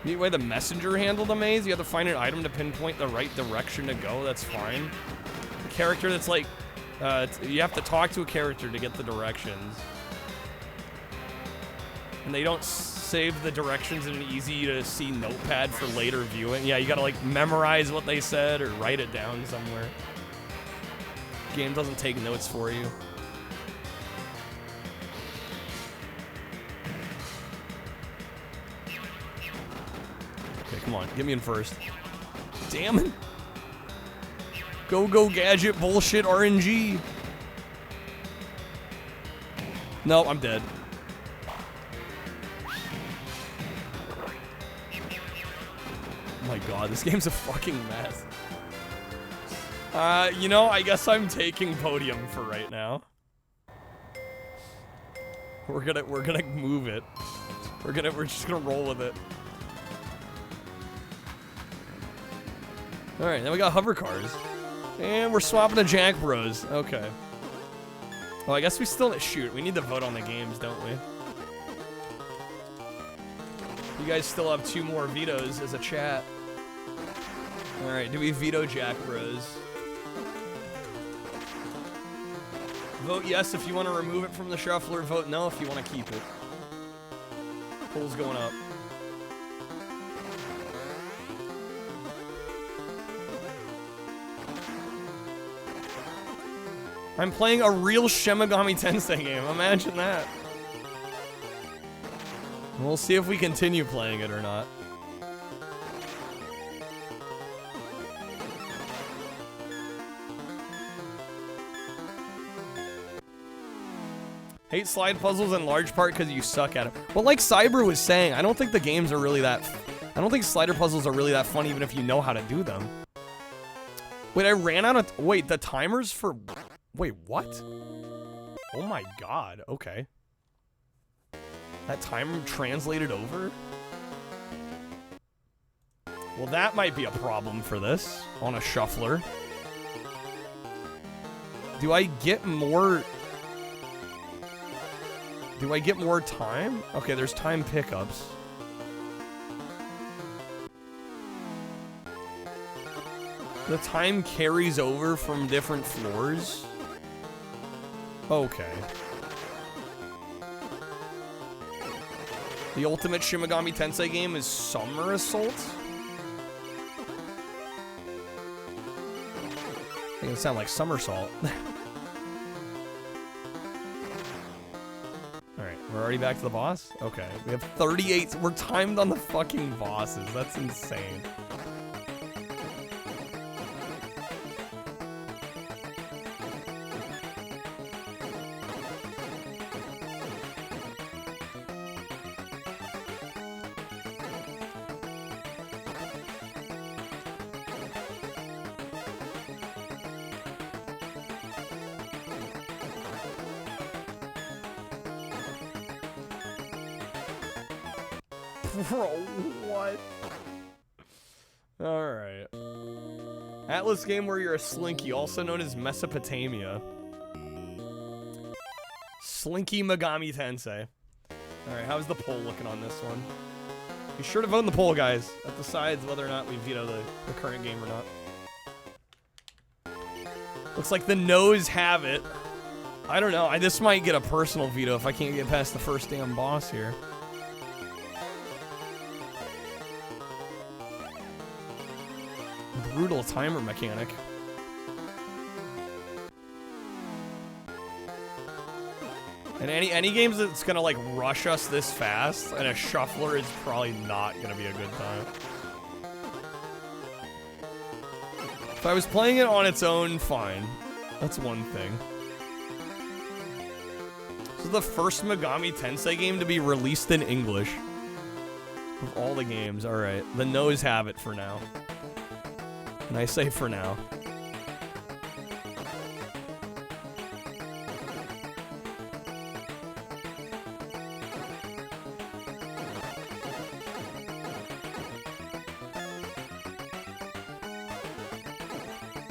The way the messenger handled the maze, you have to find an item to pinpoint the right direction to go. That's fine. The character that's like, you have to talk to a character to get the directions. And they don't save the directions in an easy to see notepad for later viewing. Yeah, you gotta like memorize what they said or write it down somewhere. Game doesn't take notes for you. Come on, get me in first. Damn it. Go gadget bullshit RNG. No, I'm dead. Oh my god, this game's a fucking mess. You know, I guess I'm taking podium for right now. We're gonna move it. We're just gonna roll with it. Alright, then we got hover cars. And we're swapping to Jack Bros. Okay. Well, I guess we still shoot. We need to vote on the games, don't we? You guys still have 2 more vetoes as a chat. Alright, do we veto Jack Bros? Vote yes if you want to remove it from the shuffler. Vote no if you want to keep it. Polls going up. I'm playing a real Shimigami Tensei game. Imagine that. We'll see if we continue playing it or not. Hate slide puzzles in large part because you suck at it. Well, like Cyber was saying, I don't think the games are really that... I don't think slider puzzles are really that fun even if you know how to do them. Wait, I ran out of... Wait, the timers for... Wait, what? Oh my god, okay. That time translated over? Well, that might be a problem for this on a shuffler. Do I get more... Do I get more time? Okay, there's time pickups. The time carries over from different floors? Okay. The ultimate Shimigami Tensei game is Summer Assault? I think it sounds like Somersault. Alright, we're already back to the boss? Okay, we have 38. We're timed on the fucking bosses. That's insane. Bro, what? Alright. Atlas game where you're a slinky, also known as Mesopotamia. Slinky Megami Tensei. Alright, how's the poll looking on this one? Be sure to vote in the poll, guys. That decides whether or not we veto the current game or not. Looks like the no's have it. I don't know. This might get a personal veto if I can't get past the first damn boss here. Brutal timer mechanic. And any games that's gonna like rush us this fast, and a shuffler is probably not gonna be a good time. If I was playing it on its own, fine. That's one thing. This is the first Megami Tensei game to be released in English. Of all the games, alright. The no's have it for now. And I say for now.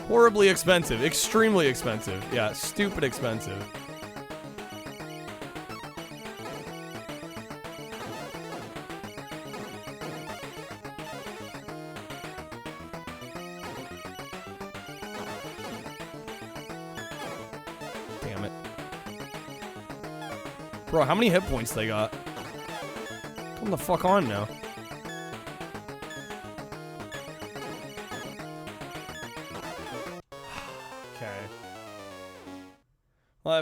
Horribly expensive. Extremely expensive. Yeah, stupid expensive. Damn it. Bro, how many hit points they got? Come the fuck on now.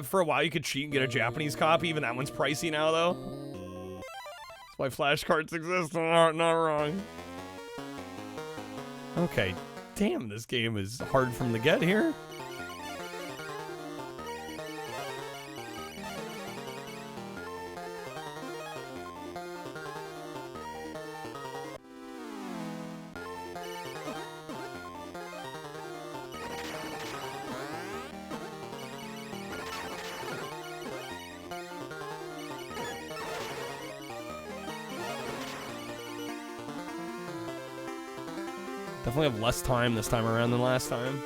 For a while, you could cheat and get a Japanese copy. Even that one's pricey now, though. That's why flashcards exist. Not wrong. Okay. Damn, this game is hard from the get here. Definitely have less time this time around than last time.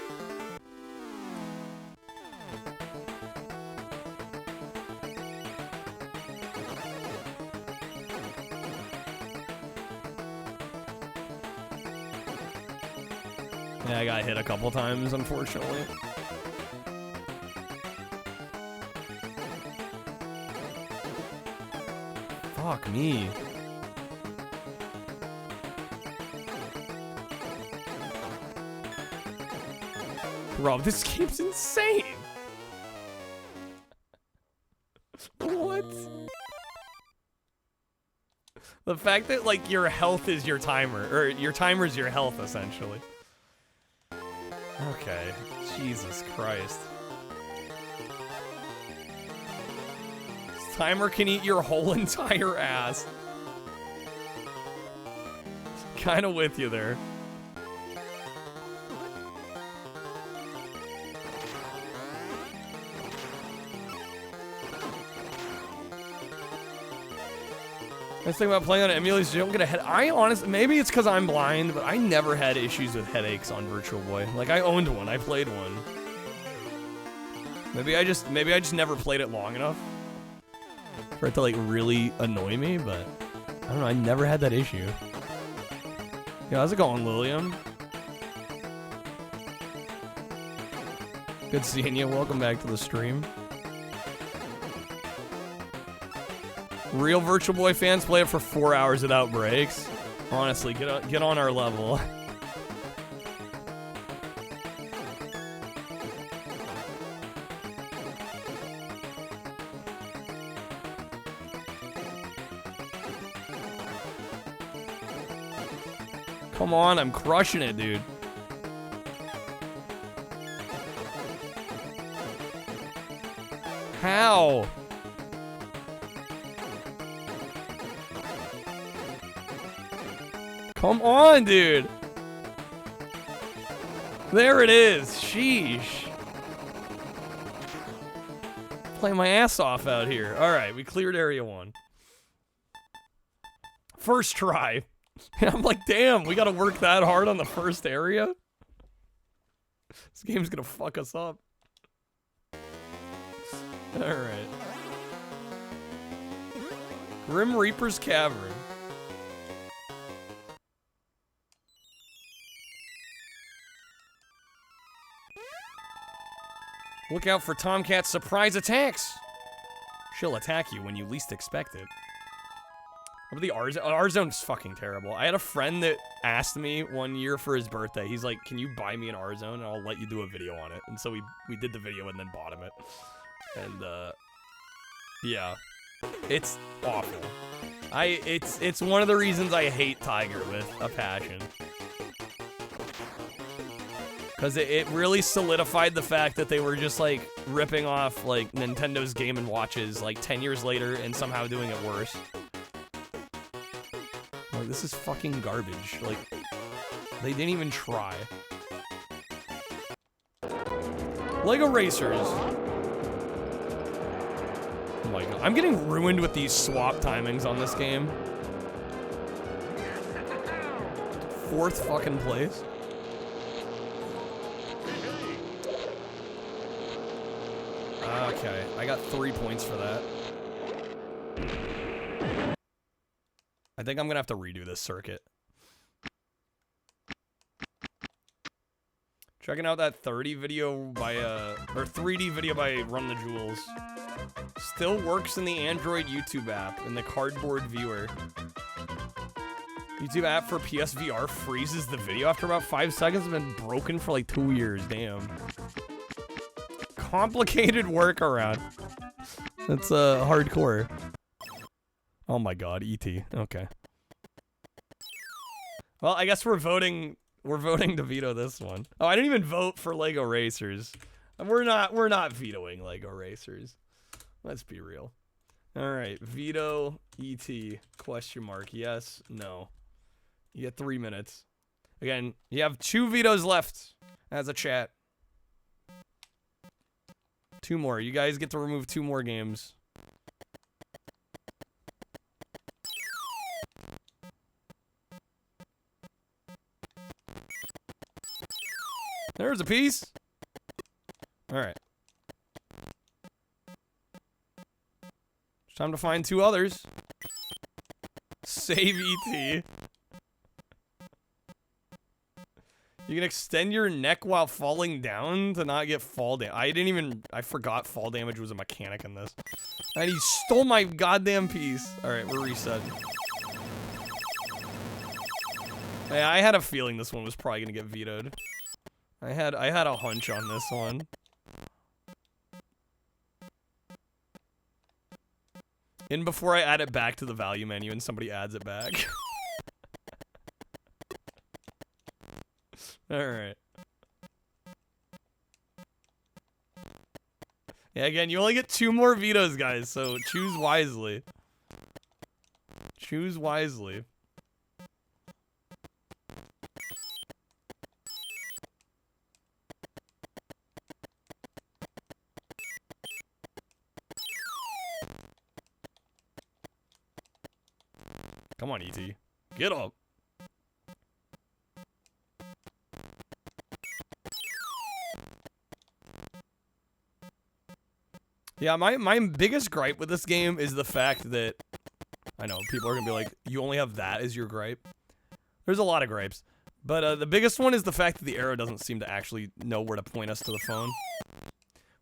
Yeah, I got hit a couple times, unfortunately. Fuck me. Bro, this game's insane. What? The fact that, like, your health is your timer, or your timer's your health, essentially. Okay. Jesus Christ. This timer can eat your whole entire ass. Kinda with you there. Nice thing about playing on emulators, you don't get a head. I honestly, maybe it's because I'm blind, but I never had issues with headaches on Virtual Boy. Like, I owned one, I played one. Maybe I just never played it long enough for it to like really annoy me. But I don't know, I never had that issue. Yeah, how's it going, Lilium? Good seeing you. Welcome back to the stream. Real Virtual Boy fans play it for 4 hours without breaks. Honestly, get on our level. Come on, I'm crushing it, dude. How? Come on, dude. There it is. Sheesh. Play my ass off out here. All right, we cleared area 1. First try. And I'm like, damn, we got to work that hard on the first area? This game's going to fuck us up. All right. Grim Reaper's Cavern. Look out for Tomcat's surprise attacks. She'll attack you when you least expect it. What about the R-Zone's fucking terrible. I had a friend that asked me one year for his birthday. He's like, can you buy me an R-Zone and I'll let you do a video on it. And so we did the video and then bought him it. And yeah. It's awful. It's one of the reasons I hate Tiger with a passion. Because it really solidified the fact that they were just, like, ripping off, like, Nintendo's Game & Watches, like, 10 years later and somehow doing it worse. Like, this is fucking garbage. Like, they didn't even try. Lego Racers. Oh my god. I'm getting ruined with these swap timings on this game. 4th fucking place. Okay, I got 3 points for that. I think I'm gonna have to redo this circuit. Checking out that 30 video by, or 3D video by Run the Jewels. Still works in the Android YouTube app, in the cardboard viewer. YouTube app for PSVR freezes the video after about 5 seconds. It's been broken for like 2 years, damn. Complicated workaround. That's hardcore. Oh my god, E.T. Okay. Well, I guess we're voting to veto this one. Oh, I didn't even vote for Lego Racers. We're not vetoing Lego Racers. Let's be real. All right, veto E.T. question mark. Yes, no. You get 3 minutes. Again, you have 2 vetoes left as a chat. 2 more. You guys get to remove 2 more games. There's a piece. All right. It's time to find 2 others. Save ET. You can extend your neck while falling down to not get fall damage. I forgot fall damage was a mechanic in this. And he stole my goddamn piece. All right, we're reset. Hey, I had a feeling this one was probably gonna get vetoed. I had a hunch on this one. In before I add it back to the value menu and somebody adds it back. Alright. Yeah, again, you only get 2 more vetoes, guys, so choose wisely. Choose wisely. Come on, E.T. Get up. Yeah, my biggest gripe with this game is the fact that, I know, people are going to be like, you only have that as your gripe. There's a lot of gripes. But the biggest one is the fact that the arrow doesn't seem to actually know where to point us to the phone.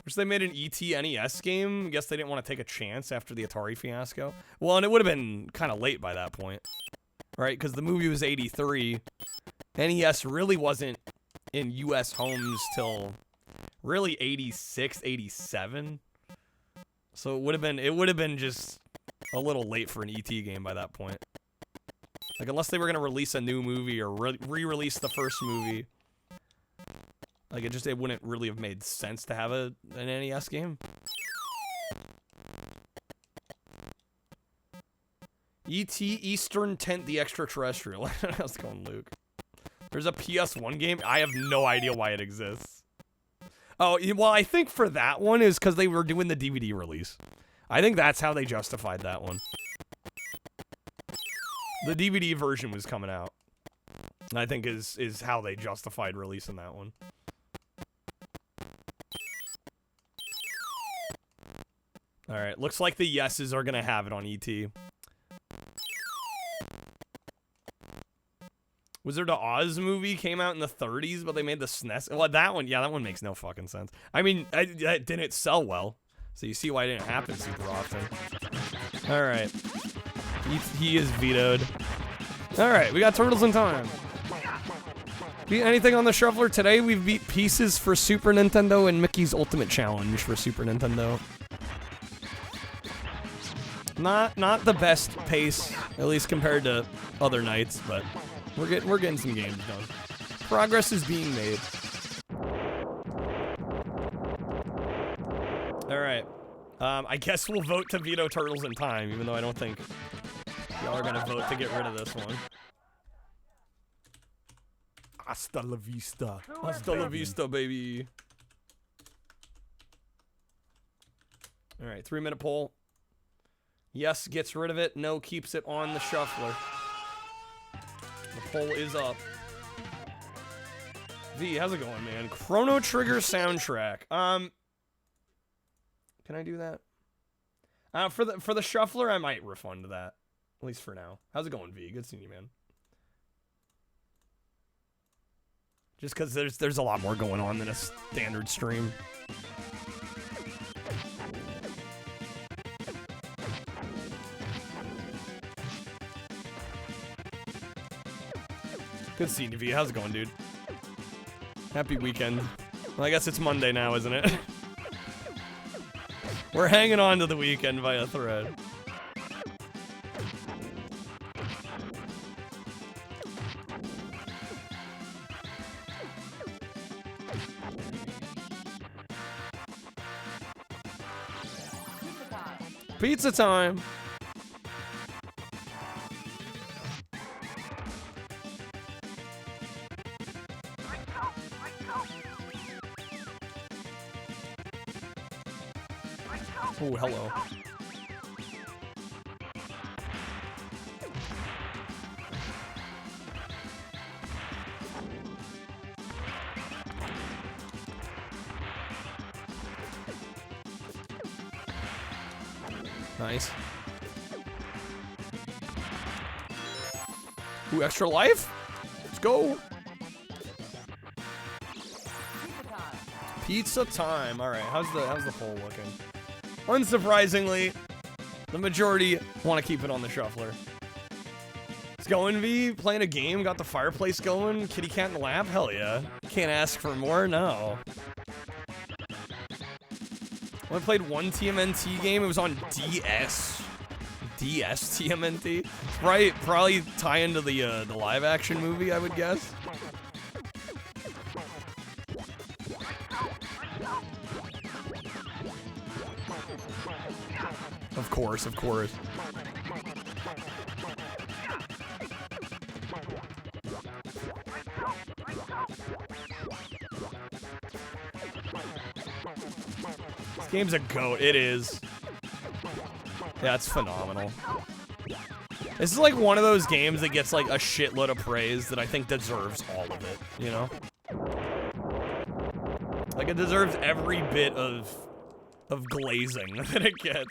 Which they made an ET NES game. I guess they didn't want to take a chance after the Atari fiasco. Well, and it would have been kind of late by that point. Right? Because the movie was 83. NES really wasn't in US homes till really 86, 87. So it would have been just a little late for an ET game by that point. Like, unless they were going to release a new movie or re-release the first movie. Like, it wouldn't really have made sense to have an NES game. E.T. Eastern Tent the Extraterrestrial. How's it going, Luke? There's a PS1 game? I have no idea why it exists. Oh, well, I think for that one is because they were doing the DVD release. I think that's how they justified that one. The DVD version was coming out. I think is how they justified releasing that one. Alright, looks like the yeses are gonna have it on ET. Wizard of Oz movie came out in the 30s, but they made the SNES. Well, that one, yeah, that one makes no fucking sense. I mean, it didn't sell well, so you see why it didn't happen super often. All right, he is vetoed. All right, we got Turtles in Time. Beat anything on the shuffler today? We've beat Pieces for Super Nintendo and Mickey's Ultimate Challenge for Super Nintendo. Not the best pace, at least compared to other nights, but we're getting some games done. Progress is being made. All right, I guess we'll vote to veto Turtles in Time, even though I don't think y'all are gonna vote to get rid of this one. Hasta la vista. Hasta la vista, baby. All right, 3-minute poll. Yes gets rid of it. No keeps it on the shuffler. The poll is up. V, how's it going, man? Chrono Trigger soundtrack. Can I do that? For the shuffler, I might refund that. At least for now. How's it going, V? Good seeing you, man. Just because there's a lot more going on than a standard stream. Good seeing you, V. How's it going, dude? Happy weekend. Well, I guess it's Monday now, isn't it? We're hanging on to the weekend via thread. Pizza time. Oh, hello. Nice. Ooh, extra life? Let's go. Pizza time. All right, how's the poll looking? Unsurprisingly, the majority want to keep it on the shuffler. It's going, V. Playing a game, got the fireplace going, kitty cat in the lap. Hell yeah. Can't ask for more. No. I played one TMNT game. It was on DS. DS TMNT. Probably tie into the live action movie, I would guess. Of course, of course. This game's a goat. It is. Yeah, it's phenomenal. This is like one of those games that gets like a shitload of praise that I think deserves all of it, you know? Like it deserves every bit of glazing that it gets.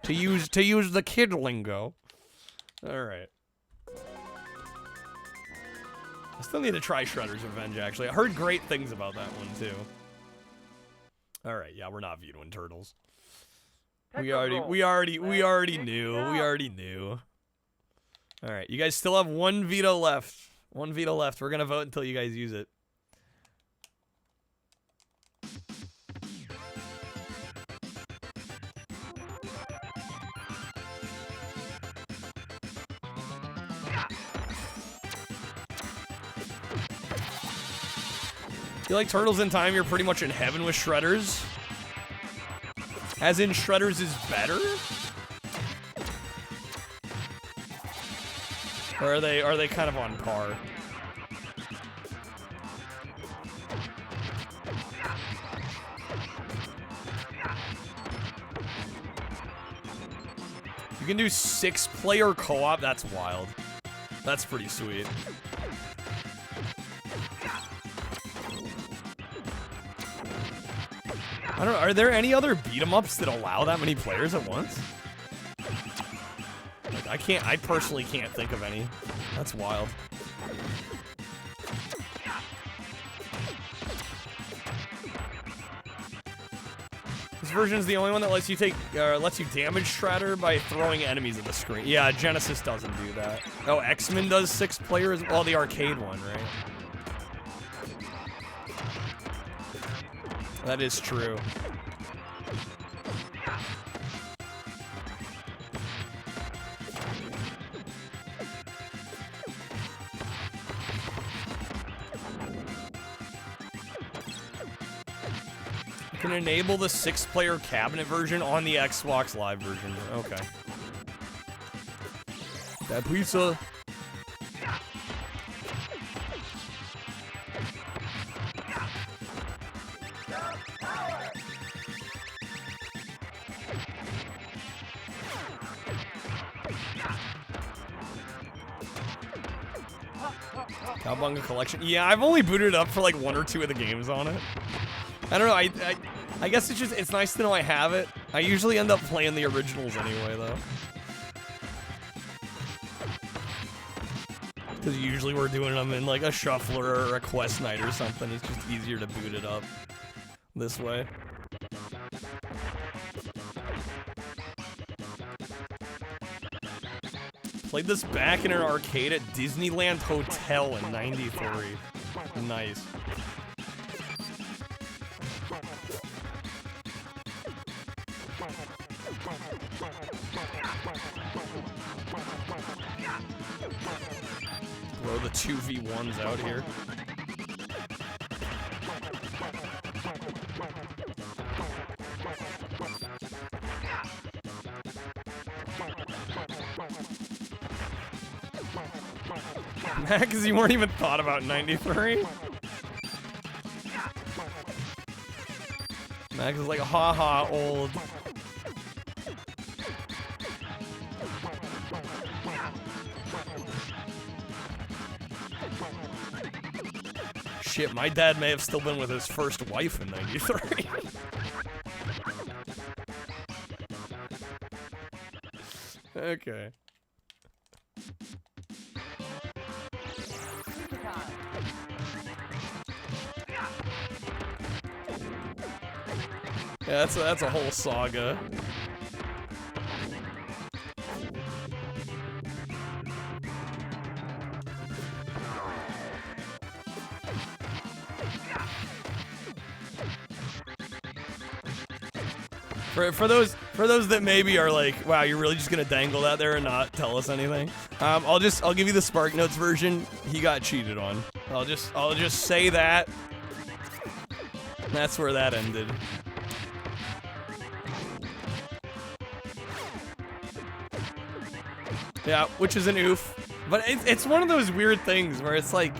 To use the kid lingo. All right. I still need to try Shredder's Revenge, actually. I heard great things about that one, too. Alright, yeah, we're not vetoing Turtles. We already knew. Alright, you guys still have one veto left. One veto left. We're gonna vote until you guys use it. You like Turtles in Time, you're pretty much in heaven with Shredders? As in, Shredders is better? Or are they kind of on par? You can do 6-player co-op? That's wild. That's pretty sweet. I don't know, are there any other beat-em-ups that allow that many players at once? Like I personally can't think of any. That's wild. This version is the only one that lets you damage Shredder by throwing enemies at the screen. Yeah, Genesis doesn't do that. Oh, X-Men does 6 players. Oh, the arcade one, right? That is true. You can enable the 6-player cabinet version on the Xbox Live version. Okay. That pizza. Cowabunga Collection. Yeah, I've only booted it up for like 1 or 2 of the games on it. I don't know, I guess it's nice to know I have it. I usually end up playing the originals anyway, though. Because usually we're doing them in like a shuffler or a quest night or something. It's just easier to boot it up this way. Played this back in an arcade at Disneyland Hotel in '93. Nice. Throw the 2v1s out here. Because you weren't even thought about '93. Max is like, haha, old. Shit, my dad may have still been with his first wife in '93. Okay. Yeah, that's a whole saga. For those that maybe are like, wow, you're really just gonna dangle that there and not tell us anything. I'll give you the Spark Notes version. He got cheated on. I'll just say that. That's where that ended. Yeah, which is an oof. But it's one of those weird things where it's like,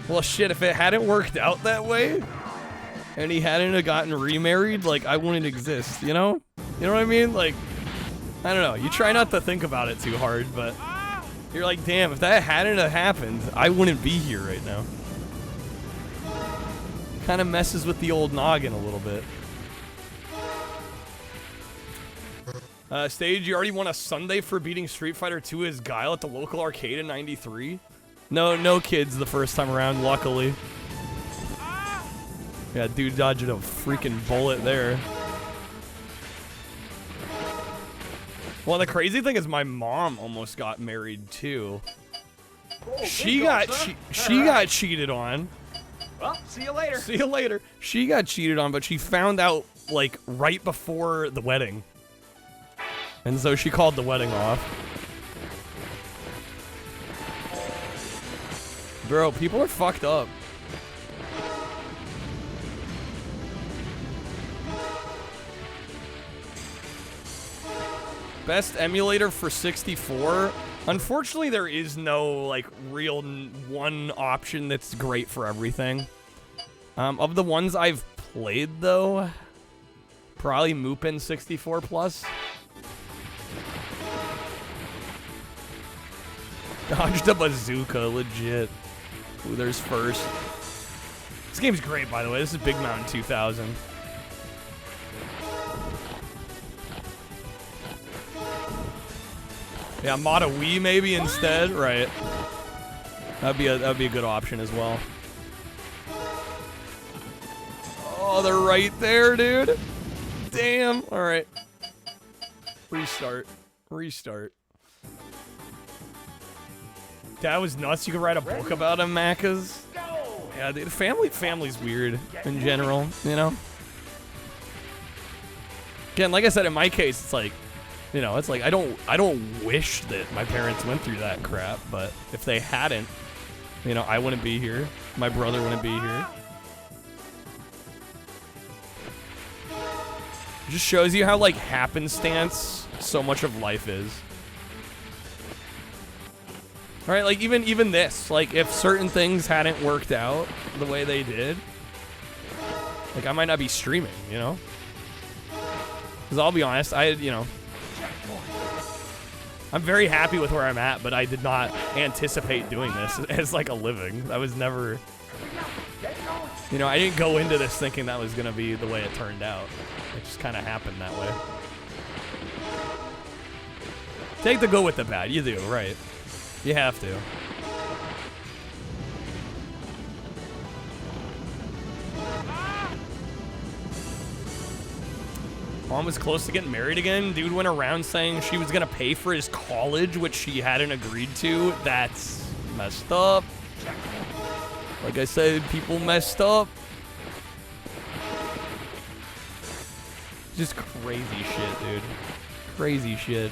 well, shit, if it hadn't worked out that way, and he hadn't have gotten remarried, like, I wouldn't exist, you know? You know what I mean? Like, I don't know. You try not to think about it too hard, but you're like, damn, if that hadn't have happened, I wouldn't be here right now. Kind of messes with the old noggin a little bit. Stage, you already won a Sunday for beating Street Fighter 2 as Guile at the local arcade in '93. No kids the first time around, luckily. Yeah, dude dodged a freaking bullet there. Well, the crazy thing is my mom almost got married too. She got cheated on. Well, see you later. See you later. She got cheated on, but she found out like right before the wedding. And so she called the wedding off. Bro, people are fucked up. Best emulator for 64? Unfortunately, there is no, like, real one option that's great for everything. Of the ones I've played, though, probably Mupen 64 Plus. Dodged a bazooka, legit. Ooh, there's first. This game's great, by the way. This is Big Mountain 2000. Yeah, mod a Wii maybe instead, right? That'd be a good option as well. Oh, they're right there, dude. Damn. All right. Restart. Restart. That was nuts. You could write a book about him, Macas. Yeah, dude, family's weird in general, you know? Again, like I said, in my case, it's like, you know, it's like I don't wish that my parents went through that crap, but if they hadn't, you know, I wouldn't be here. My brother wouldn't be here. It just shows you how, like, happenstance so much of life is. Right, like, even this, like, if certain things hadn't worked out the way they did, like, I might not be streaming, you know? Because I'll be honest, you know, I'm very happy with where I'm at, but I did not anticipate doing this as, like, a living. That was never, you know, I didn't go into this thinking that was going to be the way it turned out. It just kind of happened that way. Take the good with the bad, you do, right? You have to. Mom was close to getting married again. Dude went around saying she was gonna pay for his college, which she hadn't agreed to. That's messed up. Like I said, people messed up. Just crazy shit, dude. Crazy shit.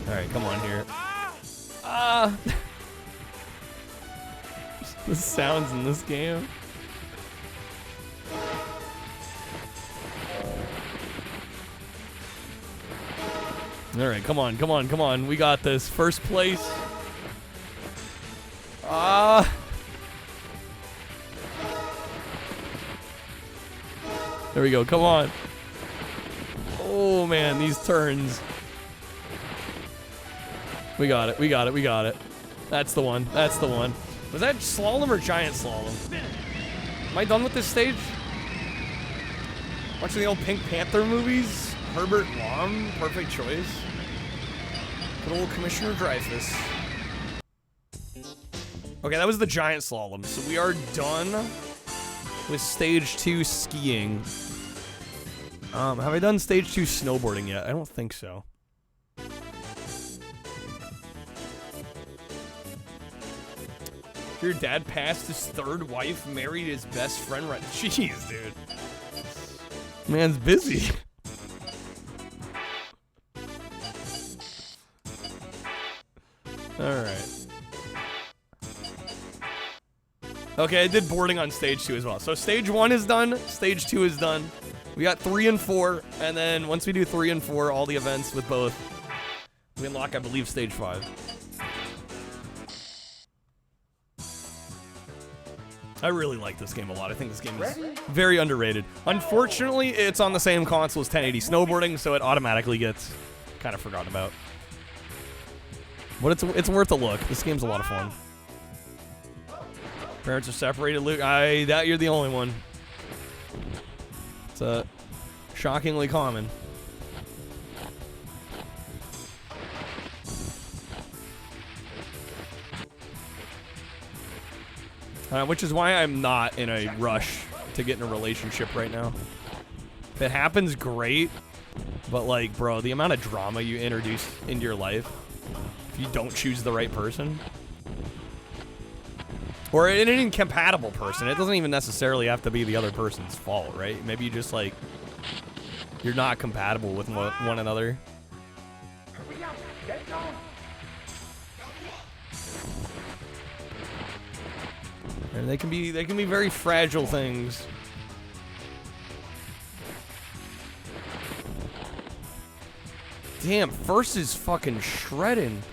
Alright, come on here. Ah! The sounds in this game. Alright, come on, come on, come on. We got this. First place. Ah! There we go, come on. Oh man, these turns. We got it, we got it, we got it. That's the one, that's the one. Was that slalom or giant slalom? Am I done with this stage? Watching the old Pink Panther movies? Herbert Lom, perfect choice. Good old Commissioner Dreyfus. Okay, that was the giant slalom. So we are done with stage 2 skiing. Have I done stage 2 snowboarding yet? I don't think so. Your dad passed his third wife, married his best friend, right? Jeez, dude. Man's busy. Alright. Okay, I did boarding on stage 2 as well. So stage 1 is done, stage 2 is done. We got 3 and 4, and then once we do 3 and 4, all the events with both, we unlock, I believe, stage 5. I really like this game a lot. I think this game is very underrated. Unfortunately, it's on the same console as 1080 snowboarding, so it automatically gets kind of forgotten about. But it's worth a look. This game's a lot of fun. Parents are separated, Luke. I doubt you're the only one. It's shockingly common. Which is why I'm not in a rush to get in a relationship right now. If it happens, great. But, like, bro, the amount of drama you introduce into your life if you don't choose the right person. Or an incompatible person. It doesn't even necessarily have to be the other person's fault, right? Maybe you just, like, you're not compatible with one another. And they can be very fragile things. Damn, first is fucking shredding.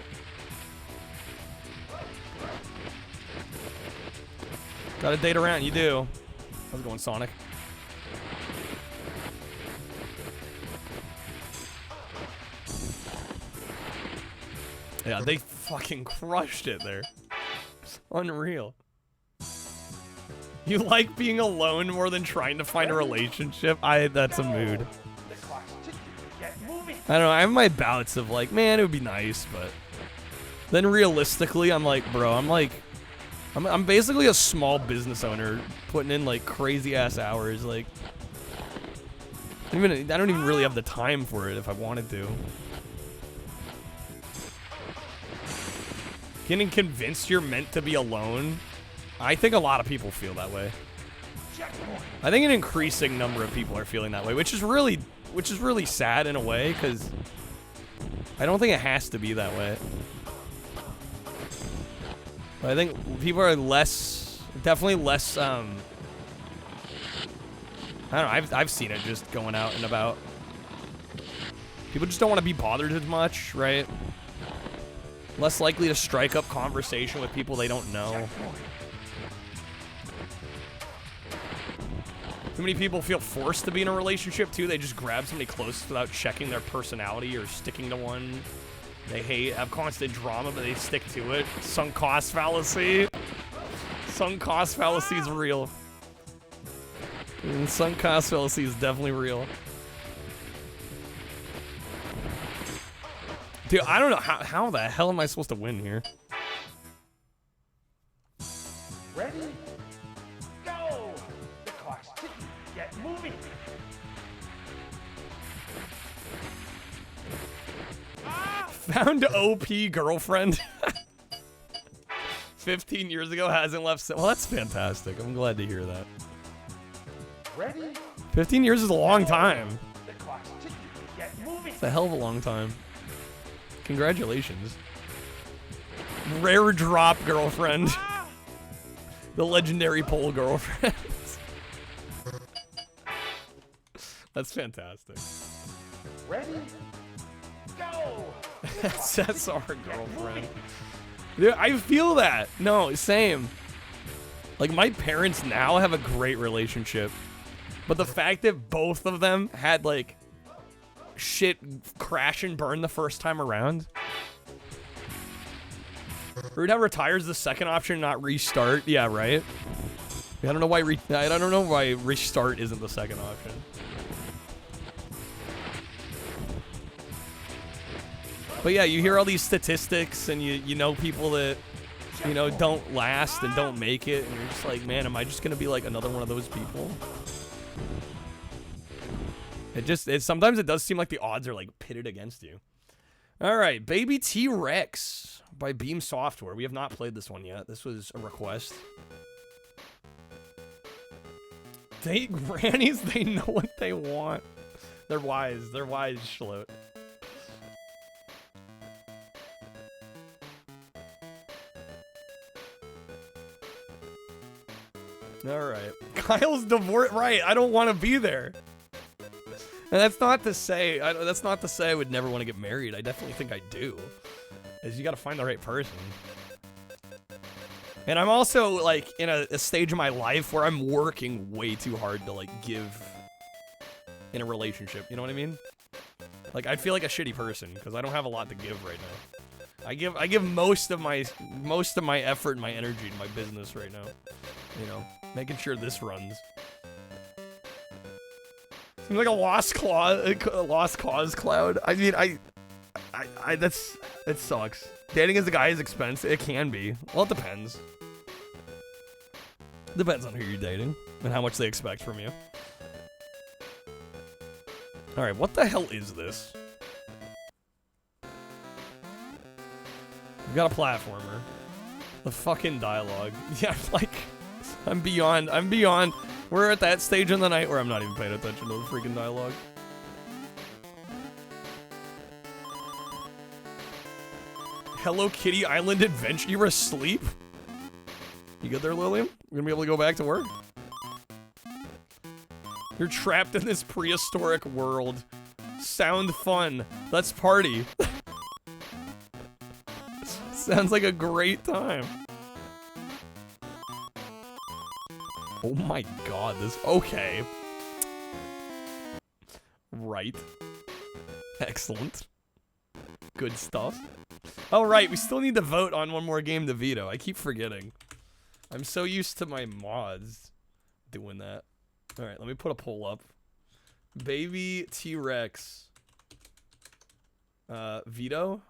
Gotta date around, you do. How's it going, Sonic? Yeah, they fucking crushed it there. It's unreal. You like being alone more than trying to find a relationship? That's a mood. I don't know. I have my bouts of like, man, it would be nice, but then realistically, I'm like, bro, I'm basically a small business owner putting in like crazy ass hours. Like, I don't even really have the time for it if I wanted to. Getting convinced you're meant to be alone. I think a lot of people feel that way. I think an increasing number of people are feeling that way, which is really sad in a way, because I don't think it has to be that way. But I think people are definitely less, I don't know, I've seen it just going out and about. People just don't want to be bothered as much, right? Less likely to strike up conversation with people they don't know. Too many people feel forced to be in a relationship, too. They just grab somebody close without checking their personality or sticking to one. They have constant drama, but they stick to it. Sunk cost fallacy. Sunk cost fallacy is real. Sunk cost fallacy is definitely real. Dude, I don't know. How the hell am I supposed to win here? Ready? Go! The clock's ticking. Get moving. Found OP girlfriend. 15 years ago, hasn't left. Well, that's fantastic. I'm glad to hear that. Ready? 15 years is a long time. The clock's ticking. Get moving. It's a hell of a long time. Congratulations. Rare drop girlfriend. The legendary pole girlfriend. That's fantastic. Ready? Go! That's our girlfriend. Dude, I feel that. No, same. Like, my parents now have a great relationship. But the fact that both of them had, like, shit crash and burn the first time around. Rude how retires the second option, not restart. Yeah, right? I don't know why I don't know why restart isn't the second option. But yeah, you hear all these statistics and you know people that, you know, don't last and don't make it, and you're just like, man, am I just gonna be like another one of those people? Sometimes it does seem like the odds are like pitted against you. All right, Baby T-Rex by Beam Software. We have not played this one yet. This was a request. Grannies, they know what they want. They're wise. They're wise, Schlote. All right. Kyle's divorced. Right. I don't want to be there. And that's not to say I would never want to get married. I definitely think I do. Is you got to find the right person. And I'm also like in a stage of my life where I'm working way too hard to like give in a relationship. You know what I mean? Like I feel like a shitty person because I don't have a lot to give right now. I give most of my effort and my energy to my business right now. You know, making sure this runs. Seems like a lost cause cloud. I mean, it sucks. Dating as a guy is expensive. It can be. Well, it depends. Depends on who you're dating and how much they expect from you. All right, what the hell is this? We've got a platformer. The fucking dialogue. Yeah, like, I'm beyond. We're at that stage in the night where I'm not even paying attention to the freaking dialogue. Hello Kitty Island Adventure. You're asleep? You good there, Lillian? We're gonna be able to go back to work? You're trapped in this prehistoric world. Sound fun. Let's party. Sounds like a great time. Oh my god, this... Okay. Right. Excellent. Good stuff. Oh, right, we still need to vote on one more game to veto. I keep forgetting. I'm so used to my mods doing that. Alright, let me put a poll up. Baby T-Rex. Veto?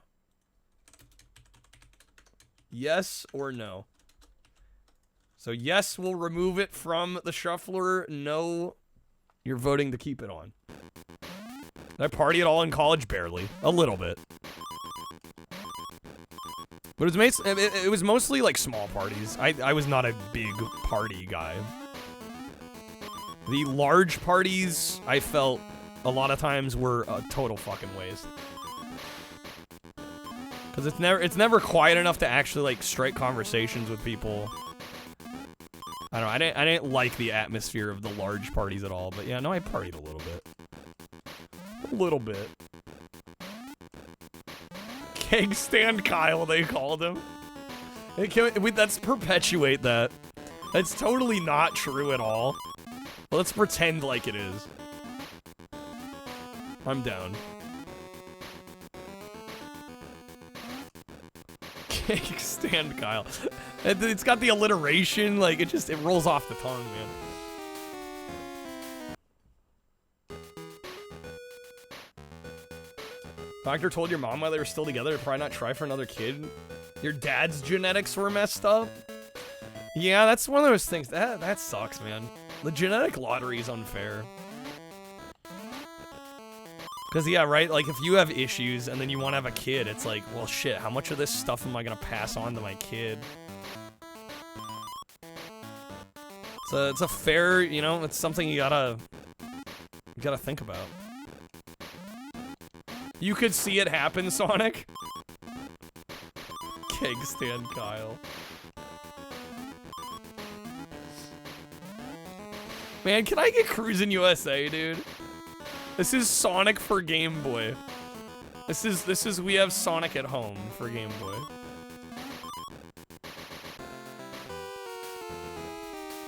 Yes or no? So yes, we'll remove it from the shuffler. No, you're voting to keep it on. Did I party at all in college? Barely. A little bit. But it was mostly like small parties. I was not a big party guy. The large parties, I felt a lot of times were a total fucking waste. Cause it's never quiet enough to actually like strike conversations with people. I don't know, I didn't like the atmosphere of the large parties at all, but yeah, no, I partied a little bit. A little bit. Keg stand Kyle, they called him. Hey, let's perpetuate that. That's totally not true at all. Well, let's pretend like it is. I'm down. Keg stand Kyle. It's got the alliteration, like, it rolls off the tongue, man. Doctor told your mom while they were still together to probably not try for another kid. Your dad's genetics were messed up. Yeah, that's one of those things. That sucks, man. The genetic lottery is unfair. Because, yeah, right? Like, if you have issues and then you want to have a kid, it's like, well, shit, how much of this stuff am I going to pass on to my kid? So it's a fair, you know, it's something you gotta think about. You could see it happen, Sonic. Keg stand Kyle. Man, can I get Cruisin' USA, dude? This is Sonic for Game Boy. This is we have Sonic at home for Game Boy.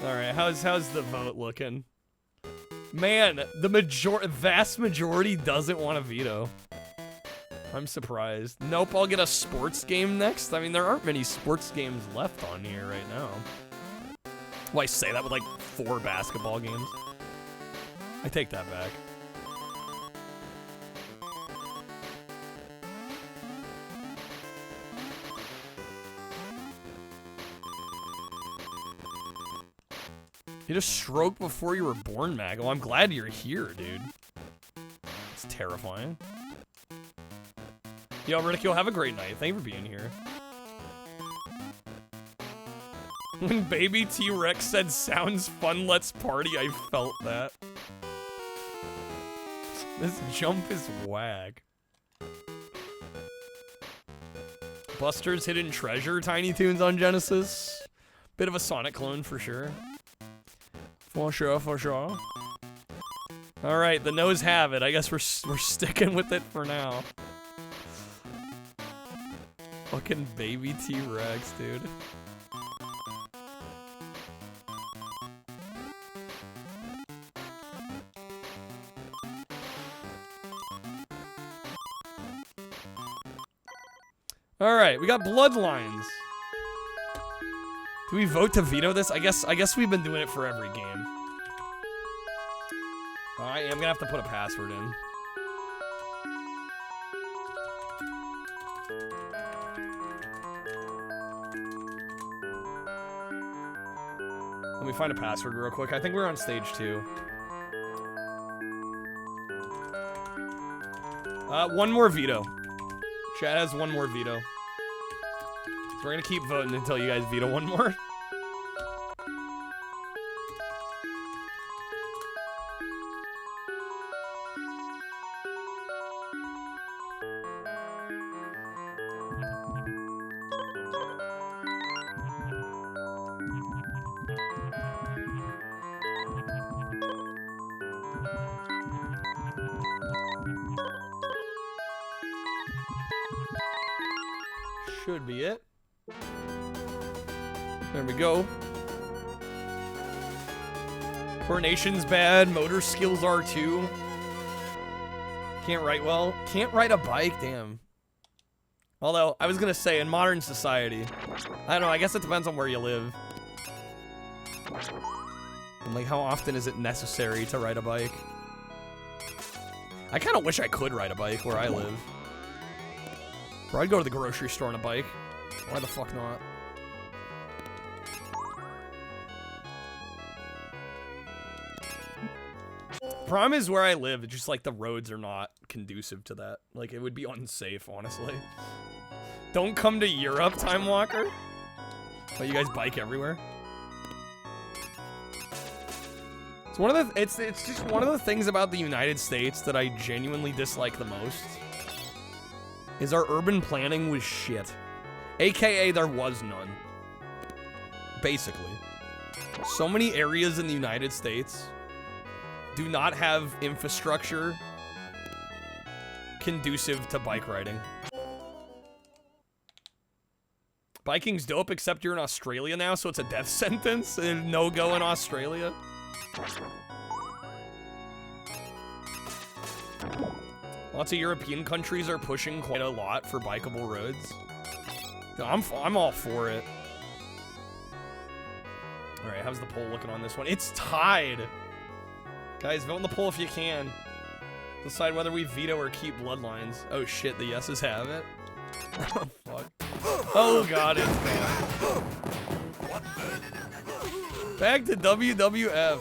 Alright, how's the vote looking? Man, the vast majority doesn't want a veto. I'm surprised. Nope, I'll get a sports game next. I mean, there aren't many sports games left on here right now. Well, I say that with like 4 basketball games. I take that back. You just stroke before you were born, Mag. Oh, I'm glad you're here, dude. It's terrifying. Yo, Ridicule, have a great night. Thank you for being here. When Baby T-Rex said, sounds fun, let's party, I felt that. This jump is whack. Buster's Hidden Treasure, Tiny Toons on Genesis. Bit of a Sonic clone for sure. For sure, for sure. Alright, the no's have it. I guess we're sticking with it for now. Fucking Baby T-Rex, dude. Alright, we got Bloodlines. Do we vote to veto this? I guess we've been doing it for every game. Alright, I'm gonna have to put a password in. Let me find a password real quick. I think we're on stage 2. One more veto. Chat has one more veto. So we're gonna keep voting until you guys veto one more. Should be it. There we go. Coordination's bad. Motor skills are too. Can't write well. Can't ride a bike, damn. Although, I was gonna say, in modern society, I don't know, I guess it depends on where you live. And like, how often is it necessary to ride a bike? I kinda wish I could ride a bike where I live. Bro, I'd go to the grocery store on a bike. Why the fuck not? Problem is where I live, it's just like the roads are not conducive to that. Like, it would be unsafe, honestly. Don't come to Europe, Time Walker. Oh, you guys bike everywhere? It's one of the it's just one of the things about the United States that I genuinely dislike the most. Is our urban planning was shit. AKA there was none. Basically. So many areas in the United States do not have infrastructure conducive to bike riding. Biking's dope, except you're in Australia now, so it's a death sentence and no go in Australia. Lots of European countries are pushing quite a lot for bikeable roads. I'm all for it. All right, how's the poll looking on this one? It's tied. Guys, vote in the poll if you can. Decide whether we veto or keep Bloodlines. Oh shit, the yeses have it. Oh fuck. Oh god, it's bad. Back to WWF.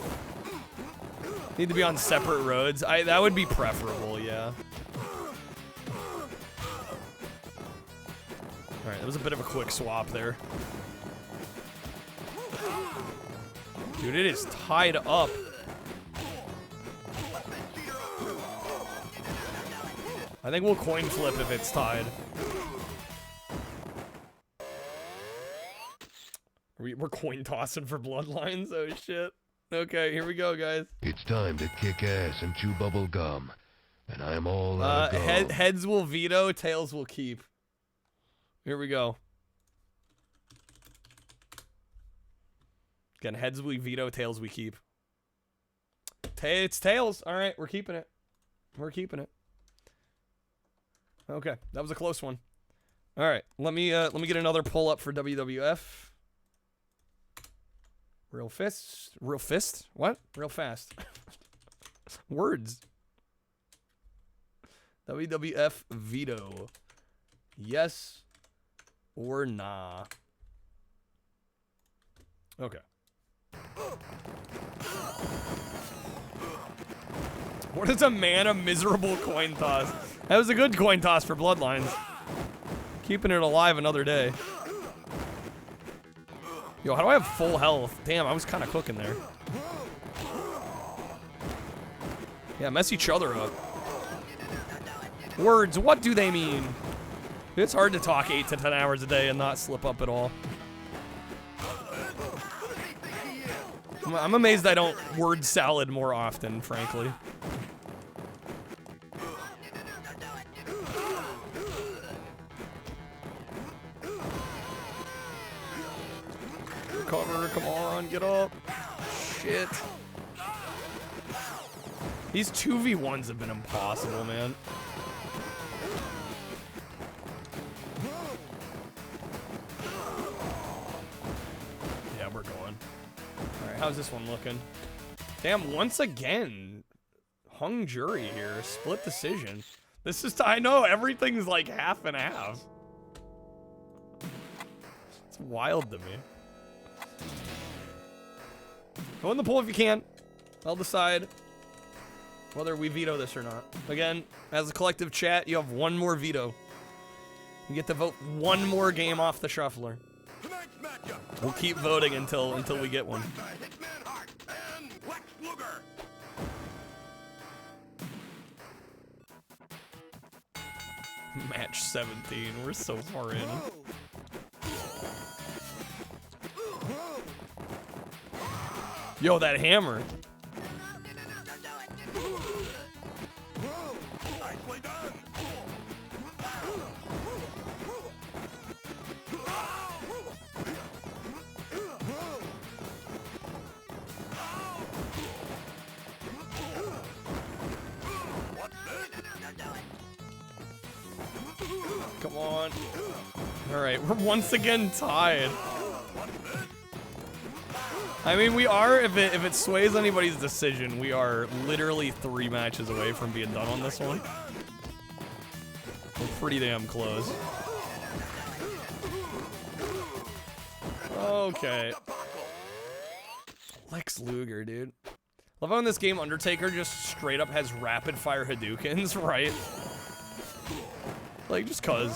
Need to be on separate roads. That would be preferable, yeah. Alright, that was a bit of a quick swap there. Dude, it is tied up. I think we'll coin flip if it's tied. We're coin tossing for Bloodlines? Oh shit. Okay, here we go, guys. It's time to kick ass and chew bubble gum. And I'm all out of gum. Heads will veto, tails will keep. Here we go. Again, heads we veto, tails we keep. It's tails. All right, we're keeping it. We're keeping it. Okay, that was a close one. All right, let me get another pull up for WWF. Real fist? What? Real fast. Words. WWF veto. Yes or nah? Okay. What is a man a miserable coin toss? That was a good coin toss for Bloodlines. Keeping it alive another day. Yo, how do I have full health? Damn, I was kind of cooking there. Yeah, mess each other up. Words, what do they mean? It's hard to talk 8 to 10 hours a day and not slip up at all. I'm amazed I don't word salad more often, frankly. Recover, come on, get up. Shit. These 2v1s have been impossible, man. Yeah, we're going. Alright, how's this one looking? Damn, once again, hung jury here. Split decision. This is, I know, everything's like half and half. It's wild to me. Go in the poll if you can. I'll decide whether we veto this or not. Again, as a collective chat, you have one more veto. You get to vote one more game off the shuffler. We'll keep voting until we get one. Match 17. We're so far in. Yo, that hammer. Come on. All right, we're once again tied. I mean, we are, if it sways anybody's decision, we are literally 3 matches away from being done on this one. We're pretty damn close. Okay. Lex Luger, dude. Love how in this game Undertaker just straight up has rapid fire Hadoukens, right? Like, just cuz.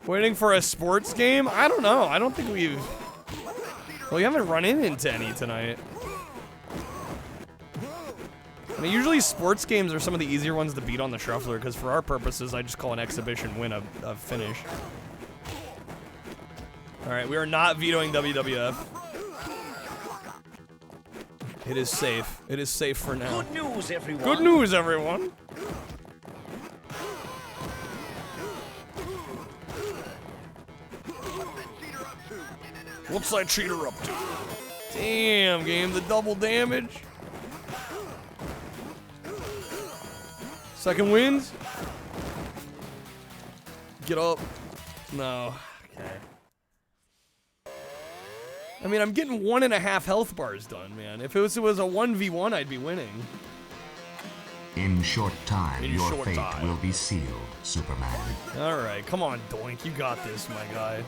Waiting for a sports game? I don't know. I don't think we've... Well, we haven't run into any tonight. I mean, usually sports games are some of the easier ones to beat on the shuffler, because for our purposes, I just call an exhibition win a finish. Alright, we are not vetoing WWF. It is safe. It is safe for now. Good news, everyone. Good news, everyone. What's that cheater up to? Damn, game, the double damage. Second wins. Get up. No. Okay. I mean, I'm getting 1.5 health bars done, man. If it was a 1v1, I'd be winning. In short time, your fate will be sealed, Superman. All right, come on, Doink. You got this, my guy.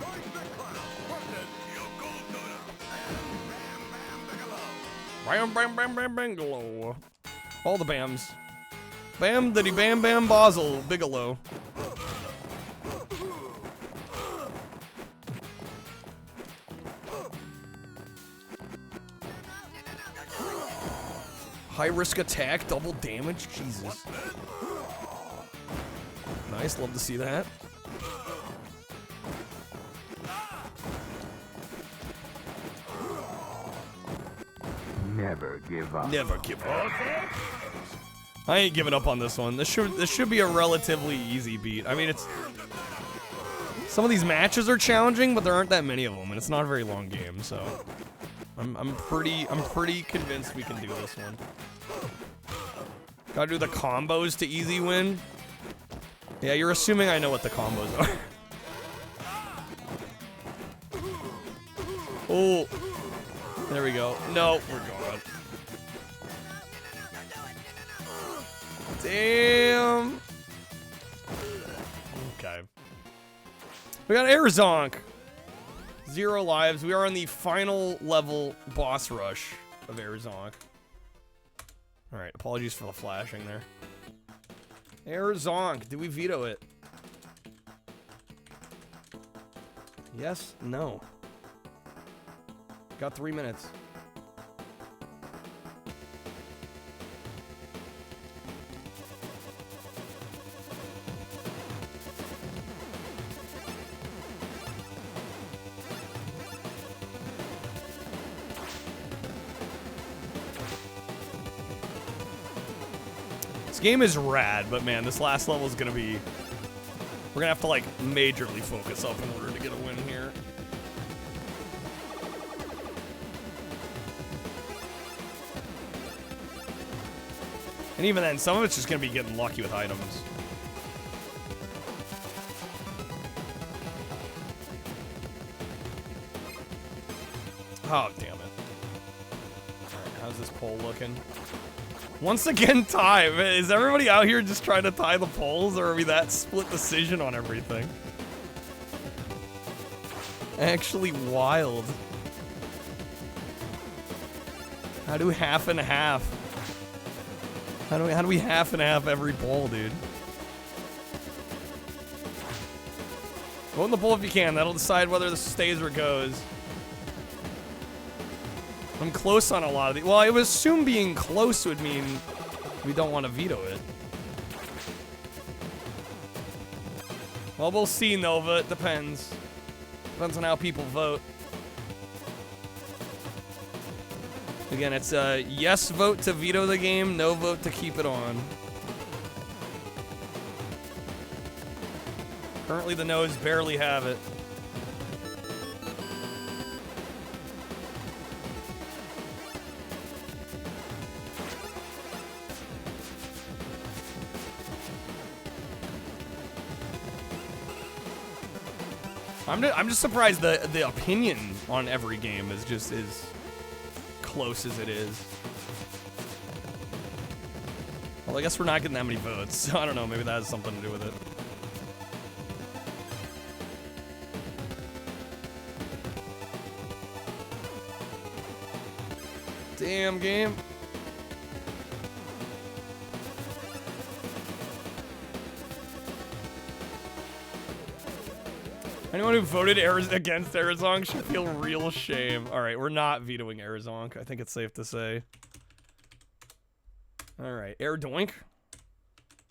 Bam, bam, bam, bam, Bangalow. All the bams. Bam, diddy, bam, bam, Basel, Bigelow. High risk attack, double damage, Jesus. Nice, love to see that. Never give up. Never give up. I ain't giving up on this one. This should be a relatively easy beat. I mean, it's some of these matches are challenging, but there aren't that many of them, and it's not a very long game, so I'm pretty convinced we can do this one. Gotta do the combos to easy win. Yeah, you're assuming I know what the combos are. Oh, there we go. No, we're gone. Damn. Okay. We got Airzonk. 0 lives. We are on the final level boss rush of Airzonk. Alright, apologies for the flashing there. Airzonk, did we veto it? Yes? No. Got 3 minutes. This game is rad, but man, this last level is gonna be... We're gonna have to like majorly focus up in order to get a win here. And even then, some of it's just gonna be getting lucky with items. Oh, damn it. Alright, how's this poll looking? Once again, tie. Is everybody out here just trying to tie the polls, or are we that split decision on everything? Actually wild. How do half and half? How do we half and half every poll, dude? Vote in the poll if you can. That'll decide whether this stays or goes. I'm close on a lot of these. Well, I would assume being close would mean we don't want to veto it. Well, we'll see, Nova. It depends. Depends on how people vote. Again, it's a yes vote to veto the game, no vote to keep it on. Currently, the no's barely have it. I'm just surprised the opinion on every game is just as close as it is. Well, I guess we're not getting that many votes, so I don't know, maybe that has something to do with it. Damn game. Anyone who voted against Arizonk should feel real shame. Alright, we're not vetoing Arizonk. I think it's safe to say. Alright, Air Doink.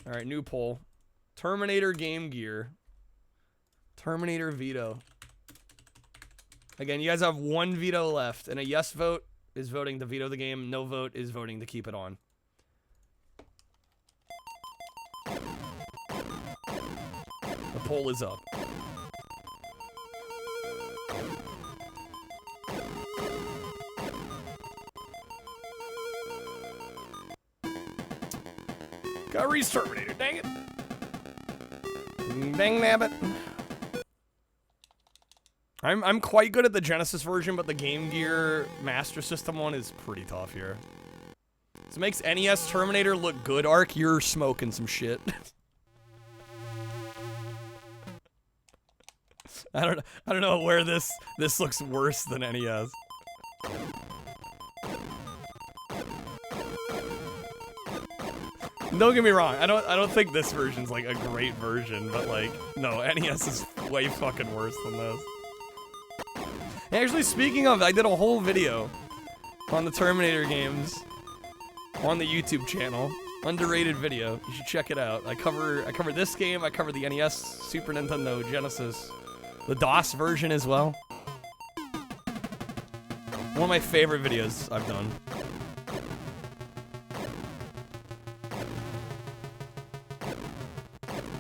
Alright, new poll. Terminator Game Gear. Terminator veto. Again, you guys have one veto left, and a yes vote is voting to veto the game. No vote is voting to keep it on. The poll is up. Got Terminator, dang it. Dang nabbit. I'm quite good at the Genesis version, but the Game Gear Master System one is pretty tough here. This makes NES Terminator look good, Ark. You're smoking some shit. I don't know where this looks worse than NES. Don't get me wrong, I don't think this version's like a great version, but like, no, NES is way fucking worse than this. Actually, speaking of, I did a whole video on the Terminator games on the YouTube channel. Underrated video. You should check it out. I cover this game, I cover the NES, Super Nintendo, Genesis, the DOS version as well. One of my favorite videos I've done.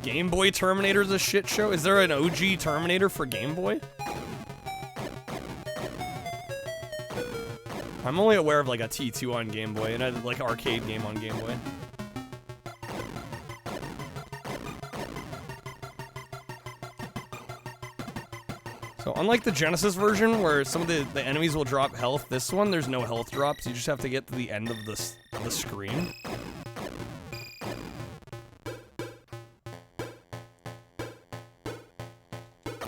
Game Boy Terminator's a shit show? Is there an OG Terminator for Game Boy? I'm only aware of like a T2 on Game Boy and a like arcade game on Game Boy. So unlike the Genesis version where some of the enemies will drop health, this one there's no health drops. You just have to get to the end of the screen.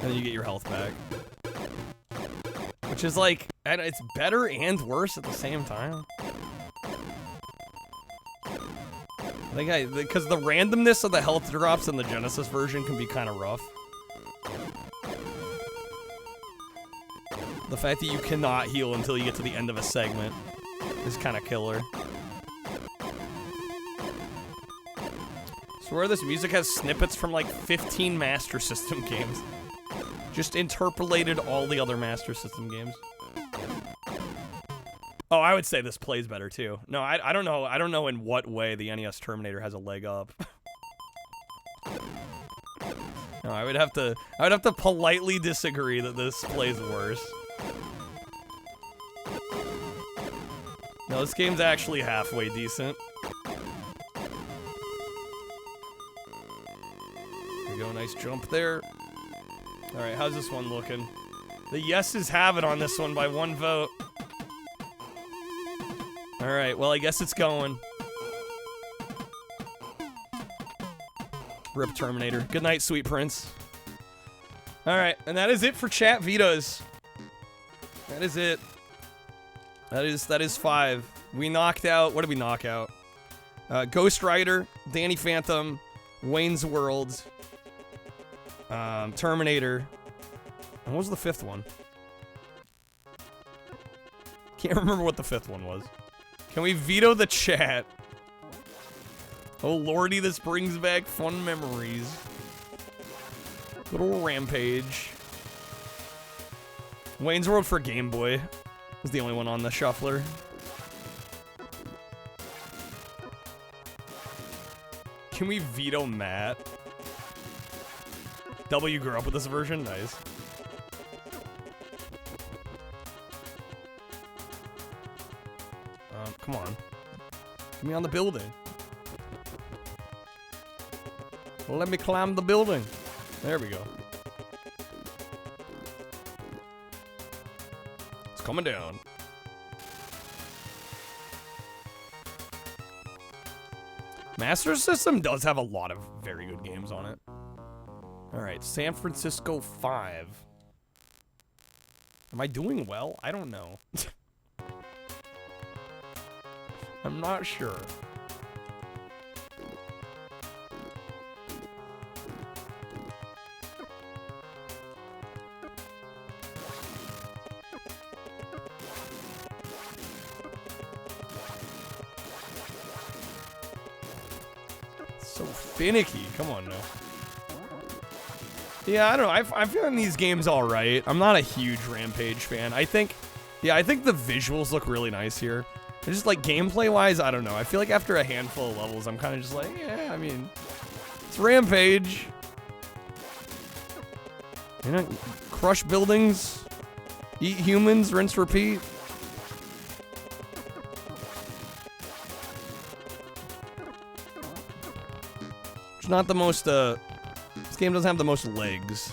And then you get your health back. Which is like, it's better and worse at the same time. I think because the randomness of the health drops in the Genesis version can be kind of rough. The fact that you cannot heal until you get to the end of a segment is kind of killer. Swear this music has snippets from like 15 Master System games. Just interpolated all the other Master System games. Oh, I would say this plays better too. No, I don't know. I don't know in what way the NES Terminator has a leg up. No, I would have to politely disagree that this plays worse. No, this game's actually halfway decent. There we go, nice jump there. Alright, how's this one looking? The yeses have it on this one by one vote. Alright, well, I guess it's going. Rip Terminator. Good night, sweet prince. Alright, and that is it for chat vetoes. That is it. That is 5. We knocked out, what did we knock out? Ghost Rider, Danny Phantom, Wayne's World, Terminator. And what was the 5th one? Can't remember what the 5th one was. Can we veto the chat? Oh lordy, this brings back fun memories. Good old Rampage. Wayne's World for Game Boy was the only one on the shuffler. Can we veto Matt? W grew up with this version? Nice. Come on. Get me on the building. Well, let me climb the building. There we go. It's coming down. Master System does have a lot of very good games on it. Alright, San Francisco 5. Am I doing well? I don't know. I'm not sure. So finicky. Come on now. Yeah, I don't know. I'm feeling these games all right. I'm not a huge Rampage fan. I think the visuals look really nice here. It's just like gameplay-wise, I don't know. I feel like after a handful of levels, I'm kind of just like, yeah, I mean, it's Rampage. You know, crush buildings, eat humans, rinse, repeat. It's not the most, this game doesn't have the most legs.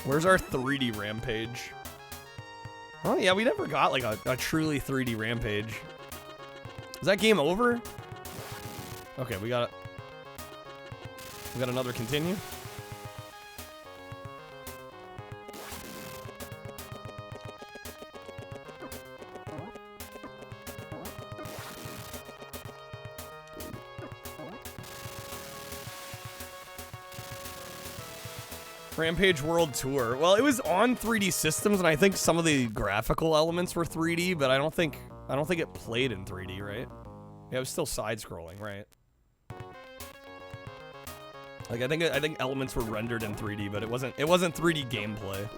Where's our 3D Rampage? Oh yeah, we never got like a truly 3D Rampage. Is that game over? Okay, we got another continue. Rampage World Tour. Well, it was on 3D systems, and I think some of the graphical elements were 3D, but I don't think it played in 3D, right? Yeah, it was still side-scrolling, right? Like I think elements were rendered in 3D, but it wasn't 3D gameplay.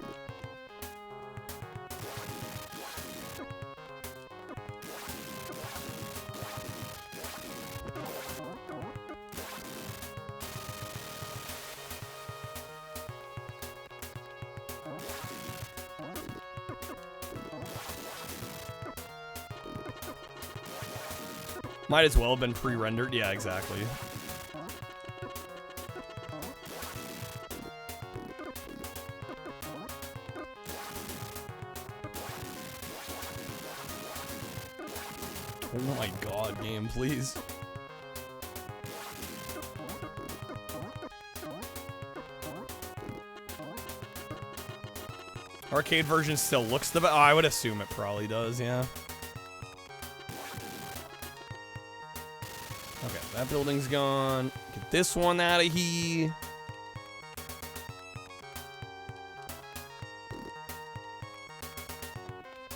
Might as well have been pre-rendered. Yeah, exactly. Oh my god, game, please. Arcade version still looks the best. Oh, I would assume it probably does, yeah. Okay, that building's gone. Get this one out of here.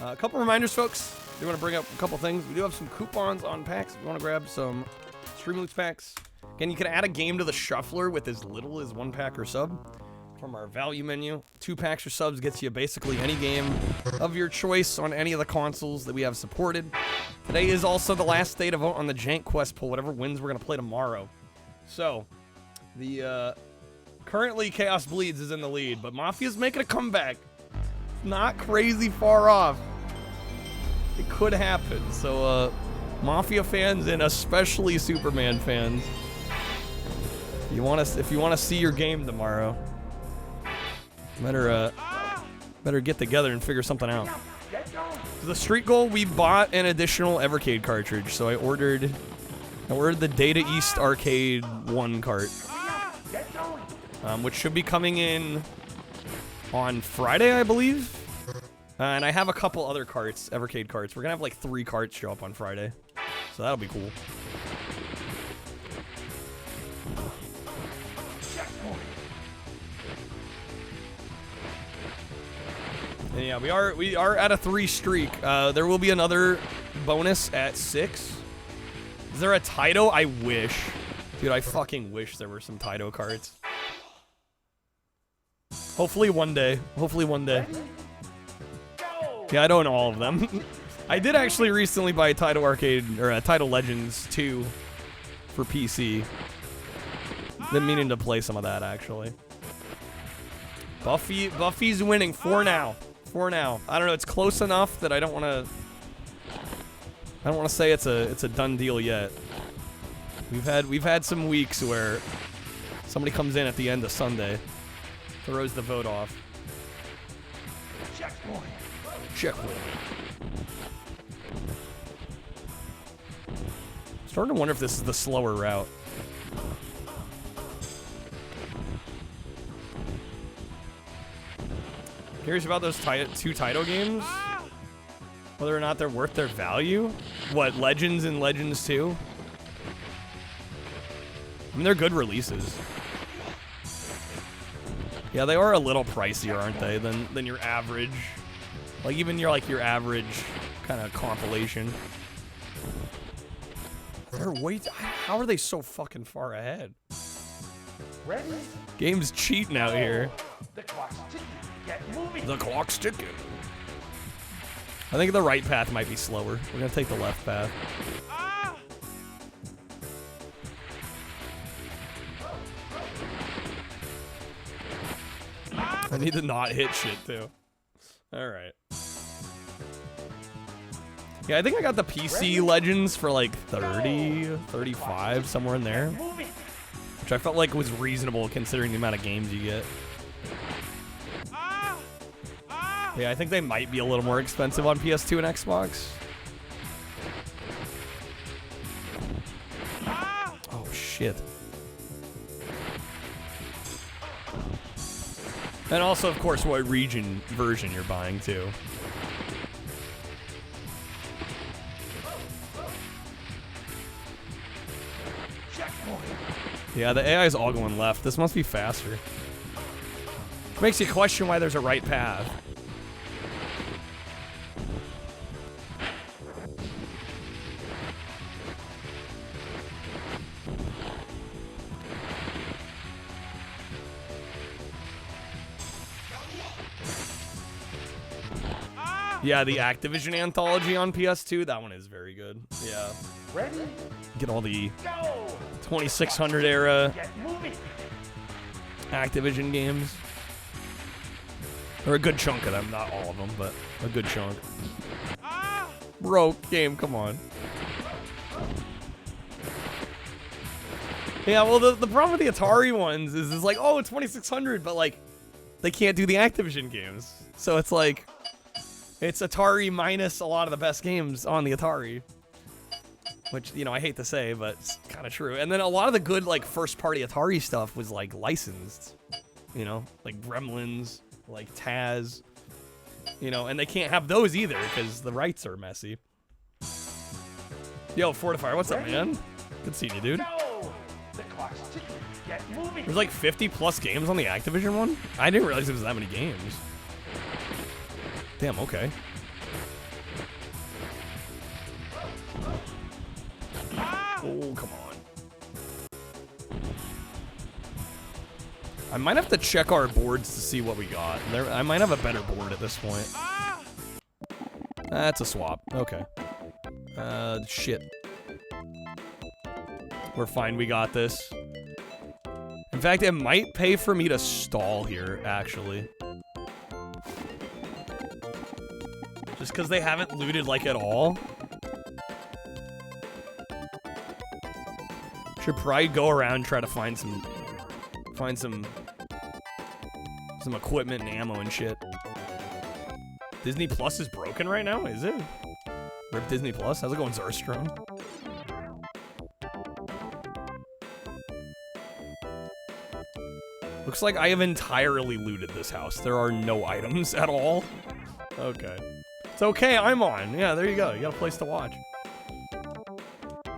A couple reminders, folks. I do want to bring up a couple things. We do have some coupons on packs if you want to grab some Streamloots packs. Again, you can add a game to the shuffler with as little as 1 pack or sub from our value menu. 2 packs or subs gets you basically any game of your choice on any of the consoles that we have supported. Today is also the last day to vote on the Jank Quest poll. Whatever wins, we're going to play tomorrow. So, the currently Chaos Bleeds is in the lead, but Mafia's making a comeback. Not crazy far off. It could happen. So, Mafia fans and especially Superman fans, if you want to see your game tomorrow, better get together and figure something out. The street goal, we bought an additional Evercade cartridge, so I ordered the Data East Arcade 1 cart, which should be coming in on Friday, I believe. And I have a couple other carts, Evercade carts. We're gonna have like 3 carts show up on Friday, so that'll be cool. And yeah, we are at a 3 streak. There will be another bonus at 6. Is there a Taito? I wish. Dude, I fucking wish there were some Taito cards. Hopefully one day. Hopefully one day. Yeah, I don't know all of them. I did actually recently buy Taito Arcade, or Taito Legends 2 for PC. Been meaning to play some of that, actually. Buffy's winning 4 now. 4 now. I don't know, it's close enough that I don't want to say it's a done deal yet. We've had some weeks where somebody comes in at the end of Sunday, throws the vote off. Checkpoint. Checkpoint. Starting to wonder if this is the slower route. Curious about those two Taito games? Whether or not they're worth their value? What, Legends and Legends 2? I mean, they're good releases. Yeah, they are a little pricier, aren't they, than your average. Like, even your average kind of compilation. They're how are they so fucking far ahead? Ready? Game's cheating out here. The clock's ticking. Get moving. The clock's ticking. I think the right path might be slower. We're gonna take the left path. I need to not hit shit too. Alright. Yeah, I think I got the PC Legends for like 30, 35, somewhere in there. Which I felt like was reasonable considering the amount of games you get. Yeah, I think they might be a little more expensive on PS2 and Xbox. Oh, shit. And also, of course, what region version you're buying, too. Yeah, the AI is all going left. This must be faster. Makes you question why there's a right path. Yeah, the Activision anthology on PS2, that one is very good. Yeah. Ready? Get all the Go. 2600 era Get moving. Activision games. Or a good chunk of them, not all of them, but a good chunk. Broke game, come on. Yeah, well, the problem with the Atari ones is it's like, oh, 2600, but like, they can't do the Activision games. So it's like, it's Atari minus a lot of the best games on the Atari. Which, you know, I hate to say, but it's kind of true. And then a lot of the good, like, first-party Atari stuff was, like, licensed. You know? Like Gremlins, like Taz. You know, and they can't have those either, because the rights are messy. Yo, Fortifier, what's up, man? Good seeing you, dude. Go. The clock's ticking. Get moving. There's like 50+ games on the Activision one? I didn't realize there was that many games. Damn, okay. Oh, come on. I might have to check our boards to see what we got. I might have a better board at this point. That's a swap. Okay. Shit. We're fine, we got this. In fact, it might pay for me to stall here, actually. Just because they haven't looted, like, at all. Should probably go around and try to find some equipment and ammo and shit. Disney Plus is broken right now, is it? Rip Disney Plus? How's it going, Zerstrom? Looks like I have entirely looted this house. There are no items at all. Okay. It's okay, I'm on. Yeah, there you go. You got a place to watch.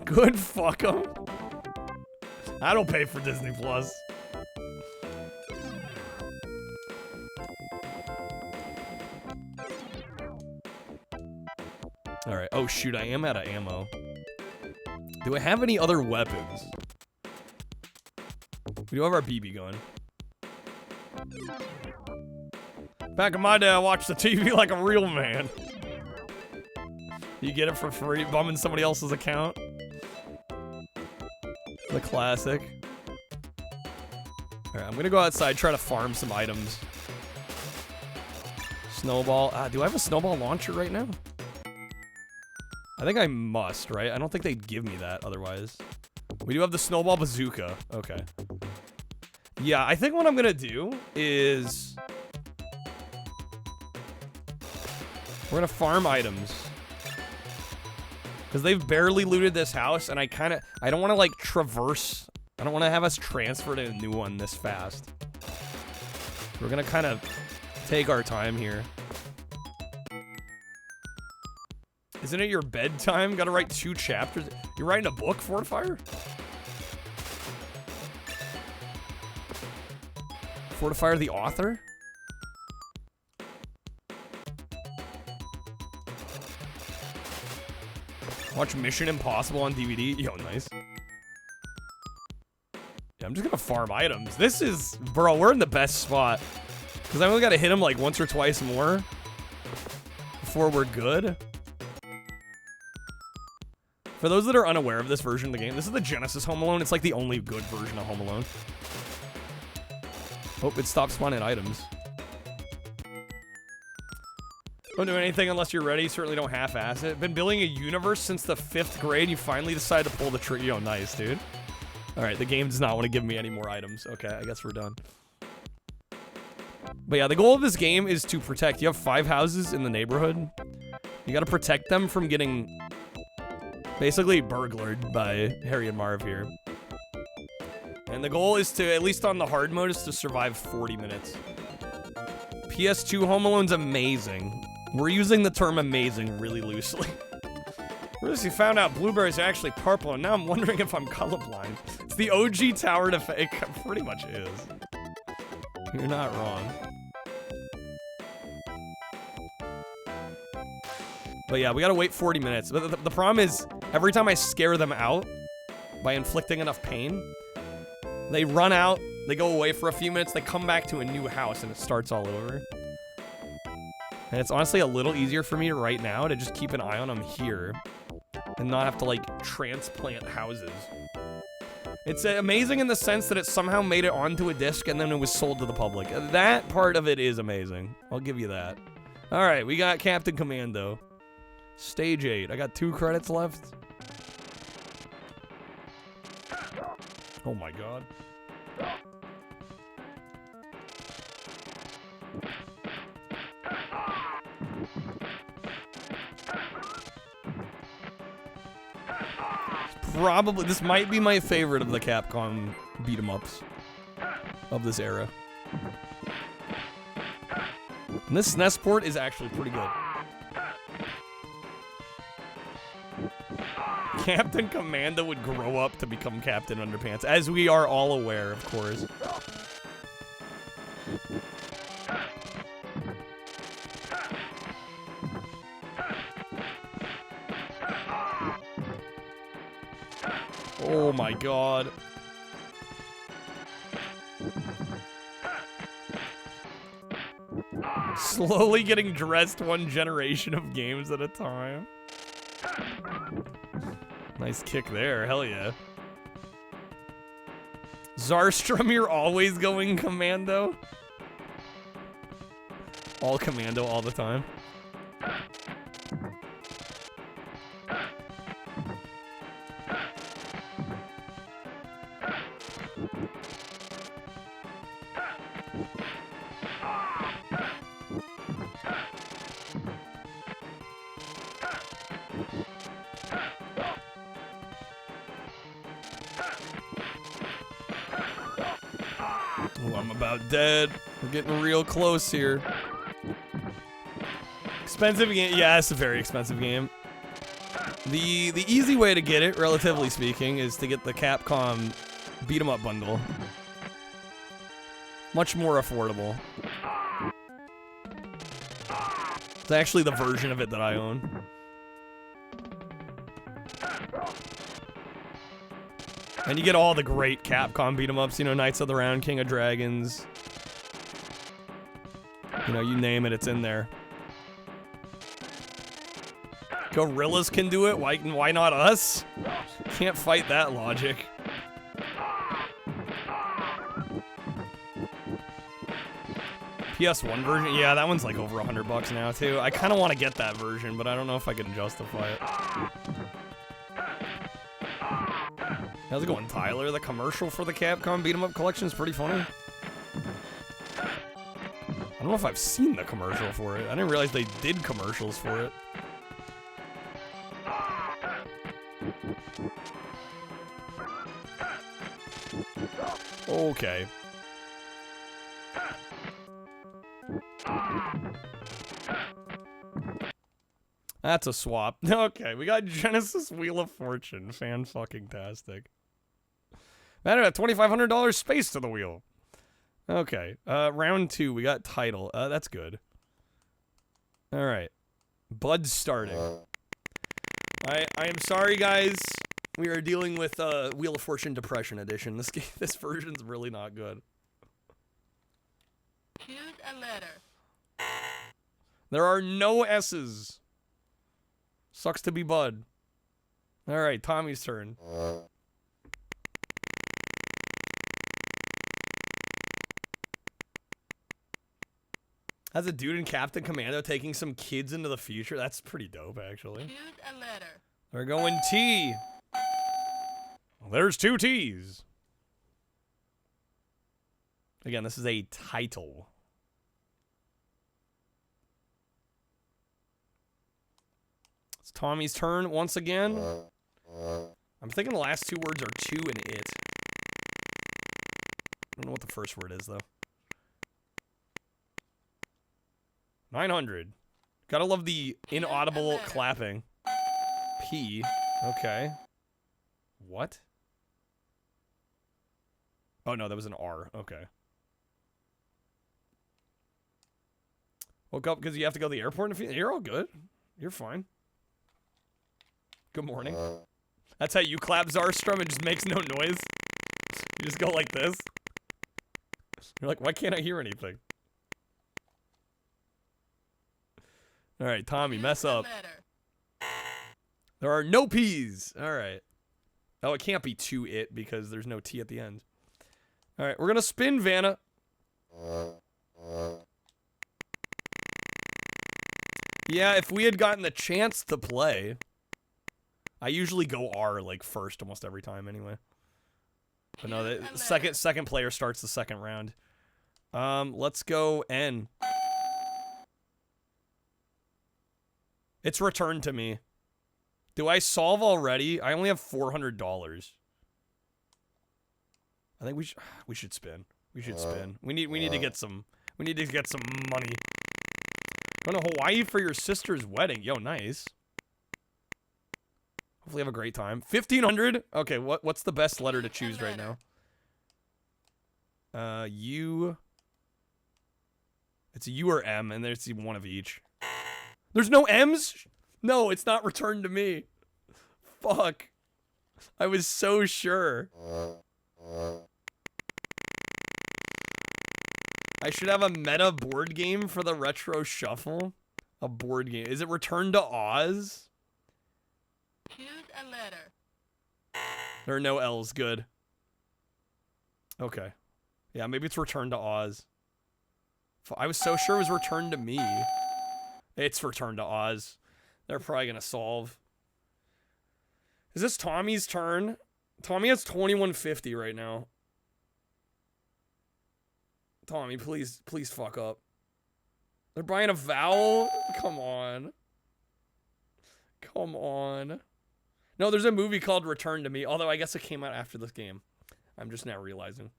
Good fuck 'em. I don't pay for Disney Plus. Alright. Oh, shoot. I am out of ammo. Do I have any other weapons? We do have our BB gun. Back in my day, I watched the TV like a real man. You get it for free, bumming somebody else's account. The classic. Alright, I'm gonna go outside, try to farm some items. Snowball. Do I have a snowball launcher right now? I think I must, right? I don't think they'd give me that otherwise. We do have the snowball bazooka. Okay. Yeah, I think what I'm gonna do is... we're gonna farm items. Because they've barely looted this house, and I don't want to, like, traverse. I don't want to have us transfer to a new one this fast. We're gonna kind of take our time here. Isn't it your bedtime? Gotta write 2 chapters. You're writing a book, Fortifier? Fortifier the author? Watch Mission Impossible on DVD. Yo, nice. Yeah, I'm just gonna farm items. This is... Bro, we're in the best spot. Because I only gotta hit him like once or twice more before we're good. For those that are unaware of this version of the game, this is the Genesis Home Alone. It's like the only good version of Home Alone. Hope it stops spawning items. Don't do anything unless you're ready. Certainly don't half-ass it. Been building a universe since the 5th grade. You finally decide to pull the trigger. Yo, nice, dude. All right, the game does not want to give me any more items. Okay, I guess we're done. But yeah, the goal of this game is to protect. You have 5 houses in the neighborhood. You got to protect them from getting basically burglared by Harry and Marv here. And the goal is to, at least on the hard mode, is to survive 40 minutes. PS2 Home Alone's amazing. We're using the term amazing really loosely. Recently found out blueberries are actually purple, and now I'm wondering if I'm colorblind. It's the OG tower defense. It pretty much is. You're not wrong. But yeah, we gotta wait 40 minutes. But the problem is, every time I scare them out by inflicting enough pain, they run out, they go away for a few minutes, they come back to a new house, and it starts all over. And it's honestly a little easier for me right now to just keep an eye on them here and not have to, like, transplant houses. It's amazing in the sense that it somehow made it onto a disc and then it was sold to the public. That part of it is amazing. I'll give you that. All right, we got Captain Commando. Stage 8. I got 2 credits left. Oh my god. Probably, this might be my favorite of the Capcom beat-em-ups of this era. And this SNES port is actually pretty good. Captain Commando would grow up to become Captain Underpants, as we are all aware, of course. Oh my god. Slowly getting dressed 1 generation of games at a time. Nice kick there, hell yeah. Zarstrom, you're always going commando? All commando all the time. Oh, I'm about dead. We're getting real close here. Expensive game. Yeah, it's a very expensive game. The easy way to get it, relatively speaking, is to get the Capcom beat 'em up bundle. Much more affordable. It's actually the version of it that I own. And you get all the great Capcom beat-em-ups, you know, Knights of the Round, King of Dragons. You know, you name it, it's in there. Gorillas can do it, why not us? Can't fight that logic. PS1 version? Yeah, that one's like over $100 now, too. I kind of want to get that version, but I don't know if I can justify it. How's it going, Tyler? The commercial for the Capcom Beat 'em Up collection is pretty funny. I don't know if I've seen the commercial for it. I didn't realize they did commercials for it. Okay. That's a swap. Okay, we got Genesis Wheel of Fortune. Fan-fucking-tastic. Matter at $2,500 space to the wheel. Okay, round 2, we got title. That's good. Alright. Bud starting. I am sorry, guys. We are dealing with Wheel of Fortune Depression Edition. This version's really not good. Choose a letter. There are no S's. Sucks to be Bud. Alright, Tommy's turn. As a dude in Captain Commando taking some kids into the future, that's pretty dope, actually. Choose a letter. They're going T. Well, there's 2 T's. Again, this is a title. It's Tommy's turn once again. I'm thinking the last 2 words are to and it. I don't know what the first word is, though. 900. Gotta love the inaudible clapping. P. Okay. What? Oh, no, that was an R. Okay. Woke up because you have to go to the airport. You're all good. You're fine. Good morning. That's how you clap, Zarstrom. It just makes no noise. You just go like this. You're like, why can't I hear anything? All right, Tommy, mess up. There are no P's. All right. Oh, it can't be to it because there's no T at the end. All right, we're going to spin, Vanna. Yeah, if we had gotten the chance to play, I usually go R like first almost every time anyway. But no, the second player starts the second round. Let's go N. It's returned to me. Do I solve already? I only have $400. I think we should spin. We should spin. We need to get some money. Going to Hawaii for your sister's wedding. Yo, nice. Hopefully have a great time. 1,500. Okay, what's the best letter to choose right now? U. It's a U or M, and there's one of each. There's no M's? No, it's not returned to me. Fuck. I was so sure. I should have a meta board game for the retro shuffle. A board game. Is it Return to Oz? Choose a letter. There are no L's. Good. Okay. Yeah, maybe it's Return to Oz. I was so sure it was Return to me. It's Return to Oz. They're probably going to solve. Is this Tommy's turn? Tommy has 2150 right now. Tommy, please fuck up. They're buying a vowel? Come on. Come on. No, there's a movie called Return to Me, although I guess it came out after this game. I'm just now realizing.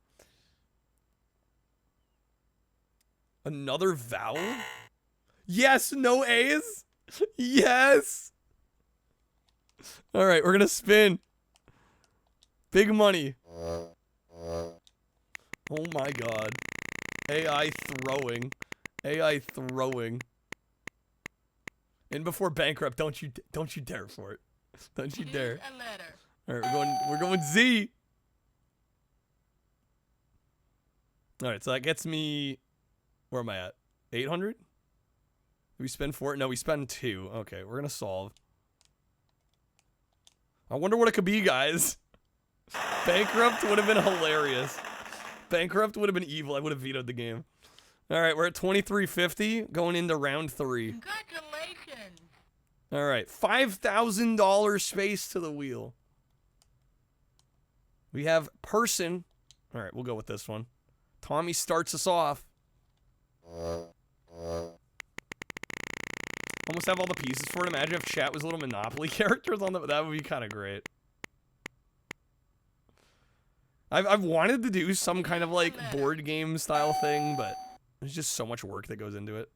Another vowel? Yes, no A's? Yes! Alright, we're gonna spin. Big money. Oh my god. AI throwing. AI throwing. In before bankrupt, don't you dare for it. Don't you dare. A letter. Alright, we're going Z. Alright, so that gets me, where am I at? 800? Did we spend 4? No, we spend 2. Okay, we're gonna solve. I wonder what it could be, guys. Bankrupt would have been hilarious. Bankrupt would have been evil. I would have vetoed the game. Alright, we're at 2350 going into round 3. Congratulations. Alright, $5,000 space to the wheel. We have person. Alright, we'll go with this one. Tommy starts us off. Almost have all the pieces for it. Imagine if chat was little Monopoly characters on that. That would be kind of great. I've wanted to do some kind of like board game style thing, but There's just so much work that goes into it.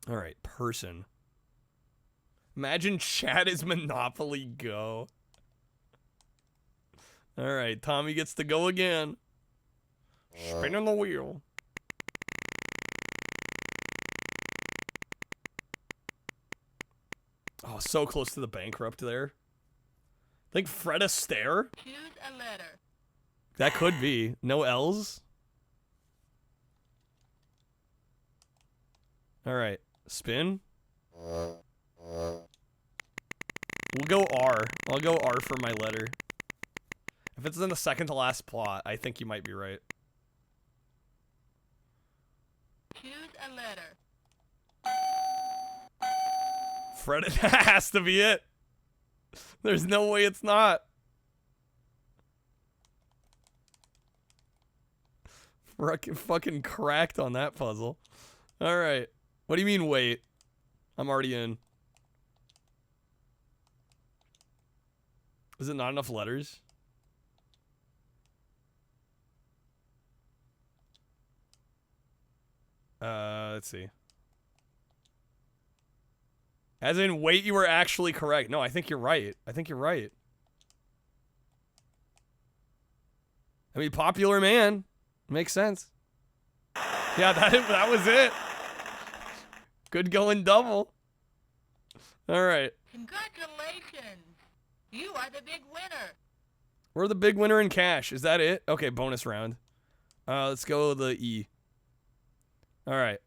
All right, person. Imagine chat is Monopoly Go. All right, Tommy gets to go again. Spinning the wheel. Oh, so close to the bankrupt there. Think Fred Astaire? Choose a letter. That could be. No L's? Alright. Spin? We'll go R. I'll go R for my letter. If it's in the second to last plot, I think you might be right. Choose a letter. Fred, it has to be it. There's no way it's not. Fucking cracked on that puzzle. All right. What do you mean, wait? I'm already in. Is it not enough letters? Let's see. As in, wait, you were actually correct. No, I think you're right. I think you're right. I mean, popular man. Makes sense. Yeah, that was it. Good going double. All right. Congratulations. You are the big winner. We're the big winner in cash. Is that it? Okay, bonus round. Let's go the E. All right.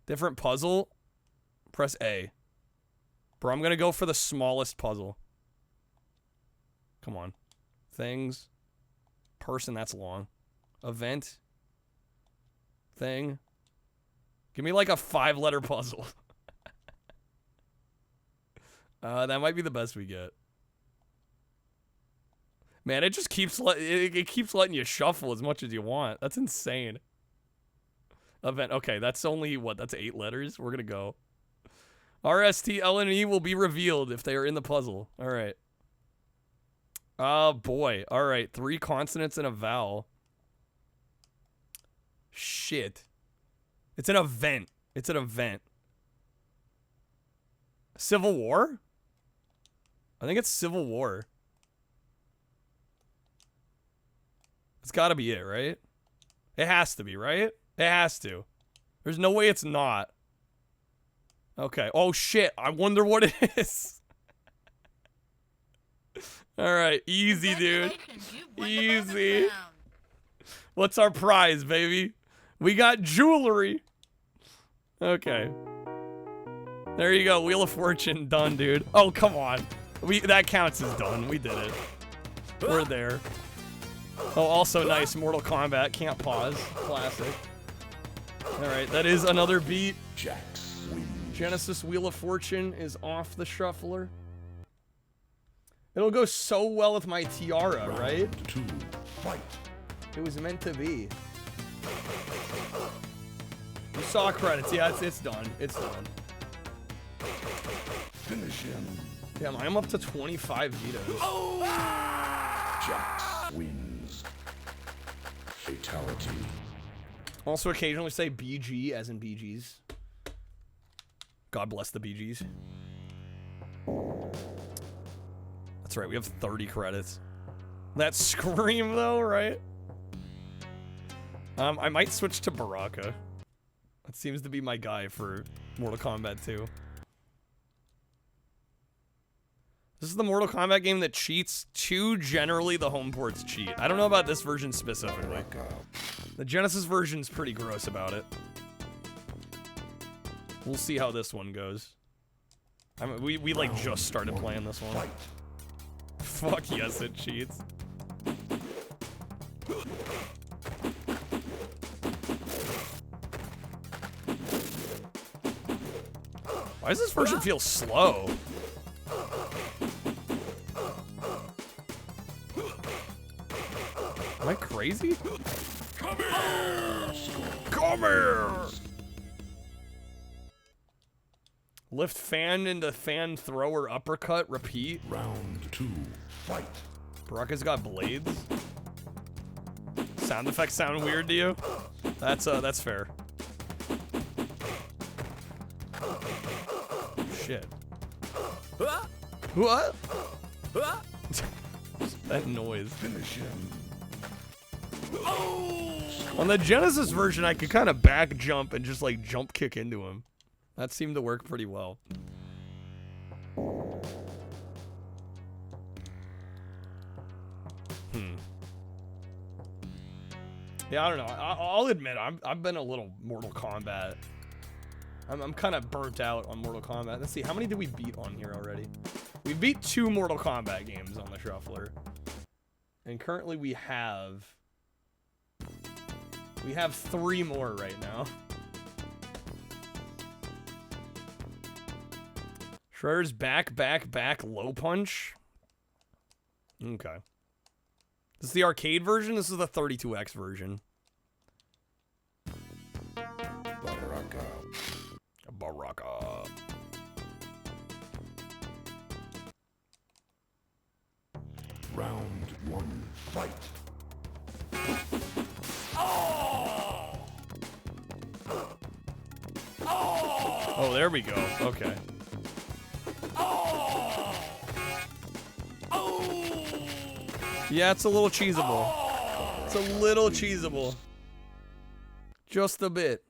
Different puzzle. Press A. Bro, I'm going to go for the smallest puzzle. Come on. Things. Person, that's long. Event. Thing. Give me like a 5-letter puzzle. That might be the best we get. Man, it just keeps it keeps letting you shuffle as much as you want. That's insane. Event. Okay, that's only what? That's 8 letters. We're gonna go. R, S, T, L, and E will be revealed if they are in the puzzle. All right. Oh boy. All right. 3 consonants and a vowel. Shit. It's an event. It's an event. Civil War? I think it's Civil War. It's gotta be it, right? It has to be, right? It has to. There's no way it's not. Okay. Oh, shit. I wonder what it is. All right. Easy, dude. Easy. What's our prize, baby? We got jewelry. Okay. There you go. Wheel of Fortune. Done, dude. Oh, come on. That counts as done. We did it. We're there. Oh, also nice. Mortal Kombat. Can't pause. Classic. All right. That is another beat. Genesis Wheel of Fortune is off the shuffler. It'll go so well with my tiara, right? It was meant to be. You saw credits. Yeah, it's done. It's done. Finish him. Damn, I'm up to 25 vetoes. Oh! Jax wins. Fatality. Also occasionally say BG as in BGs. God bless the BGs. That's right, we have 30 credits. That scream though, right? I might switch to Baraka. That seems to be my guy for Mortal Kombat 2. This is the Mortal Kombat game that cheats. 2, generally the home ports cheat. I don't know about this version specifically. The Genesis version's pretty gross about it. We'll see how this one goes. I mean, we like just started playing this one. Fuck yes, it cheats. Why does this version feel slow? Am I crazy? Come here! Come here! Lift fan into fan thrower uppercut, repeat. Round 2, fight. Baraka's got blades. Sound effects sound weird to you? That's fair. Shit. What? That noise. Finish him. On the Genesis version, I could kind of back jump and just like jump kick into him. That seemed to work pretty well. Yeah, I don't know. I'll admit, I've been a little Mortal Kombat. I'm kind of burnt out on Mortal Kombat. Let's see, how many did we beat on here already? We beat 2 Mortal Kombat games on the Shuffler. And currently we have 3 more right now. Shredder's back, low punch. Okay. This is the arcade version. This is the 32X version. Baraka. Round 1, fight. Oh, there we go. Okay. Yeah, it's a little cheesable. It's a little cheesable. Just a bit.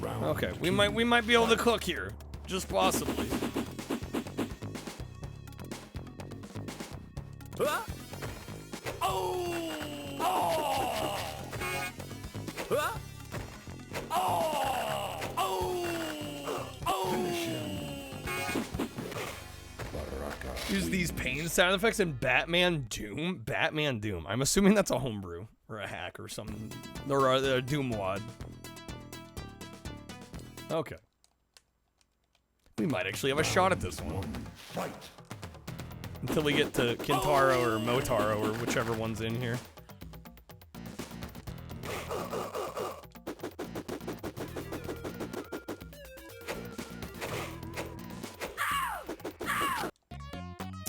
Okay, we might be able to cook here. Just possibly. Use these pain sound effects in Batman Doom. Batman Doom. I'm assuming that's a homebrew or a hack or something, or a Doom mod. Okay. We might actually have a shot at this one. Fight. Until we get to Kintaro or Motaro or whichever one's in here.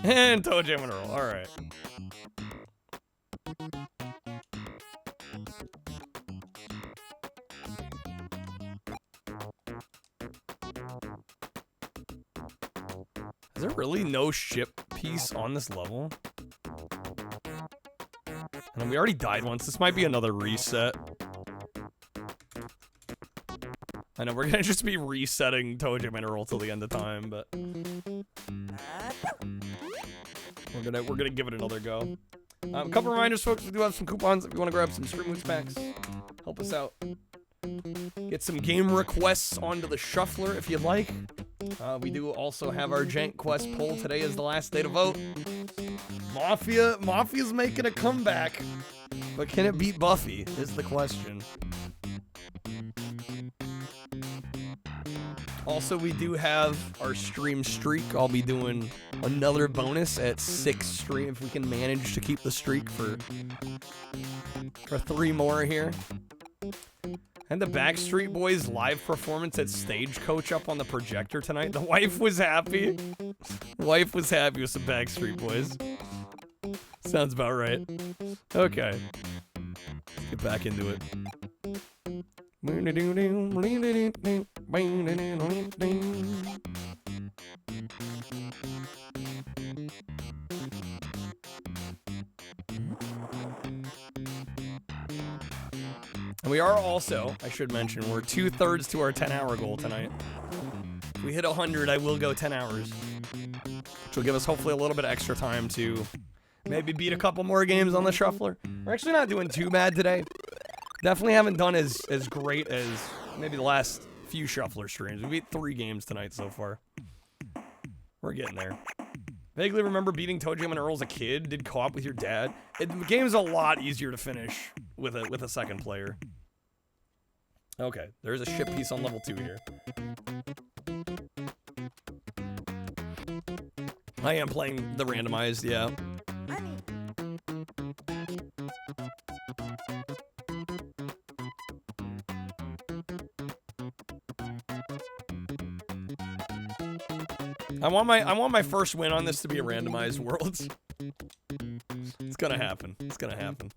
And Toe Jam and Earl. Alright. Is there really no ship piece on this level? And we already died once. This might be another reset. I know we're gonna just be resetting Toe Jam and Earl till the end of time, but we're gonna give it another go. A couple reminders, folks. We do have some coupons if you want to grab some Stream Loot packs. Help us out. Get some game requests onto the Shuffler if you'd like. We do also have our Jank Quest poll. Today is the last day to vote. Mafia's making a comeback, but can it beat Buffy is the question. Also, we do have our stream streak. I'll be doing another bonus at 6 stream if we can manage to keep the streak for 3 more here. And the Backstreet Boys live performance at Stagecoach up on the projector tonight. The wife was happy. The wife was happy with some Backstreet Boys. Sounds about right. Okay. Let's get back into it. And we are also, I should mention, we're 2/3 to our 10-hour goal tonight. If we hit 100, I will go 10 hours. Which will give us hopefully a little bit of extra time to maybe beat a couple more games on the Shuffler. We're actually not doing too bad today. Definitely haven't done as great as maybe the last few Shuffler streams. We beat 3 games tonight so far. We're getting there. Vaguely remember beating Toe Jam and Earl as a kid. Did co-op with your dad. The game's a lot easier to finish with a second player. Okay, there's a ship piece on level 2 here. I am playing the randomized, yeah. I want my first win on this to be a randomized world. gonna happen. It's gonna happen.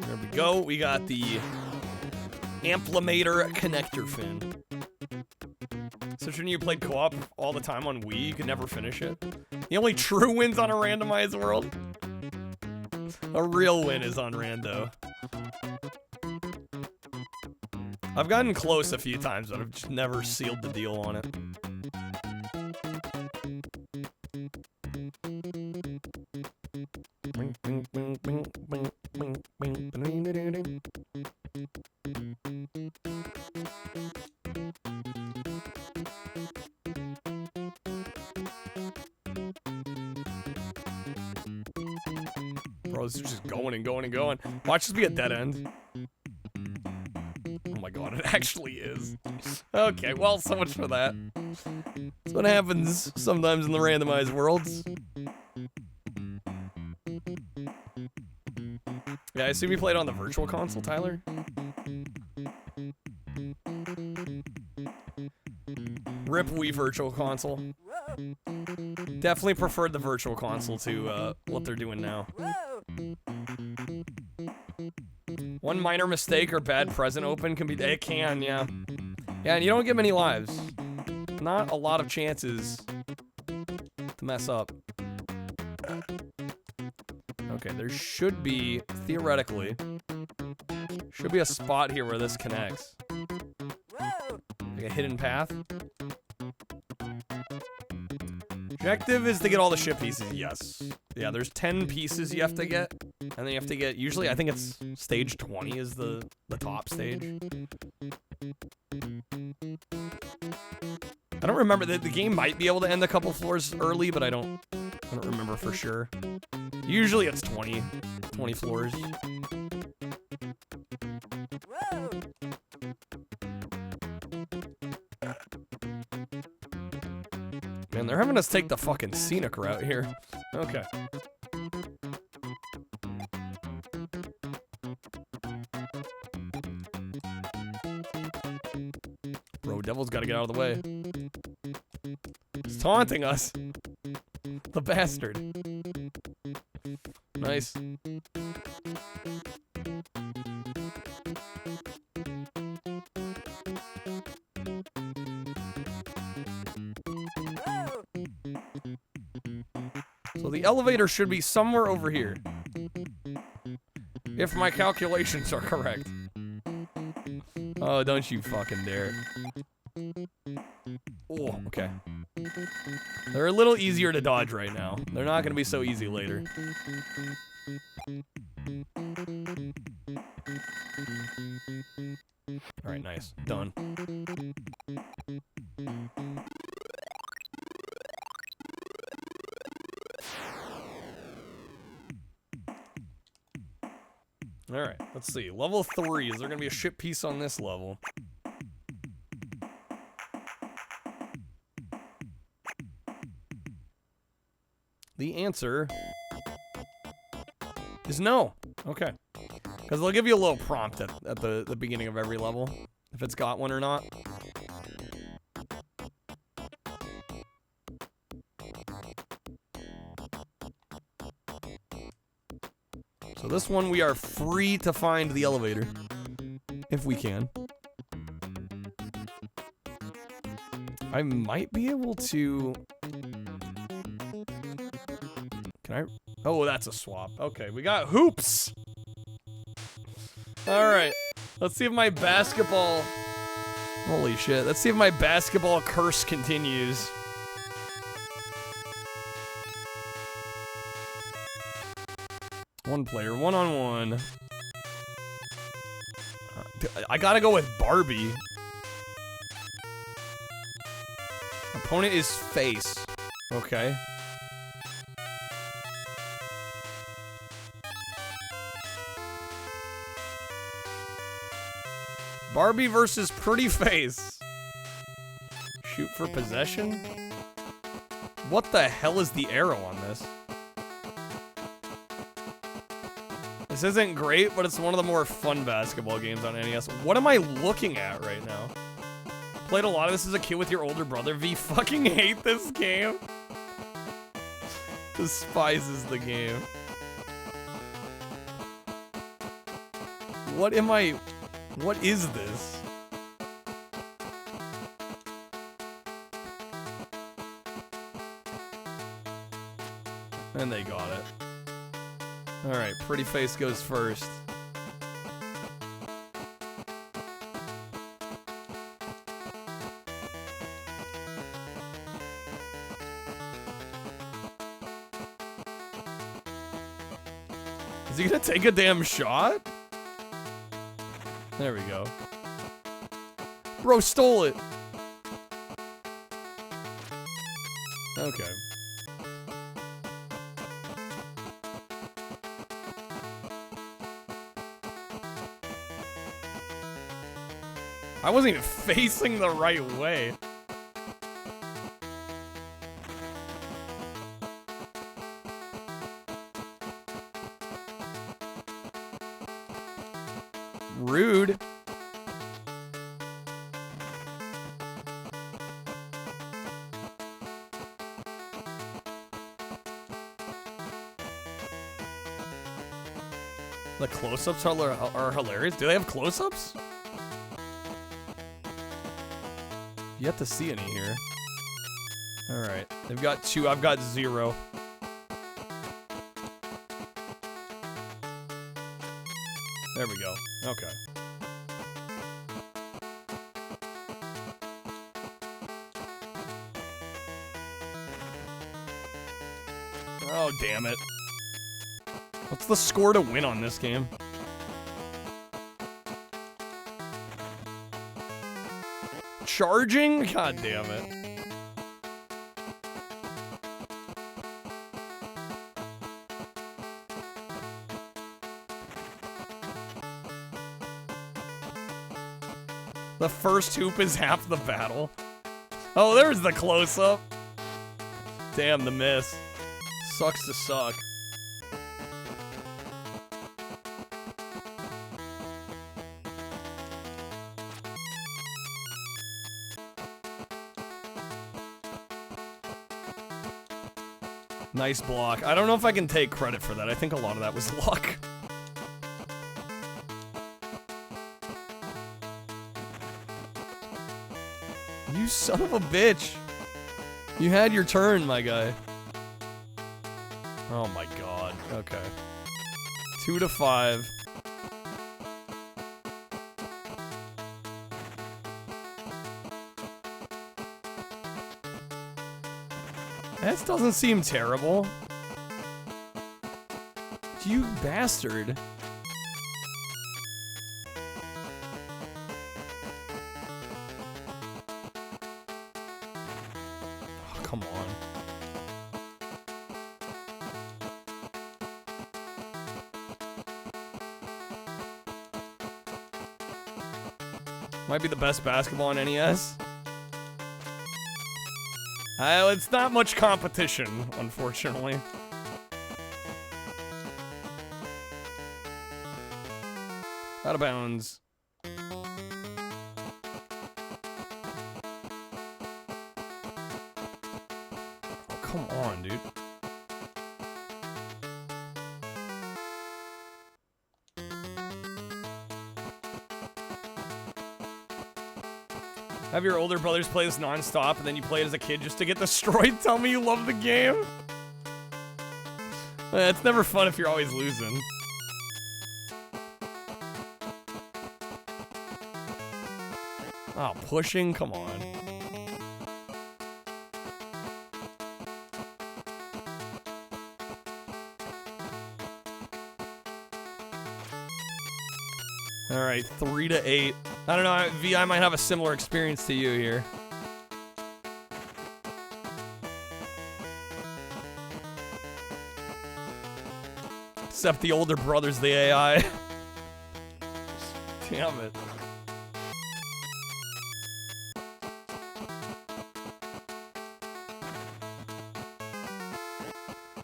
There we go. We got the Amplimator connector fin. So shouldn't you played co-op all the time on Wii? You could never finish it. The only true wins on a randomized world. A real win is on rando. I've gotten close a few times, but I've just never sealed the deal on it. Bro, this is just going and going and going. Watch this be a dead end. Oh my god, it actually is. Okay, well, so much for that. That's what happens sometimes in the randomized worlds. Yeah, I assume you played on the virtual console, Tyler? Rip Wii Virtual Console. Definitely preferred the virtual console to what they're doing now. One minor mistake or bad present open can be... It can, yeah. Yeah, and you don't get many lives. Not a lot of chances to mess up. Okay, there should be, theoretically, should be a spot here where this connects. Like a hidden path. Objective is to get all the ship pieces, yes. Yeah, there's 10 pieces you have to get. And then you have to get, usually, I think it's stage 20 is the top stage. I don't remember, the game might be able to end a couple floors early, but I don't remember for sure. Usually it's 20 floors. Man, they're having us take the fucking scenic route here. Okay. Bro, Devil's gotta get out of the way. He's taunting us. The bastard. Nice. So the elevator should be somewhere over here. If my calculations are correct. Oh, don't you fucking dare. Oh, okay. They're a little easier to dodge right now. They're not going to be so easy later. Alright, nice. Done. Alright, let's see. Level 3. Is there going to be a ship piece on this level? The answer is no. Okay. Because they'll give you a little prompt at the beginning of every level, if it's got one or not. So this one, we are free to find the elevator, if we can. I might be able to... Can I? Oh, that's a swap. Okay, we got hoops. All right, let's see if my basketball. Holy shit! Let's see if my basketball curse continues. One player, one-on-one. I gotta go with Barbie. Opponent is face. Okay. Barbie versus Pretty Face. Shoot for possession? What the hell is the arrow on this? This isn't great, but it's one of the more fun basketball games on NES. What am I looking at right now? Played a lot of this as a kid with your older brother. V, fucking hate this game. Despises the game. What is this? And they got it. Alright, Pretty Face goes first. Is he gonna take a damn shot? There we go. Bro stole it. Okay. I wasn't even facing the right way. Rude. The close-ups are hilarious. Do they have close-ups? Yet to see any here. Alright. They've got 2. I've got 0. There we go. Okay. Oh, damn it. What's the score to win on this game? Charging? God damn it. The first hoop is half the battle. Oh, there's the close-up. Damn, the miss. Sucks to suck. Nice block. I don't know if I can take credit for that. I think a lot of that was luck. You son of a bitch. You had your turn, my guy. Oh my god. Okay. 2 to 5. That doesn't seem terrible. You bastard. Oh, come on. Might be the best basketball on NES. It's not much competition, unfortunately. Out of bounds. Oh, come on, dude. Have your older brothers play this non-stop and then you play it as a kid just to get destroyed? Tell me you love the game. It's never fun if you're always losing. Oh, pushing? Come on. Alright, 3 to 8. I don't know, V, I might have a similar experience to you here. Except the older brother's the AI. Damn it.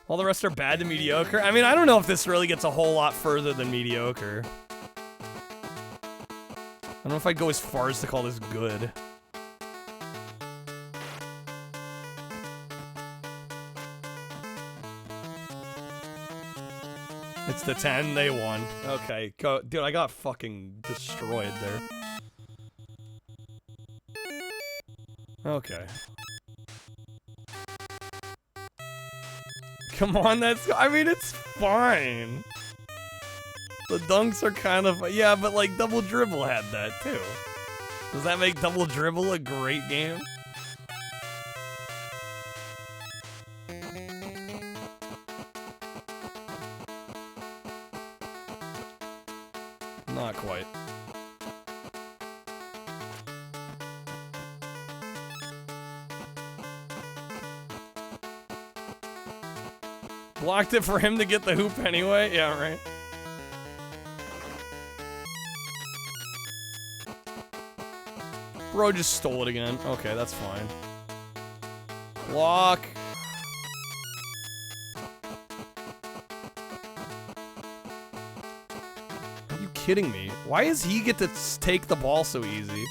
All the rest are bad to mediocre. I mean, I don't know if this really gets a whole lot further than mediocre. I don't know if I'd go as far as to call this good. It's the 10, they won. Okay, go. Dude, I got fucking destroyed there. Okay. Come on, I mean, it's fine. The dunks are kind of, yeah, but like Double Dribble had that too. Does that make Double Dribble a great game? Not quite. Blocked it for him to get the hoop anyway? Yeah, right. Bro just stole it again. Okay, that's fine. Block. Are you kidding me? Why does he get to take the ball so easy?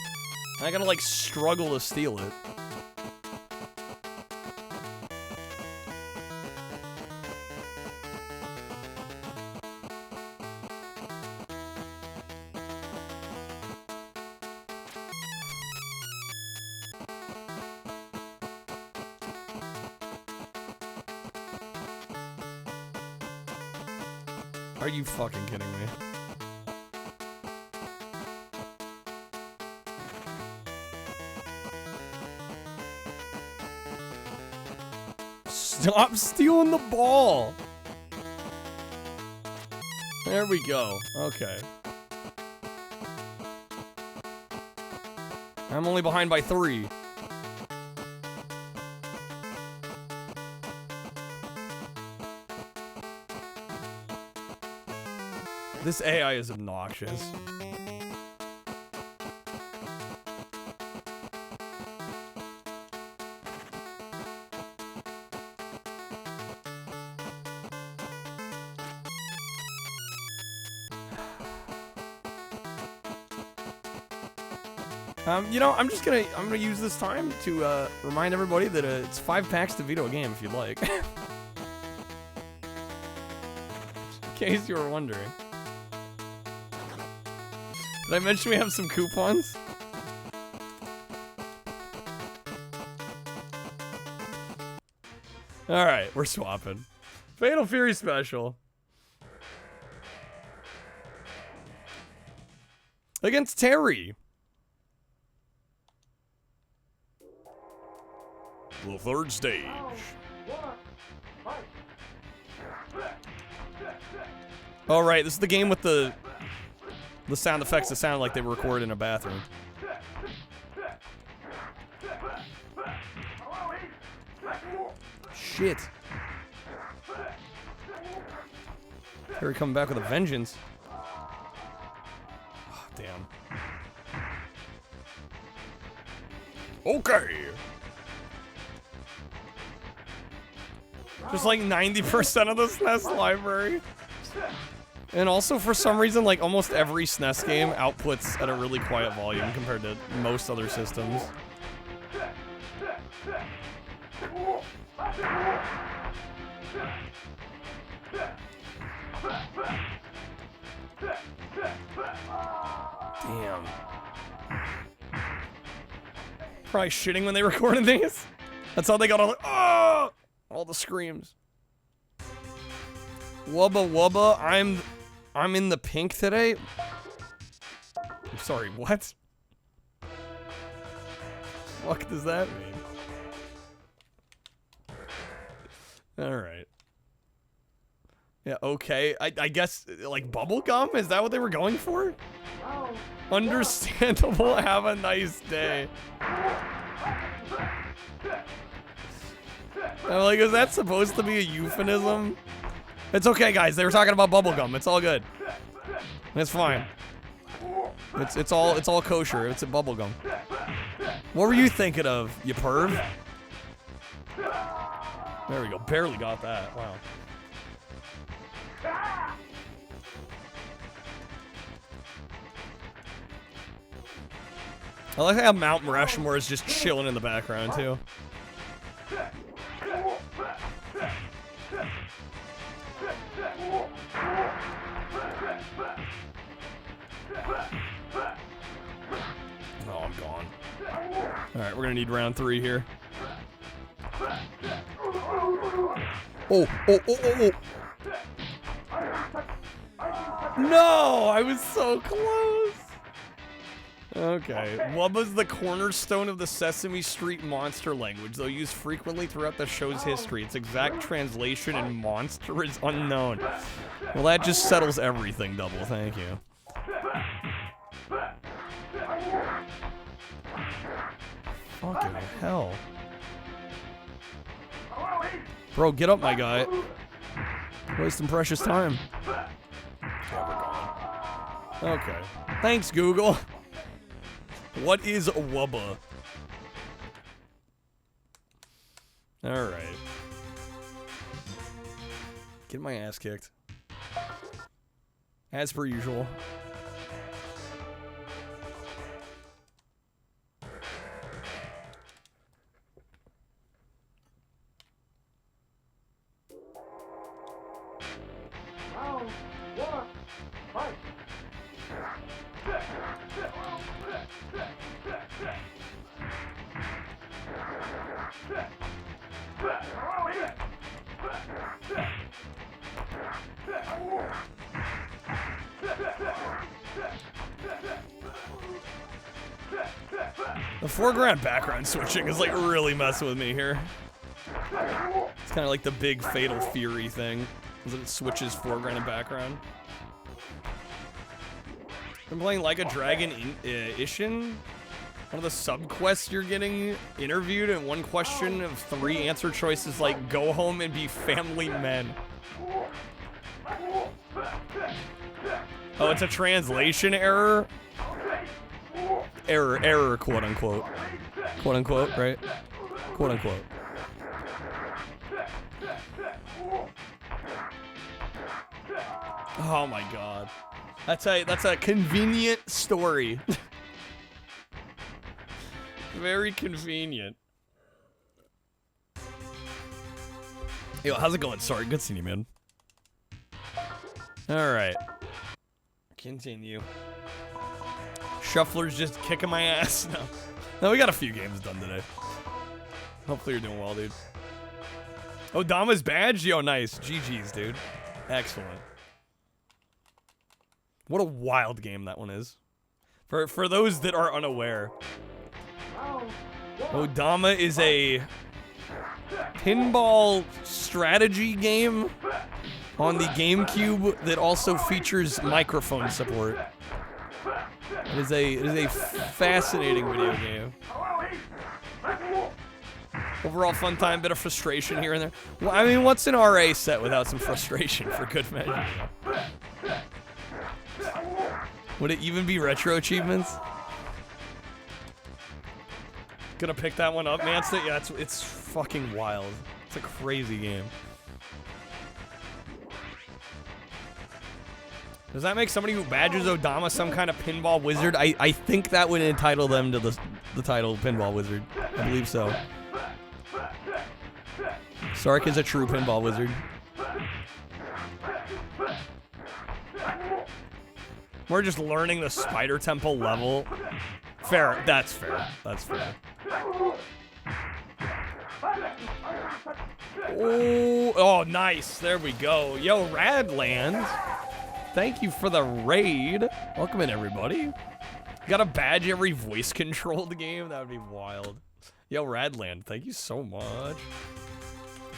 I gotta like struggle to steal it. Are you fucking kidding me? Stop stealing the ball! There we go. Okay. I'm only behind by 3. This AI is obnoxious. You know, I'm gonna use this time to remind everybody that it's 5 packs to veto a game if you'd like. In case you were wondering. Did I mention we have some coupons? Alright, we're swapping. Fatal Fury Special. Against Terry. The third stage. Alright, this is the game with the sound effects that sound like they were recorded in a bathroom. Shit. Terry coming back with a vengeance. Oh, damn. Okay. Just like 90% of the SNES library. And also, for some reason, like, almost every SNES game outputs at a really quiet volume compared to most other systems. Damn. Probably shitting when they recorded these. That's how they got all the screams. Wubba wubba, I'm in the pink today. I'm sorry, what? Fuck does that mean? Alright. Yeah, okay. I guess, like, bubblegum? Is that what they were going for? Understandable, have a nice day. I'm like, is that supposed to be a euphemism? It's okay, guys. They were talking about bubblegum. It's all good. It's fine. It's all kosher. It's a bubblegum. What were you thinking of, you perv? There we go. Barely got that. Wow. I like how Mount Rushmore is just chilling in the background, too. Alright, we're gonna need round 3 here. Oh, oh, oh, oh, oh. No! I was so close! Okay. Wubba's the cornerstone of the Sesame Street monster language, though used frequently throughout the show's history. Its exact translation and monster is unknown. Well, that just settles everything, Double. Thank you. Fucking hell. Bro, get up, my guy. Wasting precious time. Okay. Thanks, Google. What is a wubba? Alright. Get my ass kicked. As per usual. The foreground background switching is like really messing with me here. It's kind of like the big Fatal Fury thing, is it switches foreground and background. I'm playing Like a Dragon Ishin. One of the sub-quests you're getting interviewed, and one question of 3 answer choices like go home and be family men. Oh, it's a translation error? Error, quote unquote. Quote unquote, right? Quote unquote. Oh my god. That's a convenient story. Very convenient. Yo, how's it going? Sorry, good seeing you, man. Alright. Continue. Shuffler's just kicking my ass. No, we got a few games done today. Hopefully you're doing well, dude. Odama's badge? Yo, nice. GG's, dude. Excellent. What a wild game that one is. For those that are unaware, Odama is a pinball strategy game on the GameCube that also features microphone support. It is a fascinating video game. Overall fun time, bit of frustration here and there. Well, I mean, what's an RA set without some frustration for good measure? Would it even be retro achievements? Gonna pick that one up, man. Yeah, it's fucking wild. It's a crazy game. Does that make somebody who badges Odama some kind of pinball wizard? I think that would entitle them to the title Pinball Wizard. I believe so. Sark is a true pinball wizard. We're just learning the Spider Temple level. Fair. That's fair. That's fair. Oh, nice. There we go. Yo, Radland. Thank you for the raid. Welcome in, everybody. Got a badge every voice-controlled game? That would be wild. Yo, Radland, thank you so much.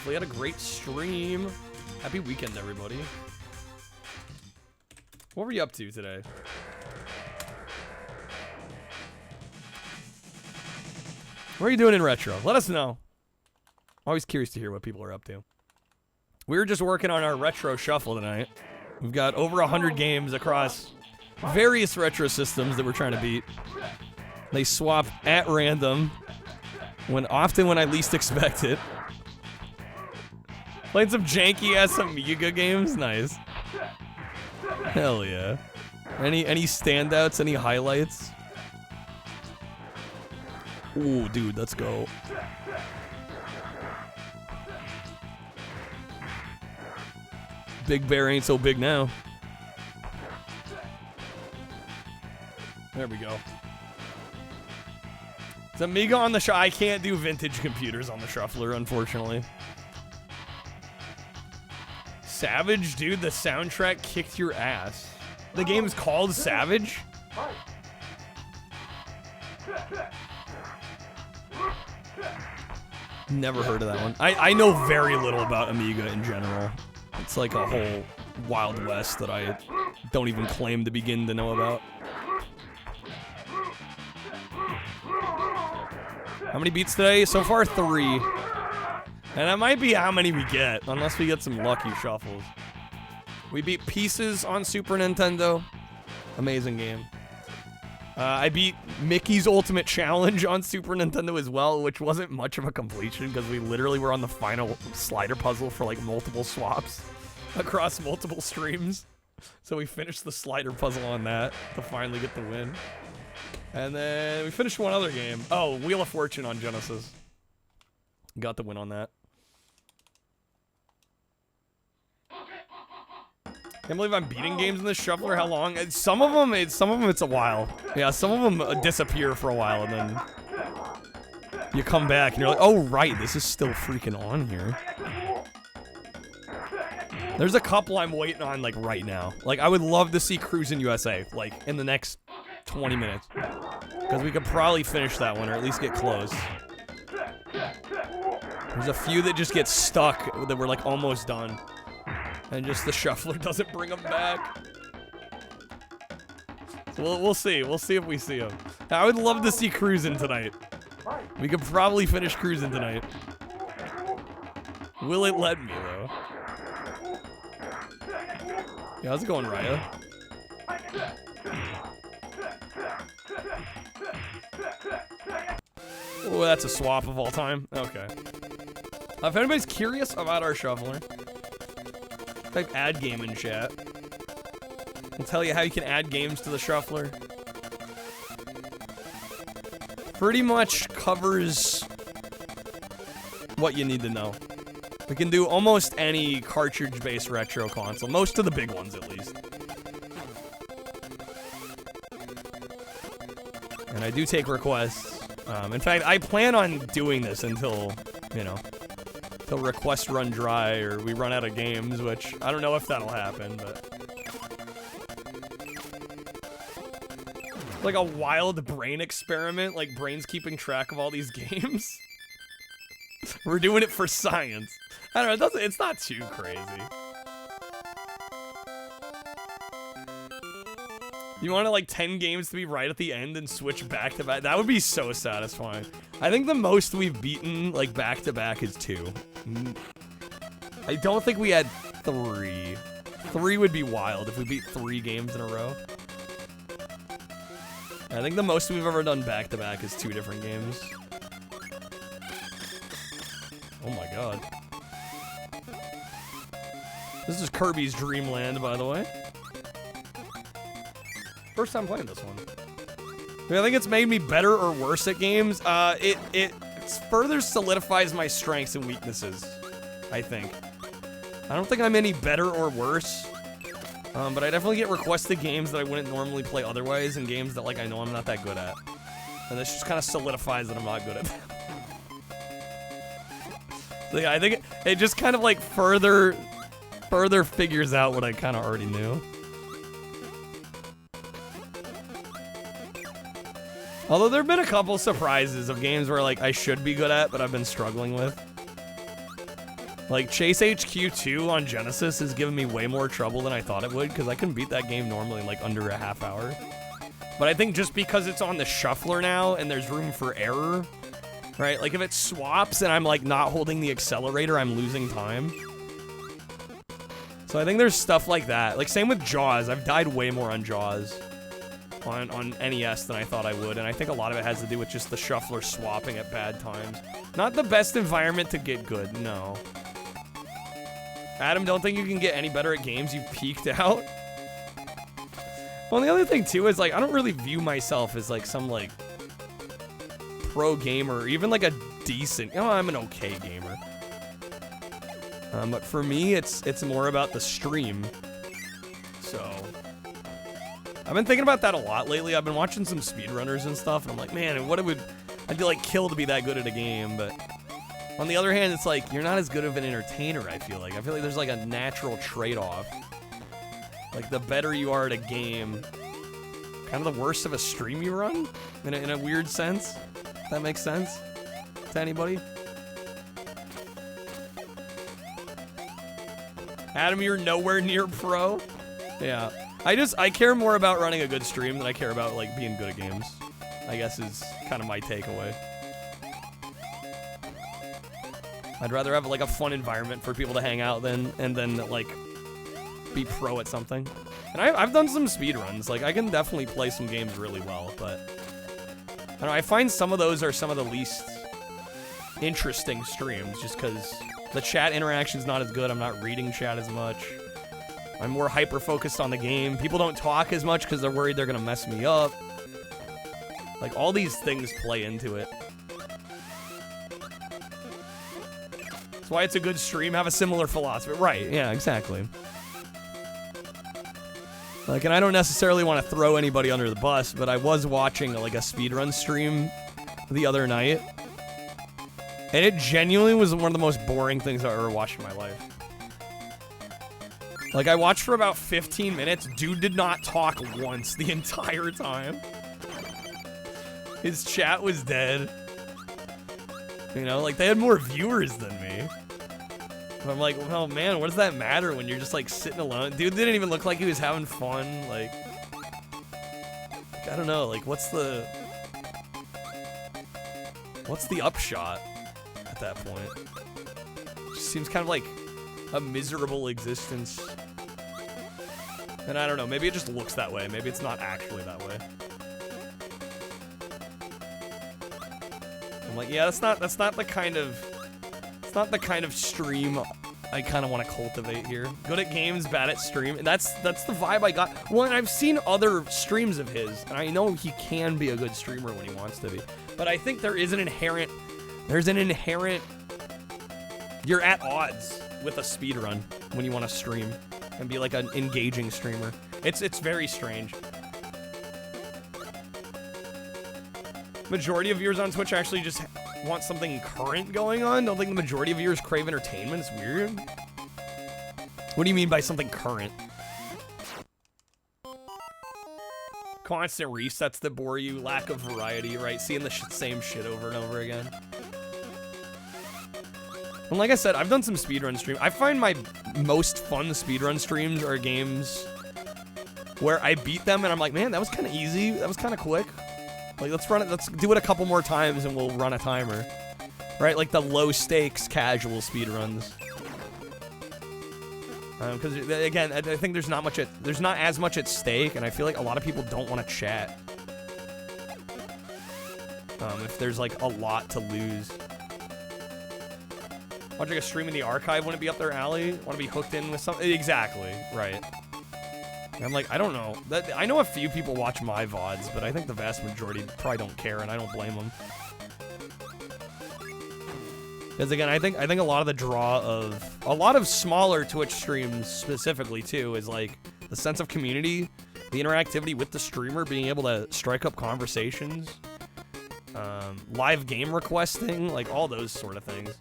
We had a great stream. Happy weekend, everybody. What were you up to today? What are you doing in retro? Let us know. I'm always curious to hear what people are up to. We were just working on our retro shuffle tonight. We've got over 100 games across various retro systems that we're trying to beat. They swap at random, often when I least expect it. Played some janky-ass Amiga games? Nice. Hell yeah. Any standouts? Any highlights? Ooh, dude, let's go. Big Bear ain't so big now. There we go. It's Amiga on the I can't do vintage computers on the shuffler, unfortunately. Savage, dude, the soundtrack kicked your ass. The game's called Savage? Never heard of that one. I know very little about Amiga in general. It's like a whole Wild West that I don't even claim to begin to know about. How many beats today? So far, 3. And that might be how many we get, unless we get some lucky shuffles. We beat Pieces on Super Nintendo. Amazing game. I beat Mickey's Ultimate Challenge on Super Nintendo as well, which wasn't much of a completion because we literally were on the final slider puzzle for like multiple swaps across multiple streams. So we finished the slider puzzle on that to finally get the win. And then we finished one other game. Oh, Wheel of Fortune on Genesis. Got the win on that. Can't believe I'm beating games in this shuffler. How long? Some of them it's a while. Yeah, some of them disappear for a while, and then you come back and you're like, oh right, this is still freaking on here. There's a couple I'm waiting on like right now. Like I would love to see Cruisin' USA like in the next 20 minutes, because we could probably finish that one or at least get close. There's a few that just get stuck that we're like almost done. And just the shuffler doesn't bring them back. So we'll see. We'll see if we see them. I would love to see Cruisin' tonight. We could probably finish Cruisin' tonight. Will it let me, though? Yeah, how's it going, Raya? Oh, that's a swap of all time. Okay. If anybody's curious about our shuffler, type add game in chat. I'll tell you how you can add games to the shuffler. Pretty much covers what you need to know. We can do almost any cartridge-based retro console. Most of the big ones, at least. And I do take requests. In fact, I plan on doing this until, you know, till requests run dry or we run out of games, which I don't know if that'll happen, but like a wild brain experiment, like brains keeping track of all these games. We're doing it for science. I don't know, it's not too crazy. You want like 10 games to be right at the end and switch back to back? That would be so satisfying. I think the most we've beaten like back to back is 2. I don't think we had 3. 3 would be wild if we beat 3 games in a row. I think the most we've ever done back to back is 2 different games. Oh my god. This is Kirby's Dream Land, by the way. First time playing this one. I mean, I think it's made me better or worse at games. It further solidifies my strengths and weaknesses, I think. I don't think I'm any better or worse. But I definitely get requested games that I wouldn't normally play otherwise, and games that like I know I'm not that good at. And this just kind of solidifies that I'm not good at them. So yeah, I think it just kind of like further figures out what I kind of already knew. Although there have been a couple surprises of games where like I should be good at, but I've been struggling with. Like Chase HQ 2 on Genesis has given me way more trouble than I thought it would, because I can beat that game normally in like under a half hour. But I think just because it's on the shuffler now and there's room for error, right? Like if it swaps and I'm like not holding the accelerator, I'm losing time. So I think there's stuff like that. Like same with Jaws. I've died way more on Jaws on NES than I thought I would, and I think a lot of it has to do with just the shuffler swapping at bad times. Not the best environment to get good, no. Adam, don't think you can get any better at games? You peaked out? Well, the other thing too is like I don't really view myself as like some like pro gamer, or even like a decent, you know, I'm an okay gamer. But for me, it's more about the stream. So I've been thinking about that a lot lately. I've been watching some speedrunners and stuff, and I'm like, man, what it would I'd be like kill to be that good at a game, but on the other hand, it's like you're not as good of an entertainer, I feel like. I feel like there's like a natural trade-off. Like the better you are at a game, kind of the worse of a stream you run, in a weird sense. If that makes sense to anybody? Adam, you're nowhere near pro? Yeah. I care more about running a good stream than I care about, like, being good at games. I guess is kind of my takeaway. I'd rather have, like, a fun environment for people to hang out and then, like, be pro at something. And I've done some speedruns. Like, I can definitely play some games really well, but I don't know, I find some of those are some of the least interesting streams, just because the chat interaction's not as good. I'm not reading chat as much. I'm more hyper-focused on the game. People don't talk as much because they're worried they're gonna mess me up. Like, all these things play into it. That's why it's a good stream. Have a similar philosophy. Right, yeah, exactly. Like, and I don't necessarily want to throw anybody under the bus, but I was watching, like, a speedrun stream the other night. And it genuinely was one of the most boring things I've ever watched in my life. Like, I watched for about 15 minutes. Dude did not talk once the entire time. His chat was dead. You know, like, they had more viewers than me. And I'm like, well, man, what does that matter when you're just, like, sitting alone? Dude didn't even look like he was having fun. Like, I don't know. Like, what's the upshot at that point? Just seems kind of like a miserable existence. And I don't know, maybe it just looks that way. Maybe it's not actually that way. I'm like, yeah, that's not the kind of stream I kind of want to cultivate here. Good at games, bad at stream. And that's the vibe I got. Well, and I've seen other streams of his, and I know he can be a good streamer when he wants to be. But I think there's an inherent, you're at odds with a speedrun when you want to stream and be like an engaging streamer. It's very strange. Majority of viewers on Twitch actually just want something current going on. Don't think the majority of viewers crave entertainment. It's weird. What do you mean by something current? Constant resets that bore you, lack of variety, right? Seeing the same shit over and over again. And like I said, I've done some speedrun streams. I find my most fun speedrun streams are games where I beat them and I'm like, man, that was kind of easy. That was kind of quick. Like, let's do it a couple more times and we'll run a timer. Right? Like the low stakes casual speedruns. Because again, I think there's not as much at stake, and I feel like a lot of people don't want to chat. If there's like a lot to lose. Watching a stream in the archive wouldn't be up their alley. Want to be hooked in with something? Exactly, right. And I'm like, I don't know. I know a few people watch my VODs, but I think the vast majority probably don't care, and I don't blame them. Because again, I think a lot of the draw of a lot of smaller Twitch streams specifically too is like the sense of community, the interactivity with the streamer, being able to strike up conversations, live game requesting, like all those sort of things.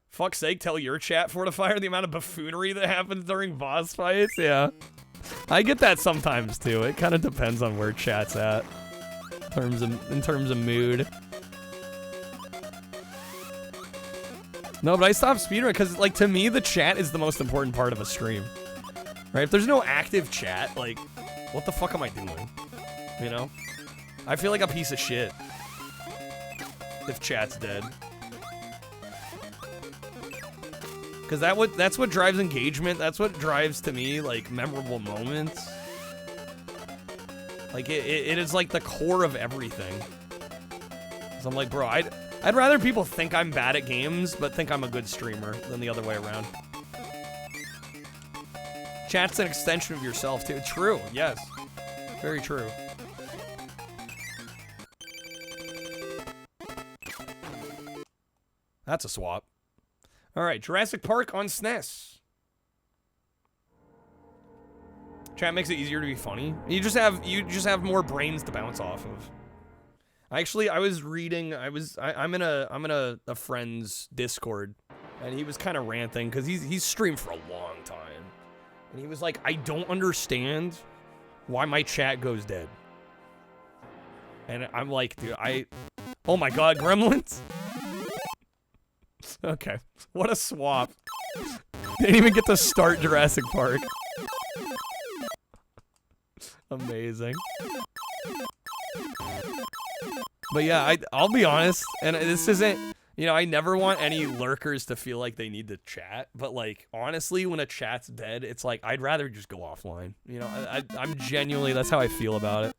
Fuck's sake, tell your chat Fortifier the amount of buffoonery that happens during boss fights. Yeah, I get that sometimes too. It kind of depends on where chat's at in terms of mood. No, but I stopped speedrunning because, like, to me, the chat is the most important part of a stream. Right? If there's no active chat, like, what the fuck am I doing? You know? I feel like a piece of shit if chat's dead. Because that's what drives engagement. That's what drives, to me, like, memorable moments. Like, it is, like, the core of everything. So I'm like, bro, I'd rather people think I'm bad at games, but think I'm a good streamer than the other way around. Chat's an extension of yourself, too. True, yes. Very true. That's a swap. Alright, Jurassic Park on SNES. Chat makes it easier to be funny. You just have more brains to bounce off of. Actually, I was reading. I'm in a friend's Discord, and he was kind of ranting because he's streamed for a long time, and he was like, I don't understand why my chat goes dead. And I'm like, dude, oh my god, gremlins. Okay, what a swap. Didn't even get to start Jurassic Park. Amazing. But yeah, I'll be honest, and this isn't, you know, I never want any lurkers to feel like they need to chat, but like, honestly, when a chat's dead, it's like, I'd rather just go offline. You know, I'm genuinely, that's how I feel about it.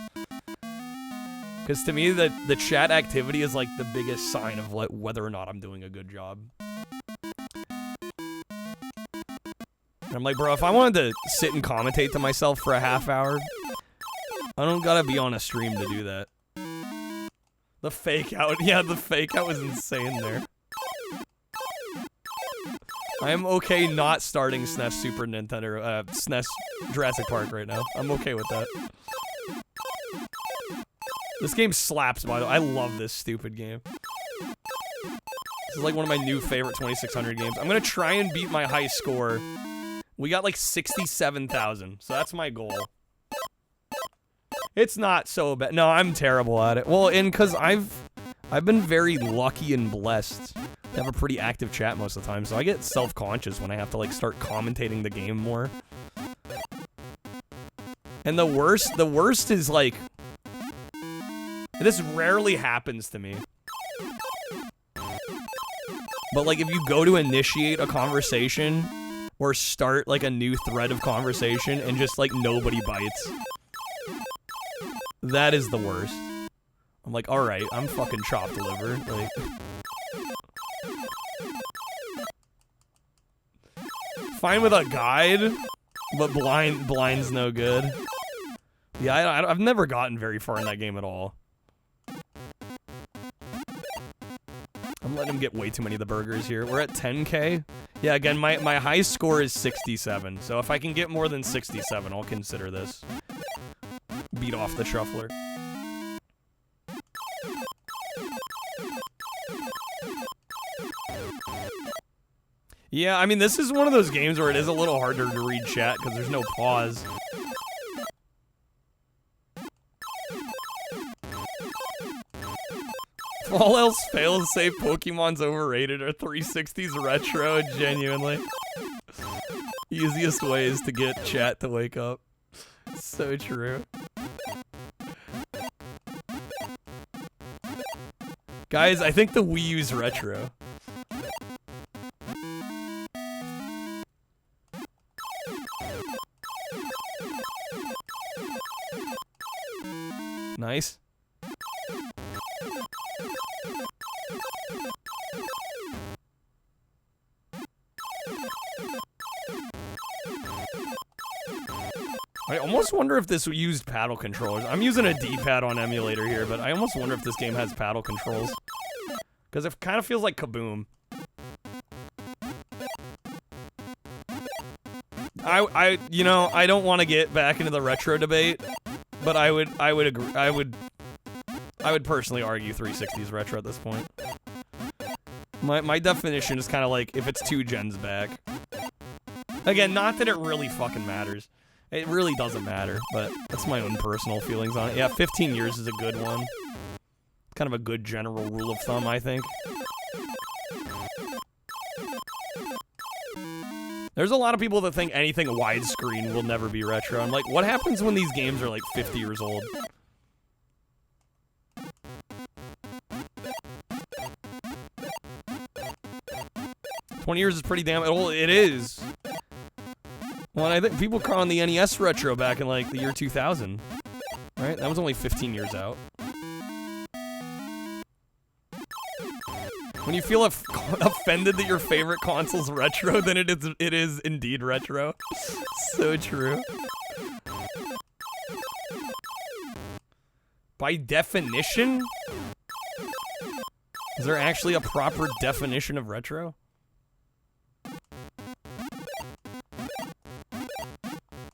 Because to me, the chat activity is like the biggest sign of whether or not I'm doing a good job. And I'm like, bro, if I wanted to sit and commentate to myself for a half hour, I don't gotta be on a stream to do that. The fake out, yeah, the fake out was insane there. I am okay not starting SNES Super Nintendo, SNES Jurassic Park right now. I'm okay with that. This game slaps, by the way. I love this stupid game. This is like one of my new favorite 2600 games. I'm gonna try and beat my high score. We got like 67,000, so that's my goal. It's not so bad. No, I'm terrible at it. Well, and because I've been very lucky and blessed to have a pretty active chat most of the time, so I get self-conscious when I have to like start commentating the game more. And the worst is like, this rarely happens to me. But like if you go to initiate a conversation or start like a new thread of conversation and just like nobody bites, that is the worst. I'm like, alright, I'm fucking chopped liver. Like, fine with a guide, but blind's no good. Yeah, I've never gotten very far in that game at all. I'm letting him get way too many of the burgers here. We're at 10K. Yeah, again, my high score is 67. So if I can get more than 67, I'll consider this. Beat off the shuffler. Yeah, I mean, this is one of those games where it is a little harder to read chat because there's no pause. If all else fails, say Pokemon's overrated or 360's retro, genuinely. Easiest way is to get chat to wake up. So true. Guys, I think the Wii U's retro. Nice. I almost wonder if this used paddle controllers. I'm using a D-pad on emulator here, but I almost wonder if this game has paddle controls. Because it kind of feels like Kaboom. You know, I don't want to get back into the retro debate, but I would agree. I would personally argue 360's retro at this point. My definition is kind of like if it's 2 gens back. Again, not that it really fucking matters. It really doesn't matter, but that's my own personal feelings on it. Yeah, 15 years is a good one. Kind of a good general rule of thumb, I think. There's a lot of people that think anything widescreen will never be retro. I'm like, what happens when these games are like 50 years old? $20 years is pretty damn old. It is. Well, I think people calling the NES retro back in like the year 2000, right? That was only 15 years out. When you feel offended that your favorite console's retro, then it is indeed retro. So true. By definition? Is there actually a proper definition of retro?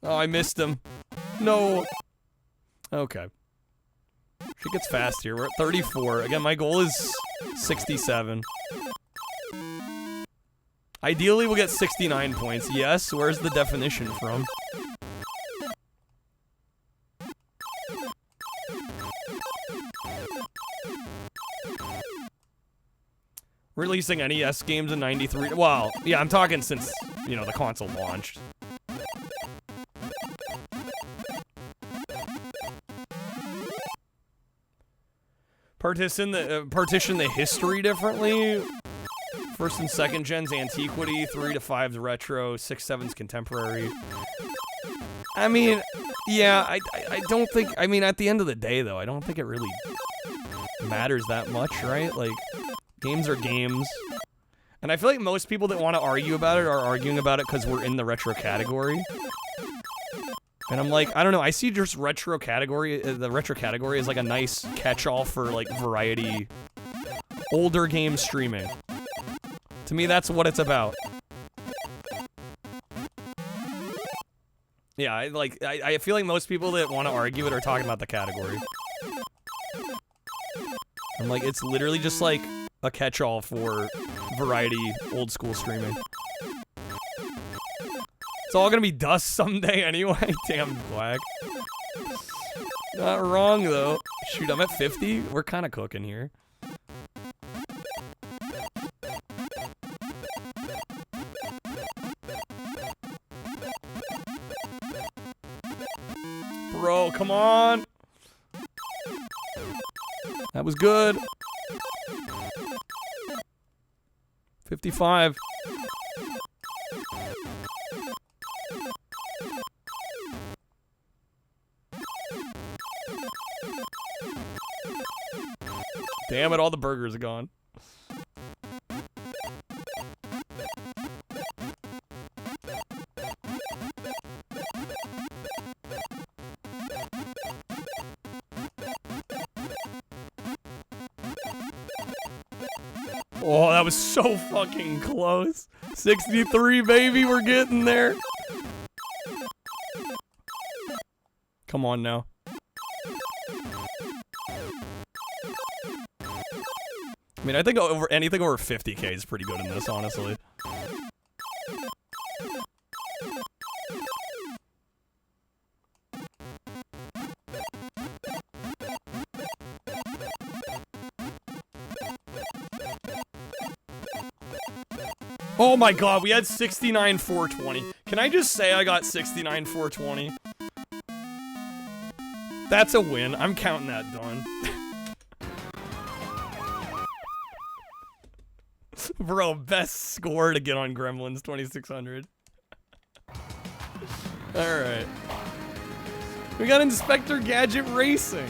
Oh, I missed him. No. Okay. She gets fast here. We're at 34. Again, my goal is 67. Ideally, we'll get 69 points. Yes, where's the definition from? Releasing NES games in 93. Well, yeah, I'm talking since, you know, the console launched. Partition the history differently. First and second gen's antiquity, 3 to 5's retro, 6, 7's contemporary. I mean, yeah, I don't think, I mean, at the end of the day, though, I don't think it really matters that much, right? Like, games are games. And I feel like most people that want to argue about it are arguing about it because we're in the retro category. And I'm like, I don't know, I see just retro category, the retro category is like a nice catch-all for, like, variety, older game streaming. To me, that's what it's about. Yeah, I feel like most people that want to argue it are talking about the category. I'm like, it's literally just like a catch-all for variety, old school streaming. It's all gonna be dust someday anyway. Damn, Quack. Not wrong, though. Shoot, I'm at 50. We're kind of cooking here. Bro, come on. That was good. 55. Damn it, all the burgers are gone. Oh, that was so fucking close. 63, baby, we're getting there. Come on now. I mean, I think anything over 50k is pretty good in this, honestly. Oh my god, we had 69 420. Can I just say I got 69 420? That's a win. I'm counting that done. Bro, best score to get on Gremlins, 2600. Alright. We got Inspector Gadget Racing.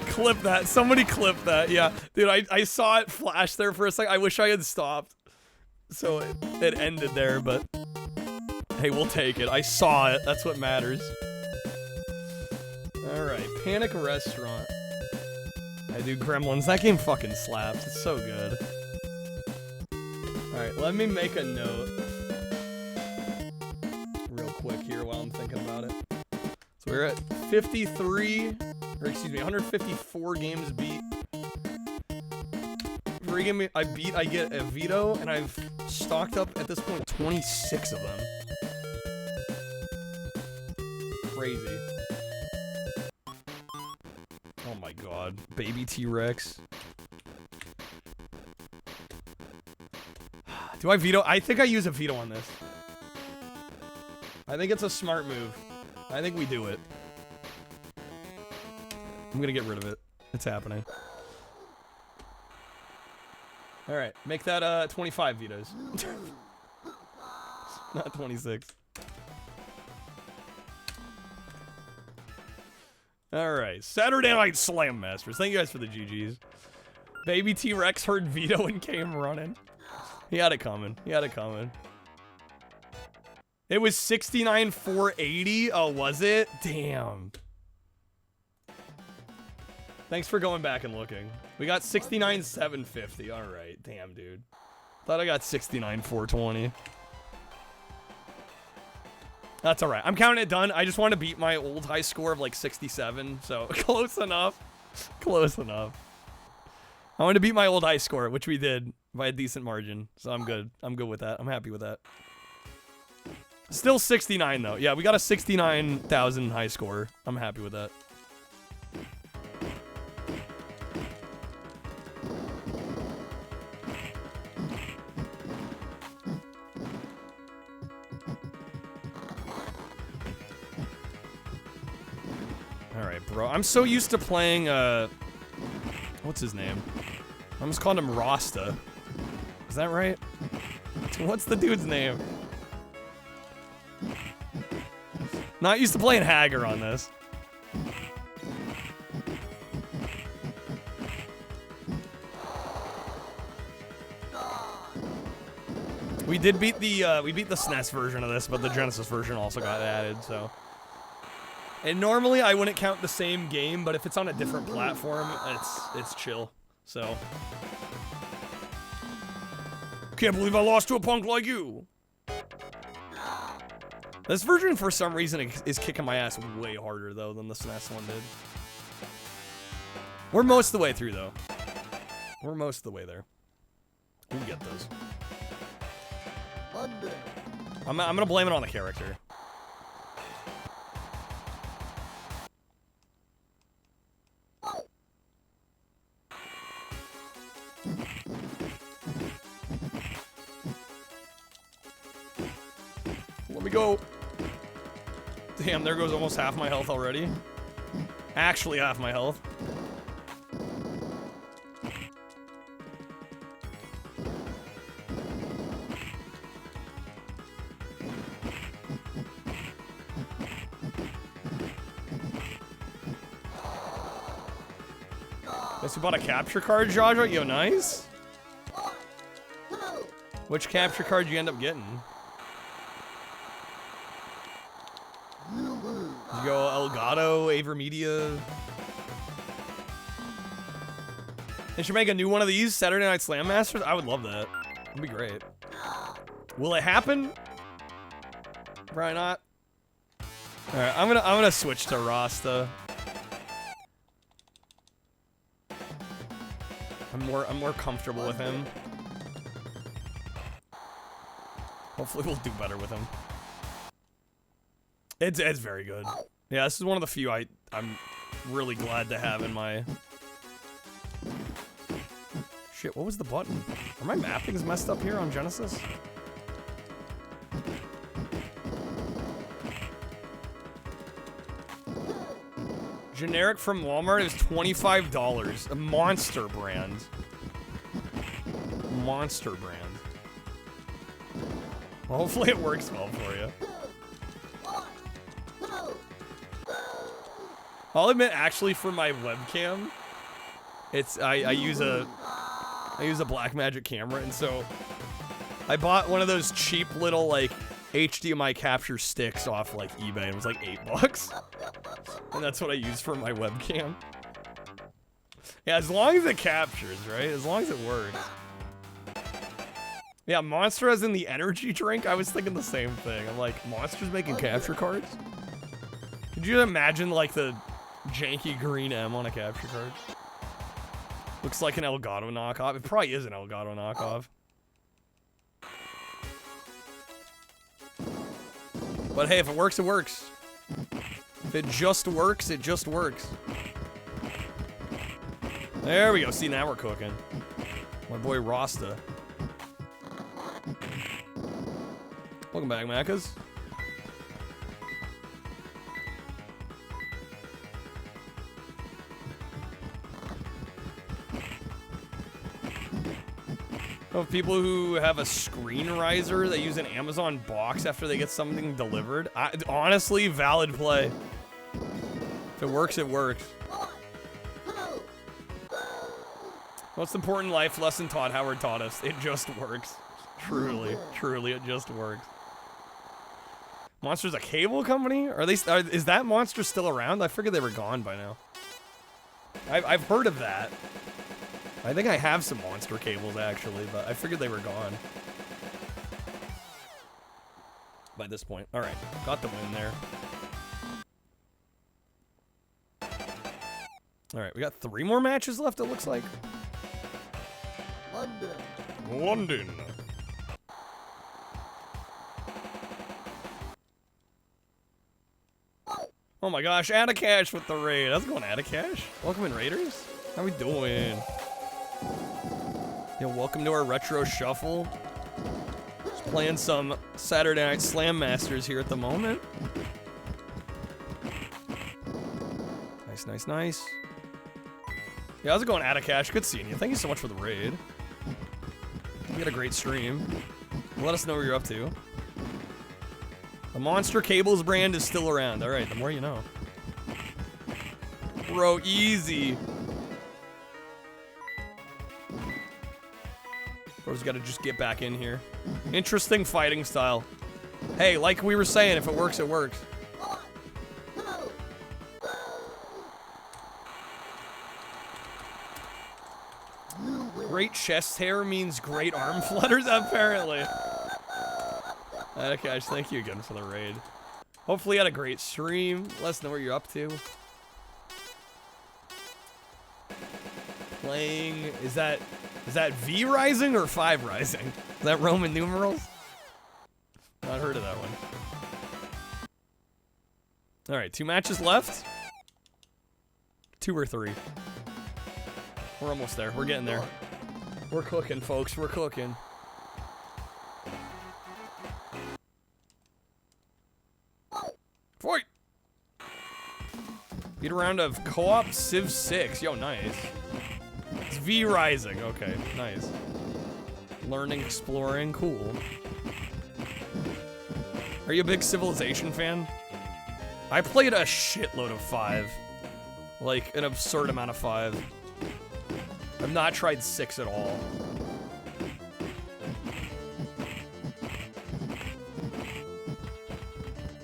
Clip that. Somebody clip that. Yeah. Dude, I saw it flash there for a second. I wish I had stopped. So it ended there, but hey, we'll take it. I saw it. That's what matters. Alright. Panic Restaurant. I do Gremlins. That game fucking slaps. It's so good. Alright, let me make a note. Real quick here while I'm thinking about it. So we're at 53, or excuse me, 154 games beat. Every game I beat, I get a veto, and I've stocked up at this point 26 of them. Crazy. Oh my god. Baby T-Rex. Do I veto? I think I use a veto on this. I think it's a smart move. I think we do it. I'm gonna get rid of it. It's happening. Alright, make that 25 vetoes. Not 26. Alright, Saturday Night Slam Masters. Thank you guys for the GGs. Baby T-Rex heard veto and came running. He had it coming. He had it coming. It was 69 480. Oh, was it? Damn. Thanks for going back and looking. We got 69 750. All right. Damn, dude. Thought I got 69 420. That's all right. I'm counting it done. I just want to beat my old high score of like 67. So close enough. Close enough. I want to beat my old high score, which we did by a decent margin. So I'm good. I'm good with that. I'm happy with that. Still 69 though. Yeah, we got a 69,000 high score. I'm happy with that. Alright, bro. I'm so used to playing, what's his name? I'm just calling him Rasta. Is that right? What's the dude's name? Not used to playing Hager on this. We did beat the, we beat the SNES version of this, but the Genesis version also got added, so. And normally I wouldn't count the same game, but if it's on a different platform, it's chill. So. Can't believe I lost to a punk like you. This version, for some reason, is kicking my ass way harder, though, than the SNES one did. We're most of the way through, though. We're most of the way there. We'll get those. I'm gonna blame it on the character. Let me go. Damn, there goes almost half my health already. Actually, half my health. Guess you bought a capture card, Jaja? Yo, nice. Which capture card you end up getting? You go Elgato, Avermedia. They should make a new one of these, Saturday Night Slam Masters. I would love that. It'd be great. Will it happen? Probably not. All right, I'm gonna switch to Rasta. I'm more comfortable with him. Hopefully we'll do better with him. It's very good. Yeah, this is one of the few I'm really glad to have in my... Shit, what was the button? Are my mappings messed up here on Genesis? Generic from Walmart is $25. A Monster brand. Monster brand. Well, hopefully it works well for you. I'll admit, actually, for my webcam, it's I use a Blackmagic camera, and so I bought one of those cheap little like HDMI capture sticks off like eBay. It was like $8, and that's what I use for my webcam. Yeah, as long as it captures, right? As long as it works. Yeah, Monster as in the energy drink. I was thinking the same thing. I'm like, Monster's making capture cards? Could you imagine like the janky green M on a capture card? Looks like an Elgato knockoff. It probably is an Elgato knockoff. But hey, if it works, it works. If it just works, it just works. There we go. See, now we're cooking. My boy Rasta. Welcome back, Macas. Of people who have a screen riser that use an Amazon box after they get something delivered. Honestly, valid play. If it works, it works. Most important life lesson Todd Howard taught us. It just works. Truly, truly, it just works. Monster's a cable company? Is that Monster still around? I figured they were gone by now. I've heard of that. I think I have some Monster cables, actually, but I figured they were gone. by this point. All right, got the win there. All right, we got 3 more matches left, it looks like. London. Oh my gosh, Cash with the raid. How's it going, Cash? Welcome in, Raiders. How we doing? Yeah, welcome to our retro shuffle. Just playing some Saturday Night Slam Masters here at the moment. Nice, nice, nice. Yeah, how's it going, Cash? Good seeing you. Thank you so much for the raid. We had a great stream. Let us know what you're up to. The Monster Cables brand is still around. All right, the more you know. Bro, easy. Bro's got to just get back in here. Interesting fighting style. Hey, like we were saying, if it works, it works. Great chest hair means great arm flutters, apparently. Cash, thank you again for the raid. Hopefully you had a great stream. Let us know what you're up to. Playing, is that V Rising or 5 Rising? Is that Roman numerals? Not heard of that one. All right, 2 matches left. 2 or 3. We're almost there. We're getting there. We're cooking, folks. We're cooking. Fight! Beat a round of co-op Civ 6. Yo, nice. It's V Rising. Okay, nice. Learning, exploring, cool. Are you a big Civilization fan? I played a shitload of 5. Like, an absurd amount of 5. I've not tried 6 at all.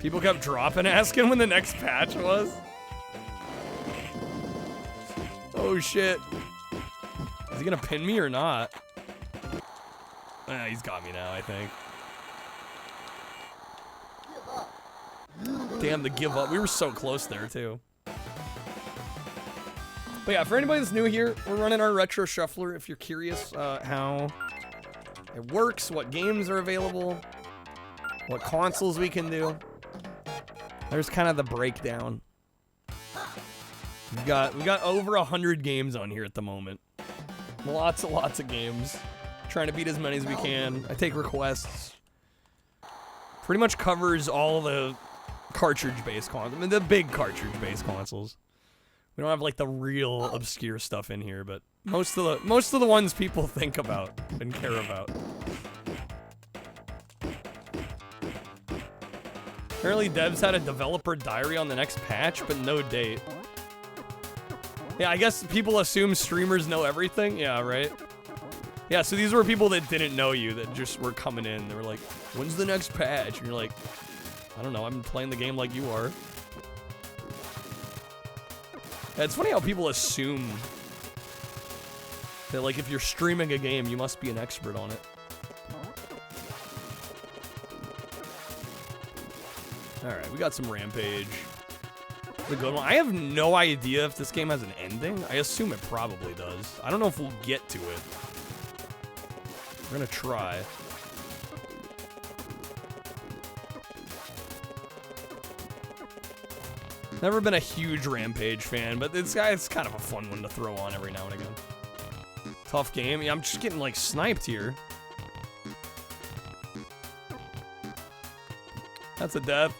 People kept dropping, asking when the next patch was. Oh shit. Is he gonna pin me or not? He's got me now, I think. Damn, the give up. We were so close there, too. But yeah, for anybody that's new here, we're running our Retro Shuffler. If you're curious how it works, what games are available, what consoles we can do. There's kind of the breakdown. We got over 100 games on here at the moment. Lots of games. Trying to beat as many as we can. I take requests. Pretty much covers all the cartridge-based consoles. I mean, the big cartridge-based consoles. We don't have like the real obscure stuff in here, but most of the ones people think about and care about. Apparently devs had a developer diary on the next patch, but no date. Yeah, I guess people assume streamers know everything. Yeah, right? Yeah, so these were people that didn't know you, that just were coming in. They were like, when's the next patch? And you're like, I don't know, I'm playing the game like you are. Yeah, it's funny how people assume that, like, if you're streaming a game, you must be an expert on it. Alright, we got some Rampage. The good one. I have no idea if this game has an ending. I assume it probably does. I don't know if we'll get to it. We're gonna try. Never been a huge Rampage fan, but this guy is kind of a fun one to throw on every now and again. Tough game. Yeah, I'm just getting, like, sniped here. That's a death.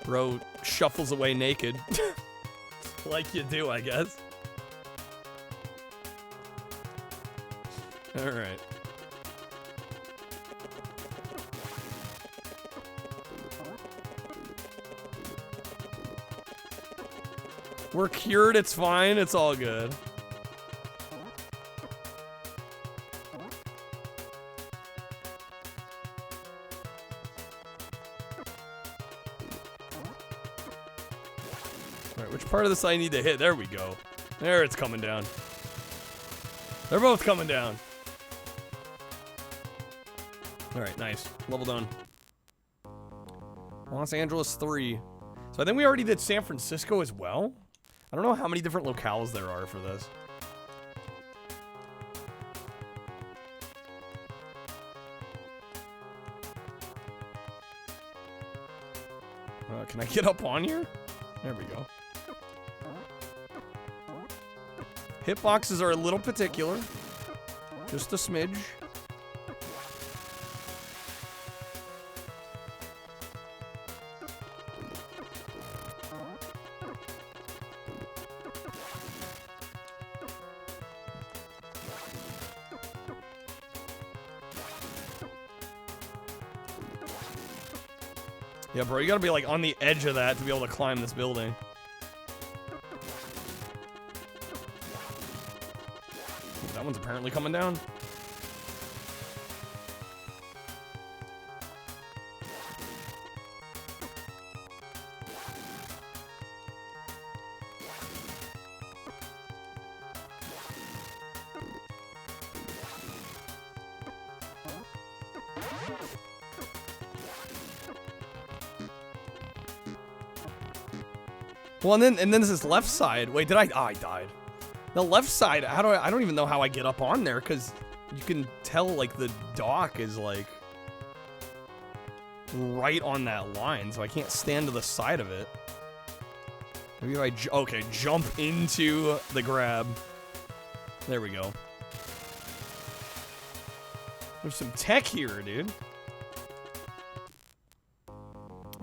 Bro shuffles away naked. Like you do, I guess. Alright. We're cured, it's fine, it's all good. Alright, which part of this I need to hit? There we go. There, it's coming down. They're both coming down. Alright, nice. Level done. Los Angeles 3. So I think we already did San Francisco as well. I don't know how many different locales there are for this. Can I get up on here? There we go. Hitboxes are a little particular. Just a smidge. Yeah, bro, you gotta be like on the edge of that to be able to climb this building. That one's apparently coming down. Well, and then this is left side. Wait, did I? Oh, I died. The left side. How do I don't even know how I get up on there because you can tell like the dock is like right on that line, so I can't stand to the side of it. Maybe if I okay, jump into the grab. There we go. There's some tech here, dude.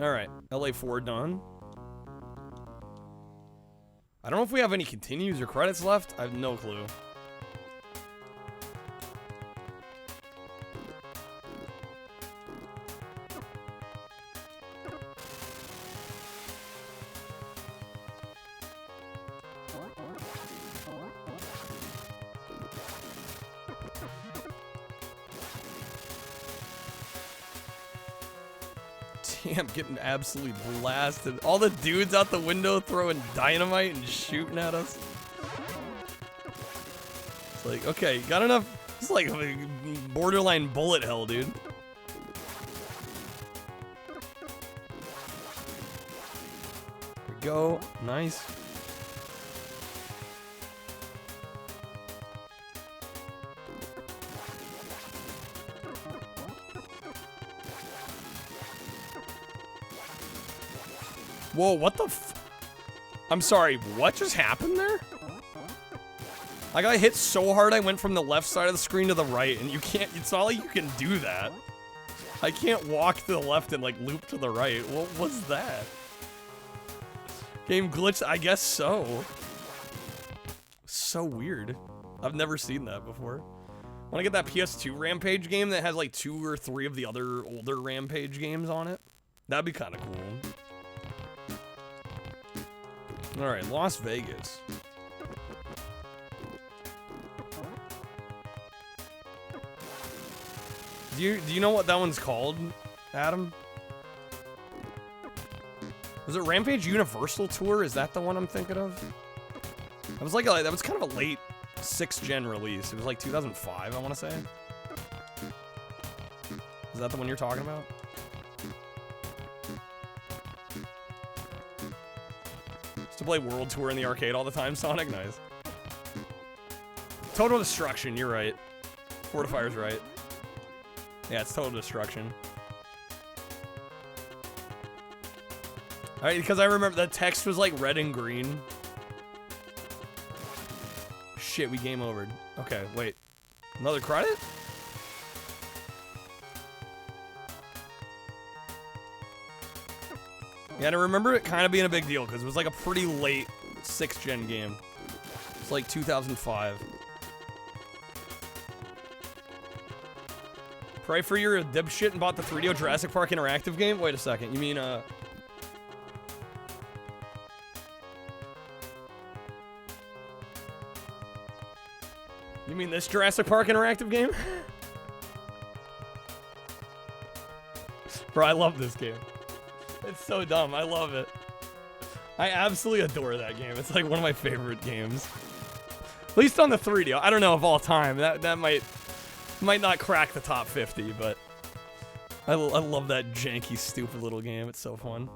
All right, LA4 done. I don't know if we have any continues or credits left. I have no clue. Damn, getting absolutely blasted. All the dudes out the window throwing dynamite and shooting at us. It's like, okay, got enough. It's like borderline bullet hell, dude. There we go. Nice. Whoa, what the I'm sorry, what just happened there? I got hit so hard I went from the left side of the screen to the right, and you can't, it's not like you can do that. I can't walk to the left and like loop to the right. What was that? Game glitched? I guess so. So weird. I've never seen that before. Want to get that PS2 Rampage game that has like 2 or 3 of the other older Rampage games on it? That'd be kind of cool. All right, Las Vegas. Do you know what that one's called, Adam? Was it Rampage Universal Tour? Is that the one I'm thinking of? That was like that was kind of a late 6th gen release. It was like 2005, I want to say. Is that the one you're talking about? To play World Tour in the arcade all the time, Sonic? Nice. Total Destruction, you're right. Fortifier's right. Yeah, it's Total Destruction. Alright, because I remember the text was like red and green. Shit, we game overed. Okay, wait. Another credit? Yeah, and I remember it kind of being a big deal because it was like a pretty late 6th gen game. It's like 2005. Pray for your dipshit and bought the 3DO Jurassic Park interactive game? Wait a second, you mean, you mean this Jurassic Park interactive game? Bro, I love this game. It's so dumb. I love it. I absolutely adore that game. It's like one of my favorite games. At least on the 3DO. I don't know of all time. That might not crack the top 50, but I love that janky, stupid little game. It's so fun.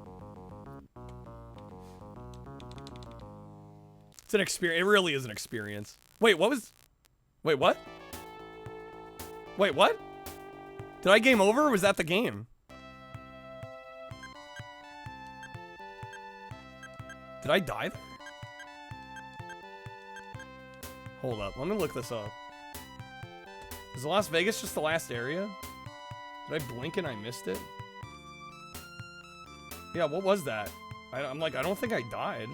It's an experience. It really is an experience. Wait, what was... Wait, what? Wait, what? Did I game over, or was that the game? Did I die there? Hold up, let me look this up. Is Las Vegas just the last area? Did I blink and I missed it? Yeah, what was that? I'm like, I don't think I died.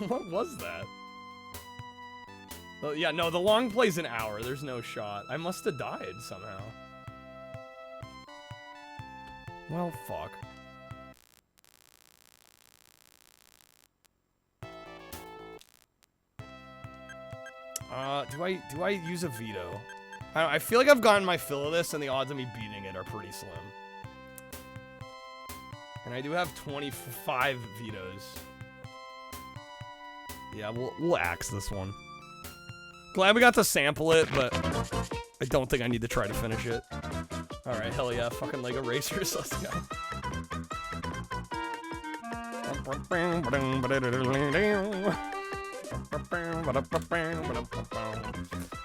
What was that? Oh, yeah, no, the long play's an hour. There's no shot. I must have died somehow. Well, fuck. Do I use a veto? I feel like I've gotten my fill of this, and the odds of me beating it are pretty slim. And I do have 25 vetoes. Yeah, we'll axe this one. Glad we got to sample it, but I don't think I need to try to finish it. Alright, hell yeah, fucking Lego Racers, let's go.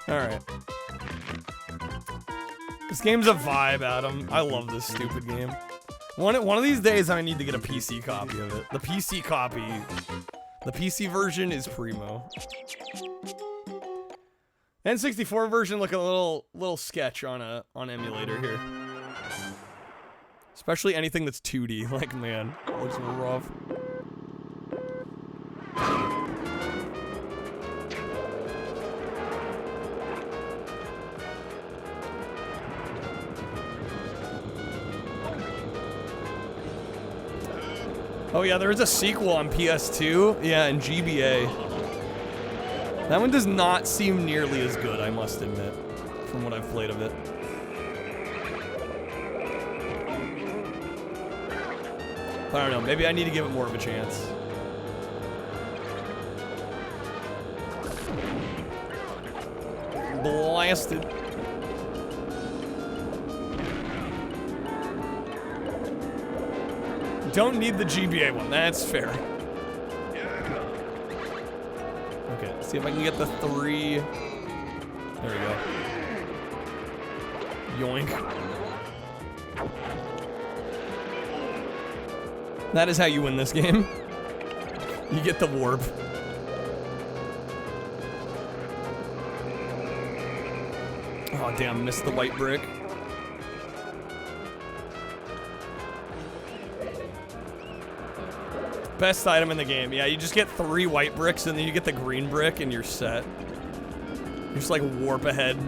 Alright. This game's a vibe, Adam. I love this stupid game. One of these days I need to get a PC copy of it. The PC copy... The PC version is primo. N64 version look a little sketch on emulator here. Especially anything that's 2D. Like, man, it looks rough. Oh yeah, there is a sequel on PS2. Yeah, and GBA. That one does not seem nearly as good, I must admit, from what I've played of it. But I don't know, maybe I need to give it more of a chance. Blasted. Don't need the GBA one, that's fair. Okay, let's see if I can get the 3. There we go. Yoink. That is how you win this game. You get the warp. Oh damn, missed the white brick. Best item in the game. Yeah, you just get 3 white bricks and then you get the green brick and you're set. You just like warp ahead.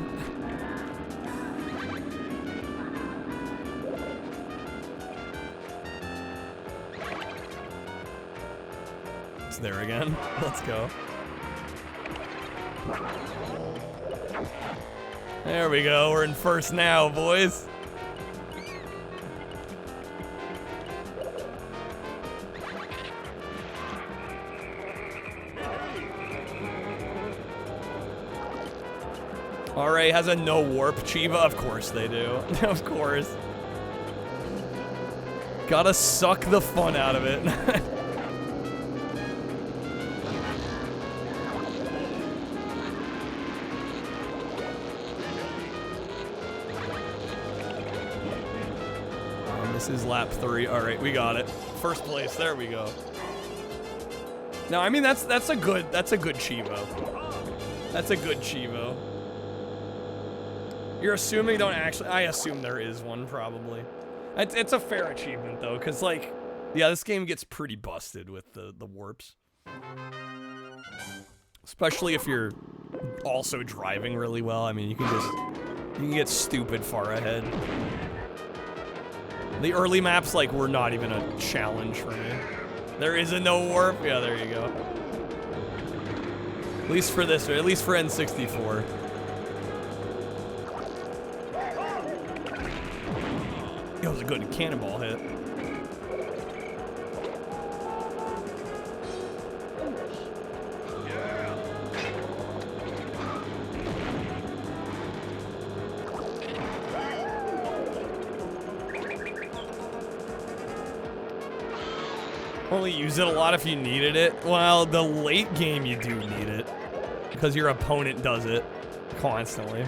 It's there again. Let's go. There we go. We're in first now, boys. RA has a no warp Chiba? Of course they do. Of course. Gotta suck the fun out of it. This is lap 3. Alright, we got it. First place, there we go. No, I mean that's a good Chivo. That's a good Chivo. You're assuming don't actually... I assume there is one, probably. It's a fair achievement, though, because, like... Yeah, this game gets pretty busted with the warps. Especially if you're also driving really well. I mean, you can get stupid far ahead. The early maps, like, were not even a challenge for me. There is a no warp? Yeah, there you go. At least for this, or at least for N64. It was a good cannonball hit. really use it a lot if you needed it. Well, the late game you do need it. Because your opponent does it constantly.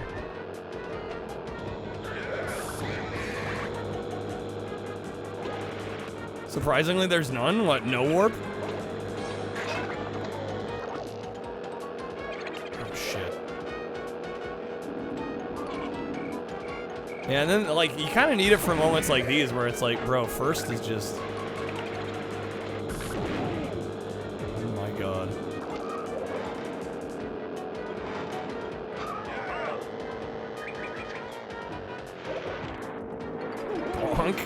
Surprisingly, there's none. What, no warp? Oh, shit. Yeah, and then, like, you kind of need it for moments like these where it's like, bro, first is just... Oh my god. Bonk.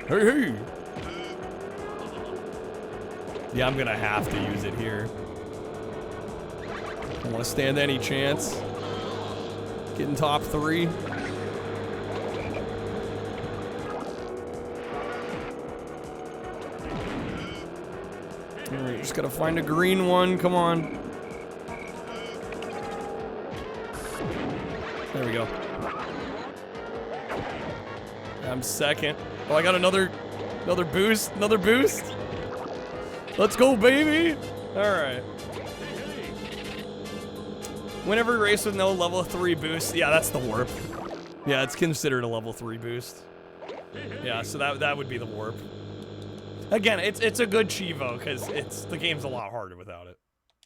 Hey, hey! Yeah, I'm gonna have to use it here. I want to stand any chance. Getting top 3. Alright, just gotta find a green one. Come on. There we go. I'm second. Oh, I got another boost. Another boost. Let's go, baby. All right. Win every race with no level 3 boost. Yeah, that's the warp. Yeah, it's considered a level 3 boost. Yeah, so that would be the warp. Again, it's a good Chivo because the game's a lot harder without it.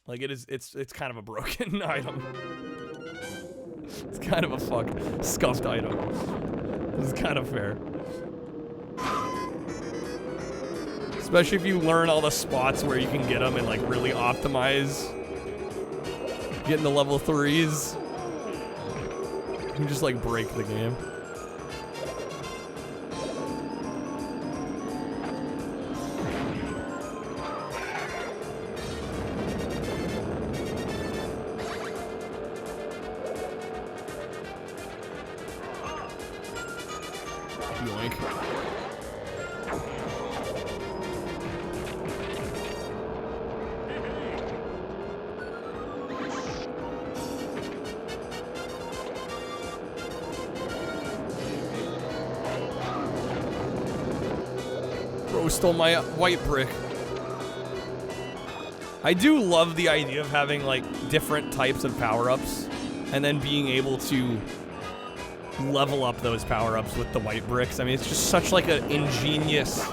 Like it's kind of a broken item. It's kind of a scuffed item. This is kind of fair. Especially if you learn all the spots where you can get them and like really optimize getting the level 3s. You can just like break the game. Yoink. Bro stole my white brick. I do love the idea of having like different types of power-ups and then being able to level up those power-ups with the white bricks. I mean, it's just such like an ingenious,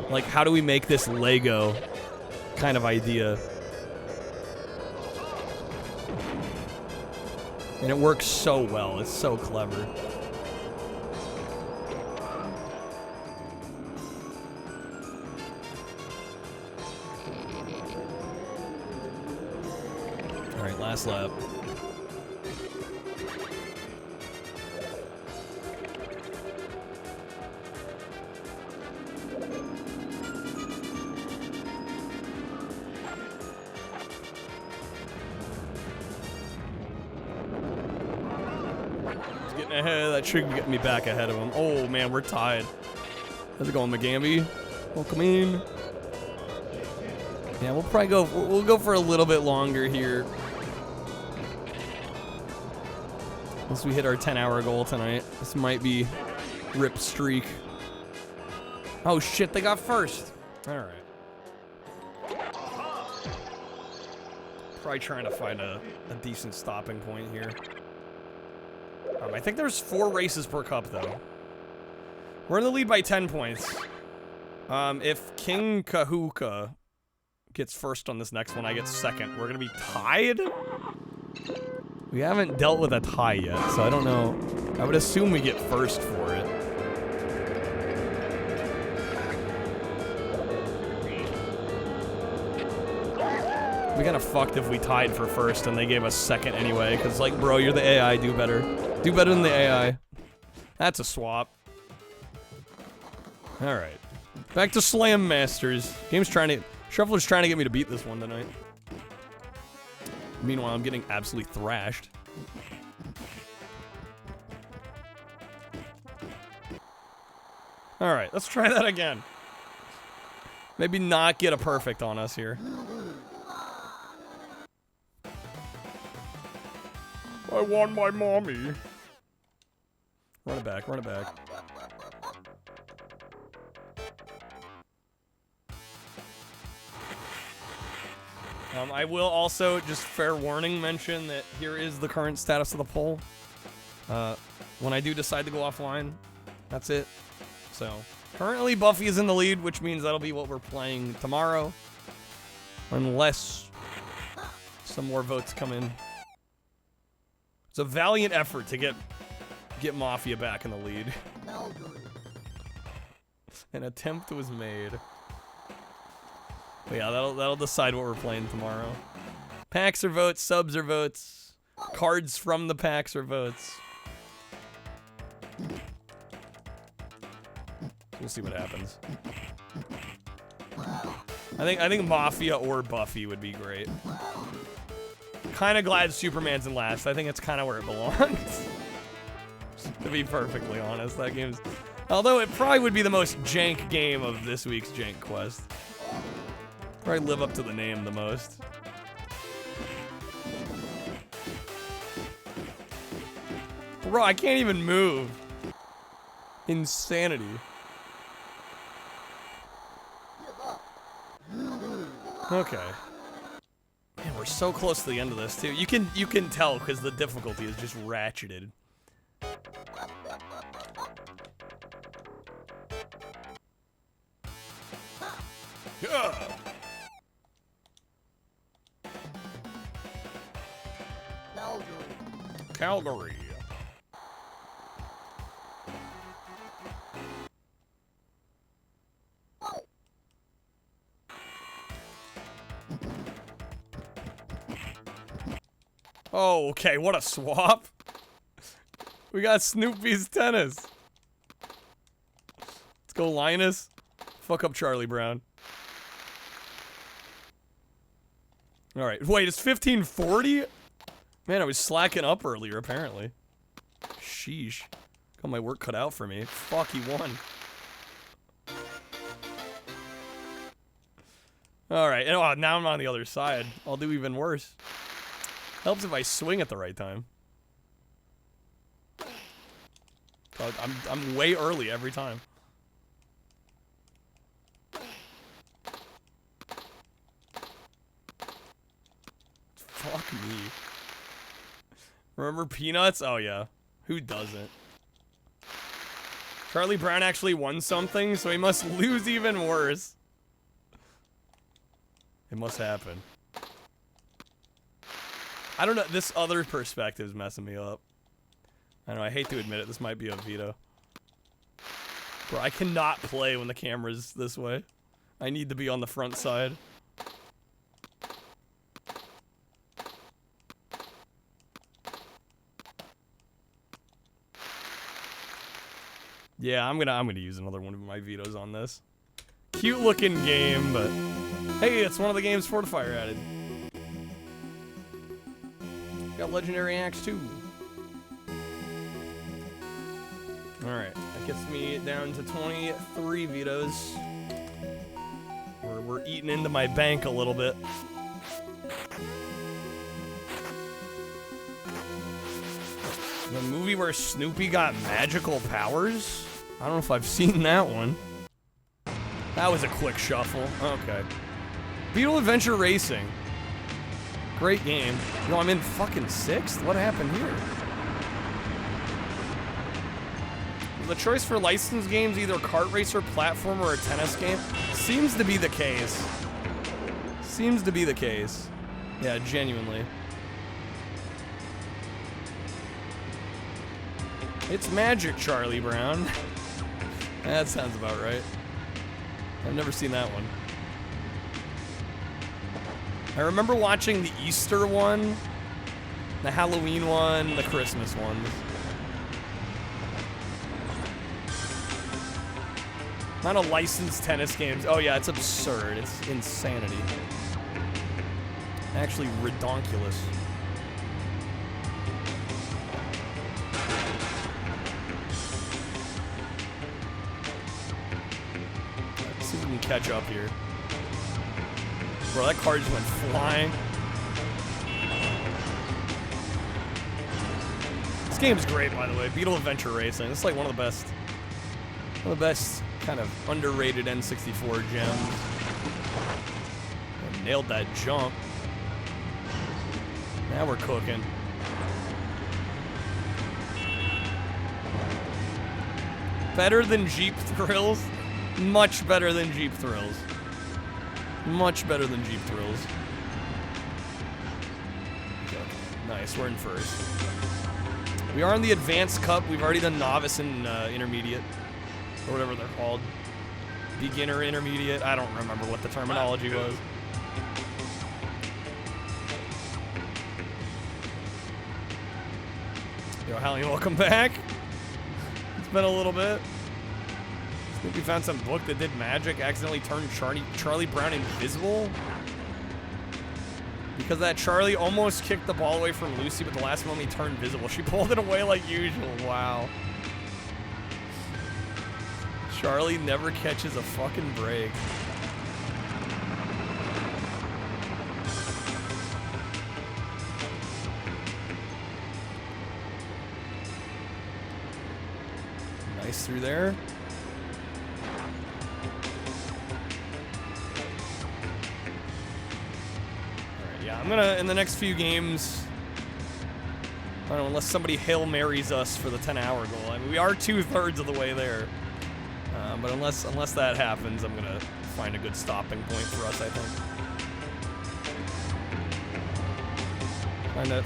like, how do we make this Lego kind of idea? And it works so well. It's so clever. All right, last lap. That should get me back ahead of him. Oh man, we're tied. How's it going, McGamby? Welcome in. Yeah, we'll probably go. We'll go for a little bit longer here. Once we hit our 10-hour goal tonight, this might be rip streak. Oh shit, they got first. All right. Probably trying to find a decent stopping point here. I think there's 4 races per cup, though. We're in the lead by 10 points. If King Kahuka gets first on this next one, I get second. We're gonna be tied? We haven't dealt with a tie yet, so I don't know. I would assume we get first for it. We kinda fucked if we tied for first and they gave us second anyway, because, like, bro, you're the AI, do better. Do better than the AI. That's a swap. Alright. Back to Slam Masters. Shuffler's trying to get me to beat this one tonight. Meanwhile, I'm getting absolutely thrashed. Alright, let's try that again. Maybe not get a perfect on us here. I want my mommy. Run it back, run it back. I will also, just fair warning, mention that here is the current status of the poll. When I do decide to go offline, that's it. So, currently Buffy is in the lead, which means that'll be what we're playing tomorrow. Unless some more votes come in. It's a valiant effort to get Mafia back in the lead. An attempt was made. But yeah, that'll decide what we're playing tomorrow. Packs are votes, subs are votes, cards from the packs are votes. We'll see what happens. I think Mafia or Buffy would be great. Kind of glad Superman's in last. I think it's kind of where it belongs. To be perfectly honest, that game's... Although it probably would be the most jank game of this week's Jank Quest. Probably live up to the name the most. Bro, I can't even move. Insanity. Okay. Man, we're so close to the end of this too. You can tell because the difficulty is just ratcheted. Yeah. Calgary. Oh, okay, what a swap. We got Snoopy's tennis. Let's go, Linus. Fuck up Charlie Brown. Alright, wait, it's 1540? Man, I was slacking up earlier, apparently. Sheesh. Got my work cut out for me. Fuck, he won. Alright, oh, now I'm on the other side. I'll do even worse. Helps if I swing at the right time. I'm way early every time. Fuck me. Remember Peanuts? Oh yeah. Who doesn't? Charlie Brown actually won something, so he must lose even worse. It must happen. I don't know, this other perspective is messing me up. I know, I hate to admit it, this might be a veto. Bro, I cannot play when the camera's this way. I need to be on the front side. Yeah, I'm gonna use another one of my vetoes on this. Cute looking game, but hey, it's one of the games Fortifier added. Got Legendary Axe too. Alright, that gets me down to 23 vetoes. We're eating into my bank a little bit. The movie where Snoopy got magical powers? I don't know if I've seen that one. That was a quick shuffle. Okay. Beetle Adventure Racing. Great game. No, I'm in fucking 6th? What happened here? The choice for licensed games, either kart racer, platformer, or a tennis game, seems to be the case. Seems to be the case. Yeah, genuinely. It's magic, Charlie Brown. That sounds about right. I've never seen that one. I remember watching the Easter one, the Halloween one, the Christmas ones. Not a licensed tennis games. Oh yeah, it's absurd. It's insanity. Actually, redonkulous. Let's see if we can catch up here. Bro, that card just went flying. This game's great, by the way. Beetle Adventure Racing. It's like one of the best kind of underrated N64 gems. I nailed that jump. Now we're cooking. Better than Jeep Thrills? Much better than Jeep Thrills. Much better than Jeep Thrills. Okay. Nice, we're in first. We are in the Advanced Cup. We've already done Novice and Intermediate. Or whatever they're called. Beginner, Intermediate. I don't remember what the terminology was. Yo, Hallie, welcome back. It's been a little bit. I think we found some book that did magic, accidentally turned Charlie Brown invisible. Because that Charlie almost kicked the ball away from Lucy, but the last moment he turned visible. She pulled it away like usual. Wow. Charlie never catches a fucking break. Nice through there. Alright, yeah, I'm gonna, in the next few games, I don't know, unless somebody Hail Marys us for the 10-hour goal. I mean, we are 2/3 of the way there. But unless that happens, I'm gonna find a good stopping point for us, I think.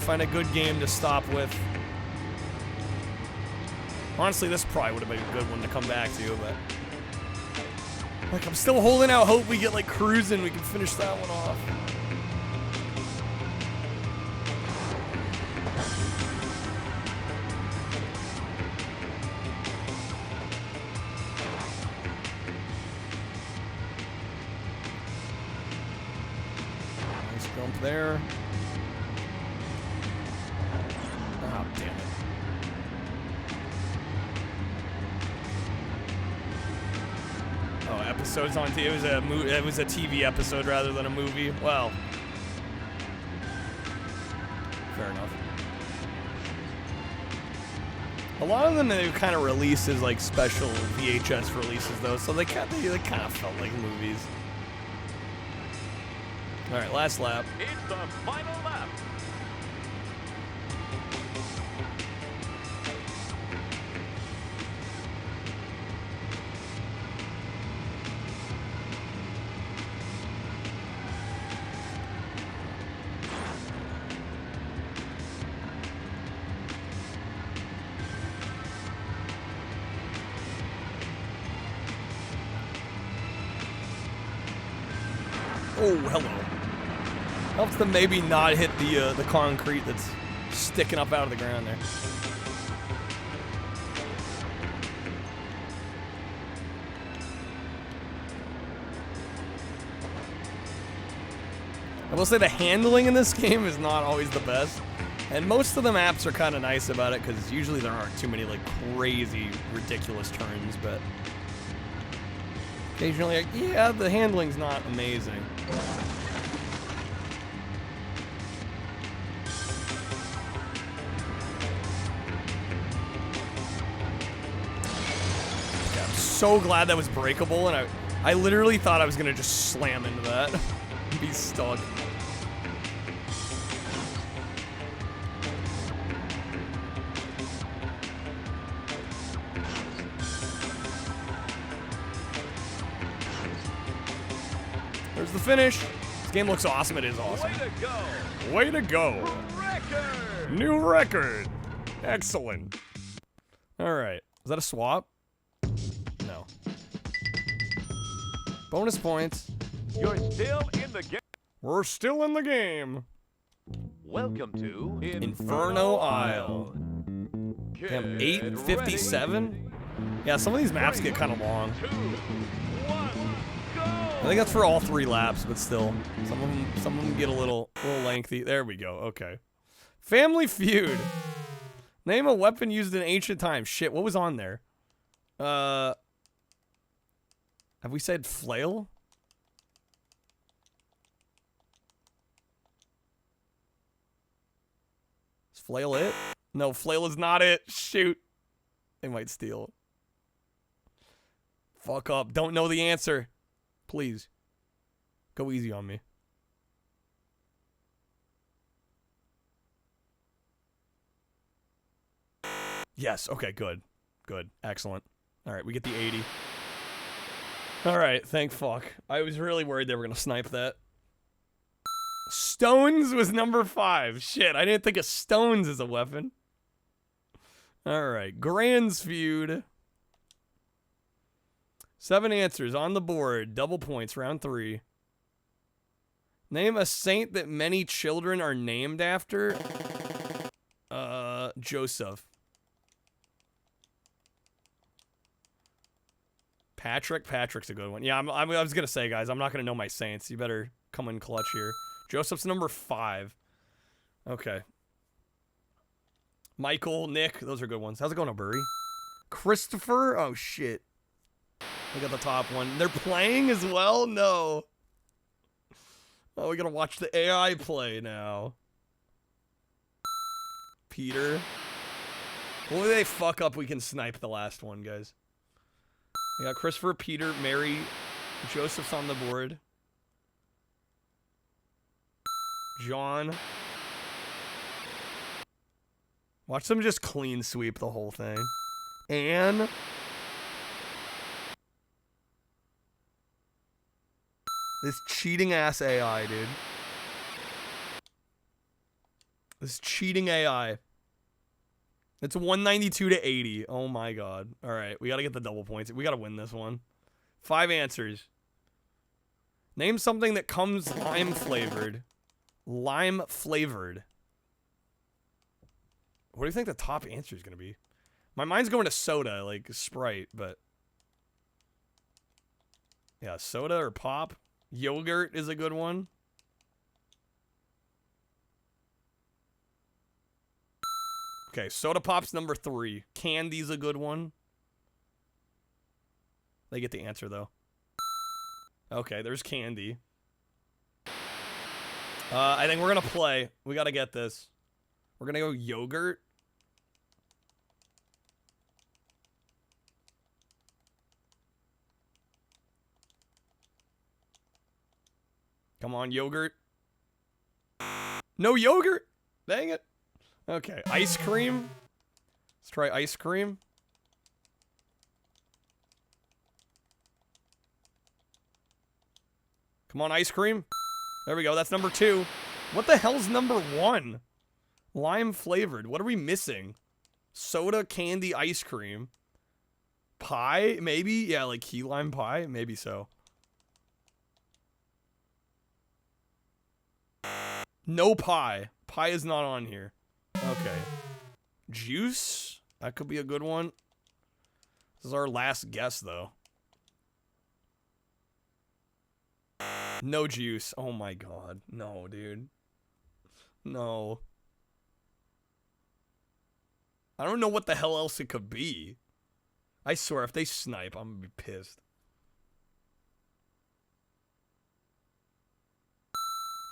Find a good game to stop with. Honestly, this probably would have been a good one to come back to, but like I'm still holding out hope we get like cruising, we can finish that one off. Nice jump there. Oh, damn it. Oh, episodes on TV. It was a TV episode rather than a movie. Well, fair enough. A lot of them they kind of release as like special VHS releases though, so they kind of felt like movies. All right, last lap. It's the final lap. Oh, hello. Helps them maybe not hit the concrete that's sticking up out of the ground there. I will say the handling in this game is not always the best. And most of the maps are kind of nice about it because usually there aren't too many like crazy, ridiculous turns, but occasionally, like, yeah, the handling's not amazing. Okay, I'm so glad that was breakable, and I literally thought I was gonna just slam into that and be stuck. There's the finish. This game looks awesome. It is awesome. Way to go. Way to go. Record. New record. Excellent. All right. Is that a swap? No. Bonus points. You're still in the game. We're still in the game. Welcome to Inferno Isle. Damn, 8:57? Yeah, some of these maps get kind of long. 2, 1, go. I think that's for all 3 laps, but still, some of them get a little lengthy. There we go. Okay. Family Feud. Name a weapon used in ancient times. Shit, what was on there? Have we said flail? Is flail it? No, flail is not it. Shoot. They might steal. Fuck up. Don't know the answer. Please. Go easy on me. Yes. Okay, good. Good. Excellent. All right, we get the 80. All right, thank fuck. I was really worried they were going to snipe that. Stones was number 5. Shit, I didn't think of stones as a weapon. All right, Grand's feud. 7 answers on the board. Double points, round 3. Name a saint that many children are named after. Joseph. Patrick's a good one. Yeah, I was going to say, guys, I'm not going to know my saints. You better come in clutch here. Joseph's number 5. Okay. Michael, Nick, those are good ones. How's it going, O'Burry? Christopher? Oh, shit. Look at the top one. They're playing as well? No. Oh, we got to watch the AI play now. Peter. What do they fuck up? We can snipe the last one, guys. We got Christopher, Peter, Mary, Joseph's on the board. John. Watch them just clean sweep the whole thing. Anne. This cheating ass AI, dude. This cheating AI. It's 192 to 80. Oh my god. All right, we got to get the double points. We got to win this one. 5 answers. Name something that comes lime flavored. Lime flavored. What do you think the top answer is going to be? My mind's going to soda, like Sprite, but... yeah, soda or pop. Yogurt is a good one. Okay, soda pop's number 3. Candy's a good one. They get the answer, though. Okay, there's candy. I think we're going to play. We got to get this. We're going to go yogurt. Come on, yogurt. No yogurt. Dang it. Okay, ice cream. Let's try ice cream. Come on, ice cream. There we go. That's number 2. What the hell's number 1? Lime flavored. What are we missing? Soda, candy, ice cream. Pie? Maybe? Yeah, like key lime pie? Maybe so. No pie. Pie is not on here. Okay. Juice? That could be a good one. This is our last guess, though. No juice. Oh my god. No, dude. No. I don't know what the hell else it could be. I swear, if they snipe, I'm gonna be pissed.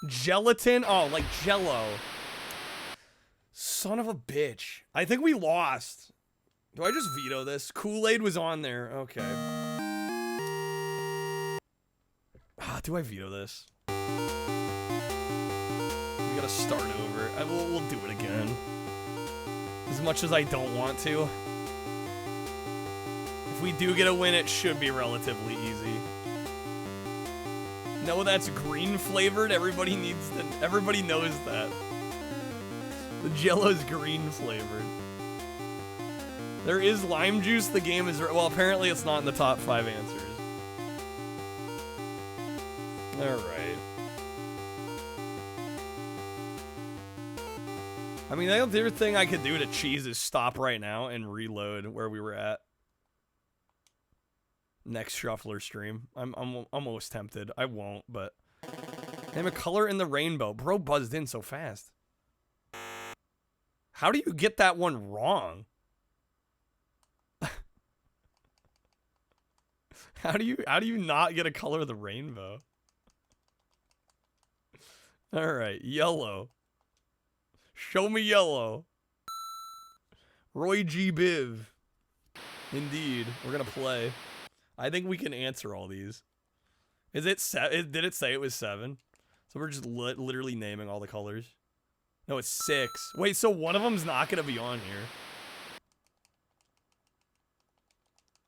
Gelatin? Oh, like Jello. Son of a bitch. I think we lost. Do I just veto this? Kool-Aid was on there. Okay. Do I veto this? We gotta start over. We'll do it again. As much as I don't want to. If we do get a win, it should be relatively easy. No, that's green flavored. Everybody knows that. The Jello's green flavored. There is lime juice. The game is... well, apparently it's not in the top 5 answers. Alright. I mean, the other thing I could do to cheese is stop right now and reload where we were at. Next shuffler stream. I'm almost tempted. I won't, but... name a color in the rainbow. Bro buzzed in so fast. How do you get that one wrong? How do you not get a color of the rainbow? All right, yellow. Show me yellow. Roy G. Biv. Indeed. We're going to play. I think we can answer all these. Is it 7? Did it say it was 7? So we're just literally naming all the colors. No, it's 6. Wait, so one of them's not going to be on here.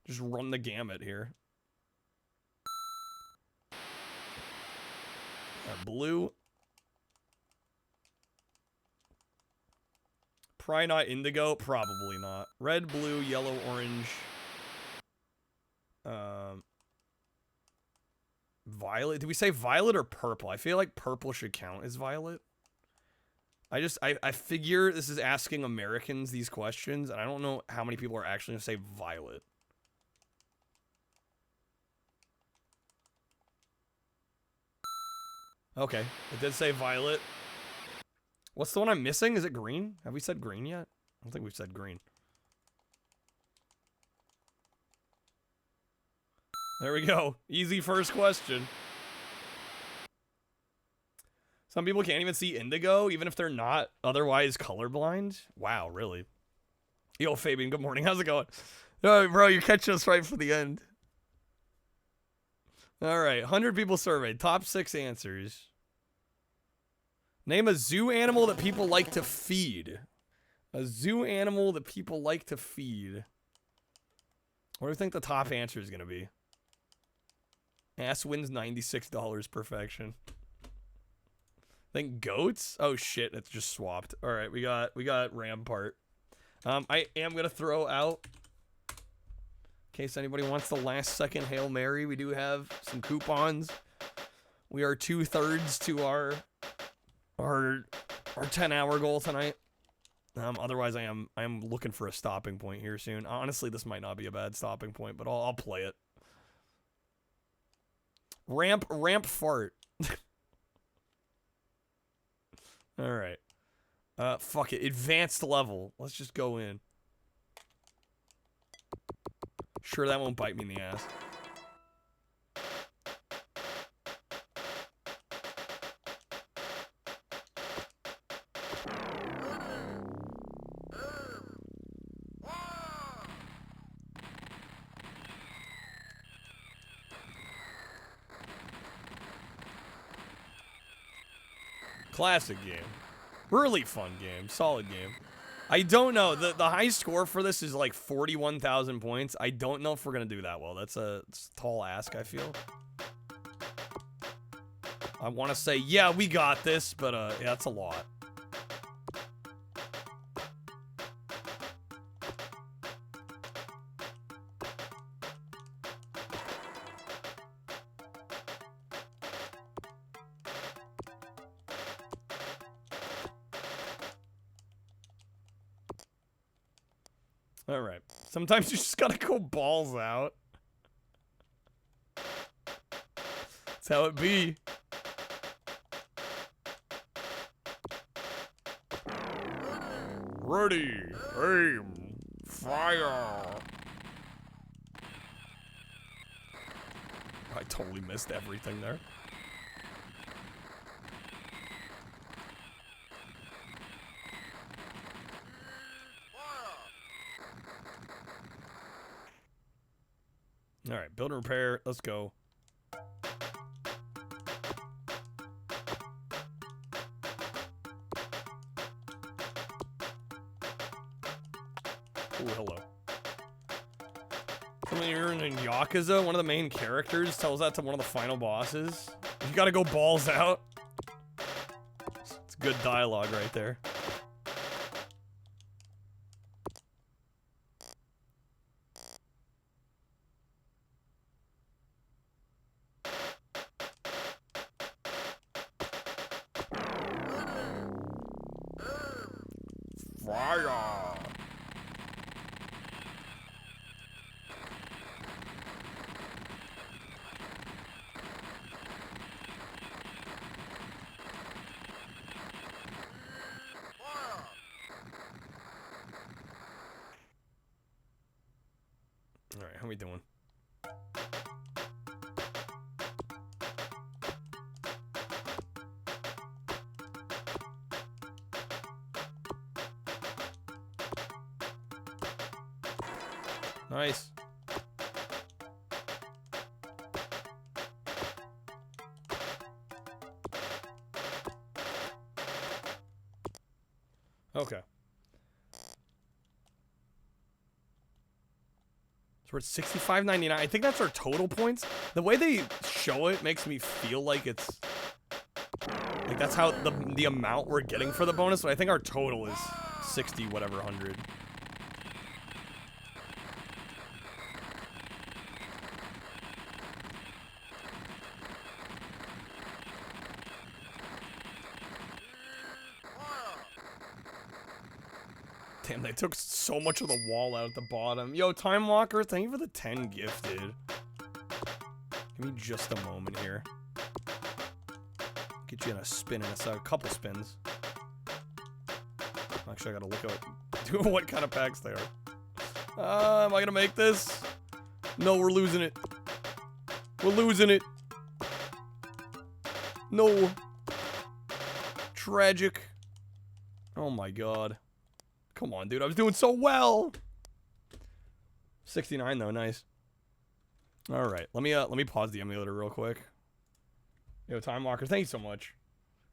Just run the gamut here. Blue. Probably not indigo. Probably not. Red, blue, yellow, orange. Violet. Did we say violet or purple? I feel like purple should count as violet. I figure this is asking Americans these questions, and I don't know how many people are actually going to say violet. Okay, it did say violet. What's the one I'm missing? Is it green? Have we said green yet? I don't think we've said green. There we go. Easy first question. Some people can't even see indigo, even if they're not otherwise colorblind. Wow, really? Yo, Fabian, good morning. How's it going? Oh, bro, you're catching us right for the end. All right, 100 people surveyed. Top 6 answers. Name a zoo animal that people like to feed. A zoo animal that people like to feed. What do you think the top answer is going to be? Ass wins $96 perfection. I think goats? Oh shit, it's just swapped. All right, we got Rampart. I am going to throw out, in case anybody wants the last second Hail Mary, we do have some coupons. We are 2/3 to our 10-hour goal tonight. Otherwise, I am looking for a stopping point here soon. Honestly, this might not be a bad stopping point, but I'll play it. Ramp fart. All right. Fuck it. Advanced level. Let's just go in. Sure, that won't bite me in the ass. Classic game. Really fun game. Solid game. I don't know. The high score for this is like 41,000 points. I don't know if we're going to do that well. That's a tall ask, I feel. I want to say, yeah, we got this, but yeah, that's a lot. All right. Sometimes you just gotta go balls out. That's how it be. Ready, aim, fire. I totally missed everything there. All right, build and repair. Let's go. Oh, hello. When you're in Yakuza, one of the main characters tells that to one of the final bosses. You gotta go balls out. It's good dialogue right there. Fire! All right, how we doing? Nice. Okay. So we're at 65.99. I think that's our total points. The way they show it makes me feel like it's like that's how the amount we're getting for the bonus, but I think our total is 60 whatever 100. Damn, they took so much of the wall out at the bottom. Yo, Time Walker, thank you for the 10 gifted. Give me just a moment here. Get you in a spin in a couple spins. Actually, I gotta look at what kind of packs they are. Am I gonna make this? No, we're losing it. We're losing it. No. Tragic. Oh my god. Come on, dude. I was doing so well. 69 though, nice. All right, let me pause the emulator real quick. Yo, Time Walker, thank you so much.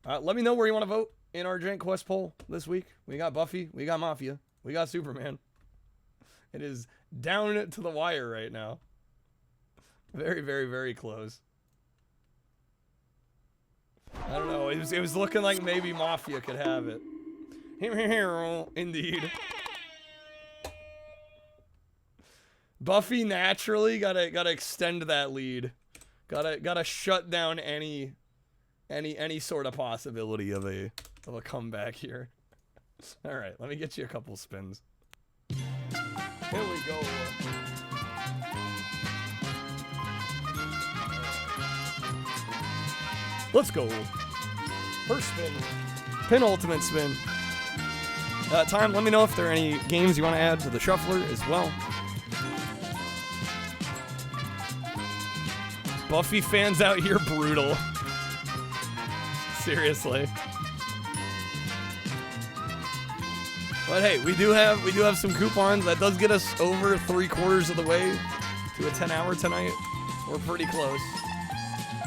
Let me know where you want to vote in our Giant Quest poll this week. We got Buffy, we got Mafia, we got Superman. It is down to the wire right now. Very, very, very close. I don't know. It was looking like maybe Mafia could have it. Indeed. Buffy naturally gotta extend that lead. Gotta shut down any sort of possibility of a comeback here. All right, let me get you a couple spins. Here we go. Let's go. First spin. Penultimate spin. Time, let me know if there are any games you want to add to the shuffler as well. Buffy fans out here brutal. Seriously. But hey, we do have some coupons. That does get us over 3/4 of the way to a 10-hour tonight. We're pretty close.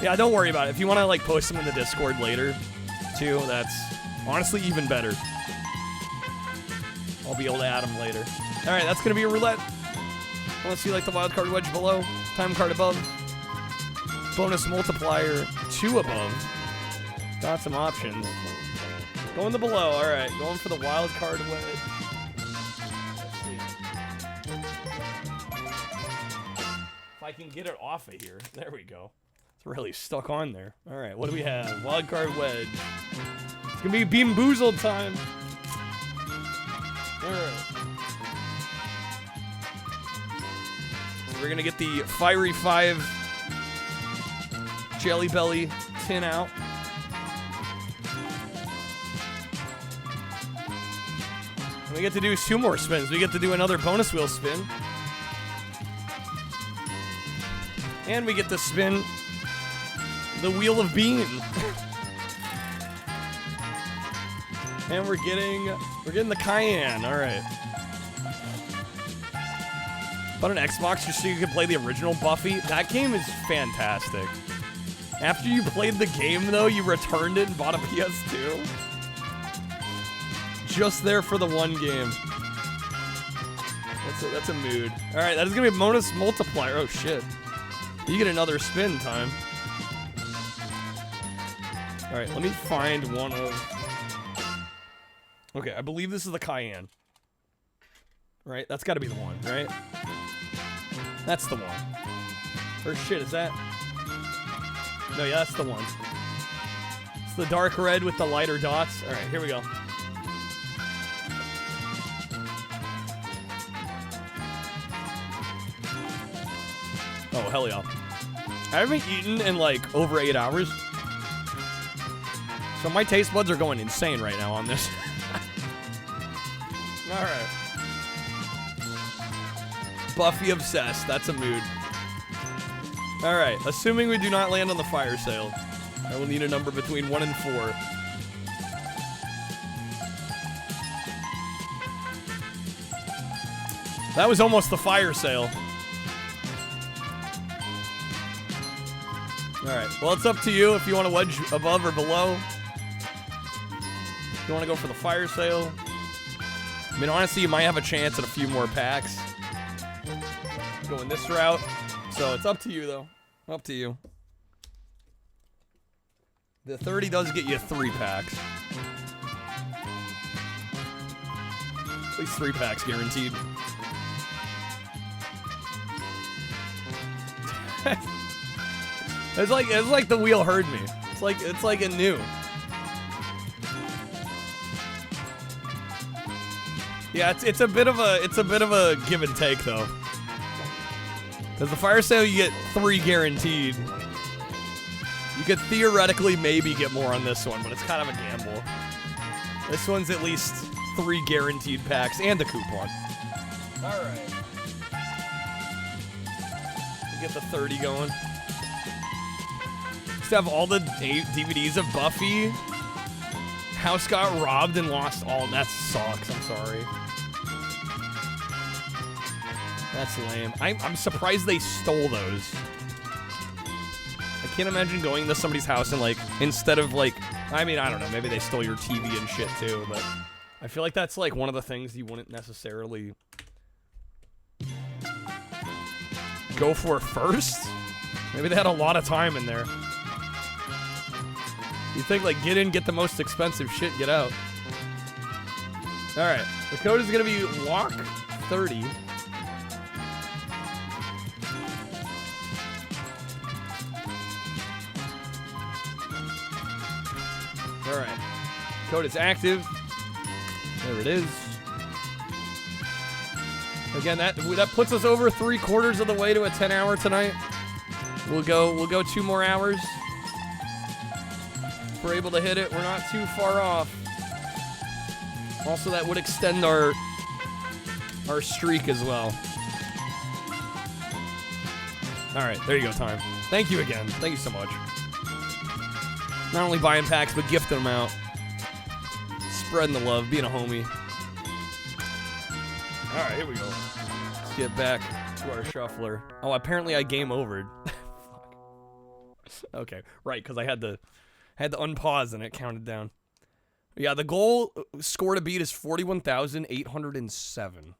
Yeah, don't worry about it. If you want to like post them in the Discord later, too, that's honestly even better. I'll be able to add them later. All right, that's gonna be a roulette. Unless you like the wild card wedge below, time card above, bonus multiplier 2 above. Got some options. Going to below. All right, going for the wild card wedge. Let's see. If I can get it off of here, there we go. It's really stuck on there. All right, what do we have? Wild card wedge. It's gonna be Beam Boozled time. All right. So we're gonna get the Fiery 5 Jelly Belly tin out. And we get to do 2 more spins. We get to do another bonus wheel spin. And we get to spin the Wheel of Bean. And we're getting the Cayenne. All right. Bought an Xbox just so you could play the original Buffy. That game is fantastic. After you played the game, though, you returned it and bought a PS2. Just there for the one game. That's a mood. All right, that is gonna be a bonus multiplier. Oh shit! You get another spin time. All right, let me find one of. Okay, I believe this is the Cayenne. Right, that's got to be the one, right? That's the one. Or shit, is that? No, yeah, that's the one. It's the dark red with the lighter dots. All right, here we go. Oh, hell yeah. I haven't eaten in like over 8 hours. So my taste buds are going insane right now on this. Alright. Buffy obsessed. That's a mood. Alright. Assuming we do not land on the fire sale, I will need a number between 1 and 4. That was almost the fire sale. Alright, well, it's up to you if you want to wedge above or below. If you want to go for the fire sale. I mean, honestly, you might have a chance at a few more packs. Going this route. So it's up to you, though. Up to you. The 30 does get you 3 packs. At least 3 packs guaranteed. It's like the wheel heard me. It's like it knew. Yeah, it's a bit of a give and take though. Because the fire sale you get 3 guaranteed. You could theoretically maybe get more on this one, but it's kind of a gamble. This one's at least 3 guaranteed packs and a coupon. Alright. Get the 30 going. Used to have all the DVDs of Buffy. House got robbed and lost all. That sucks. I'm sorry. That's lame. I'm surprised they stole those. I can't imagine going to somebody's house and, like, instead of, like, I mean, I don't know, maybe they stole your TV and shit too, but I feel like that's, like, one of the things you wouldn't necessarily go for first. Maybe they had a lot of time in there. You think, like, get in, get the most expensive shit, get out. Alright, the code is gonna be LOCK30. Alright. Code is active. There it is. Again, that puts us over 3/4 of the way to a 10-hour tonight. We'll go 2 more hours. If we're able to hit it, we're not too far off. Also, that would extend our streak as well. Alright, there you go, time. Thank you again. Thank you so much. Not only buying packs, but gifting them out. Spreading the love, being a homie. Alright, here we go. Let's get back to our shuffler. Oh, apparently I game overed. Okay, right, because I had to unpause and it counted down. Yeah, the goal score to beat is 41,807,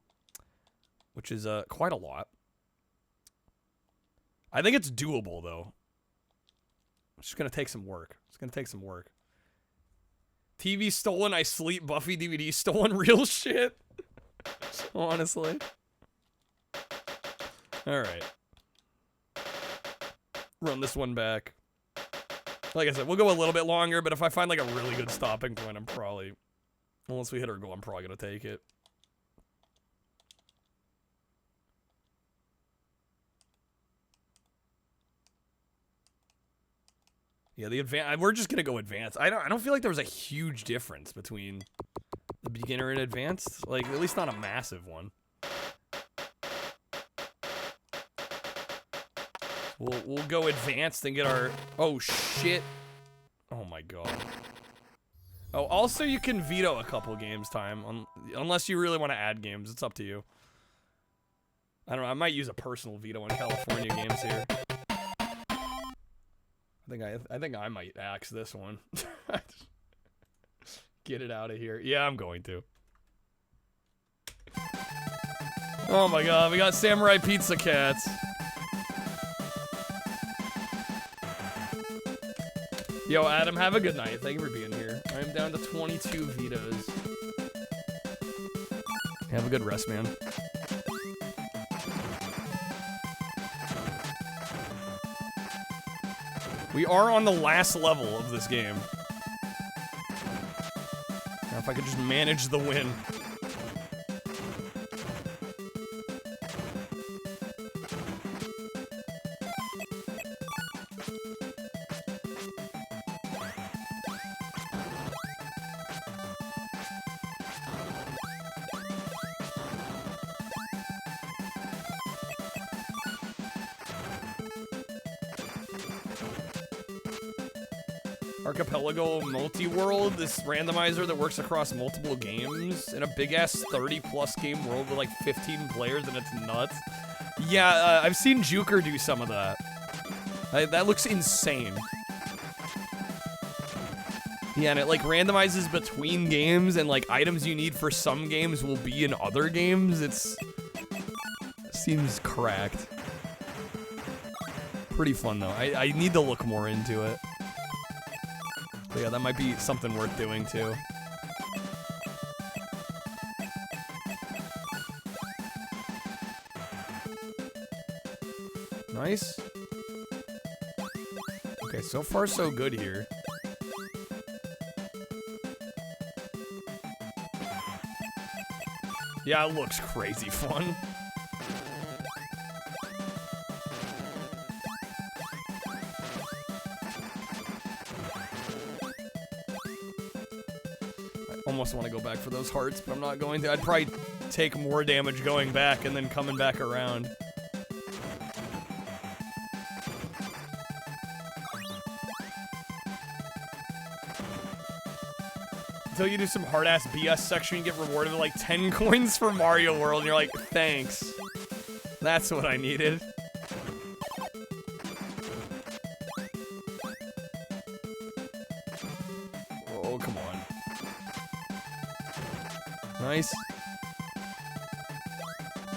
which is quite a lot. I think it's doable though. It's just gonna take some work. It's gonna take some work. TV stolen, I sleep. Buffy DVD stolen. Real shit. Honestly. All right. Run this one back. Like I said, we'll go a little bit longer, but if I find like a really good stopping point, I'm probably, once we hit our goal, I'm probably gonna take it. Yeah, we're just gonna go advanced. I don't feel like there was a huge difference between the beginner and advanced. Like, at least not a massive one. We'll go advanced and get our... Oh, shit. Oh, my God. Oh, also, you can veto a couple games time. Unless you really want to add games. It's up to you. I don't know. I might use a personal veto on California games here. I think I might axe this one. Get it out of here. Yeah, I'm going to. Oh my god, we got Samurai Pizza Cats. Yo, Adam, have a good night. Thank you for being here. I'm down to 22 vetoes. Have a good rest, man. We are on the last level of this game. Now, if I could just manage the win. Archipelago Multi-World, this randomizer that works across multiple games in a big-ass 30-plus game world with like 15 players, and it's nuts. Yeah, I've seen Juker do some of that. That looks insane. Yeah, and it like randomizes between games, and like items you need for some games will be in other games. It seems cracked. Pretty fun though. I need to look more into it. But yeah, that might be something worth doing too. Nice. Okay, so far so good here. Yeah, it looks crazy fun. I almost want to go back for those hearts, but I'm not going to. I'd probably take more damage going back and then coming back around. Until you do some hard-ass BS section, you get rewarded with like 10 coins for Mario World, and you're like, thanks. That's what I needed. Oh, come on. Nice.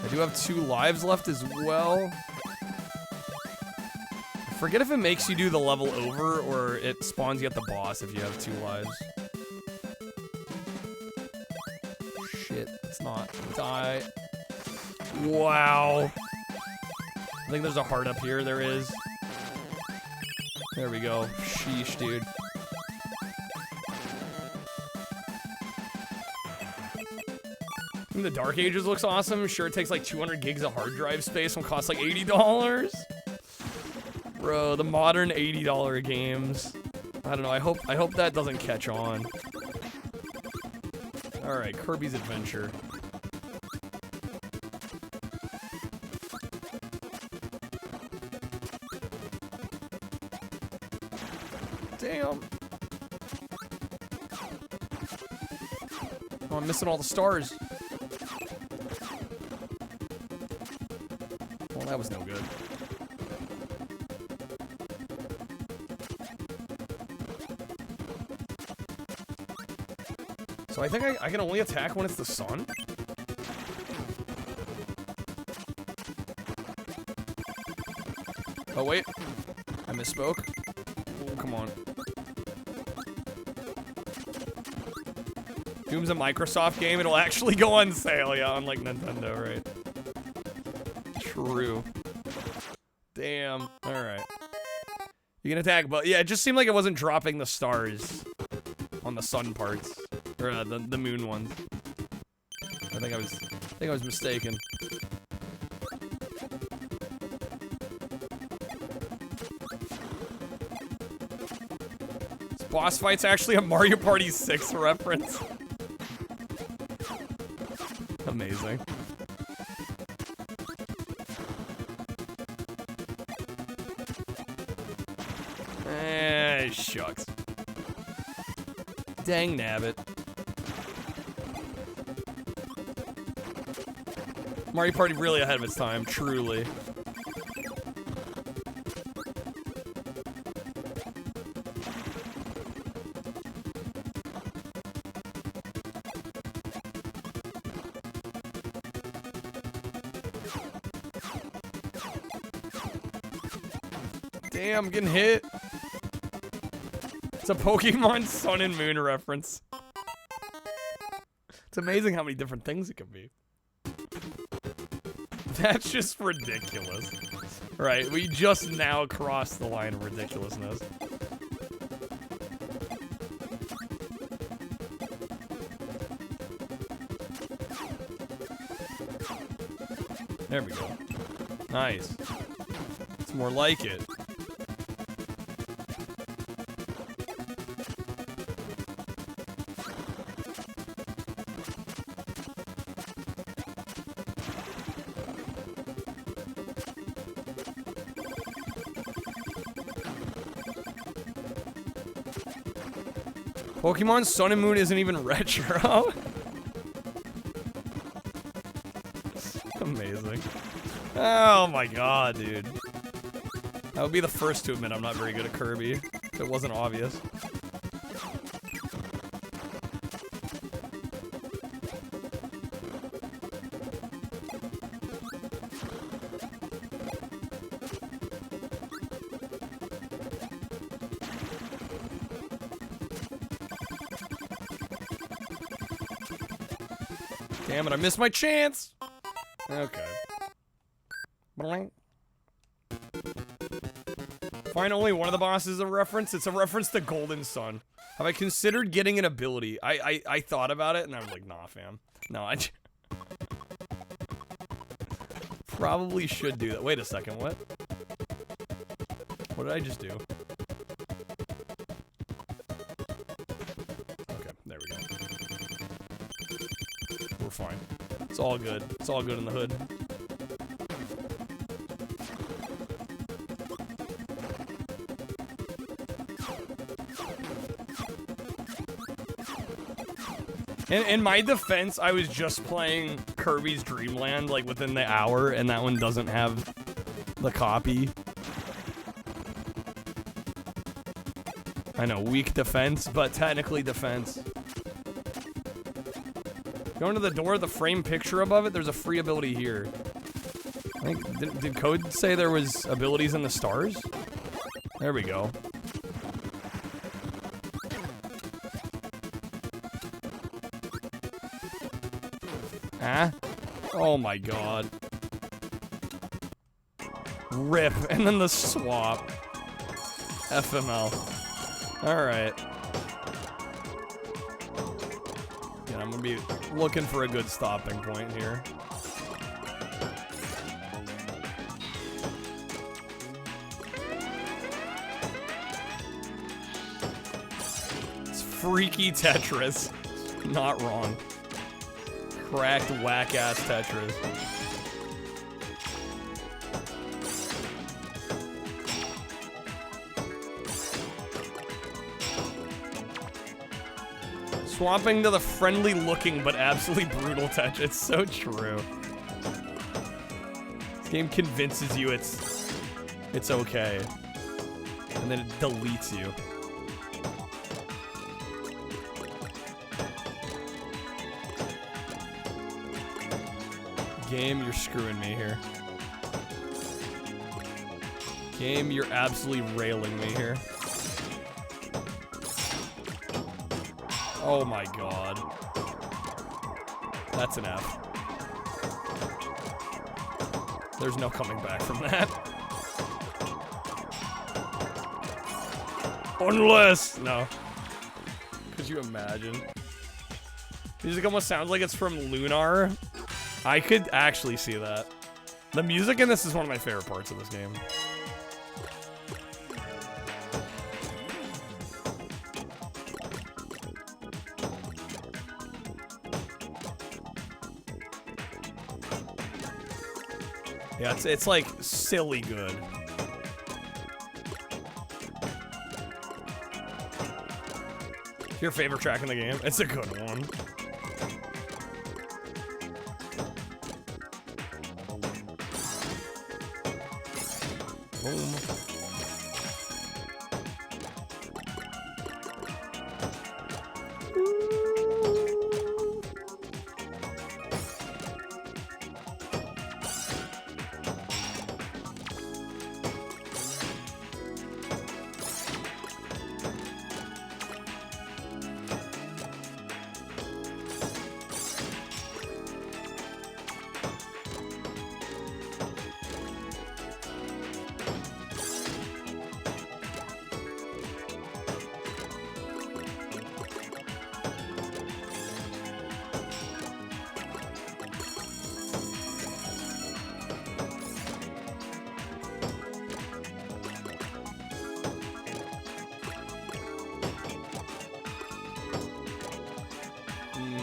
I do have 2 lives left as well. I forget if it makes you do the level over, or it spawns you at the boss if you have 2 lives. Let's not die. Wow. I think there's a heart up here. There is. There we go. Sheesh, dude. The Dark Ages looks awesome. Sure, it takes like 200 gigs of hard drive space and costs like $80. Bro, the modern $80 games. I don't know. I hope that doesn't catch on. Alright, Kirby's Adventure. Damn. Oh, I'm missing all the stars. Well, that was no good. So I think I can only attack when it's the sun? Oh, wait. I misspoke. Oh, come on. Doom's a Microsoft game. It'll actually go on sale, yeah, unlike Nintendo, right? True. Damn. Alright. You can attack, but yeah, it just seemed like it wasn't dropping the stars on the sun parts. Or the moon ones. I think I was mistaken. This boss fight's actually a Mario Party 6 reference. Amazing. Shucks. Dang nabbit. Mario Party really ahead of its time, truly. Damn, I'm getting hit. It's a Pokemon Sun and Moon reference. It's amazing how many different things it can be. That's just ridiculous. Right, we just now crossed the line of ridiculousness. There we go. Nice. It's more like it. Pokemon Sun and Moon isn't even retro. Amazing. Oh my god, dude. I would be the first to admit I'm not very good at Kirby, if it wasn't obvious. Damn it, I missed my chance! Okay. Find only one of the bosses a reference? It's a reference to Golden Sun. Have I considered getting an ability? I thought about it and I was like, nah, fam. No, I probably should do that. Wait a second, what? What did I just do? Okay, there we go. We're fine. It's all good. It's all good in the hood. In my defense, I was just playing Kirby's Dream Land like within the hour, and that one doesn't have the copy. I know, weak defense, but technically defense. Going to the door, the frame picture above it, there's a free ability here. I think, did Code say there was abilities in the stars? There we go. Ah? Oh my god. Rip, and then the swap. FML. Alright. Yeah, I'm gonna be looking for a good stopping point here. It's freaky Tetris. Not wrong. Cracked whack-ass Tetris. Swapping to the friendly-looking but absolutely brutal Tetris. It's so true. This game convinces you it's okay, and then it deletes you. Game, you're screwing me here. Game, you're absolutely railing me here. Oh my god. That's an F. There's no coming back from that. Unless... No. Could you imagine? Music almost sounds like it's from Lunar. I could actually see that. The music in this is one of my favorite parts of this game. Yeah, it's like silly good. Your favorite track in the game? It's a good one. Boom.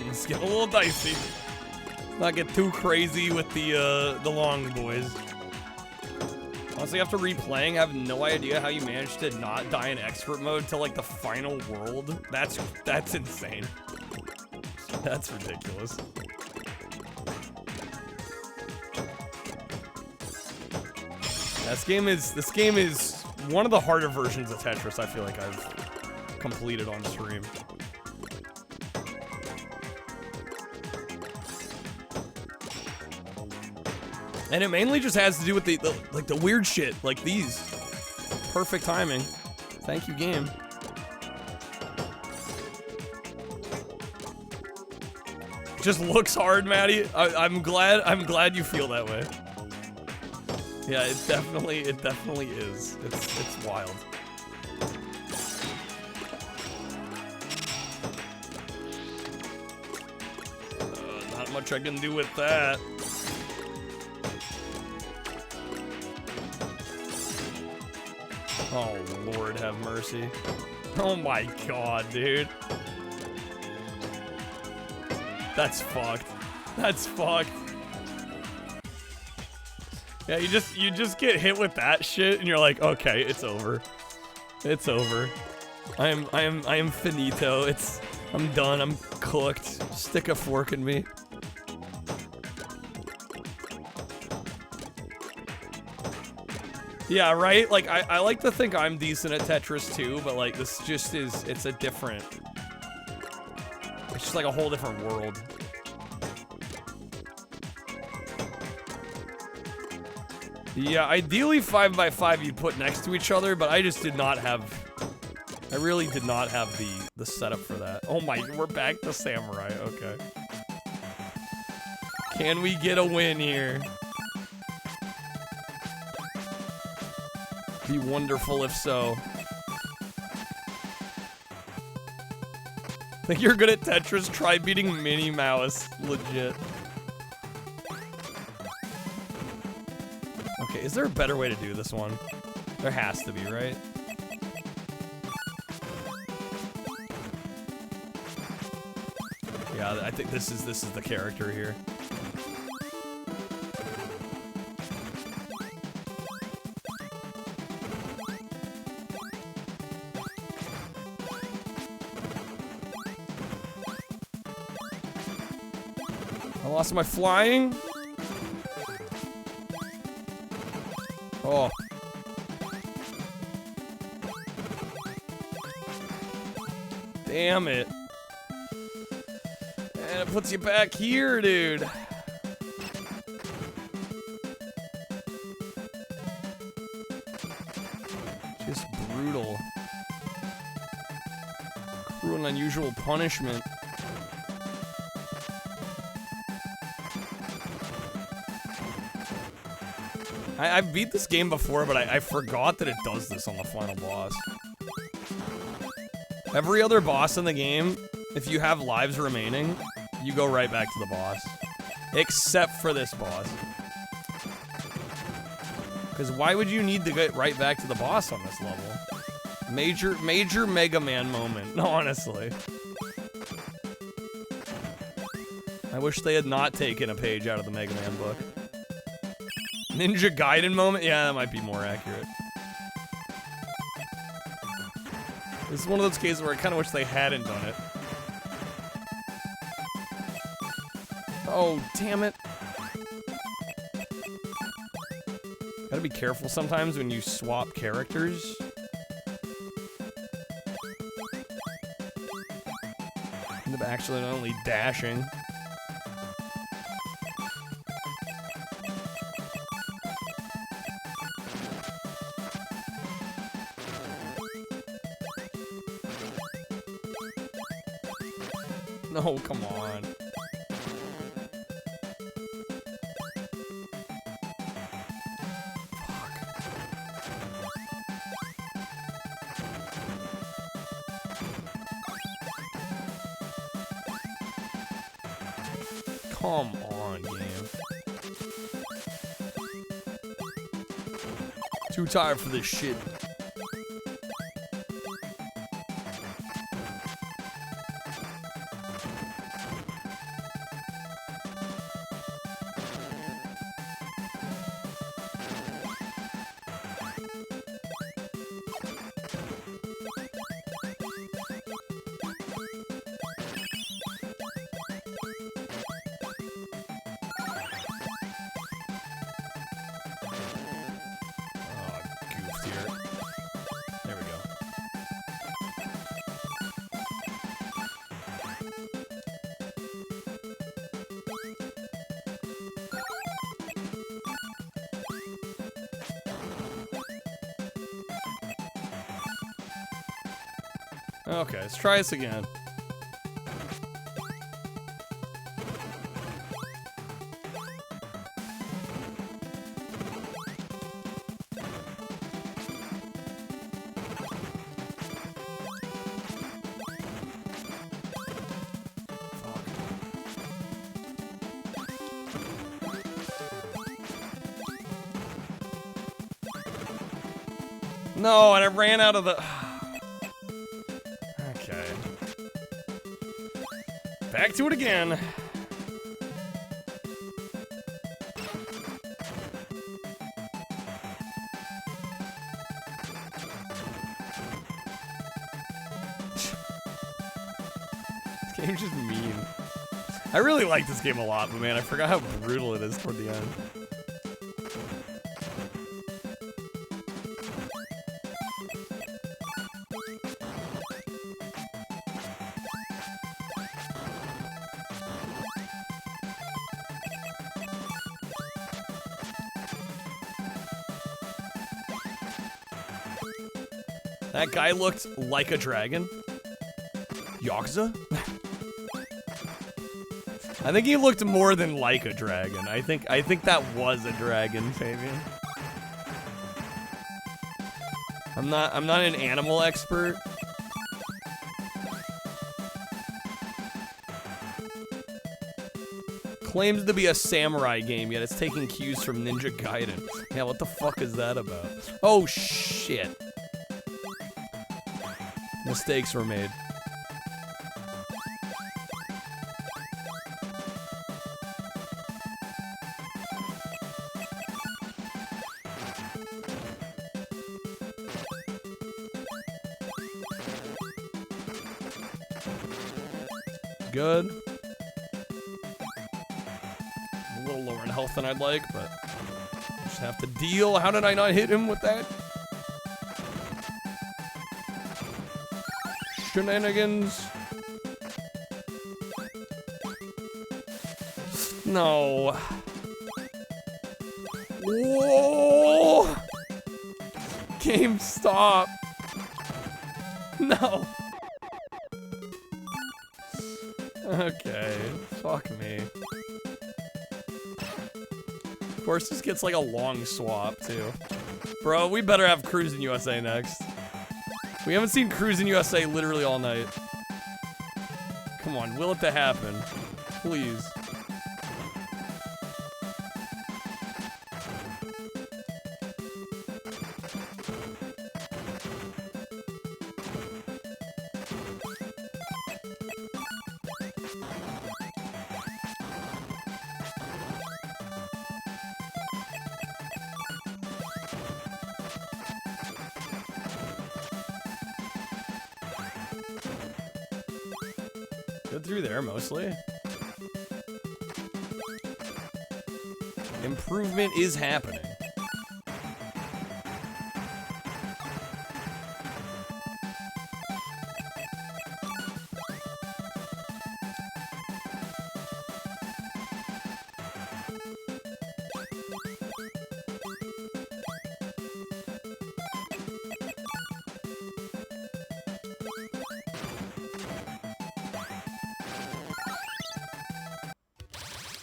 It's getting a little dicey. Not get too crazy with the long boys. Honestly, after replaying, I have no idea how you managed to not die in expert mode till like the final world. That's insane. That's ridiculous. This game is one of the harder versions of Tetris I feel like I've completed on stream. And it mainly just has to do with the weird shit, like these. Perfect timing. Thank you, game. Just looks hard, Maddie. I'm glad you feel that way. Yeah, it definitely is. It's wild. Not much I can do with that. Oh, Lord have mercy. Oh my god, dude. That's fucked. That's fucked. Yeah, you just get hit with that shit and you're like, okay, it's over. It's over. I am finito. I'm done. I'm cooked. Stick a fork in me. Yeah, right? Like, I like to think I'm decent at Tetris too, but like, this just is, it's a different, it's just like a whole different world. Yeah, ideally 5x5 you'd put next to each other, but I just did not have, I really did not have the setup for that. Oh my, we're back to Samurai, okay. Can we get a win here? Be wonderful if so. Think you're good at Tetris? Try beating Minnie Mouse. Legit. Okay, is there a better way to do this one? There has to be, right? Yeah, I think this is the character here. I lost my flying. Oh. Damn it. And it puts you back here, dude. Just brutal. Cruel and unusual punishment. I've beat this game before, but I forgot that it does this on the final boss. Every other boss in the game, if you have lives remaining, you go right back to the boss. Except for this boss. Because why would you need to get right back to the boss on this level? Major Mega Man moment, honestly. I wish they had not taken a page out of the Mega Man book. Ninja Gaiden moment? Yeah, that might be more accurate. This is one of those cases where I kind of wish they hadn't done it. Oh, damn it. Gotta be careful sometimes when you swap characters. End up accidentally dashing. No, come on. Come on, game. Too tired for this shit. Okay, let's try this again. No, and I ran out of the... Okay. Back to it again. This game's just mean. I really like this game a lot, but man, I forgot how brutal it is toward the end. That guy looked like a dragon. Yakuza? I think he looked more than like a dragon. I think that was a dragon, Fabian. I'm not an animal expert. Claims to be a samurai game, yet it's taking cues from Ninja Gaiden. Yeah, what the fuck is that about? Oh shit. Mistakes were made. Good. I'm a little lower in health than I'd like, but just have to deal. How did I not hit him with that? Shenanigans. No. Whoa! Game, stop. No. Okay, fuck me. Of course, this gets like a long swap, too. Bro, we better have Cruisin' USA next. We haven't seen Cruisin' USA literally all night. Come on, will it to happen? Please. Good through there, mostly. Improvement is happening.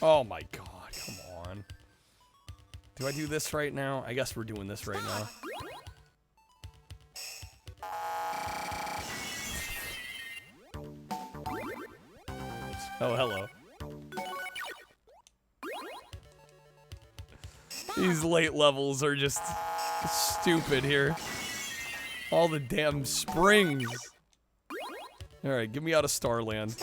Oh my god, come on. Do I do this right now? I guess we're doing this right now. Oh, hello. These late levels are just stupid here. All the damn springs. Alright, get me out of Starland.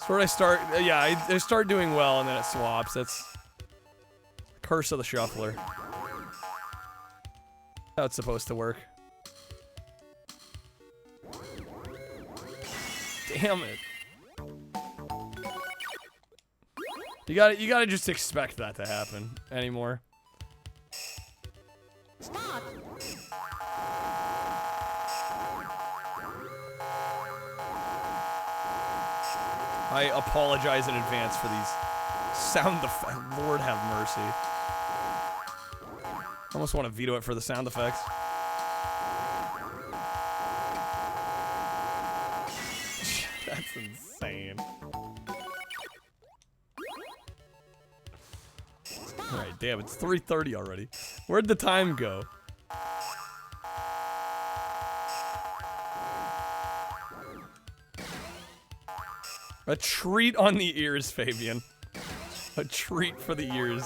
Sort of I start doing well and then it swaps. That's curse of the shuffler. How it's supposed to work. Damn it. You gotta just expect that to happen anymore. Stop. I apologize in advance for these sound effects. Lord have mercy. almost want to veto it for the sound effects. That's insane. Alright, damn, it's 3:30 already. Where'd the time go? A treat on the ears, Fabian. A treat for the ears.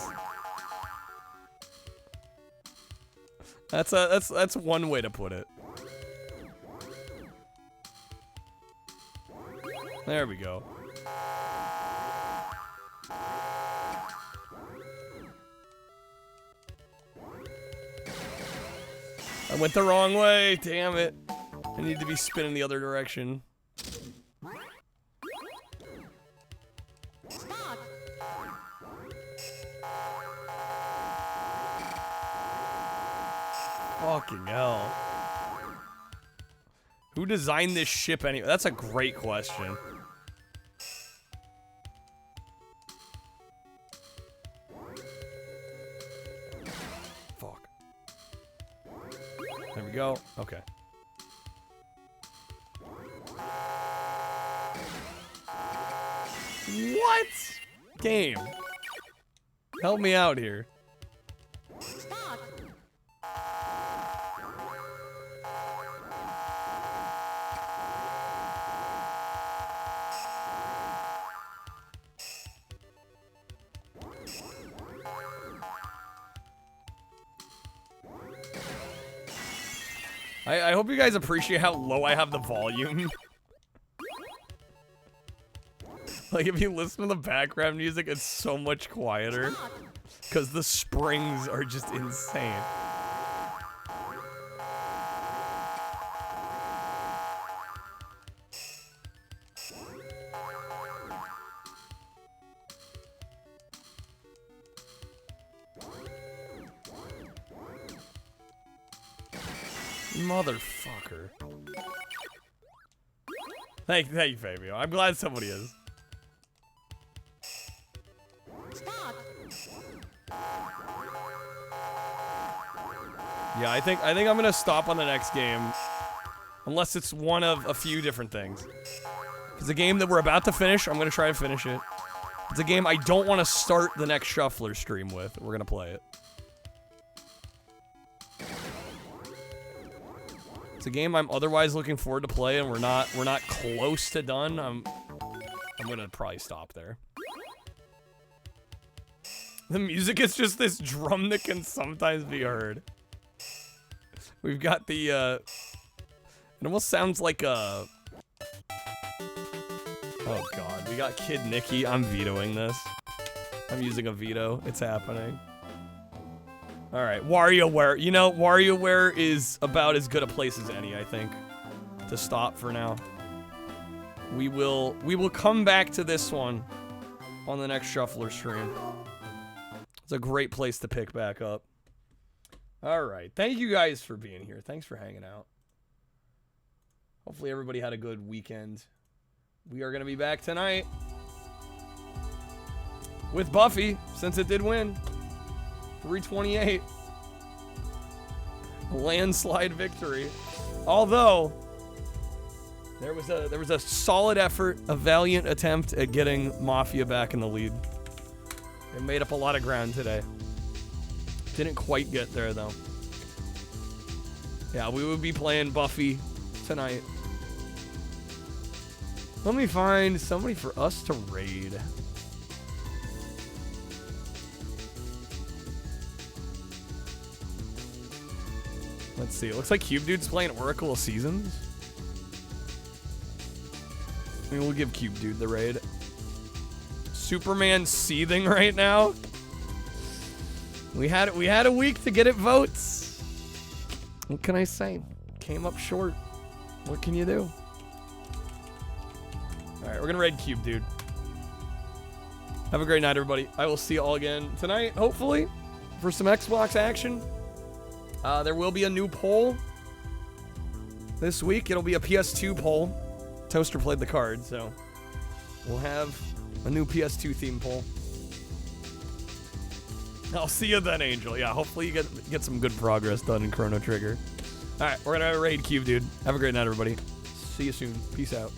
That's one way to put it. There we go. I went the wrong way, damn it. I need to be spinning the other direction. Fucking hell. Who designed this ship anyway? That's a great question. Fuck. There we go. Okay. What? Game. Help me out here. I hope you guys appreciate how low I have the volume. Like, if you listen to the background music, it's so much quieter. Because the springs are just insane. Motherfucker. Thank you, Fabio. I'm glad somebody is. Yeah, I think I'm gonna stop on the next game, unless it's one of a few different things. If it's a game that we're about to finish, I'm gonna try and finish it. If it's a game I don't want to start the next Shuffler stream with, we're gonna play it. It's a game I'm otherwise looking forward to play, and we're not close to done. I'm gonna probably stop there. The music is just this drum that can sometimes be heard. We've got the it almost sounds like a, oh god, we got Kid Nicky. I'm vetoing this. I'm using a veto. It's happening. All right, WarioWare. You know, WarioWare is about as good a place as any, I think, to stop for now. We will come back to this one on the next Shuffler stream. It's a great place to pick back up. All right, thank you guys for being here. Thanks for hanging out. Hopefully everybody had a good weekend. We are gonna be back tonight with Buffy, since it did win. 328. Landslide victory. Although there was a solid effort, a valiant attempt at getting Mafia back in the lead. They made up a lot of ground today. Didn't quite get there though. Yeah, we would be playing Buffy tonight. Let me find somebody for us to raid. Let's see. It looks like Cube Dude's playing Oracle of Seasons. I mean, we'll give Cube Dude the raid. Superman's seething right now. We had a week to get it votes. What can I say? Came up short. What can you do? All right, we're gonna raid Cube Dude. Have a great night, everybody. I will see you all again tonight, hopefully, for some Xbox action. There will be a new poll this week. It'll be a PS2 poll. Toaster played the card, so we'll have a new PS2 theme poll. I'll see you then, Angel. Yeah, hopefully you get some good progress done in Chrono Trigger. All right, we're gonna raid Cube, dude. Have a great night, everybody. See you soon. Peace out.